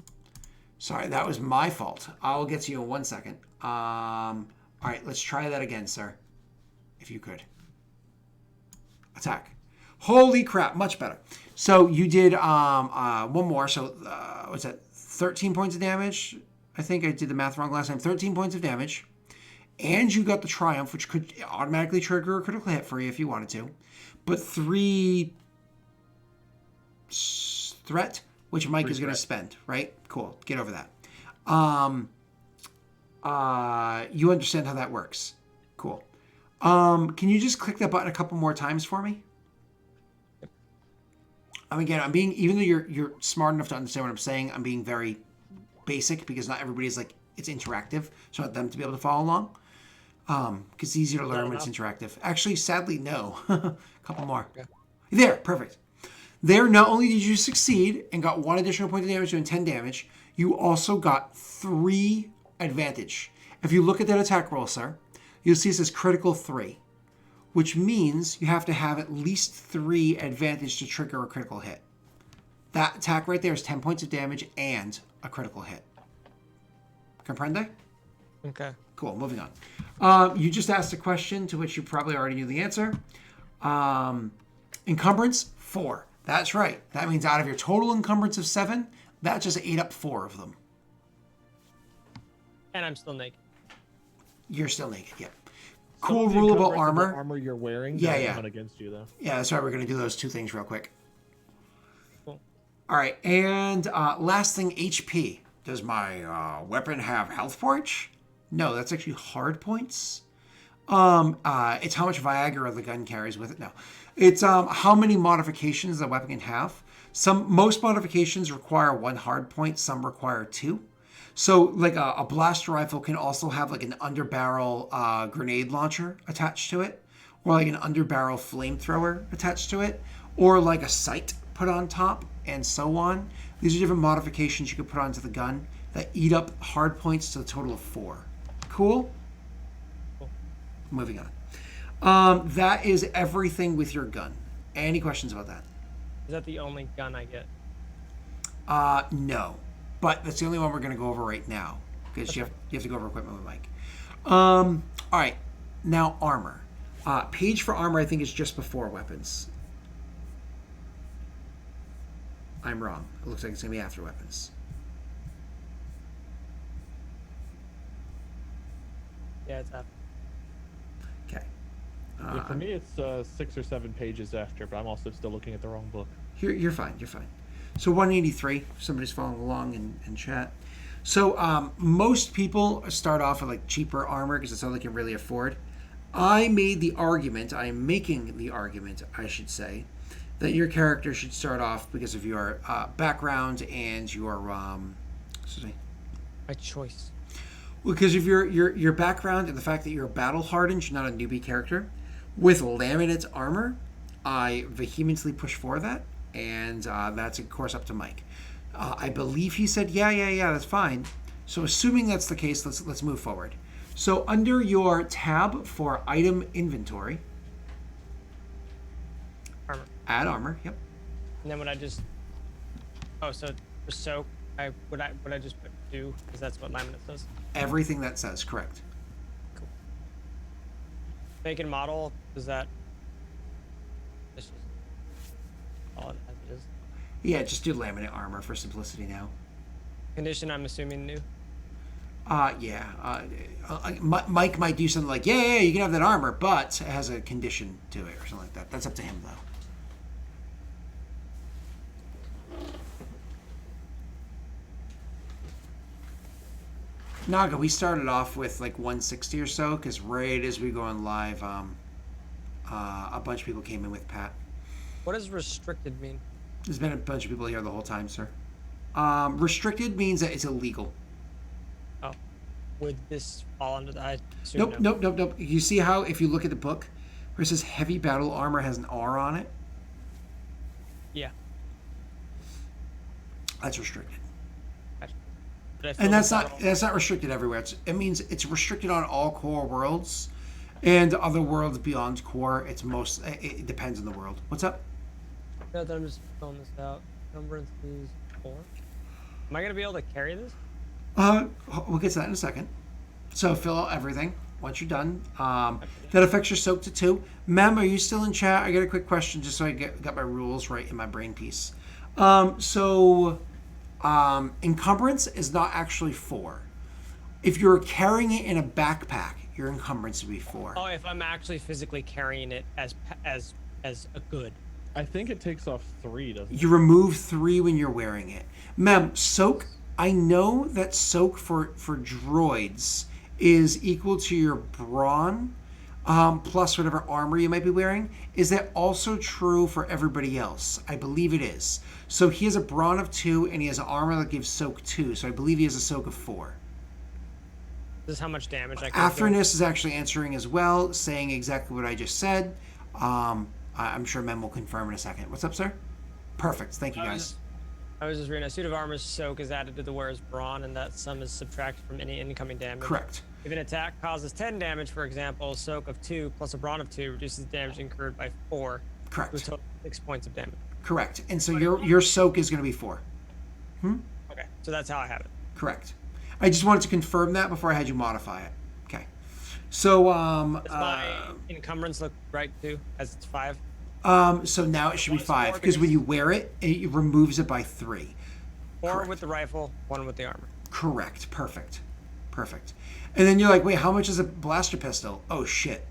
Sorry, that was my fault. I'll get to you in 1 second. All right, let's try that again, sir. If you could. Attack. Holy crap, much better. So you did one more. So what's that? 13 points of damage. I think I did the math wrong last time. 13 points of damage. And you got the Triumph, which could automatically trigger a critical hit for you if you wanted to. But 3 threat, which Mike is going to spend, right? Cool. Get over that. You understand how that works. Cool. Can you just click that button a couple more times for me? Again, I'm being, even though you're smart enough to understand what I'm saying, I'm being very basic because not everybody is like, it's interactive. So I want them to be able to follow along. Because it's easier to learn when it's interactive. Actually, sadly, no. A couple more. Okay. There, perfect. There, not only did you succeed and got 1 additional point of damage, doing 10 damage, you also got 3 advantage. If you look at that attack roll, sir, you'll see it says critical 3, which means you have to have at least 3 advantage to trigger a critical hit. That attack right there is 10 points of damage and a critical hit. Comprende? Okay. Cool, moving on. You just asked a question to which you probably already knew the answer. Encumbrance, 4. That's right. That means out of your total encumbrance of 7, that just ate up 4 of them. And I'm still naked. You're still naked, yeah. Cool rule about armor. Armor you're wearing. Yeah. Not against you though. Yeah, that's why we're going to do those 2 things real quick. Cool. All right, and last thing, HP. Does my weapon have health points? No, that's actually hard points. It's how much Viagra the gun carries with it. No, it's how many modifications the weapon can have. Most modifications require 1 hard point. Some require 2. So, like a blaster rifle can also have like an underbarrel grenade launcher attached to it, or like an underbarrel flamethrower attached to it, or like a sight put on top, and so on. These are different modifications you can put onto the gun that eat up hard points to a total of 4. Cool? Moving on. That is everything with your gun. Any questions about that? Is that the only gun I get? No. But that's the only one we're going to go over right now. Because you have to go over equipment with Mike. All right. Now, armor. Page for armor, I think, is just before weapons. I'm wrong. It looks like it's going to be after weapons. Yeah, it's after. Okay. Yeah, for me, it's 6 or 7 pages after, but I'm also still looking at the wrong book. You're fine. You're fine. So 183, if somebody's following along in chat. So most people start off with like cheaper armor because that's all they can really afford. I made the argument, I am making the argument, I should say, that your character should start off because of your background and your excuse me. My choice. Because of your background and the fact that you're battle hardened, you're not a newbie character. With laminate armor, I vehemently push for that, and that's of course up to Mike. I believe he said yeah, that's fine. So assuming that's the case, let's move forward. So under your tab for item inventory, Armor. add armor. Yep. And then would I just? Oh, so for soak, would I just put 2 because that's what laminate says. Everything that says correct. Cool. Make and model, is that? It's just all it as it is. Yeah, just do laminate armor for simplicity now. Condition, I'm assuming new. Mike might do something like, yeah, you can have that armor, but it has a condition to it or something like that. That's up to him, though. Naga, we started off with like 160 or so, because right as we go on live, a bunch of people came in with Pat. What does restricted mean? There's been a bunch of people here the whole time, sir. Restricted means that it's illegal. Oh, would this fall under that? I assume Nope. You see how, if you look at the book, where it says heavy battle armor has an R on it? Yeah. That's restricted. But I feel And that's like not restricted everywhere. It means it's restricted on all core worlds, and other worlds beyond core. It depends on the world. What's up? Yeah, I'm just filling this out. Encumbrance is 4. Am I gonna be able to carry this? We'll get to that in a second. So fill out everything once you're done. That affects your soak to 2. Mem, are you still in chat? I got a quick question just so I got my rules right in my brain piece. Encumbrance is not actually 4. If you're carrying it in a backpack, your encumbrance would be 4. Oh, if I'm actually physically carrying it as a good. I think it takes off 3, doesn't it? You remove 3 when you're wearing it. Mem, soak. I know that soak for droids is equal to your brawn plus whatever armor you might be wearing. Is that also true for everybody else? I believe it is. So he has a brawn of 2 and he has an armor that gives soak 2. So I believe he has a soak of 4. This is how much damage I can do. Afterness is actually answering as well, saying exactly what I just said. I'm sure Mem will confirm in a second. What's up, sir? Perfect. Thank you, guys. I was just reading, a suit of armor's soak is added to the wearer's brawn, and that sum is subtracted from any incoming damage. Correct. If an attack causes 10 damage, for example, a soak of 2 plus a brawn of 2 reduces damage incurred by 4 to a Correct. total of 6 points of damage. Correct. And so your soak is going to be 4. Okay, so that's how I have it. Correct. I just wanted to confirm that before I had you modify it. Okay. So Does my encumbrance look right too, as it's 5? so now it should be What's 5 4 because when you wear it, it removes it by 3. 4 Correct. with the rifle, 1 with the armor. Correct. Perfect. And then you're like, wait, how much is a blaster pistol? Oh shit.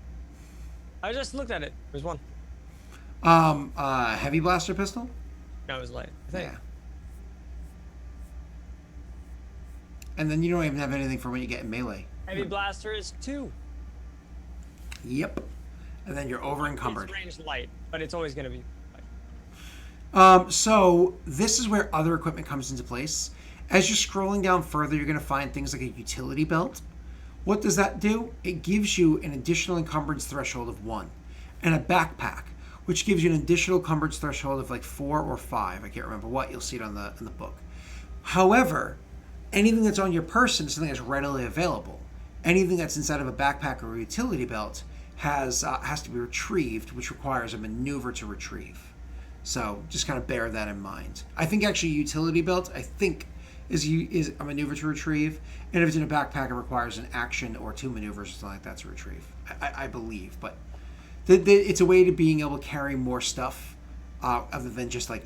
I just looked at it. There's 1. Heavy blaster pistol? No, it was light. I think. Yeah. And then you don't even have anything for when you get in melee. Heavy blaster is 2. Yep. And then you're over encumbered. It's range light, but it's always going to be light. So this is where other equipment comes into place. As you're scrolling down further, you're going to find things like a utility belt. What does that do? It gives you an additional encumbrance threshold of 1. And a backpack, which gives you an additional encumbrance threshold of like 4 or 5. I can't remember what. You'll see it in the book. However, anything that's on your person is something that's readily available. Anything that's inside of a backpack or a utility belt has to be retrieved, which requires a maneuver to retrieve. So just kind of bear that in mind. I think actually utility belt, is a maneuver to retrieve, and if it's in a backpack, it requires an action or 2 maneuvers or something like that to retrieve. I believe, but it's a way to being able to carry more stuff other than just like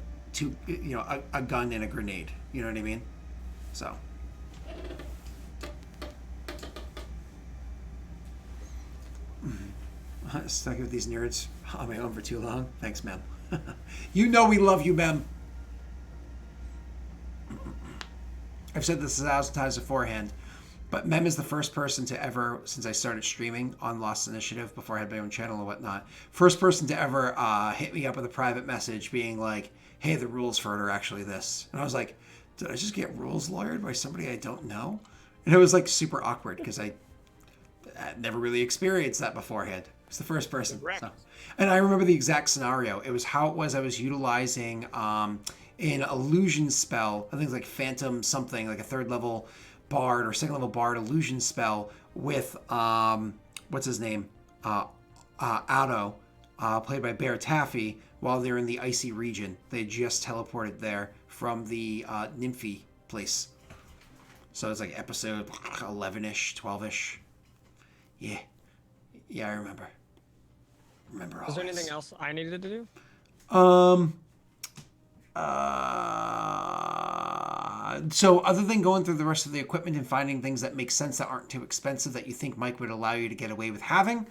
a gun and a grenade. You know what I mean? So. Stuck with these nerds on my own for too long. Thanks, Mem. You know we love you, Mem. I've said this 1,000 times beforehand, but Mem is the first person to ever, since I started streaming on Lost Initiative before I had my own channel and whatnot, first person to ever hit me up with a private message being like, hey, the rules for it are actually this. And I was like, did I just get rules lawyered by somebody I don't know? And it was like super awkward because I never really experienced that beforehand. It's the first person. So. And I remember the exact scenario. It was how it was I was utilizing an illusion spell. I think it's like Phantom something, like a 3rd level bard or 2nd level bard illusion spell with, what's his name? Otto, played by Bear Taffy, while they're in the icy region. They had just teleported there from the Nymphy place. So it's like episode 11-ish, 12-ish. Yeah. Yeah, I remember. Is there anything else I needed to do? So other than going through the rest of the equipment and finding things that make sense that aren't too expensive that you think Mike would allow you to get away with having,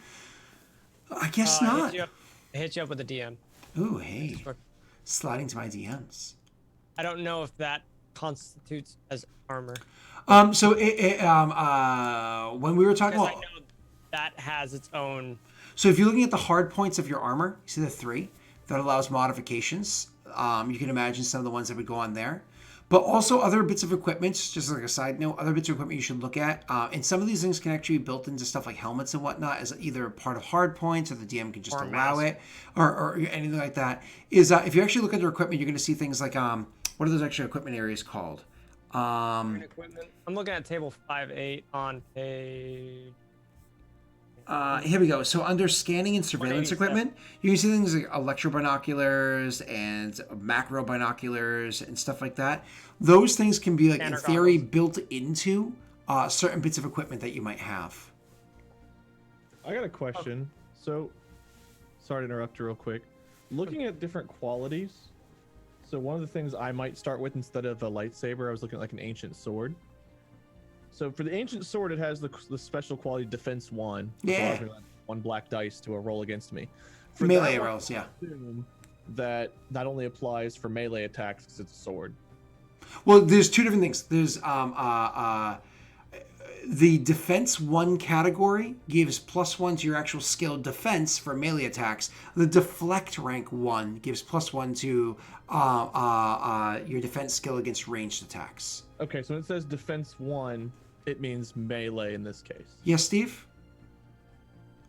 I guess not. Hit you up with a DM. Ooh, hey. Sliding to my DMs. I don't know if that constitutes as armor. So when we were talking Because I about, know that has its own. so if you're looking at the hard points of your armor, you see the 3 that allows modifications. You can imagine some of the ones that would go on there. But also other bits of equipment, just like a side note, other bits of equipment you should look at. And some of these things can actually be built into stuff like helmets and whatnot as either a part of hard points or the DM can just Or allow mask. it or anything like that. Is if you actually look at their equipment, you're going to see things like, what are those extra equipment areas called? Equipment. I'm looking at table 5.8 on page. Here we go. So under scanning and surveillance 187. equipment, you can see things like electro binoculars and macro binoculars and stuff like that. Those things can be, like, in Scanner theory, goggles. built into certain bits of equipment that you might have. I got a question. So, sorry to interrupt you real quick. Looking at different qualities, so one of the things I might start with instead of a lightsaber, I was looking at like an ancient sword. So for the ancient sword, it has the special quality defense 1. which Yeah. allows me to add 1 black dice to a roll against me. For Melee that one, rolls, yeah. I assume that only applies for melee attacks because it's a sword. Well, there's 2 different things. There's the defense 1 category gives +1 to your actual skill defense for melee attacks. The deflect rank 1 gives +1 to your defense skill against ranged attacks. Okay, so when it says defense 1, it means melee in this case. Yes, Steve?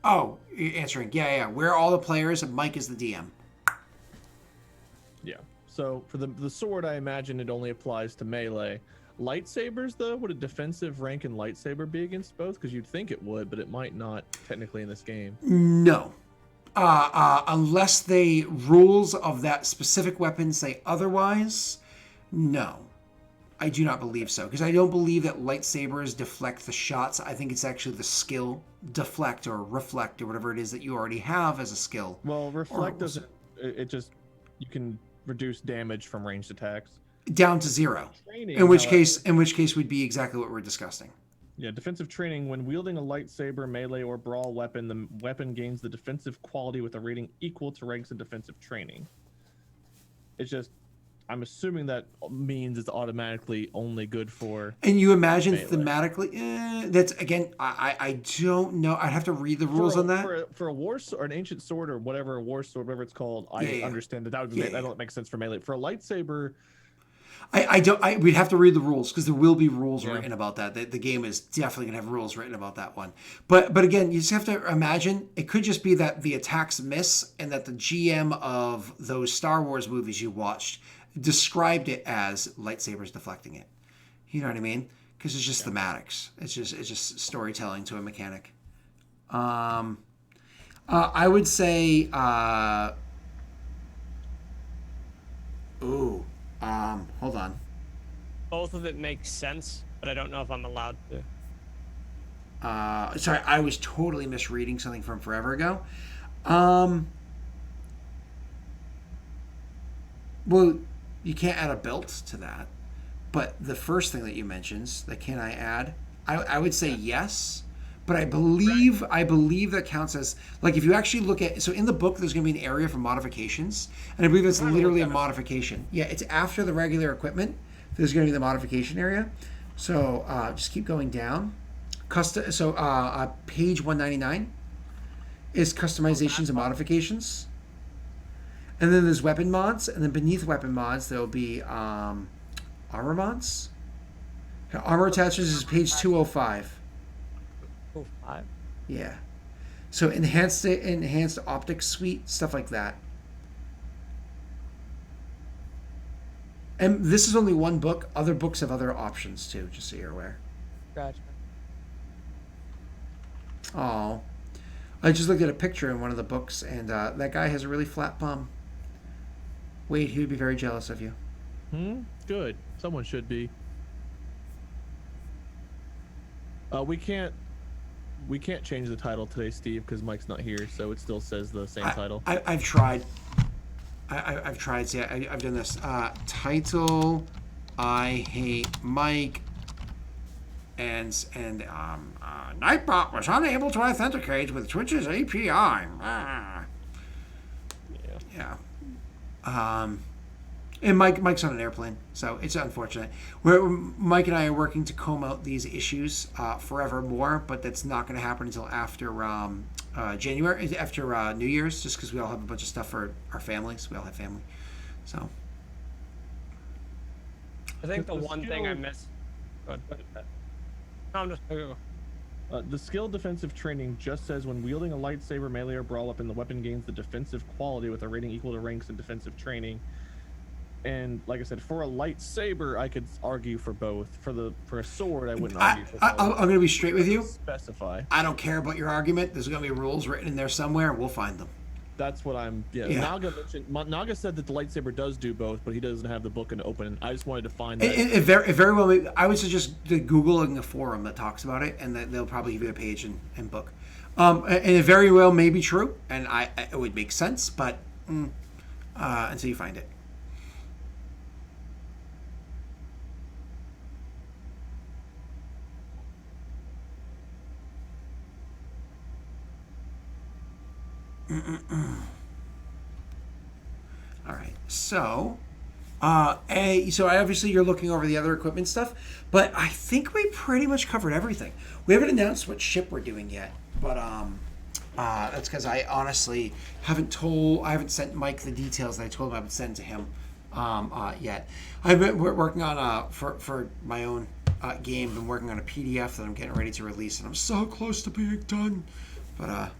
Oh, you're answering. Yeah. We're all the players and Mike is the DM. Yeah. So for the sword, I imagine it only applies to melee. Lightsabers, though, would a defensive rank in lightsaber be against both? Because you'd think it would, but it might not technically in this game. No. Unless the rules of that specific weapon say otherwise, no. I do not believe so. Because I don't believe that lightsabers deflect the shots. I think it's actually the skill deflect or reflect or whatever it is that you already have as a skill. Well, reflect Or- doesn't. It just you can reduce damage from ranged attacks. Down to 0. Training, In which however- case would be exactly what we're discussing. Yeah, defensive training. When wielding a lightsaber, melee, or brawl weapon, the weapon gains the defensive quality with a rating equal to ranks in defensive training. It's just, I'm assuming that means it's automatically only good for. And you imagine Melee. thematically, that's, again, I don't know. I'd have to read the rules on that. For a war sword, or an ancient sword, or whatever, a war sword, whatever it's called. I Yeah. understand that would Yeah, that don't make sense for melee. For a lightsaber, We'd have to read the rules because there will be rules Yeah. written about that. The game is definitely going to have rules written about that one. But again, you just have to imagine it could just be that the attacks miss and that the GM of those Star Wars movies you watched described it as lightsabers deflecting it. You know what I mean? Because it's just thematics. It's just storytelling to a mechanic. I would say. Hold on. Both of it makes sense, but I don't know if I'm allowed to. Sorry, I was totally misreading something from forever ago. Well, you can't add a belt to that. But the first thing that you mentions, that can I add? I would say yes. But I believe that counts as, like, if you actually look at, so in the book there's going to be an area for modifications, and I believe it's literally a modification. Yeah, it's after the regular equipment. There's going to be the modification area. So just keep going down. Page 199 is customizations and modifications. And then there's weapon mods, and then beneath weapon mods there'll be armor mods. Armor attachments is page 205. Oh, 5. Yeah. So enhanced optics suite, stuff like that. And this is only one book. Other books have other options too, just so you're aware. Gotcha. Oh. I just looked at a picture in one of the books, and that guy has a really flat bum. Wade, he would be very jealous of you. Good. Someone should be. We can't change the title today, Steve, because Mike's not here, so it still says the same title. I've tried. I've tried. See, I've done this. Title I hate Mike. And Nightbot was unable to authenticate with Twitch's API. Ah. Yeah. Yeah. And Mike's on an airplane, so it's unfortunate. Mike and I are working to comb out these issues forevermore, but that's not going to happen until after January, after New Year's, just because we all have a bunch of stuff for our families. We all have family, so. I think the The one thing I skill- missed. Go ahead. No, I'm just. Go. The skill defensive training just says when wielding a lightsaber, melee, or brawl weapon, the weapon gains the defensive quality with a rating equal to ranks in defensive training. And like I said, for a lightsaber, I could argue for both. For a sword, I wouldn't argue for both. I'm going to be straight with you. Specify. I don't care about your argument. There's going to be rules written in there somewhere, and we'll find them. That's what I'm. Yeah. Yeah. Naga said that the lightsaber does do both, but he doesn't have the book and open. I just wanted to find that. It very well. I would suggest Googling a forum that talks about it, and that they'll probably give you a page and book. And it very well may be true, and it would make sense, but until you find it. All right, so obviously you're looking over the other equipment stuff, but I think we pretty much covered everything. We haven't announced what ship we're doing yet, but that's because I honestly haven't sent Mike the details that I told him I would send to him yet. We're working on for my own game. Been working on a PDF that I'm getting ready to release, and I'm so close to being done, but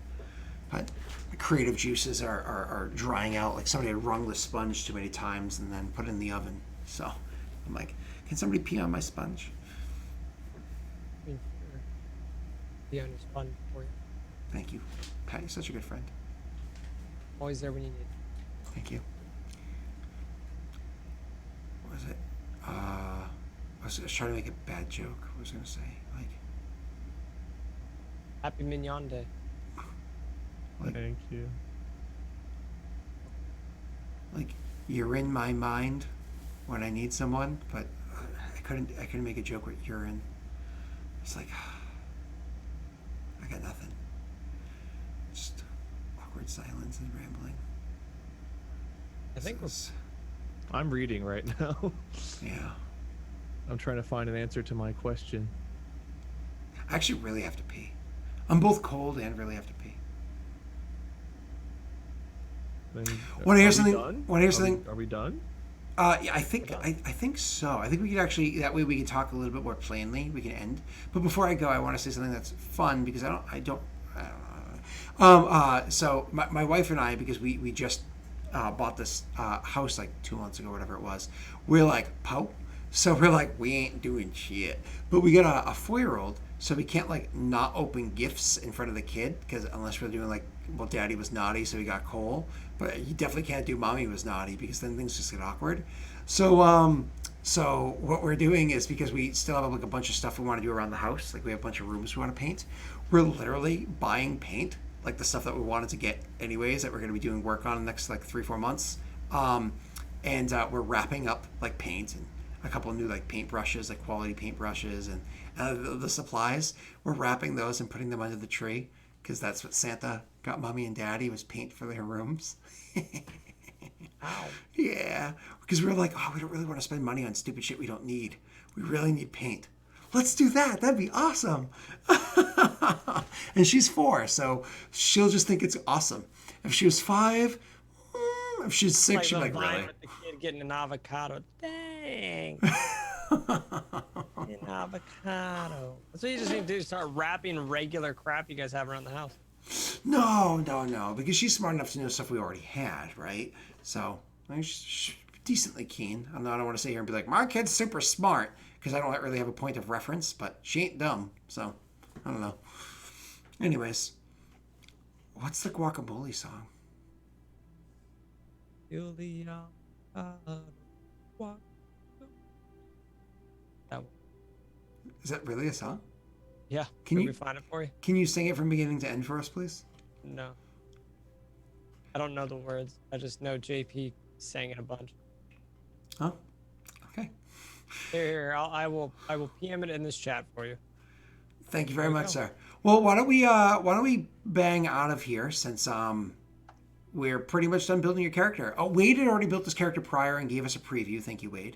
the creative juices are drying out. Like somebody had wrung the sponge too many times and then put it in the oven. So I'm like, can somebody pee on my sponge? Be on your sponge for you. Thank you, Pat. You're such a good friend. Always there when you need it. Thank you. What was it? I was trying to make a bad joke. What was I going to say? Like, Happy Mignon Day. Thank you. like you're in my mind when I need someone, but I couldn't make a joke with urine. It's like I got nothing. Just awkward silence and rambling. I think we're I'm reading right now. Yeah. I'm trying to find an answer to my question. I actually really have to pee. I'm both cold and really have to pee. Then, Wanna hear are we something? done? Wanna hear Are we- something? Are we done? Yeah, I think so. I think we could actually, that way we can talk a little bit more plainly. We can end. But before I go, I want to say something that's fun because I don't know. So my wife and I, because we just bought this house like 2 months ago, whatever it was. We're like, pow. So we're like, we ain't doing shit. But we got a 4-year-old, so we can't like not open gifts in front of the kid because unless we're doing like, well, daddy was naughty, so we got Cole. But you definitely can't do mommy was naughty because then things just get awkward. So so what we're doing is, because we still have like a bunch of stuff we want to do around the house, like we have a bunch of rooms we want to paint, we're literally buying paint, like the stuff that we wanted to get anyways that we're going to be doing work on in the next like 3-4 months. And we're wrapping up like paint and a couple of new like paint brushes, like quality paint brushes, and the supplies. We're wrapping those and putting them under the tree because that's what Santa got mommy and daddy, was paint for their rooms. Ow. Yeah, because we were like, oh, we don't really want to spend money on stupid shit we don't need. We really need paint. Let's do that. That'd be awesome. And she's 4, so she'll just think it's awesome. If she was 5, if she's 6, Like she'd the be like, vine really? with the kid getting an avocado. Dang. An avocado. That's what you just need to do. Start wrapping regular crap you guys have around the house. No, because she's smart enough to know stuff we already had, right? So I mean, she's decently keen. I don't want to sit here and be like, my kid's super smart, because I don't really have a point of reference, but she ain't dumb, so I don't know. Anyways, what's the guacamole song? Julia. That one. Is that really a song? Yeah. Can Can you- we find it for you? Can you sing it from beginning to end for us, please? No. I don't know the words. I just know JP sang it a bunch. Oh, okay. Here, I will PM it in this chat for you. Thank you very much, sir. Well, why don't we bang out of here since we're pretty much done building your character. Wade had already built his character prior and gave us a preview. Thank you, Wade.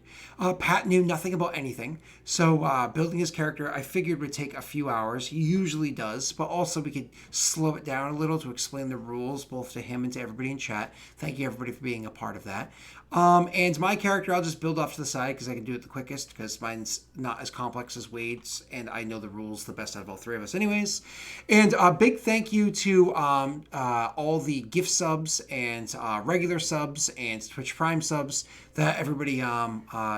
Pat knew nothing about anything. So building his character, I figured would take a few hours. He usually does, but also we could slow it down a little to explain the rules both to him and to everybody in chat. Thank you, everybody, for being a part of that. And my character, I'll just build off to the side because I can do it the quickest because mine's not as complex as Wade's, and I know the rules the best out of all three of us anyways. And a big thank you to all the gift subs and regular subs and Twitch Prime subs that everybody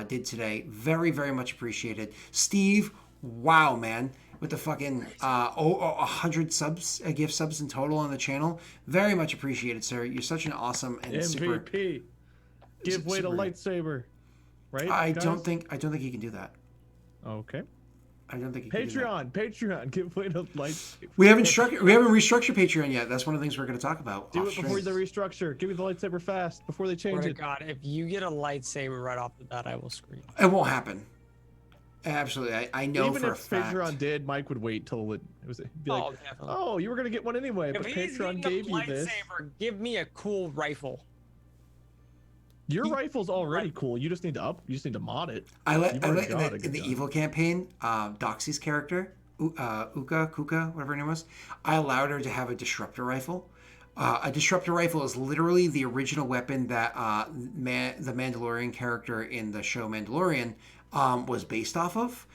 did today. Very, very much appreciated. Steve, wow, man. With the fucking 100 subs, gift subs in total on the channel. Very much appreciated, sir. You're such an awesome and super... MVP. Give Wade a lightsaber. Right? I guys? don't think he can do that. Okay. I don't think he can do that. Patreon. Give Wade a lightsaber. We haven't restructured Patreon yet. That's one of the things we're going to talk about. Do it before they restructure. Give me the lightsaber fast before they change it. God, if you get a lightsaber right off the bat, I will scream. It won't happen. Absolutely, I know Even for a if fact. Patreon did, Mike would wait till it was. Be like, definitely. oh, you were gonna get one anyway, If but he's Patreon getting gave a you this. lightsaber, give me a cool rifle. Your rifle's already cool. You just need to mod it. I let You've in already got a the good gun. evil campaign, Doxy's character, Kuka, whatever her name was. I allowed her to have a disruptor rifle. A disruptor rifle is literally the original weapon that the Mandalorian character in the show Mandalorian was based off of.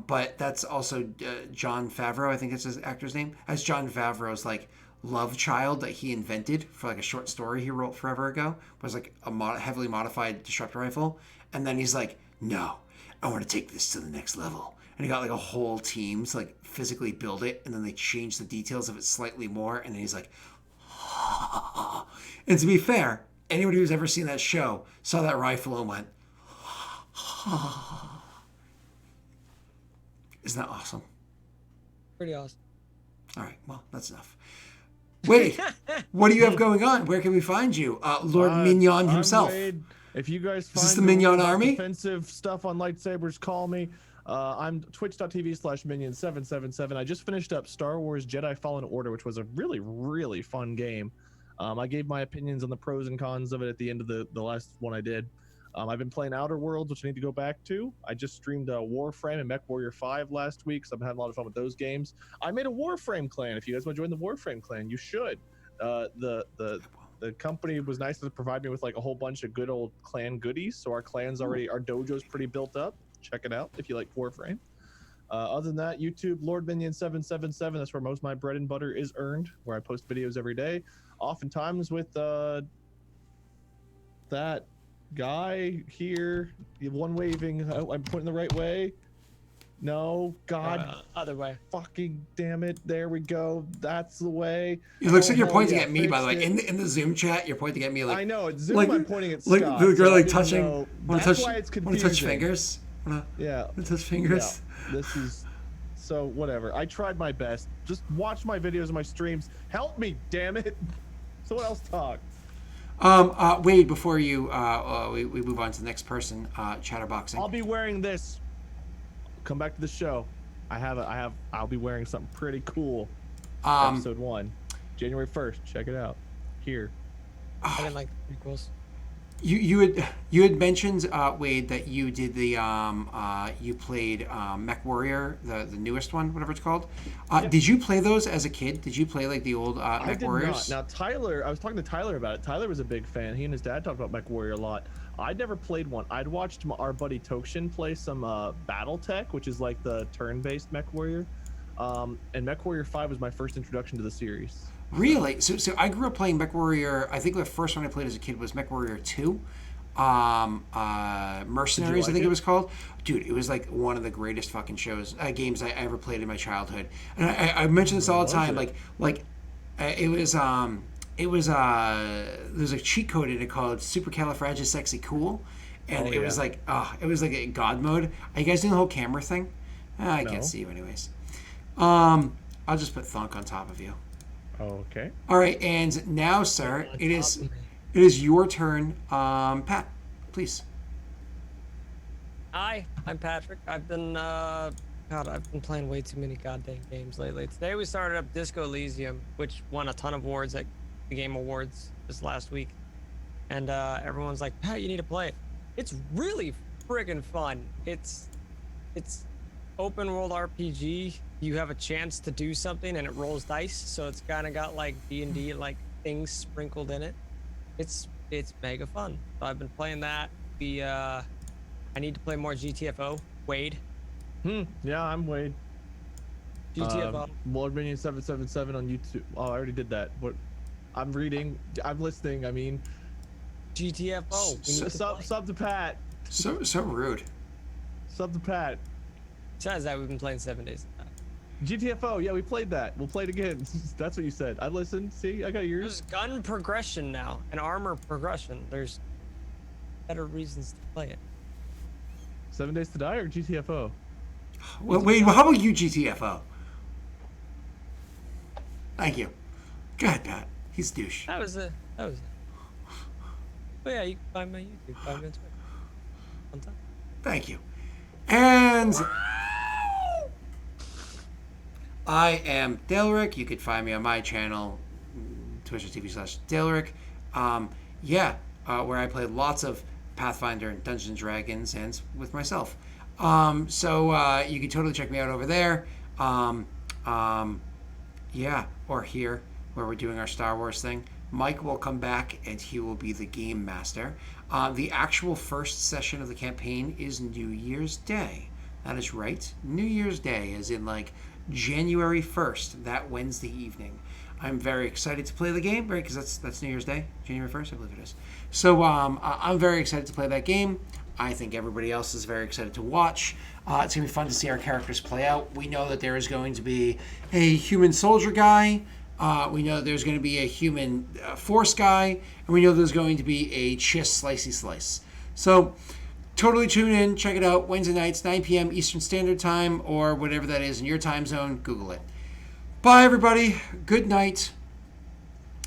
But that's also Jon Favreau, I think it's his actor's name. That's Jon Favreau's like love child that he invented for like a short story he wrote forever ago. Was like a heavily modified disruptor rifle, and then he's like, no, I want to take this to the next level. And he got like a whole team to like physically build it, and then they changed the details of it slightly more, and then he's like, and to be fair, anybody who's ever seen that show saw that rifle and went, isn't that awesome? Pretty awesome. All right, well, that's enough. Wait, what do you have going on? Where can we find you? Lord Mignon himself. I'm Wade. If you guys find this the Mignon more army? Defensive stuff on lightsabers, call me. I'm twitch.tv/minion777. I just finished up Star Wars Jedi Fallen Order, which was a really, really fun game. I gave my opinions on the pros and cons of it at the end of the last one I did. I've been playing Outer Worlds, which I need to go back to. I just streamed Warframe and MechWarrior 5 last week, so I've been having a lot of fun with those games. I made a Warframe clan. If you guys want to join the Warframe clan, you should. The company was nice to provide me with like a whole bunch of good old clan goodies. So our dojo's pretty built up. Check it out if you like Warframe. Other than that, YouTube, Lord Minion 777. That's where most of my bread and butter is earned, where I post videos every day. Oftentimes with that guy here, one waving. I'm pointing the right way. No, God, Other way. fucking damn it! There we go. That's the way. It looks like you're hell pointing yeah, at me, by the way. fixed it. In the Zoom chat, you're pointing at me like I know it's Zoom. like- I'm pointing at like Scott. the girl so I like didn't touching. know. Want That's to touch? why it's Want confusing. to touch fingers? Want Yeah. to touch fingers? Yeah, this is so whatever. I tried my best. Just watch my videos and my streams. Help me, damn it. Someone else talk. Wade, before you we move on to the next person, Chatterboxing. I'll be wearing this. Come back to the show. I'll be wearing something pretty cool. Episode 1, January 1st. Check it out. Here. I didn't like the prequels. You had mentioned Wade that you did the you played Mech Warrior, the newest one, whatever it's called. Did you play those as a kid? Did you play like the old I Mech did Warriors? not. Now Tyler, I was talking to Tyler about it. Tyler was a big fan. He and his dad talked about Mech Warrior a lot. I'd never played one. I'd watched our buddy Tokshin play some BattleTech, which is like the turn-based Mech Warrior. And Mech Warrior 5 was my first introduction to the series. Really? So I grew up playing Mech Warrior. I think the first one I played as a kid was Mech Warrior 2. Mercenaries, I think it was called. Dude, it was like one of the greatest fucking games I ever played in my childhood. And I mention this all the time. There's a cheat code in it called Supercalifragisexycool, and it was like a god mode. Are you guys doing the whole camera thing? I can't see you anyways. I'll just put Thunk on top of you. Okay. All right, and now, sir, it is your turn. Pat, please. Hi, I'm Patrick. I've been I've been playing way too many goddamn games lately. Today we started up Disco Elysium, which won a ton of awards at the Game Awards this last week. And everyone's like, Pat, you need to play it. It's really friggin' fun. It's open world RPG. You have a chance to do something and it rolls dice, so it's kind of got like D&D like things sprinkled in it. It's mega fun. So I've been playing that. I need to play more GTFO. Wade. Yeah, I'm Wade. GTFO. Lord Minion 777 on YouTube. Oh, I already did that. What? I'm reading. I'm listening. I mean, GTFO. We need to play. sub to Pat. So rude. Sub to Pat. Besides that, we've been playing 7 days. GTFO. Yeah, we played that. We'll play it again. That's what you said. I listened. See, I got yours. There's gun progression now and armor progression. There's better reasons to play it. 7 Days to Die or GTFO? Well, wait, how about you, GTFO? Thank you. Go ahead, Pat. He's a douche. That was it. But yeah, you can find me on YouTube. Find me on Twitter. One time. Thank you. And I am Delric. You could find me on my channel, twitch.tv/Delric. Where I play lots of Pathfinder and Dungeons and Dragons and with myself. So you can totally check me out over there. Or here where we're doing our Star Wars thing. Mike will come back and he will be the game master. The actual first session of the campaign is New Year's Day. That is right. New Year's Day is in like January 1st, that Wednesday evening. I'm very excited to play the game, right? Because that's New Year's Day, January 1st, I believe it is. So I'm very excited to play that game. I think everybody else is very excited to watch. It's going to be fun to see our characters play out. We know that there is going to be a human soldier guy. We know there's going to be a human force guy. And we know there's going to be a Chiss Slicey Slice. So totally tune in. Check it out. Wednesday nights, 9 p.m. Eastern Standard Time or whatever that is in your time zone. Google it. Bye, everybody. Good night.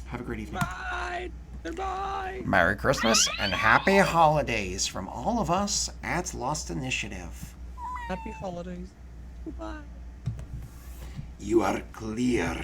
Have a great evening. Bye. Goodbye. Merry Christmas and happy holidays from all of us at Lost Initiative. Happy holidays. Goodbye. You are clear.